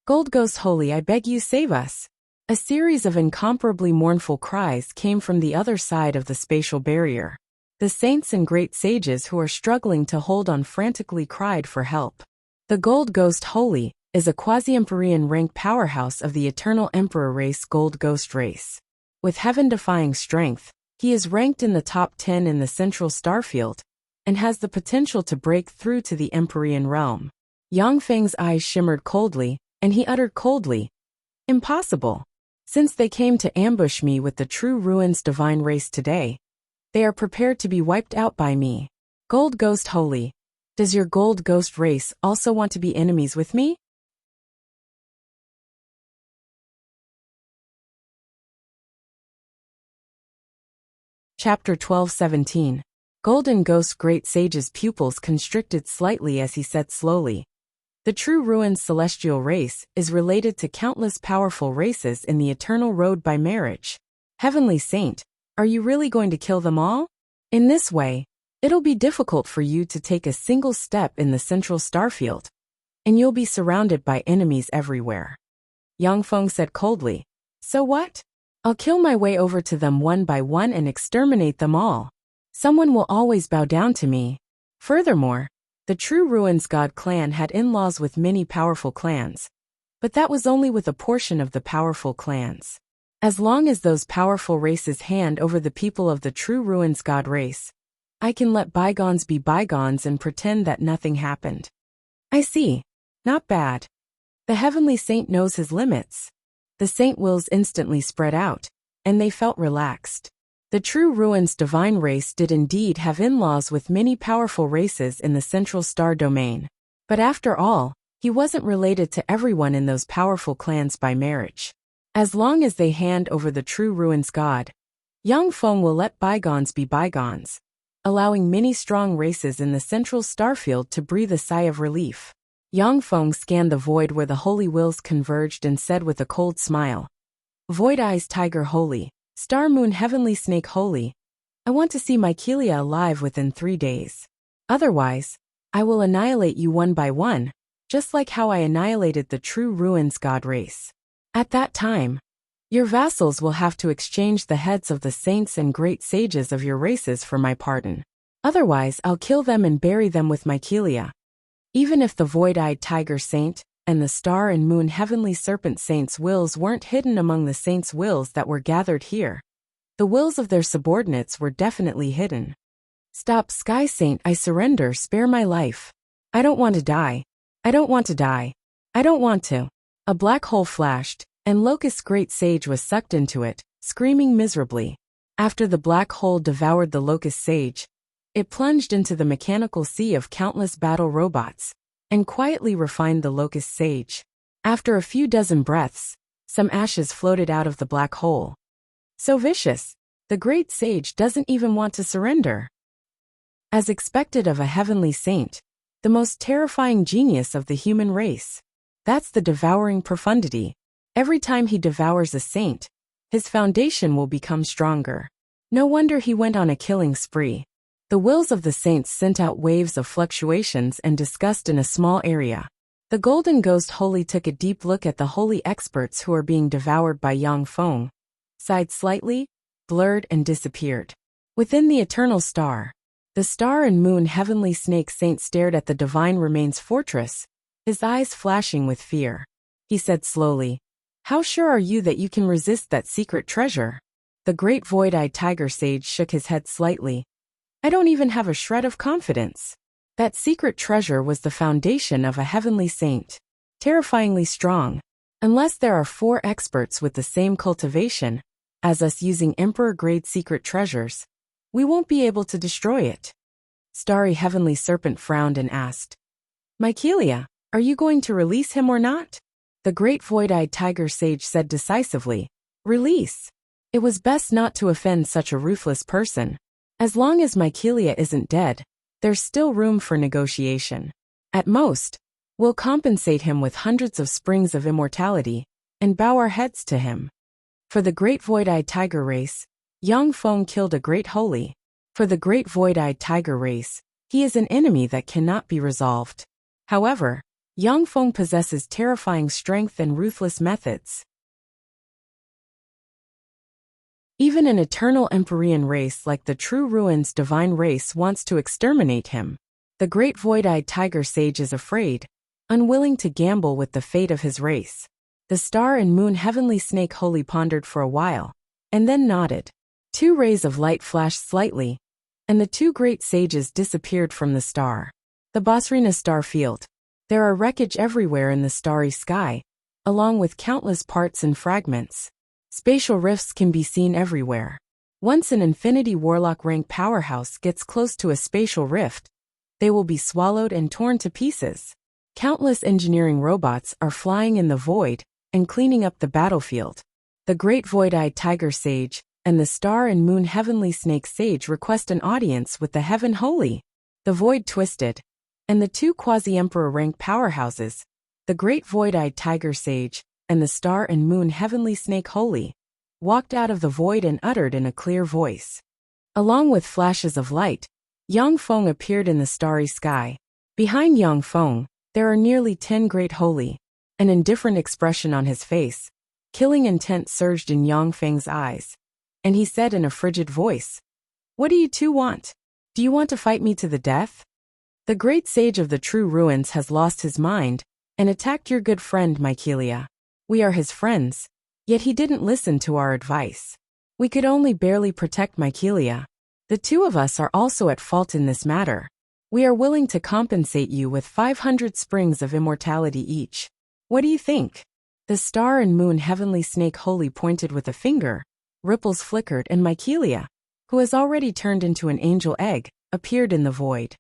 Gold Ghost Holy, I beg you, save us. A series of incomparably mournful cries came from the other side of the spatial barrier. The saints and great sages who are struggling to hold on frantically cried for help. The Gold Ghost Holy is a quasi-empyrean rank powerhouse of the eternal emperor race Gold Ghost race. With heaven-defying strength, he is ranked in the top 10 in the central starfield, and has the potential to break through to the empyrean realm. Yang Feng's eyes shimmered coldly, and he uttered coldly, "Impossible. Since they came to ambush me with the true ruins divine race today, they are prepared to be wiped out by me. Gold Ghost Holy, does your Gold Ghost race also want to be enemies with me?" Chapter 12:17. Golden Ghost Great Sage's pupils constricted slightly as he said slowly, "The true ruins celestial race is related to countless powerful races in the eternal road by marriage. Heavenly Saint, are you really going to kill them all? In this way, it'll be difficult for you to take a single step in the central starfield, and you'll be surrounded by enemies everywhere." Yang Feng said coldly, "So what? I'll kill my way over to them one by one and exterminate them all. Someone will always bow down to me." Furthermore, the True Ruins God clan had in-laws with many powerful clans, but that was only with a portion of the powerful clans. As long as those powerful races hand over the people of the True Ruins God race, I can let bygones be bygones and pretend that nothing happened. I see. Not bad. The Heavenly Saint knows his limits. The saint wills instantly spread out, and they felt relaxed. The True Ruins divine race did indeed have in-laws with many powerful races in the central star domain. But after all, he wasn't related to everyone in those powerful clans by marriage. As long as they hand over the True Ruins God, Yang Feng will let bygones be bygones, allowing many strong races in the central starfield to breathe a sigh of relief. Yang Feng scanned the void where the holy wills converged and said with a cold smile, "Void Eyes Tiger Holy, Star Moon Heavenly Snake Holy, I want to see Mycelia alive within 3 days. Otherwise, I will annihilate you one by one, just like how I annihilated the True Ruins God race. At that time, your vassals will have to exchange the heads of the saints and great sages of your races for my pardon. Otherwise, I'll kill them and bury them with Mycelia." Even if the Void-Eyed Tiger Saint and the Star and Moon Heavenly Serpent Saints' wills weren't hidden among the saints' wills that were gathered here, the wills of their subordinates were definitely hidden. "Stop, Sky Saint, I surrender, spare my life. I don't want to die. I don't want to die. I don't want to." A black hole flashed, and Locust's great sage was sucked into it, screaming miserably. After the black hole devoured the Locust sage, it plunged into the mechanical sea of countless battle robots, and quietly refined the Locust sage. After a few dozen breaths, some ashes floated out of the black hole. So vicious, the great sage doesn't even want to surrender. As expected of a heavenly saint, the most terrifying genius of the human race. That's the devouring profundity. Every time he devours a saint, his foundation will become stronger. No wonder he went on a killing spree. The wills of the saints sent out waves of fluctuations and disgust in a small area. The Golden Ghost Holy took a deep look at the holy experts who are being devoured by Yang Feng, sighed slightly, blurred and disappeared. Within the eternal star, the Star and Moon Heavenly Snake Saint stared at the Divine Remains fortress, his eyes flashing with fear. He said slowly, "How sure are you that you can resist that secret treasure?" The great Void-Eyed Tiger Sage shook his head slightly. "I don't even have a shred of confidence. That secret treasure was the foundation of a heavenly saint. Terrifyingly strong. Unless there are 4 experts with the same cultivation as us using Emperor-grade secret treasures, we won't be able to destroy it." Starry Heavenly Serpent frowned and asked, "Mycelia, Are you going to release him or not? The great void-eyed tiger sage said decisively, Release. It was best not to offend such a ruthless person. As long as Mykelia isn't dead, there's still room for negotiation. At most, we'll compensate him with hundreds of springs of immortality and bow our heads to him. For the great void-eyed tiger race, Yang Feng killed a great holy. For the great void-eyed tiger race, he is an enemy that cannot be resolved. However, Yang Feng possesses terrifying strength and ruthless methods. Even an eternal Empyrean race like the True Ruins divine race wants to exterminate him. The great void-eyed tiger sage is afraid, unwilling to gamble with the fate of his race. The star and moon heavenly snake holy pondered for a while, and then nodded. 2 rays of light flashed slightly, and the 2 great sages disappeared from the star. The Basrina star field. There are wreckage everywhere in the starry sky, along with countless parts and fragments. Spatial rifts can be seen everywhere. Once an Infinity Warlock rank powerhouse gets close to a spatial rift, they will be swallowed and torn to pieces. Countless engineering robots are flying in the void and cleaning up the battlefield. The great void-eyed tiger sage and the star and moon heavenly snake sage request an audience with the heaven holy. The void twisted, and the 2 quasi-emperor rank powerhouses, the great void-eyed tiger sage and the star and moon heavenly snake holy, walked out of the void and uttered in a clear voice. Along with flashes of light, Yang Feng appeared in the starry sky. Behind Yang Feng, there are nearly 10 great holy. An indifferent expression on his face, killing intent surged in Yang Feng's eyes, and he said in a frigid voice, What do you 2 want? Do you want to fight me to the death? The great sage of the True Ruins has lost his mind and attacked your good friend Mykelia. We are his friends, yet he didn't listen to our advice. We could only barely protect Mykelia. The 2 of us are also at fault in this matter. We are willing to compensate you with 500 springs of immortality each. What do you think? The star and moon heavenly snake holy pointed with a finger. Ripples flickered and Mykelia, who has already turned into an angel egg, appeared in the void.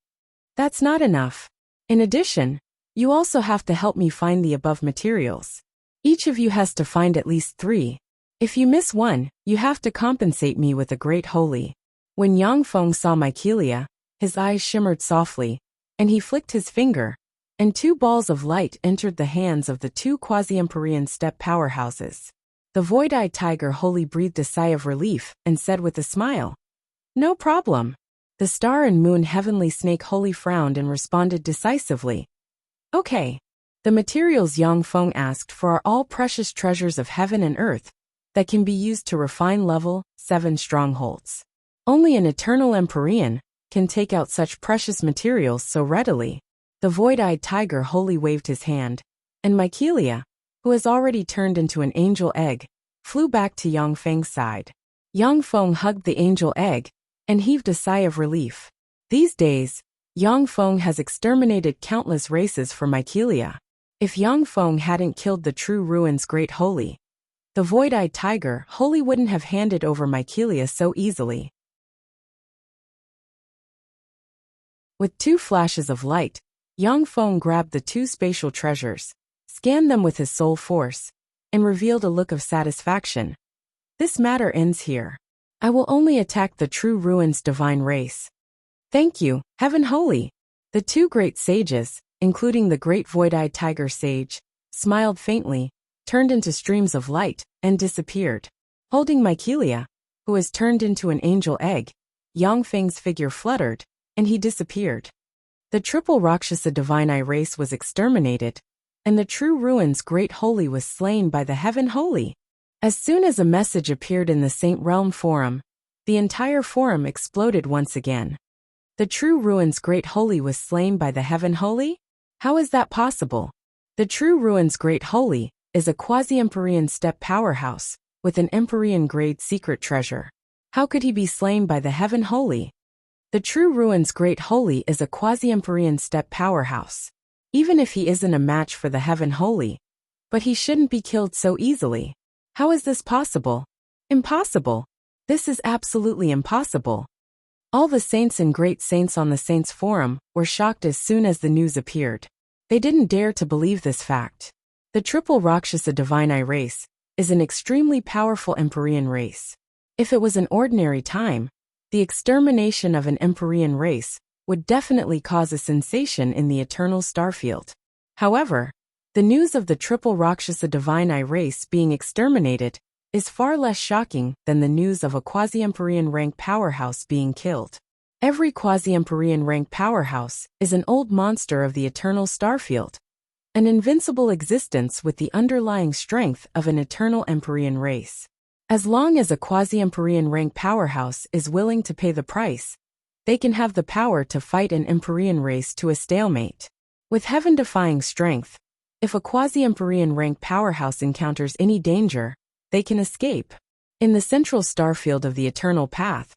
That's not enough. In addition, you also have to help me find the above materials. Each of you has to find at least 3. If you miss one, you have to compensate me with a great holy. When Yang Feng saw Mykelia, his eyes shimmered softly, and he flicked his finger, and 2 balls of light entered the hands of the 2 quasi-Empyrean step powerhouses. The void-eyed tiger holy breathed a sigh of relief and said with a smile, No problem. The star and moon heavenly snake holy frowned and responded decisively, Okay. The materials Yang Feng asked for are all precious treasures of heaven and earth that can be used to refine level 7 strongholds. Only an eternal Empyrean can take out such precious materials so readily. The void-eyed tiger holy waved his hand, and Mykelia, who has already turned into an angel egg, flew back to Yang Feng's side. Yang Feng hugged the angel egg and heaved a sigh of relief. These days, Yang Feng has exterminated countless races for Mykelia. If Yang Feng hadn't killed the True Ruins great holy, the void-eyed tiger holy wouldn't have handed over Mykelia so easily. With 2 flashes of light, Yang Feng grabbed the 2 spatial treasures, scanned them with his soul force, and revealed a look of satisfaction. This matter ends here. I will only attack the True Ruins divine race. Thank you, Heaven Holy. The 2 great sages, including the great void-eyed tiger sage, smiled faintly, turned into streams of light, and disappeared. Holding Mykelia, who has turned into an angel egg, Yang Feng's figure fluttered, and he disappeared. The triple Rakshasa divine eye race was exterminated, and the True Ruins great holy was slain by the Heaven Holy. As soon as a message appeared in the Saint Realm Forum, the entire forum exploded once again. The True Ruins great holy was slain by the Heaven Holy? How is that possible? The True Ruins great holy is a quasi-Empyrean step powerhouse with an Empyrean grade secret treasure. How could he be slain by the Heaven Holy? The True Ruins great holy is a quasi-Empyrean step powerhouse. Even if he isn't a match for the Heaven Holy, but he shouldn't be killed so easily. How is this possible? Impossible. This is absolutely impossible. All the saints and great saints on the Saints Forum were shocked as soon as the news appeared. They didn't dare to believe this fact. The triple Rakshasa Divine Eye race is an extremely powerful Empyrean race. If it was an ordinary time, the extermination of an Empyrean race would definitely cause a sensation in the eternal starfield. However, the news of the triple Rakshasa Divine Eye race being exterminated is far less shocking than the news of a quasi-Empyrean rank powerhouse being killed. Every quasi-Empyrean rank powerhouse is an old monster of the eternal starfield, an invincible existence with the underlying strength of an eternal Empyrean race. As long as a quasi-Empyrean rank powerhouse is willing to pay the price, they can have the power to fight an Empyrean race to a stalemate. With heaven-defying strength, if a quasi-Empyrean rank powerhouse encounters any danger, they can escape. In the central starfield of the Eternal Path,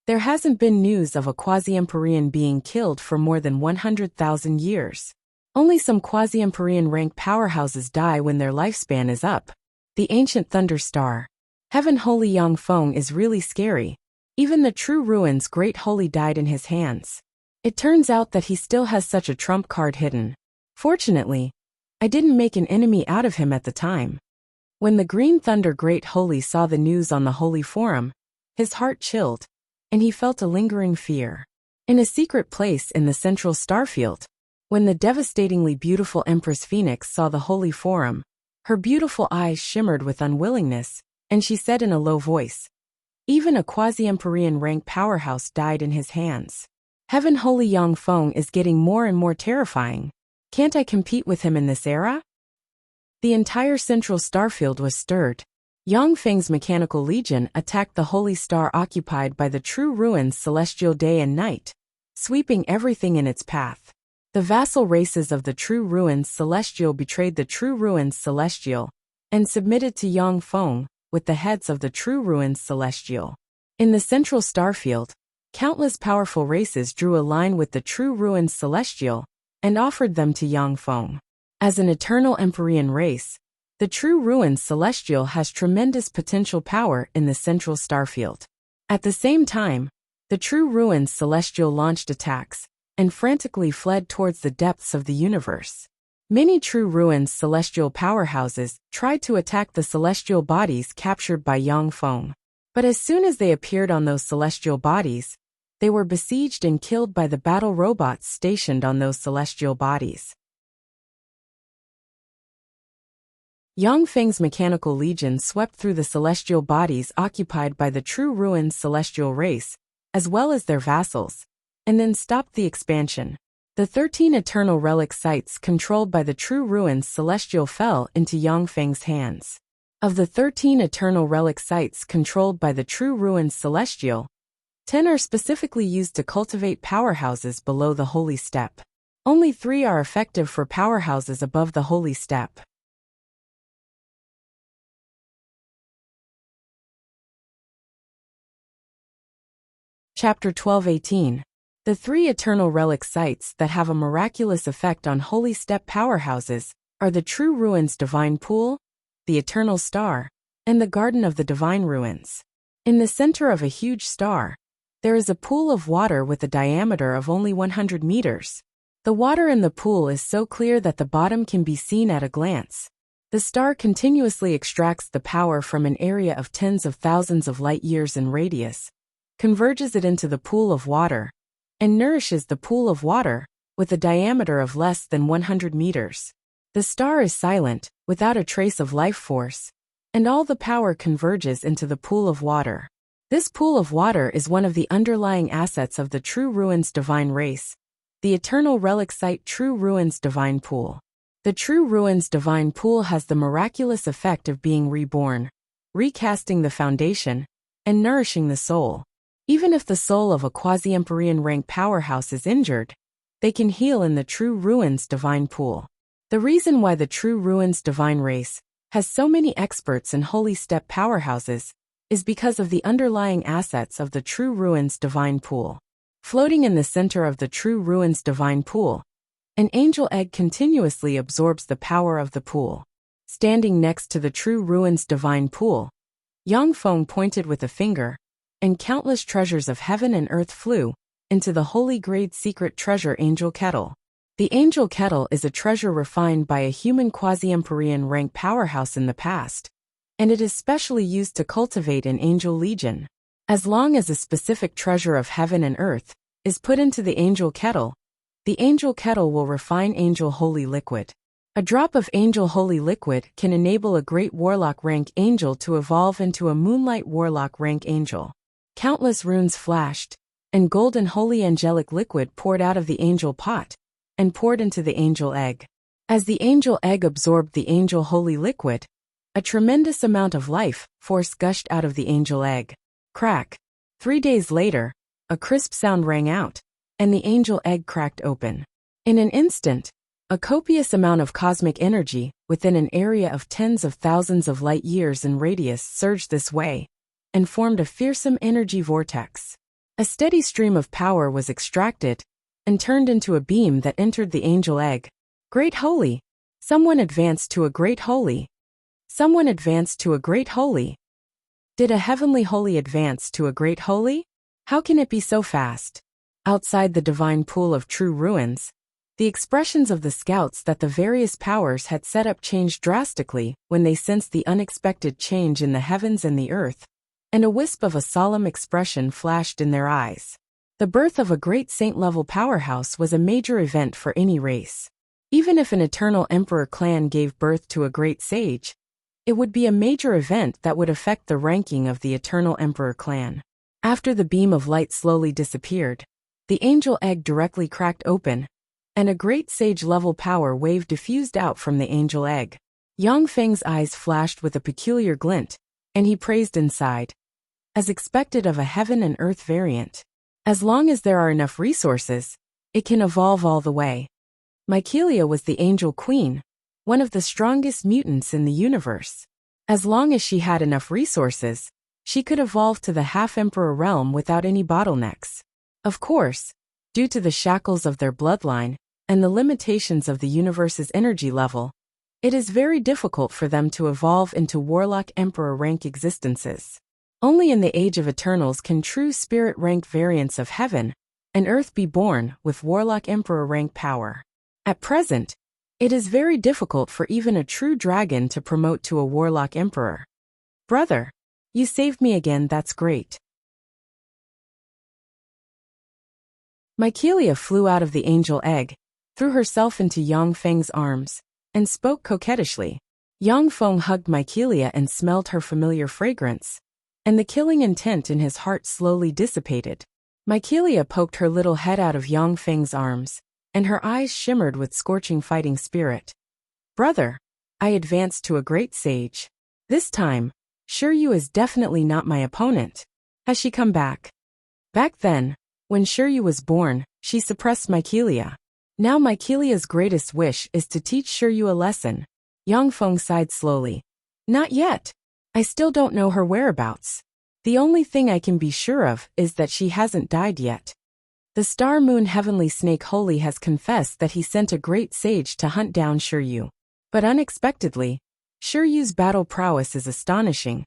there hasn't been news of a quasi-Empyrean being killed for more than 100,000 years. Only some quasi-Empyrean rank powerhouses die when their lifespan is up. The ancient Thunder Star. Heaven Holy Yang Feng is really scary. Even the true ruin's Great Holy died in his hands. It turns out that he still has such a trump card hidden. Fortunately, I didn't make an enemy out of him at the time. When the Green Thunder Great Holy saw the news on the Holy Forum, his heart chilled, and he felt a lingering fear. In a secret place in the central starfield, when the devastatingly beautiful Empress Phoenix saw the Holy Forum, her beautiful eyes shimmered with unwillingness, and she said in a low voice, "Even a quasi-Empyrean rank powerhouse died in his hands. Heaven Holy Yang Feng is getting more and more terrifying. Can't I compete with him in this era?" The entire central starfield was stirred. Yang Feng's mechanical legion attacked the holy star occupied by the true ruins celestial day and night, sweeping everything in its path. The vassal races of the true ruins celestial betrayed the true ruins celestial and submitted to Yang Feng with the heads of the true ruins celestial. In the central starfield, countless powerful races drew a line with the true ruins celestial and offered them to Yang Feng. As an eternal Empyrean race, the true ruins celestial has tremendous potential power in the central starfield. At the same time, the true ruins celestial launched attacks and frantically fled towards the depths of the universe. Many true ruins celestial powerhouses tried to attack the celestial bodies captured by Yang Feng. But as soon as they appeared on those celestial bodies, they were besieged and killed by the battle robots stationed on those celestial bodies. Yang Feng's mechanical legion swept through the celestial bodies occupied by the true ruins celestial race, as well as their vassals, and then stopped the expansion. The 13 eternal relic sites controlled by the true ruins celestial fell into Yang Feng's hands. Of the 13 eternal relic sites controlled by the true ruins celestial, 10 are specifically used to cultivate powerhouses below the holy step. Only 3 are effective for powerhouses above the holy step. Chapter 12:18. The 3 eternal relic sites that have a miraculous effect on holy step powerhouses are the True Ruins Divine Pool, the Eternal Star, and the Garden of the Divine Ruins. In the center of a huge star, there is a pool of water with a diameter of only 100 meters. The water in the pool is so clear that the bottom can be seen at a glance. The star continuously extracts the power from an area of tens of thousands of light years in radius, converges it into the pool of water, and nourishes the pool of water with a diameter of less than 100 meters. The star is silent, without a trace of life force, and all the power converges into the pool of water. This pool of water is one of the underlying assets of the True Ruins Divine Race, the Eternal Relic Site True Ruins Divine Pool. The True Ruins Divine Pool has the miraculous effect of being reborn, recasting the foundation, and nourishing the soul. Even if the soul of a quasi-Empyrean rank powerhouse is injured, they can heal in the True Ruins Divine Pool. The reason why the True Ruins Divine Race has so many experts in holy step powerhouses is because of the underlying assets of the True Ruins Divine Pool. Floating in the center of the True Ruins Divine Pool, an angel egg continuously absorbs the power of the pool. Standing next to the True Ruins Divine Pool, Yang Feng pointed with a finger, and countless treasures of heaven and earth flew into the holy grade secret treasure angel kettle. The angel kettle is a treasure refined by a human quasi-Empyrean rank powerhouse in the past, and it is specially used to cultivate an angel legion. As long as a specific treasure of heaven and earth is put into the angel kettle will refine angel holy liquid. A drop of angel holy liquid can enable a great warlock rank angel to evolve into a moonlight warlock rank angel. Countless runes flashed, and golden holy angelic liquid poured out of the angel pot and poured into the angel egg. As the angel egg absorbed the angel holy liquid, a tremendous amount of life force gushed out of the angel egg. Crack. 3 days later, a crisp sound rang out, and the angel egg cracked open. In an instant, a copious amount of cosmic energy within an area of tens of thousands of light years in radius surged this way and formed a fearsome energy vortex. A steady stream of power was extracted and turned into a beam that entered the angel egg. Great Holy! Someone advanced to a great holy! Someone advanced to a great holy! Did a heavenly holy advance to a great holy? How can it be so fast? Outside the divine pool of true ruins, the expressions of the scouts that the various powers had set up changed drastically when they sensed the unexpected change in the heavens and the earth, and a wisp of a solemn expression flashed in their eyes. The birth of a great saint-level powerhouse was a major event for any race. Even if an eternal emperor clan gave birth to a great sage, it would be a major event that would affect the ranking of the eternal emperor clan. After the beam of light slowly disappeared, the angel egg directly cracked open, and a great sage-level power wave diffused out from the angel egg. Yang Feng's eyes flashed with a peculiar glint, and he praised inside. As expected of a heaven and earth variant. As long as there are enough resources, it can evolve all the way. Mycelia was the angel queen, one of the strongest mutants in the universe. As long as she had enough resources, she could evolve to the half-emperor realm without any bottlenecks. Of course, due to the shackles of their bloodline and the limitations of the universe's energy level, it is very difficult for them to evolve into warlock emperor rank existences. Only in the Age of Eternals can true spirit rank variants of heaven and earth be born with warlock emperor rank power. At present, it is very difficult for even a true dragon to promote to a warlock emperor. Brother, you saved me again, that's great. Mycelia flew out of the angel egg, threw herself into Yang Feng's arms, and spoke coquettishly. Yang Feng hugged Mycelia and smelled her familiar fragrance, and the killing intent in his heart slowly dissipated. Mycelia poked her little head out of Yang Feng's arms, and her eyes shimmered with scorching fighting spirit. Brother, I advanced to a great sage. This time, Shiryu is definitely not my opponent. Has she come back? Back then, when Shiryu was born, she suppressed Mycelia. Now Mycelia's greatest wish is to teach Shiryu a lesson. Yang Feng sighed slowly. Not yet. I still don't know her whereabouts. The only thing I can be sure of is that she hasn't died yet. The Star Moon Heavenly Snake Holy has confessed that he sent a great sage to hunt down Shiryu. But unexpectedly, Shiryu's battle prowess is astonishing,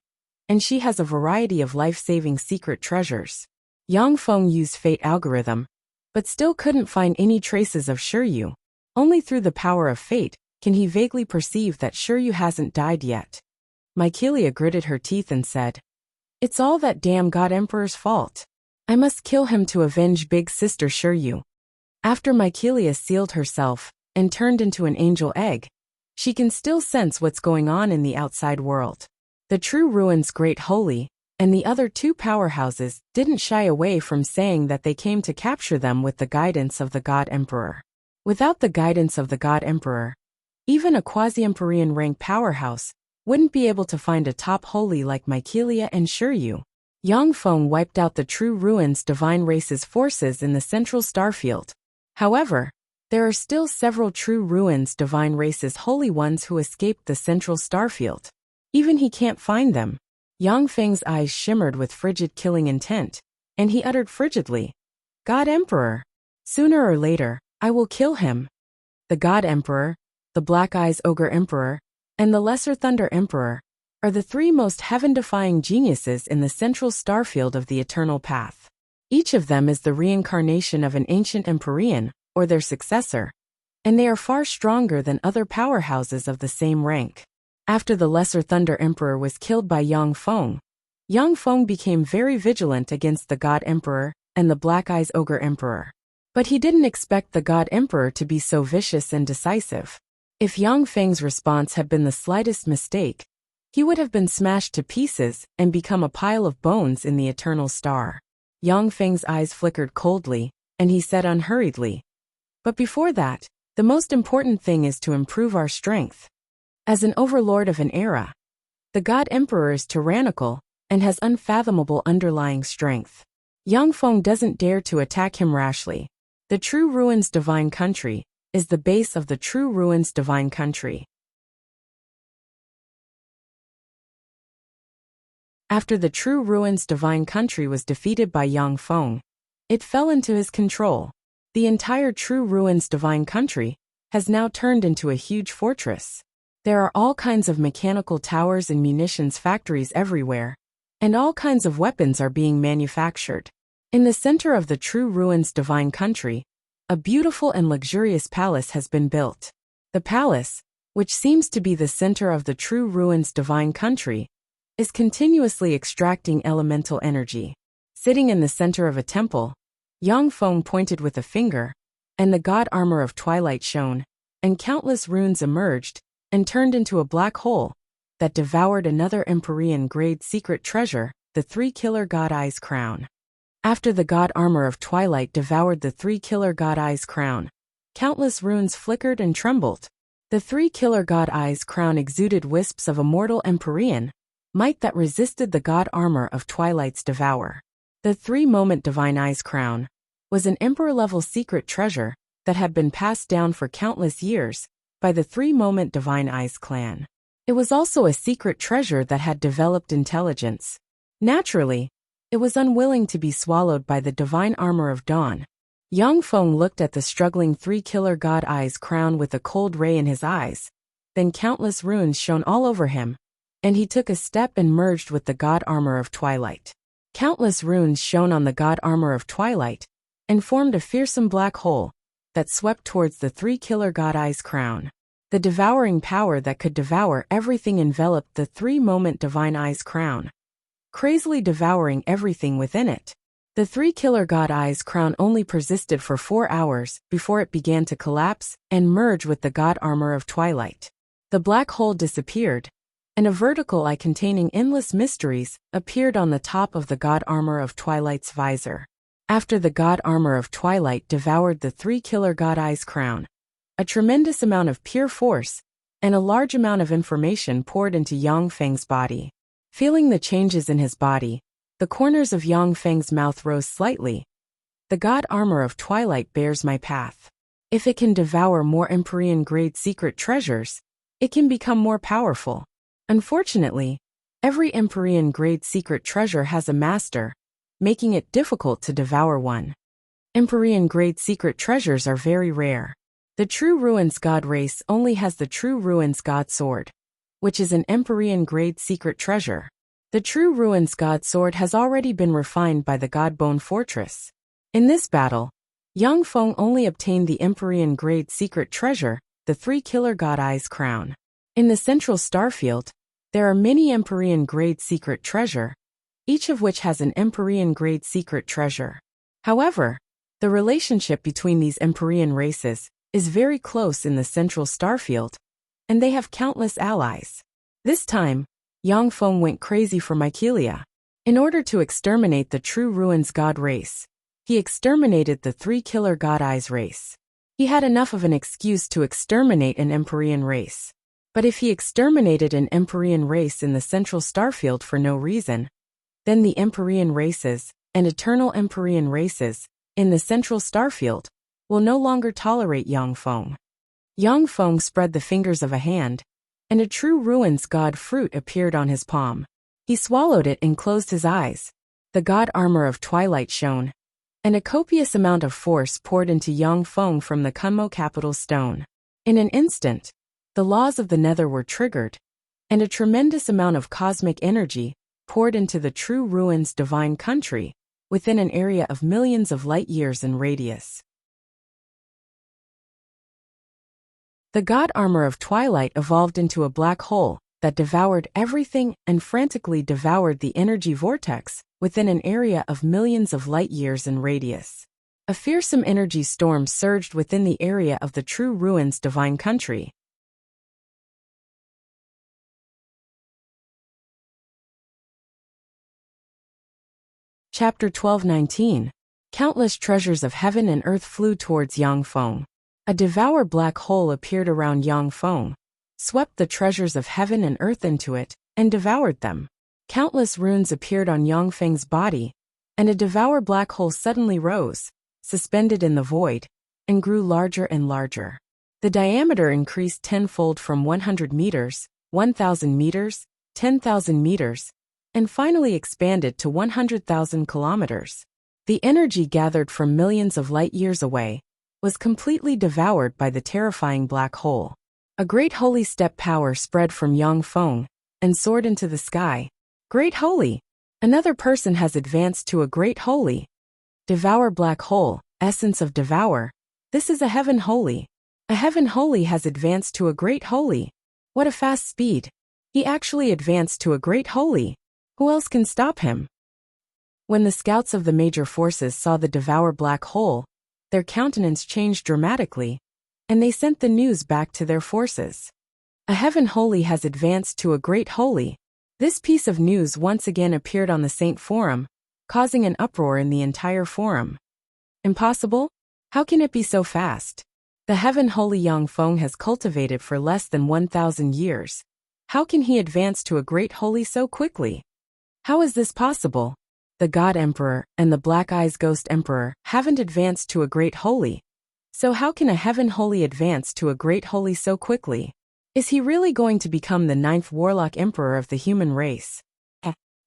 and she has a variety of life-saving secret treasures. Yang Feng used fate algorithm, but still couldn't find any traces of Shiryu. Only through the power of fate can he vaguely perceive that Shiryu hasn't died yet. Mycelia gritted her teeth and said, It's all that damn God Emperor's fault. I must kill him to avenge big sister Shiryu. After Mycelia sealed herself and turned into an angel egg, she can still sense what's going on in the outside world. The True Ruins Great Holy and the other two powerhouses didn't shy away from saying that they came to capture them with the guidance of the God Emperor. Without the guidance of the God Emperor, even a quasi-Empyrean rank powerhouse wouldn't be able to find a top holy like Mycelia and Shiryu. Yang Feng wiped out the True Ruins Divine Race's forces in the central starfield. However, there are still several True Ruins Divine Race's holy ones who escaped the central starfield. Even he can't find them. Yang Feng's eyes shimmered with frigid killing intent, and he uttered frigidly, God Emperor. Sooner or later, I will kill him. The God Emperor, the Black Eyes Ogre Emperor, and the Lesser Thunder Emperor are the three most heaven-defying geniuses in the central starfield of the Eternal Path. Each of them is the reincarnation of an ancient Empyrean, or their successor, and they are far stronger than other powerhouses of the same rank. After the Lesser Thunder Emperor was killed by Yang Feng became very vigilant against the God Emperor and the Black Eyes Ogre Emperor. But he didn't expect the God Emperor to be so vicious and decisive. If Yang Feng's response had been the slightest mistake, he would have been smashed to pieces and become a pile of bones in the eternal star. Yang Feng's eyes flickered coldly, and he said unhurriedly, "But before that, the most important thing is to improve our strength. As an overlord of an era, the God Emperor is tyrannical and has unfathomable underlying strength. Yang Feng doesn't dare to attack him rashly. The True Ruins Divine Country is the base of the True Ruins Divine Country." After the True Ruins Divine Country was defeated by Yang Feng, it fell into his control. The entire True Ruins Divine Country has now turned into a huge fortress. There are all kinds of mechanical towers and munitions factories everywhere, and all kinds of weapons are being manufactured. In the center of the True Ruins Divine Country, a beautiful and luxurious palace has been built. The palace, which seems to be the center of the True Ruins Divine Country, is continuously extracting elemental energy. Sitting in the center of a temple, Yang Feng pointed with a finger, and the god armor of twilight shone, and countless runes emerged and turned into a black hole that devoured another Empyrean-grade secret treasure, the three-killer god eyes crown. After the god armor of twilight devoured the three-killer god eyes crown, countless runes flickered and trembled. The three-killer god eyes crown exuded wisps of immortal Empyrean might that resisted the god armor of twilight's devour. The three-moment divine eyes crown was an emperor-level secret treasure that had been passed down for countless years by the three-moment divine eyes clan. It was also a secret treasure that had developed intelligence. Naturally, it was unwilling to be swallowed by the divine armor of dawn. Yang Feng looked at the struggling three-killer god eyes crown with a cold ray in his eyes. Then countless runes shone all over him, and he took a step and merged with the god armor of twilight. Countless runes shone on the god armor of twilight and formed a fearsome black hole that swept towards the three-killer god eyes crown. The devouring power that could devour everything enveloped the three-moment divine eyes crown, crazily devouring everything within it. The three-killer god eyes crown only persisted for 4 hours before it began to collapse and merge with the god armor of twilight. The black hole disappeared, and a vertical eye containing endless mysteries appeared on the top of the god armor of twilight's visor. After the god armor of twilight devoured the three-killer god eyes crown, a tremendous amount of pure force and a large amount of information poured into Yang Feng's body. Feeling the changes in his body, the corners of Yang Feng's mouth rose slightly. The god armor of twilight bears my path. If it can devour more Empyrean-grade secret treasures, it can become more powerful. Unfortunately, every Empyrean-grade secret treasure has a master, making it difficult to devour one. Empyrean-grade secret treasures are very rare. The True Ruins God race only has the True Ruins God sword, which is an Empyrean-grade secret treasure. The True Ruins God sword has already been refined by the God Bone Fortress. In this battle, Yang Feng only obtained the Empyrean-grade secret treasure, the three-killer god eyes crown. In the central starfield, there are many Empyrean-grade secret treasure, each of which has an Empyrean-grade secret treasure. However, the relationship between these Empyrean races is very close in the central starfield, and they have countless allies. This time, Yang Feng went crazy for Mycelia. In order to exterminate the True Ruins God race, he exterminated the three-killer god eyes race. He had enough of an excuse to exterminate an Empyrean race. But if he exterminated an Empyrean race in the central starfield for no reason, then the Empyrean races and eternal Empyrean races in the central starfield will no longer tolerate Yang Feng. Yang Feng spread the fingers of a hand, and a True Ruins God fruit appeared on his palm. He swallowed it and closed his eyes. The god armor of twilight shone, and a copious amount of force poured into Yang Feng from the Kunmo capital stone. In an instant, the laws of the Nether were triggered, and a tremendous amount of cosmic energy poured into the True Ruins Divine Country within an area of millions of light years in radius. The god armor of twilight evolved into a black hole that devoured everything and frantically devoured the energy vortex within an area of millions of light years in radius. A fearsome energy storm surged within the area of the true ruins divine country. Chapter 12:19. Countless treasures of heaven and earth flew towards Yangfeng. A devour black hole appeared around Yangfeng, swept the treasures of heaven and earth into it, and devoured them. Countless runes appeared on Yangfeng's body, and a devour black hole suddenly rose, suspended in the void, and grew larger and larger. The diameter increased tenfold from 100 meters, 1,000 meters, 10,000 meters, and finally expanded to 100,000 kilometers. The energy gathered from millions of light years away was completely devoured by the terrifying black hole. A great holy step power spread from Yangfeng and soared into the sky. Great holy! Another person has advanced to a great holy. Devour black hole, essence of devour. This is a heaven holy. A heaven holy has advanced to a great holy. What a fast speed! He actually advanced to a great holy. Who else can stop him? When the scouts of the major forces saw the devour black hole, their countenance changed dramatically, and they sent the news back to their forces. A heaven holy has advanced to a great holy. This piece of news once again appeared on the Saint Forum, causing an uproar in the entire forum. Impossible? How can it be so fast? The heaven holy Yangfeng has cultivated for less than 1,000 years. How can he advance to a great holy so quickly? How is this possible? The God Emperor and the Black Eyes Ghost Emperor haven't advanced to a great holy. So how can a heaven holy advance to a great holy so quickly? Is he really going to become the 9th Warlock Emperor of the human race?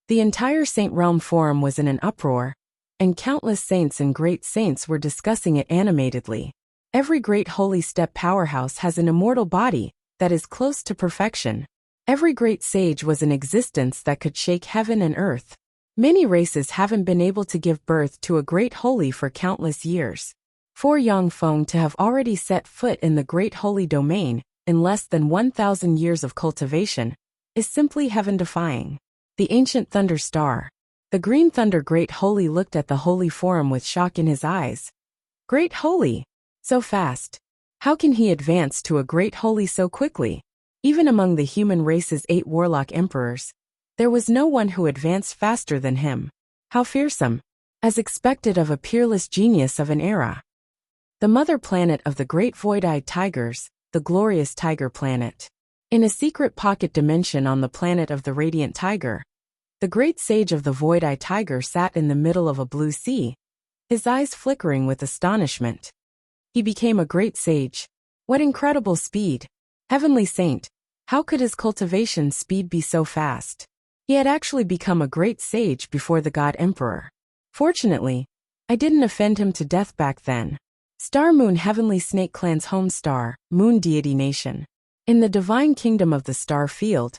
The entire Saint Realm Forum was in an uproar, and countless saints and great saints were discussing it animatedly. Every great holy step powerhouse has an immortal body that is close to perfection. Every great sage was in existence that could shake heaven and earth. Many races haven't been able to give birth to a great holy for countless years. For Yangfeng to have already set foot in the great holy domain in less than 1,000 years of cultivation is simply heaven-defying. The ancient thunder star. The green thunder great holy looked at the holy forum with shock in his eyes. Great holy! So fast. How can he advance to a great holy so quickly? Even among the human race's 8 warlock emperors, there was no one who advanced faster than him. How fearsome! As expected of a peerless genius of an era. The mother planet of the great void-eyed tigers, the glorious tiger planet. In a secret pocket dimension on the planet of the radiant tiger, the great sage of the void-eyed tiger sat in the middle of a blue sea, his eyes flickering with astonishment. He became a great sage. What incredible speed! Heavenly saint, how could his cultivation speed be so fast? He had actually become a great sage before the God Emperor. Fortunately, I didn't offend him to death back then. Star Moon Heavenly Snake Clan's home star, Moon Deity Nation. In the divine kingdom of the star field,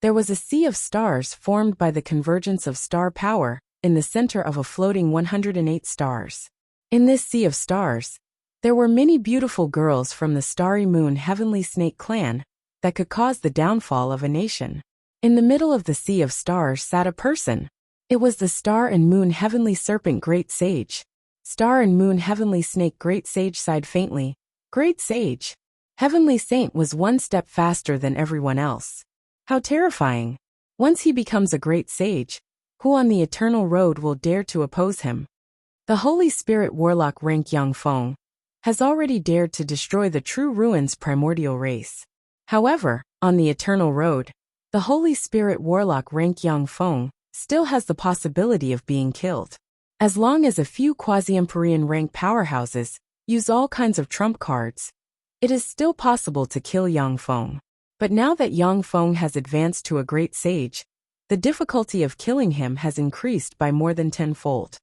there was a sea of stars formed by the convergence of star power in the center of a floating 108 stars. In this sea of stars, there were many beautiful girls from the starry moon Heavenly Snake Clan that could cause the downfall of a nation. In the middle of the sea of stars sat a person. It was the Star and Moon Heavenly Serpent Great Sage. Star and Moon Heavenly Snake Great Sage sighed faintly. Great Sage. Heavenly Saint was one step faster than everyone else. How terrifying. Once he becomes a great sage, who on the eternal road will dare to oppose him? The Holy Spirit Warlock rank Yangfeng has already dared to destroy the true ruins primordial race. However, on the eternal road, the Holy Spirit Warlock rank Yangfeng still has the possibility of being killed. As long as a few quasi-Empyrean rank powerhouses use all kinds of trump cards, it is still possible to kill Yangfeng. But now that Yangfeng has advanced to a great sage, the difficulty of killing him has increased by more than tenfold.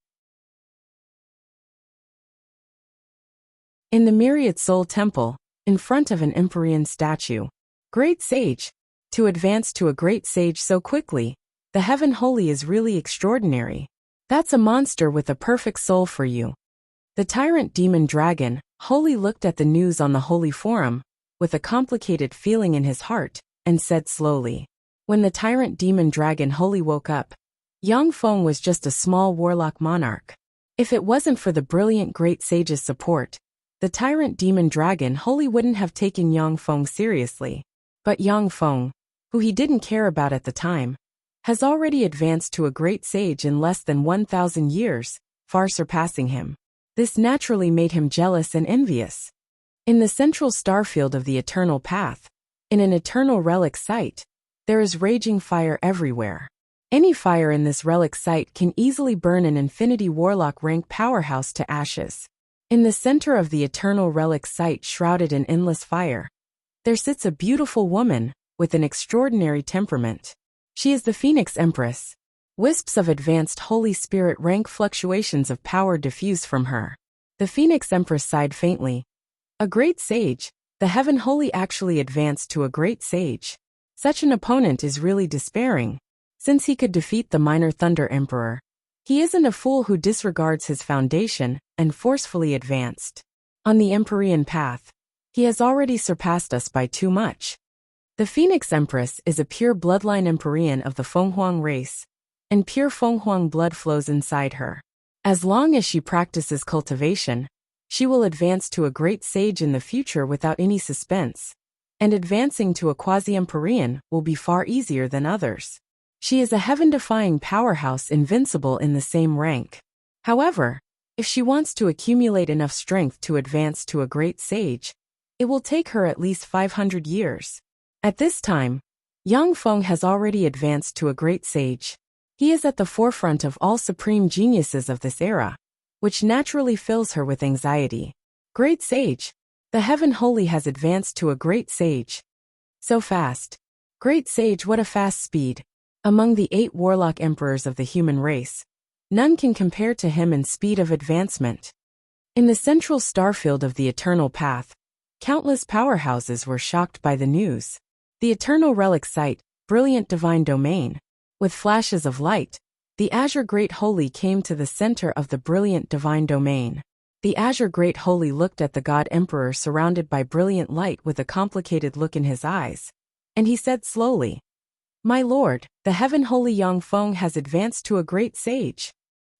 In the Myriad Soul Temple, in front of an Empyrean statue, Great Sage, to advance to a great sage so quickly, the Heaven Holy is really extraordinary. That's a monster with a perfect soul for you. The tyrant demon dragon, Holy looked at the news on the Holy Forum, with a complicated feeling in his heart, and said slowly. When the tyrant demon dragon Holy woke up, Yang Feng was just a small warlock monarch. If it wasn't for the brilliant great sage's support, the tyrant demon dragon Holy wouldn't have taken Yang Feng seriously. But Yang Feng, who he didn't care about at the time, has already advanced to a great sage in less than 1,000 years, far surpassing him. This naturally made him jealous and envious. In the central starfield of the Eternal Path, in an eternal relic site, there is raging fire everywhere. Any fire in this relic site can easily burn an Infinity Warlock rank powerhouse to ashes. In the center of the eternal relic site shrouded in endless fire, there sits a beautiful woman with an extraordinary temperament. She is the Phoenix Empress. Wisps of advanced Holy Spirit rank fluctuations of power diffuse from her. The Phoenix Empress sighed faintly. A great sage, the Heaven Holy actually advanced to a great sage. Such an opponent is really despairing. Since he could defeat the Minor Thunder Emperor, he isn't a fool who disregards his foundation and forcefully advanced. On the Empyrean path, he has already surpassed us by too much. The Phoenix Empress is a pure bloodline Empyrean of the Fenghuang race, and pure Fenghuang blood flows inside her. As long as she practices cultivation, she will advance to a great sage in the future without any suspense, and advancing to a quasi-Empyrean will be far easier than others. She is a heaven-defying powerhouse invincible in the same rank. However, if she wants to accumulate enough strength to advance to a great sage, it will take her at least 500 years. At this time, Yang Feng has already advanced to a great sage. He is at the forefront of all supreme geniuses of this era, which naturally fills her with anxiety. Great sage! The Heaven Holy has advanced to a great sage. So fast. Great sage, what a fast speed. Among the 8 warlock emperors of the human race, none can compare to him in speed of advancement. In the central starfield of the Eternal Path, countless powerhouses were shocked by the news. The Eternal Relic Site, brilliant divine domain. With flashes of light, the Azure Great Holy came to the center of the brilliant divine domain. The Azure Great Holy looked at the God Emperor surrounded by brilliant light with a complicated look in his eyes, and he said slowly, "My lord, the Heaven Holy Yang Feng has advanced to a great sage."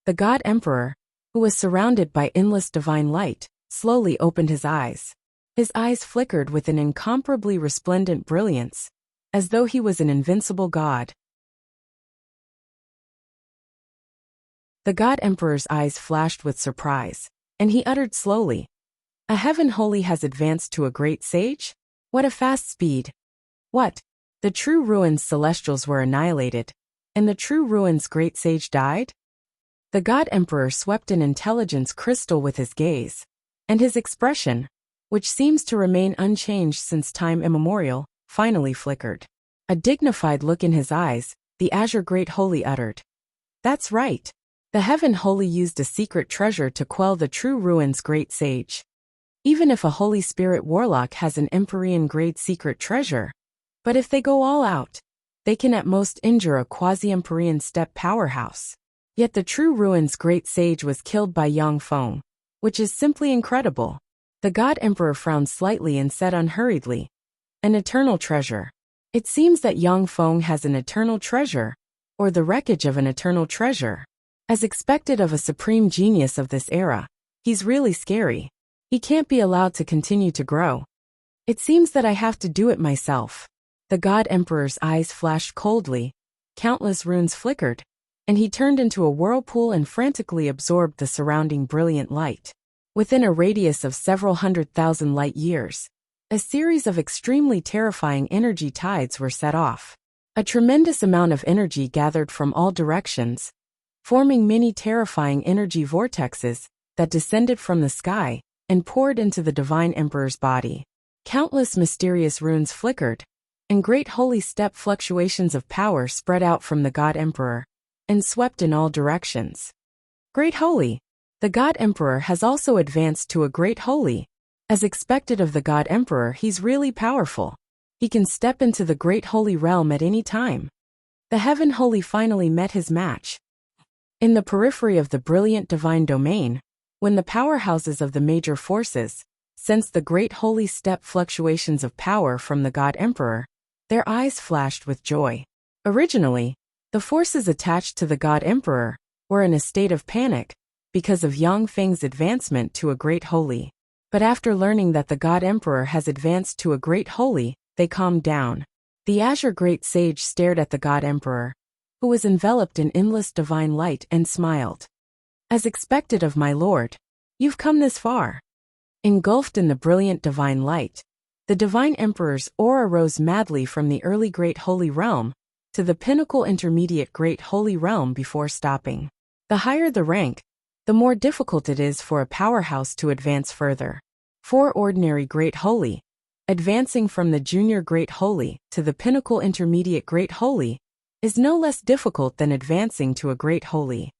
The God Emperor, who was surrounded by endless divine light, slowly opened his eyes. His eyes flickered with an incomparably resplendent brilliance, as though he was an invincible god. The God Emperor's eyes flashed with surprise, and he uttered slowly, "A Heaven Holy has advanced to a great sage? What a fast speed! What? The true ruins celestials were annihilated, and the true ruins great sage died?" The God Emperor swept an intelligence crystal with his gaze, and his expression, which seems to remain unchanged since time immemorial, finally flickered. A dignified look in his eyes, the Azure Great Holy uttered, "That's right. The Heaven Holy used a secret treasure to quell the true ruins great sage. Even if a Holy Spirit warlock has an Empyrean grade secret treasure, but if they go all out, they can at most injure a quasi-Empyrean step powerhouse. Yet the true ruins great sage was killed by Yang Feng, which is simply incredible." The God Emperor frowned slightly and said unhurriedly, "An eternal treasure. It seems that Yang Feng has an eternal treasure, or the wreckage of an eternal treasure. As expected of a supreme genius of this era, he's really scary. He can't be allowed to continue to grow. It seems that I have to do it myself." The God Emperor's eyes flashed coldly, countless runes flickered, and he turned into a whirlpool and frantically absorbed the surrounding brilliant light. Within a radius of several 100,000 light years, a series of extremely terrifying energy tides were set off. A tremendous amount of energy gathered from all directions, forming many terrifying energy vortexes that descended from the sky and poured into the Divine Emperor's body. Countless mysterious runes flickered, and great holy step fluctuations of power spread out from the God Emperor and swept in all directions. Great Holy! The God Emperor has also advanced to a Great Holy. As expected of the God Emperor, he's really powerful. He can step into the Great Holy realm at any time. The Heaven Holy finally met his match. In the periphery of the brilliant divine domain, when the powerhouses of the major forces, sensed the great holy step fluctuations of power from the God Emperor, their eyes flashed with joy. Originally, the forces attached to the God Emperor were in a state of panic because of Yang Feng's advancement to a great holy. But after learning that the God Emperor has advanced to a great holy, they calmed down. The Azure Great Sage stared at the God Emperor, who was enveloped in endless divine light, and smiled. As expected of my lord, you've come this far. Engulfed in the brilliant divine light, the divine emperor's aura rose madly from the early great holy realm to the pinnacle intermediate great holy realm before stopping. The higher the rank, the more difficult it is for a powerhouse to advance further. For ordinary great holy, advancing from the junior great holy to the pinnacle intermediate great holy is no less difficult than advancing to a great holy.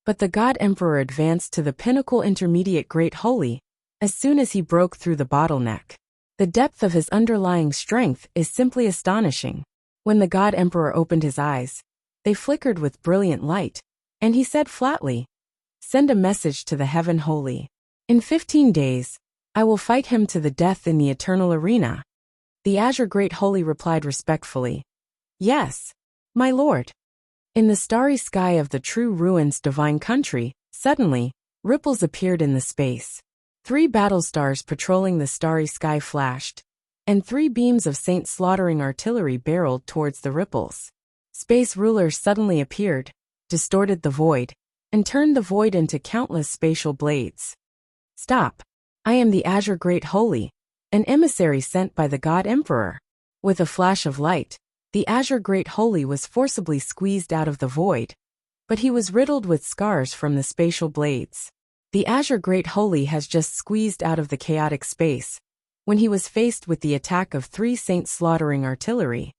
But the God Emperor advanced to the pinnacle intermediate great holy as soon as he broke through the bottleneck. The depth of his underlying strength is simply astonishing. When the God Emperor opened his eyes, they flickered with brilliant light, and he said flatly, "Send a message to the Heaven Holy. In 15 days, I will fight him to the death in the eternal arena." The Azure Great Holy replied respectfully, "Yes, my lord." In the starry sky of the true ruins divine country, suddenly, ripples appeared in the space. 3 battle stars patrolling the starry sky flashed, and 3 beams of Saint slaughtering artillery barreled towards the ripples. Space rulers suddenly appeared, distorted the void, and turned the void into countless spatial blades. "Stop! I am the Azure Great Holy, an emissary sent by the God Emperor." With a flash of light, the Azure Great Holy was forcibly squeezed out of the void, but he was riddled with scars from the spatial blades. The Azure Great Holy has just squeezed out of the chaotic space when he was faced with the attack of 3 Saint slaughtering artillery.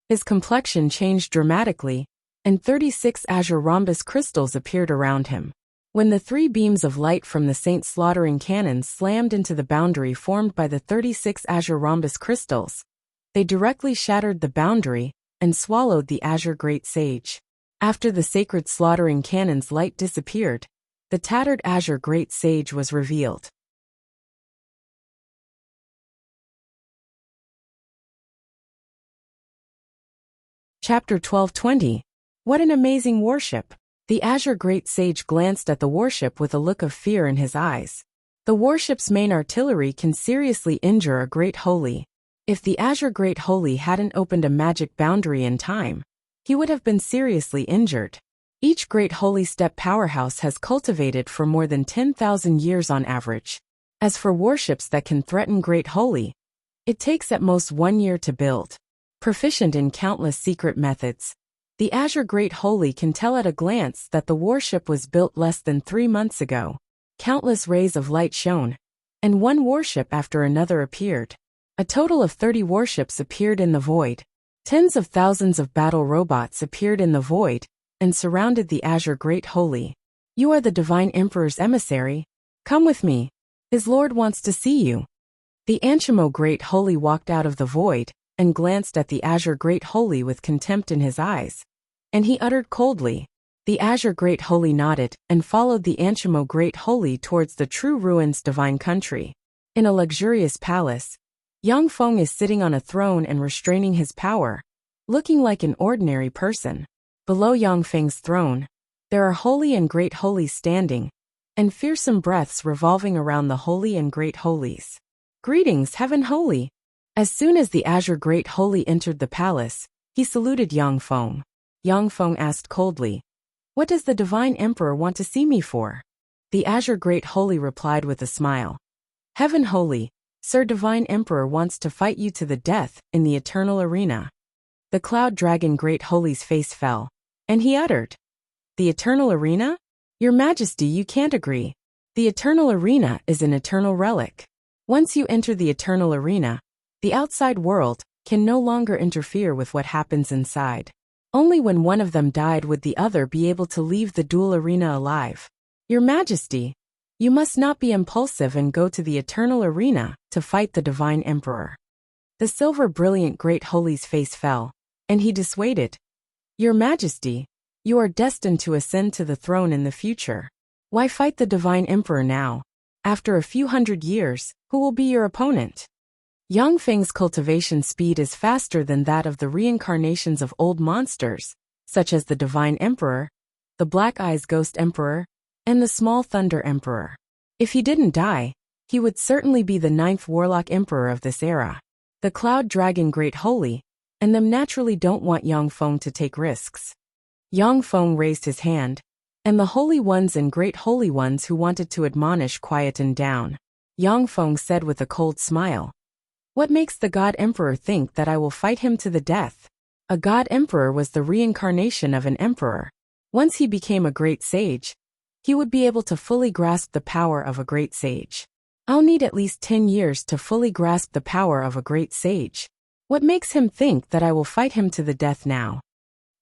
His complexion changed dramatically, and 36 azure rhombus crystals appeared around him. When the 3 beams of light from the Saint slaughtering cannons slammed into the boundary formed by the 36 azure rhombus crystals, they directly shattered the boundary and swallowed the Azure Great Sage. After the sacred slaughtering cannon's light disappeared, the tattered Azure Great Sage was revealed. Chapter 1220. What an amazing warship! The Azure Great Sage glanced at the warship with a look of fear in his eyes. The warship's main artillery can seriously injure a great holy. If the Azure Great Holy hadn't opened a magic boundary in time, he would have been seriously injured. Each great holy step powerhouse has cultivated for more than 10,000 years on average. As for warships that can threaten great holy, it takes at most 1 year to build. Proficient in countless secret methods, the Azure Great Holy can tell at a glance that the warship was built less than 3 months ago. Countless rays of light shone, and one warship after another appeared. A total of 30 warships appeared in the void. Tens of thousands of battle robots appeared in the void and surrounded the Azure Great Holy. "You are the Divine Emperor's emissary. Come with me. His lord wants to see you." The Anshimo Great Holy walked out of the void and glanced at the Azure Great Holy with contempt in his eyes, and he uttered coldly. The Azure Great Holy nodded and followed the Anshimo Great Holy towards the true ruins divine country. In a luxurious palace, Yang Feng is sitting on a throne and restraining his power, looking like an ordinary person. Below Yang Feng's throne, there are holy and great holies standing, and fearsome breaths revolving around the holy and great holies. "Greetings, Heaven Holy!" As soon as the Azure Great Holy entered the palace, he saluted Yang Feng. Yang Feng asked coldly, "What does the Divine Emperor want to see me for?" The Azure Great Holy replied with a smile, "Heaven Holy, Sir Divine Emperor wants to fight you to the death in the eternal arena." The Cloud Dragon Great Holy's face fell, and he uttered, "The eternal arena? Your Majesty, you can't agree. The eternal arena is an eternal relic. Once you enter the eternal arena, the outside world can no longer interfere with what happens inside. Only when one of them died would the other be able to leave the dual arena alive. Your Majesty, you must not be impulsive and go to the eternal arena to fight the Divine Emperor." The silver brilliant Great Holy's face fell, and he dissuaded, "Your Majesty, you are destined to ascend to the throne in the future. Why fight the divine emperor now? After a few hundred years, who will be your opponent? Yang Feng's cultivation speed is faster than that of the reincarnations of old monsters, such as the Divine Emperor, the Black Eyes Ghost Emperor, and the Small Thunder Emperor. If he didn't die, he would certainly be the 9th Warlock Emperor of this era. The Cloud Dragon Great Holy, and them naturally don't want Yang Feng to take risks. Yang Feng raised his hand, and the Holy Ones and Great Holy Ones who wanted to admonish quietened down. Yang Feng said with a cold smile, "What makes the God Emperor think that I will fight him to the death?" A God Emperor was the reincarnation of an emperor. Once he became a great sage, he would be able to fully grasp the power of a great sage. I'll need at least 10 years to fully grasp the power of a great sage. What makes him think that I will fight him to the death now?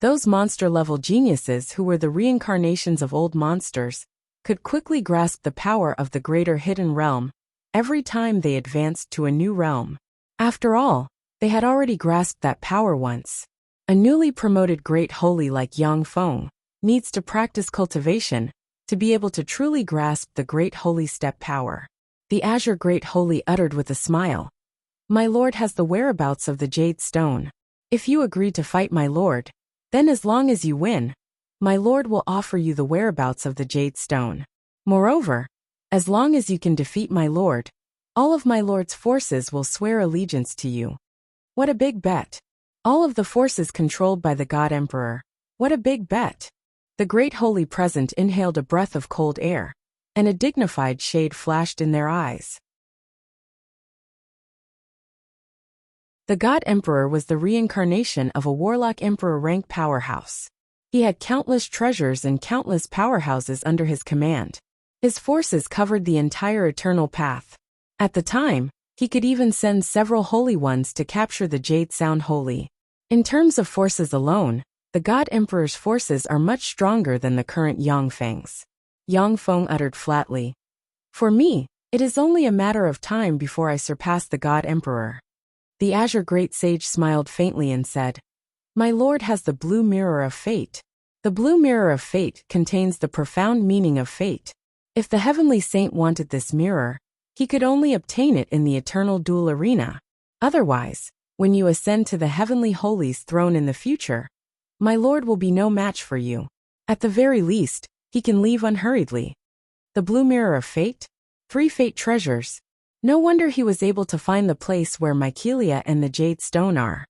Those monster-level geniuses who were the reincarnations of old monsters could quickly grasp the power of the greater hidden realm every time they advanced to a new realm. After all, they had already grasped that power once. A newly promoted Great Holy like Yang Feng needs to practice cultivation to be able to truly grasp the Great Holy Step power. The Azure Great Holy uttered with a smile, "My lord has the whereabouts of the Jade Stone. If you agree to fight my lord, then as long as you win, my lord will offer you the whereabouts of the Jade Stone. Moreover, as long as you can defeat my lord, all of my lord's forces will swear allegiance to you." What a big bet. All of the forces controlled by the God Emperor. What a big bet. The Great Holy Present inhaled a breath of cold air, and a dignified shade flashed in their eyes. The God Emperor was the reincarnation of a Warlock Emperor rank powerhouse. He had countless treasures and countless powerhouses under his command. His forces covered the entire Eternal Path. At the time, he could even send several Holy Ones to capture the Jade Sound Holy. In terms of forces alone, the God Emperor's forces are much stronger than the current Yang Feng's. Yang Feng uttered flatly, "For me, it is only a matter of time before I surpass the God Emperor." The Azure Great Sage smiled faintly and said, "My lord has the Blue Mirror of Fate. The Blue Mirror of Fate contains the profound meaning of fate. If the Heavenly Saint wanted this mirror, he could only obtain it in the eternal duel arena. Otherwise, when you ascend to the Heavenly Holy's throne in the future, my lord will be no match for you. At the very least, he can leave unhurriedly. The Blue Mirror of Fate? 3 fate treasures. No wonder he was able to find the place where Mycelia and the Jade Stone are."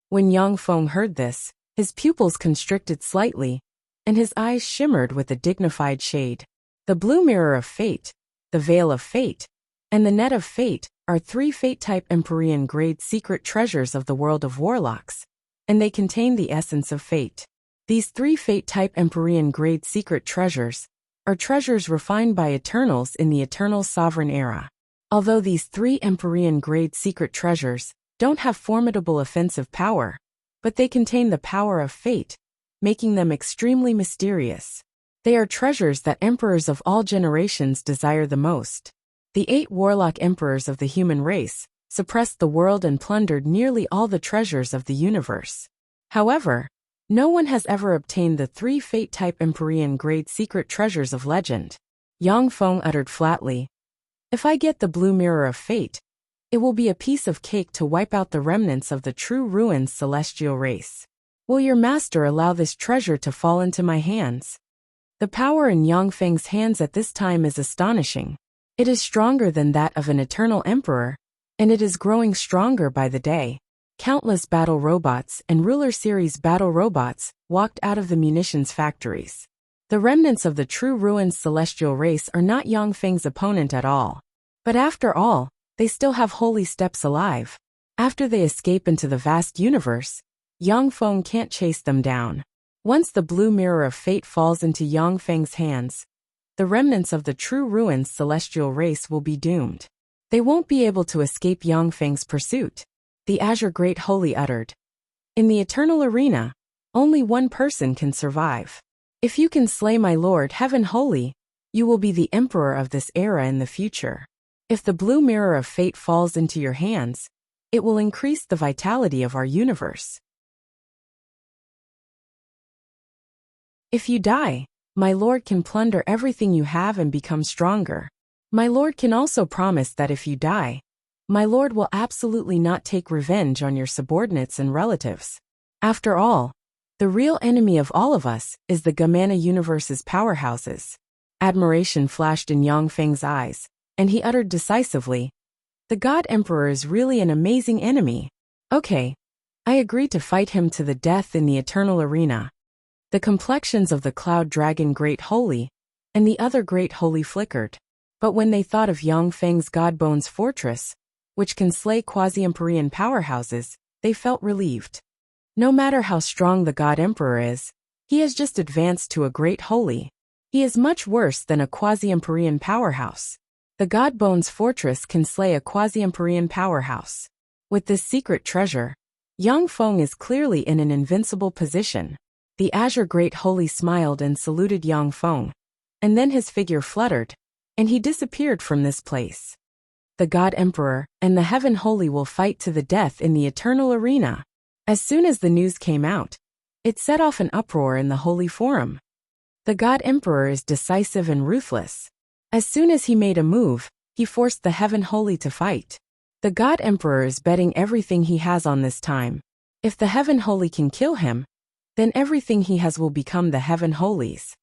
When Yang Feng heard this, his pupils constricted slightly, and his eyes shimmered with a dignified shade. The Blue Mirror of Fate, the Veil of Fate, and the Net of Fate are 3 fate-type Empyrean grade secret treasures of the world of warlocks, and they contain the essence of fate. These 3 fate-type Empyrean grade secret treasures are treasures refined by Eternals in the Eternal Sovereign Era. Although these 3 Empyrean grade secret treasures don't have formidable offensive power, but they contain the power of fate, making them extremely mysterious. They are treasures that emperors of all generations desire the most. The 8 warlock emperors of the human race suppressed the world and plundered nearly all the treasures of the universe. However, no one has ever obtained the 3 fate-type Empyrean grade secret treasures of legend. Yang Feng uttered flatly, "If I get the Blue Mirror of Fate, it will be a piece of cake to wipe out the remnants of the true ruined celestial race. Will your master allow this treasure to fall into my hands?" The power in Yang Feng's hands at this time is astonishing. It is stronger than that of an eternal emperor, and it is growing stronger by the day. Countless battle robots and Ruler Series battle robots walked out of the munitions factories. The remnants of the true ruined celestial race are not Yang Feng's opponent at all. But after all, they still have holy steps alive. After they escape into the vast universe, Yang Feng can't chase them down. Once the Blue Mirror of Fate falls into Yang Feng's hands, the remnants of the true ruined celestial race will be doomed. They won't be able to escape Yang Feng's pursuit. The Azure Great Holy uttered, "In the eternal arena, only one person can survive. If you can slay my lord Heaven Holy, you will be the emperor of this era in the future. If the Blue Mirror of Fate falls into your hands, it will increase the vitality of our universe. If you die, My lord can plunder everything you have and become stronger. My lord can also promise that if you die, my lord will absolutely not take revenge on your subordinates and relatives. After all, the real enemy of all of us is the Gamana universe's powerhouses. Admiration flashed in Yang Feng's eyes, and he uttered decisively, "The God Emperor is really an amazing enemy. Okay, I agree to fight him to the death in the eternal arena." The complexions of the Cloud Dragon Great Holy and the other Great Holy flickered. But when they thought of Yang Feng's Godbones Fortress, which can slay quasi-Empyrean powerhouses, they felt relieved. No matter how strong the God Emperor is, he has just advanced to a Great Holy. He is much worse than a quasi-Empyrean powerhouse. The Godbones Fortress can slay a quasi-Empyrean powerhouse. With this secret treasure, Yang Feng is clearly in an invincible position. The Azure Great Holy smiled and saluted Yang Feng, and then his figure fluttered, and he disappeared from this place. The God Emperor and the Heaven Holy will fight to the death in the eternal arena. As soon as the news came out, it set off an uproar in the Holy Forum. The God Emperor is decisive and ruthless. As soon as he made a move, he forced the Heaven Holy to fight. The God Emperor is betting everything he has on this time. If the Heaven Holy can kill him, then everything he has will become the Heaven Holy's.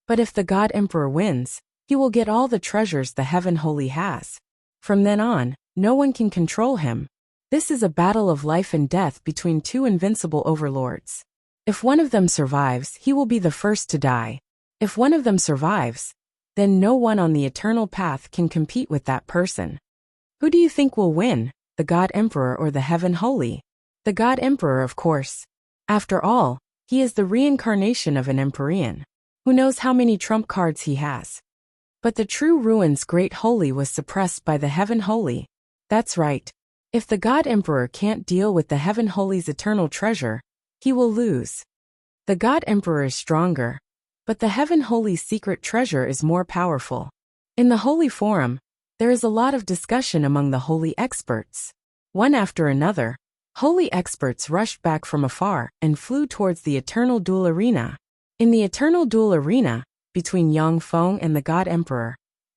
But if the God Emperor wins, he will get all the treasures the Heaven Holy has. From then on, no one can control him. This is a battle of life and death between two invincible overlords. If one of them survives, he will be the first to die. If one of them survives, then no one on the eternal path can compete with that person. Who do you think will win, the God Emperor or the Heaven Holy? The God Emperor, of course. After all, he is the reincarnation of an Empyrean. Who knows how many trump cards he has? But the true ruin's Great Holy was suppressed by the Heaven Holy. That's right. If the God Emperor can't deal with the Heaven Holy's eternal treasure, he will lose. The God Emperor is stronger, but the Heaven Holy's secret treasure is more powerful. In the Holy Forum, there is a lot of discussion among the holy experts. One after another, holy experts rushed back from afar and flew towards the eternal duel arena. In the eternal duel arena, between Yang Feng and the God Emperor,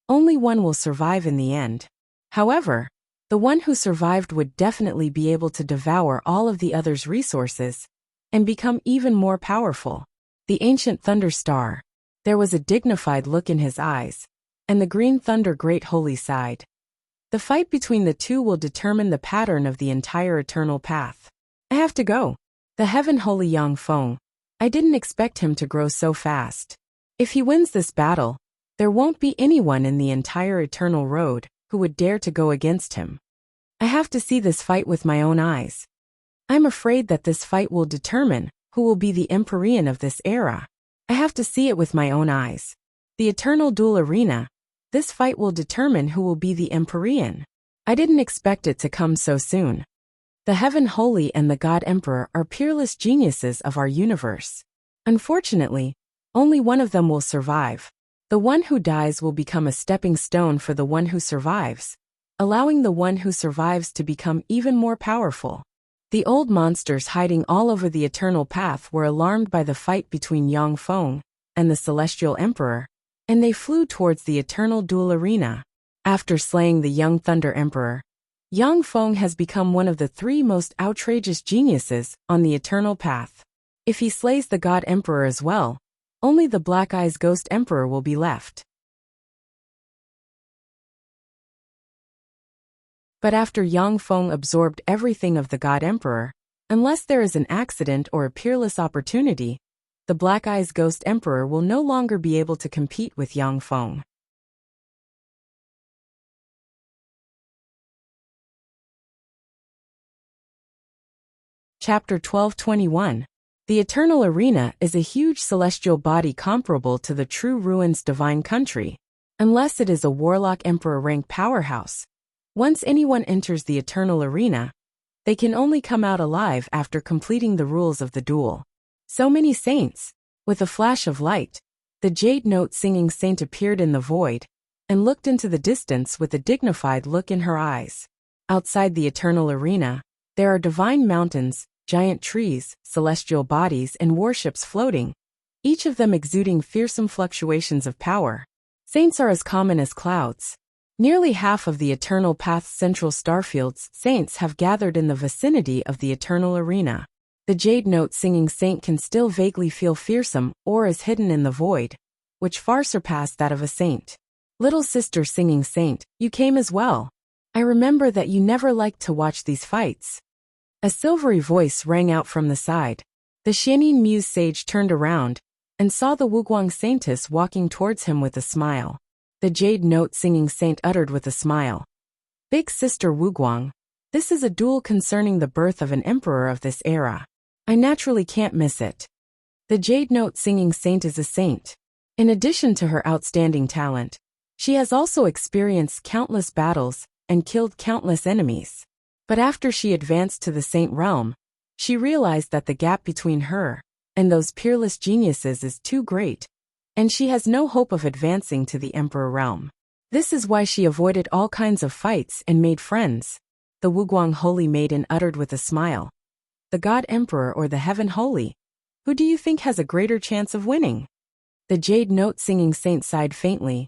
only one will survive in the end. However, the one who survived would definitely be able to devour all of the other's resources and become even more powerful. The ancient Thunder Star. There was a dignified look in his eyes, and the Green Thunder Great Holy sighed. The fight between the two will determine the pattern of the entire eternal path. I have to go. The Heaven Holy Yang Feng. I didn't expect him to grow so fast. If he wins this battle, there won't be anyone in the entire eternal road who would dare to go against him. I have to see this fight with my own eyes. I'm afraid that this fight will determine who will be the Empyrean of this era. I have to see it with my own eyes. The eternal duel arena. This fight will determine who will be the Empyrean. I didn't expect it to come so soon. The Heaven Holy and the God Emperor are peerless geniuses of our universe. Unfortunately, only one of them will survive. The one who dies will become a stepping stone for the one who survives, allowing the one who survives to become even more powerful. The old monsters hiding all over the eternal path were alarmed by the fight between Yang Feng and the Celestial Emperor, and they flew towards the eternal duel arena. After slaying the young Thunder Emperor, Yang Feng has become one of the three most outrageous geniuses on the eternal path. If he slays the God Emperor as well, only the Black Eyes Ghost Emperor will be left. But after Yang Feng absorbed everything of the God Emperor, unless there is an accident or a peerless opportunity, the Black Eyes Ghost Emperor will no longer be able to compete with Yang Feng. Chapter 1221. The Eternal Arena is a huge celestial body comparable to the true ruin's divine country, unless it is a Warlock Emperor rank powerhouse. Once anyone enters the Eternal Arena, they can only come out alive after completing the rules of the duel. So many saints. With a flash of light, the Jade Note singing saint appeared in the void and looked into the distance with a dignified look in her eyes. Outside the Eternal Arena, there are divine mountains, giant trees, celestial bodies, and warships floating, each of them exuding fearsome fluctuations of power. Saints are as common as clouds. Nearly half of the Eternal Path's central starfield's saints have gathered in the vicinity of the Eternal Arena. The Jade Note singing saint can still vaguely feel fearsome or is hidden in the void, which far surpass that of a saint. Little sister singing saint, you came as well. I remember that you never liked to watch these fights. A silvery voice rang out from the side. The Xianin Muse sage turned around and saw the Wuguang saintess walking towards him with a smile. The Jade Note singing saint uttered with a smile. Big sister Wuguang, this is a duel concerning the birth of an emperor of this era. I naturally can't miss it. The Jade Note singing saint is a saint. In addition to her outstanding talent, she has also experienced countless battles and killed countless enemies. But after she advanced to the saint realm, she realized that the gap between her and those peerless geniuses is too great, and she has no hope of advancing to the emperor realm. This is why she avoided all kinds of fights and made friends. The Wuguang Holy Maiden uttered with a smile. The God Emperor or the Heaven Holy? Who do you think has a greater chance of winning? The Jade Note singing saint sighed faintly.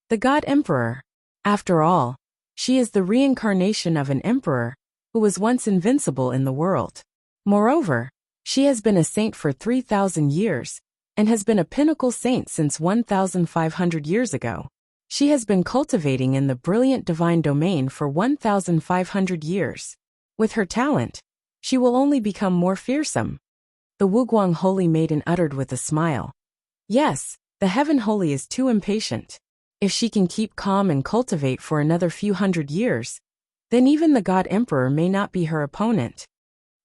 The God Emperor. After all, she is the reincarnation of an emperor who was once invincible in the world. Moreover, she has been a saint for 3,000 years and has been a pinnacle saint since 1,500 years ago. She has been cultivating in the brilliant divine domain for 1,500 years. With her talent, she will only become more fearsome. The Wuguang Holy Maiden uttered with a smile. Yes, the Heaven Holy is too impatient. If she can keep calm and cultivate for another few hundred years, then even the God Emperor may not be her opponent.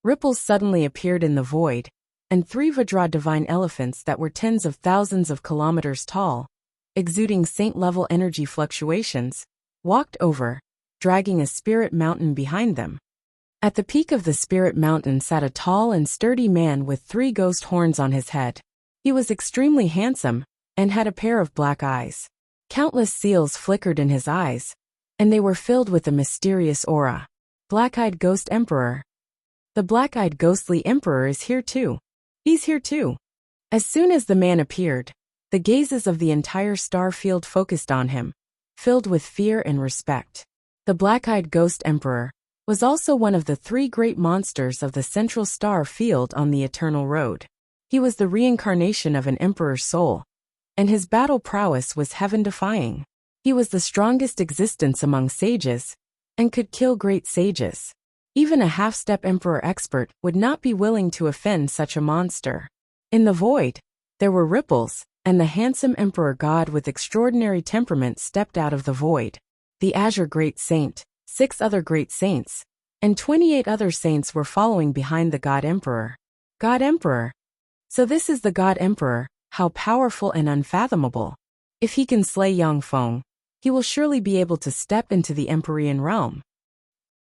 Ripples suddenly appeared in the void, and 3 Vajra divine elephants that were tens of thousands of kilometers tall, exuding saint-level energy fluctuations, walked over, dragging a spirit mountain behind them. At the peak of the spirit mountain sat a tall and sturdy man with 3 ghost horns on his head. He was extremely handsome, and had a pair of black eyes. Countless seals flickered in his eyes, and they were filled with a mysterious aura. Black-eyed Ghost Emperor. The black-eyed ghostly emperor is here too. He's here too. As soon as the man appeared, the gazes of the entire star field focused on him, filled with fear and respect. The black-eyed ghost emperor was also one of the 3 great monsters of the central star field on the Eternal Road. He was the reincarnation of an emperor's soul, and his battle prowess was heaven-defying. He was the strongest existence among sages, and could kill great sages. Even a half-step emperor expert would not be willing to offend such a monster. In the void, there were ripples, and the handsome emperor god with extraordinary temperament stepped out of the void. The Azure Great Saint, 6 other great saints, and 28 other saints were following behind the God Emperor. God Emperor. So this is the God Emperor, how powerful and unfathomable. If he can slay Yangfeng, he will surely be able to step into the Empyrean realm.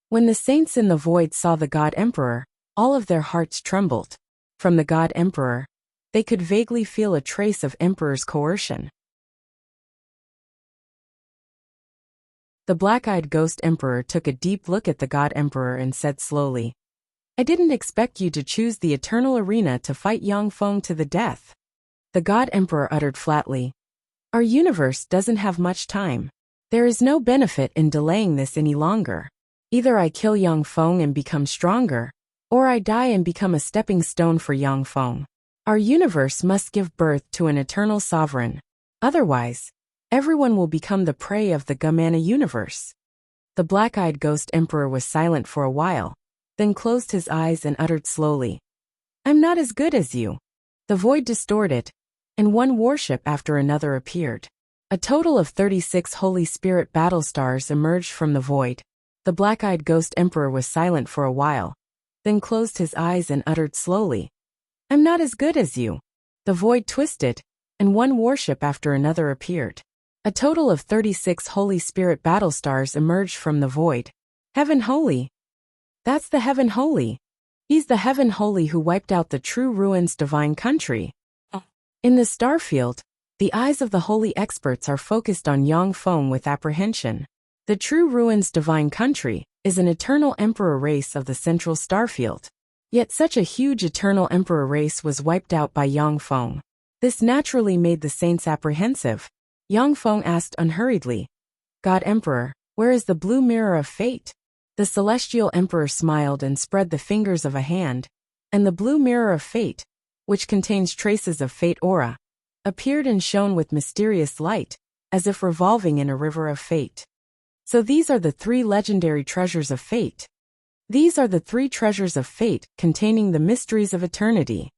When the saints in the void saw the God Emperor, all of their hearts trembled. From the God Emperor, they could vaguely feel a trace of Emperor's coercion. The black-eyed ghost emperor took a deep look at the God Emperor and said slowly, I didn't expect you to choose the Eternal Arena to fight Yangfeng to the death. The God Emperor uttered flatly, Our universe doesn't have much time. There is no benefit in delaying this any longer. Either I kill Yangfeng and become stronger, or I die and become a stepping stone for Yangfeng. Our universe must give birth to an eternal sovereign. Otherwise, everyone will become the prey of the Gamana universe. The black-eyed ghost emperor was silent for a while, then closed his eyes and uttered slowly, I'm not as good as you. The void distorted, and one warship after another appeared. A total of 36 Holy Spirit battle stars emerged from the void. The black-eyed ghost emperor was silent for a while, then closed his eyes and uttered slowly, I'm not as good as you. The void twisted, and one warship after another appeared. A total of 36 Holy Spirit battle stars emerged from the void. Heaven Holy. That's the Heaven Holy. He's the Heaven Holy who wiped out the True Ruins divine country. In the starfield, the eyes of the holy experts are focused on Yangfeng with apprehension. The True Ruins divine country is an eternal emperor race of the central starfield. Yet such a huge eternal emperor race was wiped out by Yangfeng. This naturally made the saints apprehensive. Yang Feng asked unhurriedly, God Emperor, where is the blue mirror of fate? The celestial emperor smiled and spread the fingers of a hand, and the blue mirror of fate, which contains traces of fate aura, appeared and shone with mysterious light, as if revolving in a river of fate. So these are the 3 legendary treasures of fate. These are the 3 treasures of fate containing the mysteries of eternity.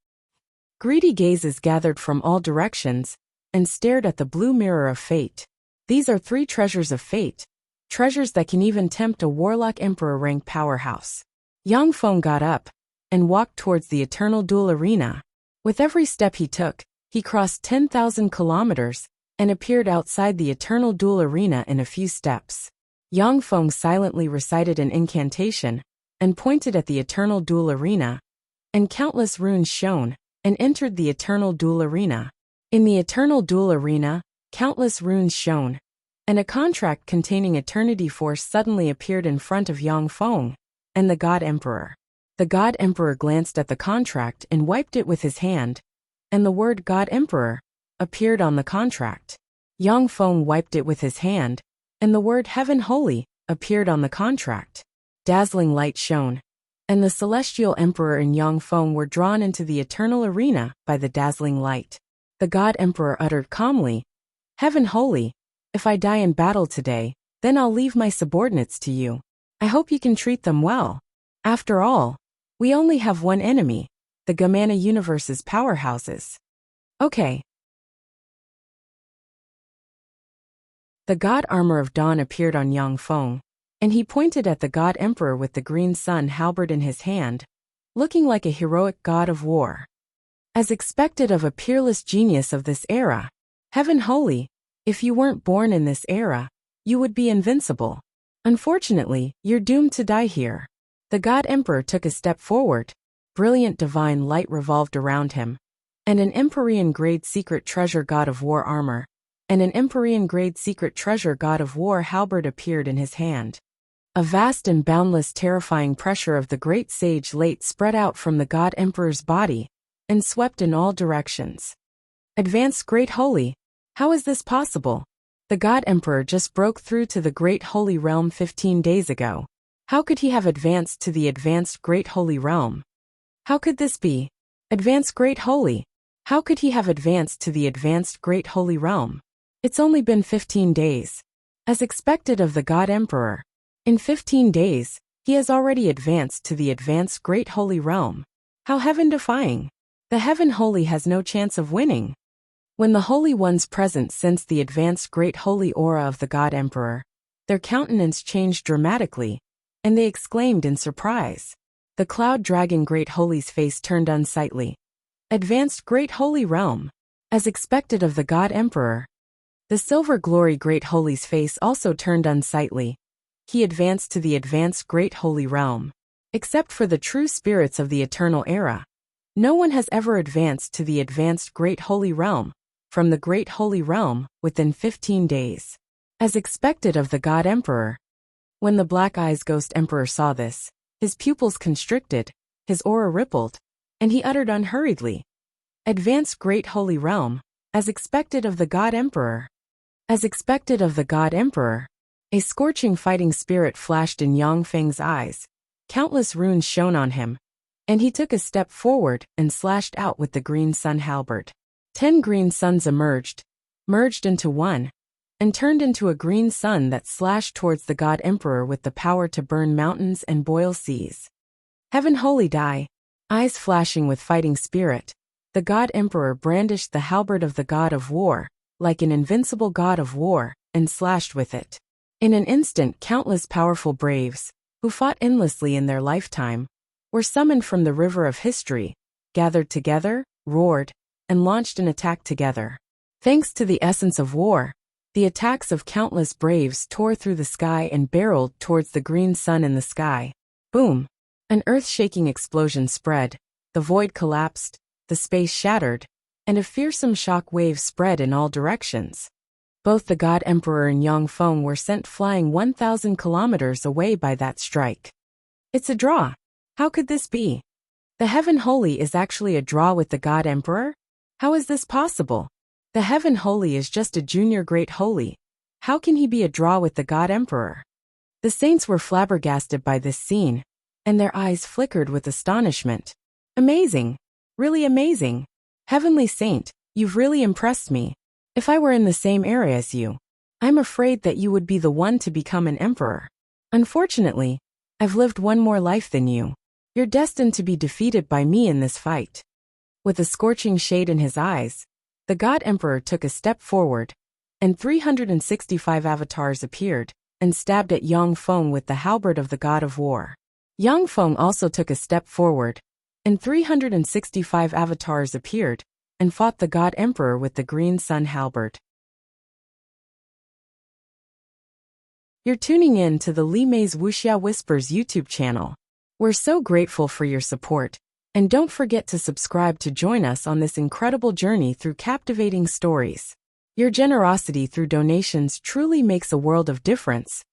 Greedy gazes gathered from all directions and stared at the blue mirror of fate. These are 3 treasures of fate, treasures that can even tempt a warlock emperor rank powerhouse. Yang Feng got up and walked towards the eternal duel arena. With every step he took, he crossed 10,000 kilometers and appeared outside the eternal duel arena in a few steps. Yang Feng silently recited an incantation and pointed at the eternal duel arena, and countless runes shone and entered the eternal duel arena. In the eternal duel arena, countless runes shone, and a contract containing eternity force suddenly appeared in front of Yang Feng and the God Emperor. The God Emperor glanced at the contract and wiped it with his hand, and the word God Emperor appeared on the contract. Yang Feng wiped it with his hand, and the word Heaven Holy appeared on the contract. Dazzling light shone, and the celestial emperor and Yang Feng were drawn into the eternal arena by the dazzling light. The God Emperor uttered calmly, Heaven Holy, if I die in battle today, then I'll leave my subordinates to you. I hope you can treat them well. After all, we only have one enemy, the Gamana universe's powerhouses. Okay. The God Armor of Dawn appeared on Yang Feng, and he pointed at the God Emperor with the green sun halberd in his hand, looking like a heroic god of war. As expected of a peerless genius of this era, Heaven Holy, if you weren't born in this era, you would be invincible. Unfortunately, you're doomed to die here. The God Emperor took a step forward. Brilliant divine light revolved around him, and an Empyrean-grade secret treasure god of war armor, and an Empyrean-grade secret treasure god of war halberd appeared in his hand. A vast and boundless terrifying pressure of the great sage light spread out from the God Emperor's body, and swept in all directions. Advanced Great Holy, how is this possible? The God Emperor just broke through to the Great Holy Realm 15 days ago. How could he have advanced to the Advanced Great Holy Realm? How could this be? Advanced Great Holy, how could he have advanced to the Advanced Great Holy Realm? It's only been 15 days. As expected of the God Emperor, in 15 days, he has already advanced to the Advanced Great Holy Realm. How heaven-defying! The Heaven Holy has no chance of winning. When the Holy Ones present sensed the Advanced Great Holy Aura of the God Emperor, their countenance changed dramatically, and they exclaimed in surprise. The Cloud Dragon Great Holy's face turned unsightly. Advanced Great Holy Realm, as expected of the God Emperor. The Silver Glory Great Holy's face also turned unsightly. He advanced to the Advanced Great Holy Realm. Except for the true spirits of the Eternal Era, no one has ever advanced to the Advanced Great Holy Realm, from the Great Holy Realm, within 15 days. As expected of the God Emperor. When the Black Eyes Ghost Emperor saw this, his pupils constricted, his aura rippled, and he uttered unhurriedly, Advanced Great Holy Realm, as expected of the God Emperor. As expected of the God Emperor. A scorching fighting spirit flashed in Yang Feng's eyes. Countless runes shone on him, and he took a step forward and slashed out with the green sun halberd. 10 green suns emerged, merged into one, and turned into a green sun that slashed towards the God Emperor with the power to burn mountains and boil seas. Heaven Holy Die, eyes flashing with fighting spirit, the God Emperor brandished the halberd of the God of War, like an invincible God of War, and slashed with it. In an instant, countless powerful braves, who fought endlessly in their lifetime, were summoned from the river of history, gathered together, roared, and launched an attack together. Thanks to the essence of war, the attacks of countless braves tore through the sky and barreled towards the green sun in the sky. Boom! An earth-shaking explosion spread, the void collapsed, the space shattered, and a fearsome shock wave spread in all directions. Both the God Emperor and Yang Feng were sent flying 1,000 kilometers away by that strike. It's a draw. How could this be? The Heaven Holy is actually a draw with the God Emperor? How is this possible? The Heaven Holy is just a junior Great Holy. How can he be a draw with the God Emperor? The saints were flabbergasted by this scene, and their eyes flickered with astonishment. Amazing! Really amazing! Heavenly Saint, you've really impressed me. If I were in the same era as you, I'm afraid that you would be the one to become an emperor. Unfortunately, I've lived one more life than you. You're destined to be defeated by me in this fight. With a scorching shade in his eyes, the God Emperor took a step forward, and 365 avatars appeared and stabbed at Yang Feng with the halberd of the God of War. Yang Feng also took a step forward, and 365 avatars appeared and fought the God Emperor with the Green Sun halberd. You're tuning in to the Li Mei's Wuxia Whispers YouTube channel. We're so grateful for your support, and don't forget to subscribe to join us on this incredible journey through captivating stories. Your generosity through donations truly makes a world of difference,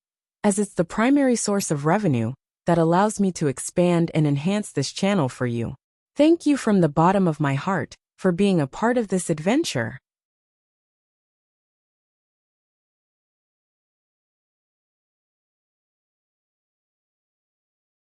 as it's the primary source of revenue that allows me to expand and enhance this channel for you. Thank you from the bottom of my heart for being a part of this adventure.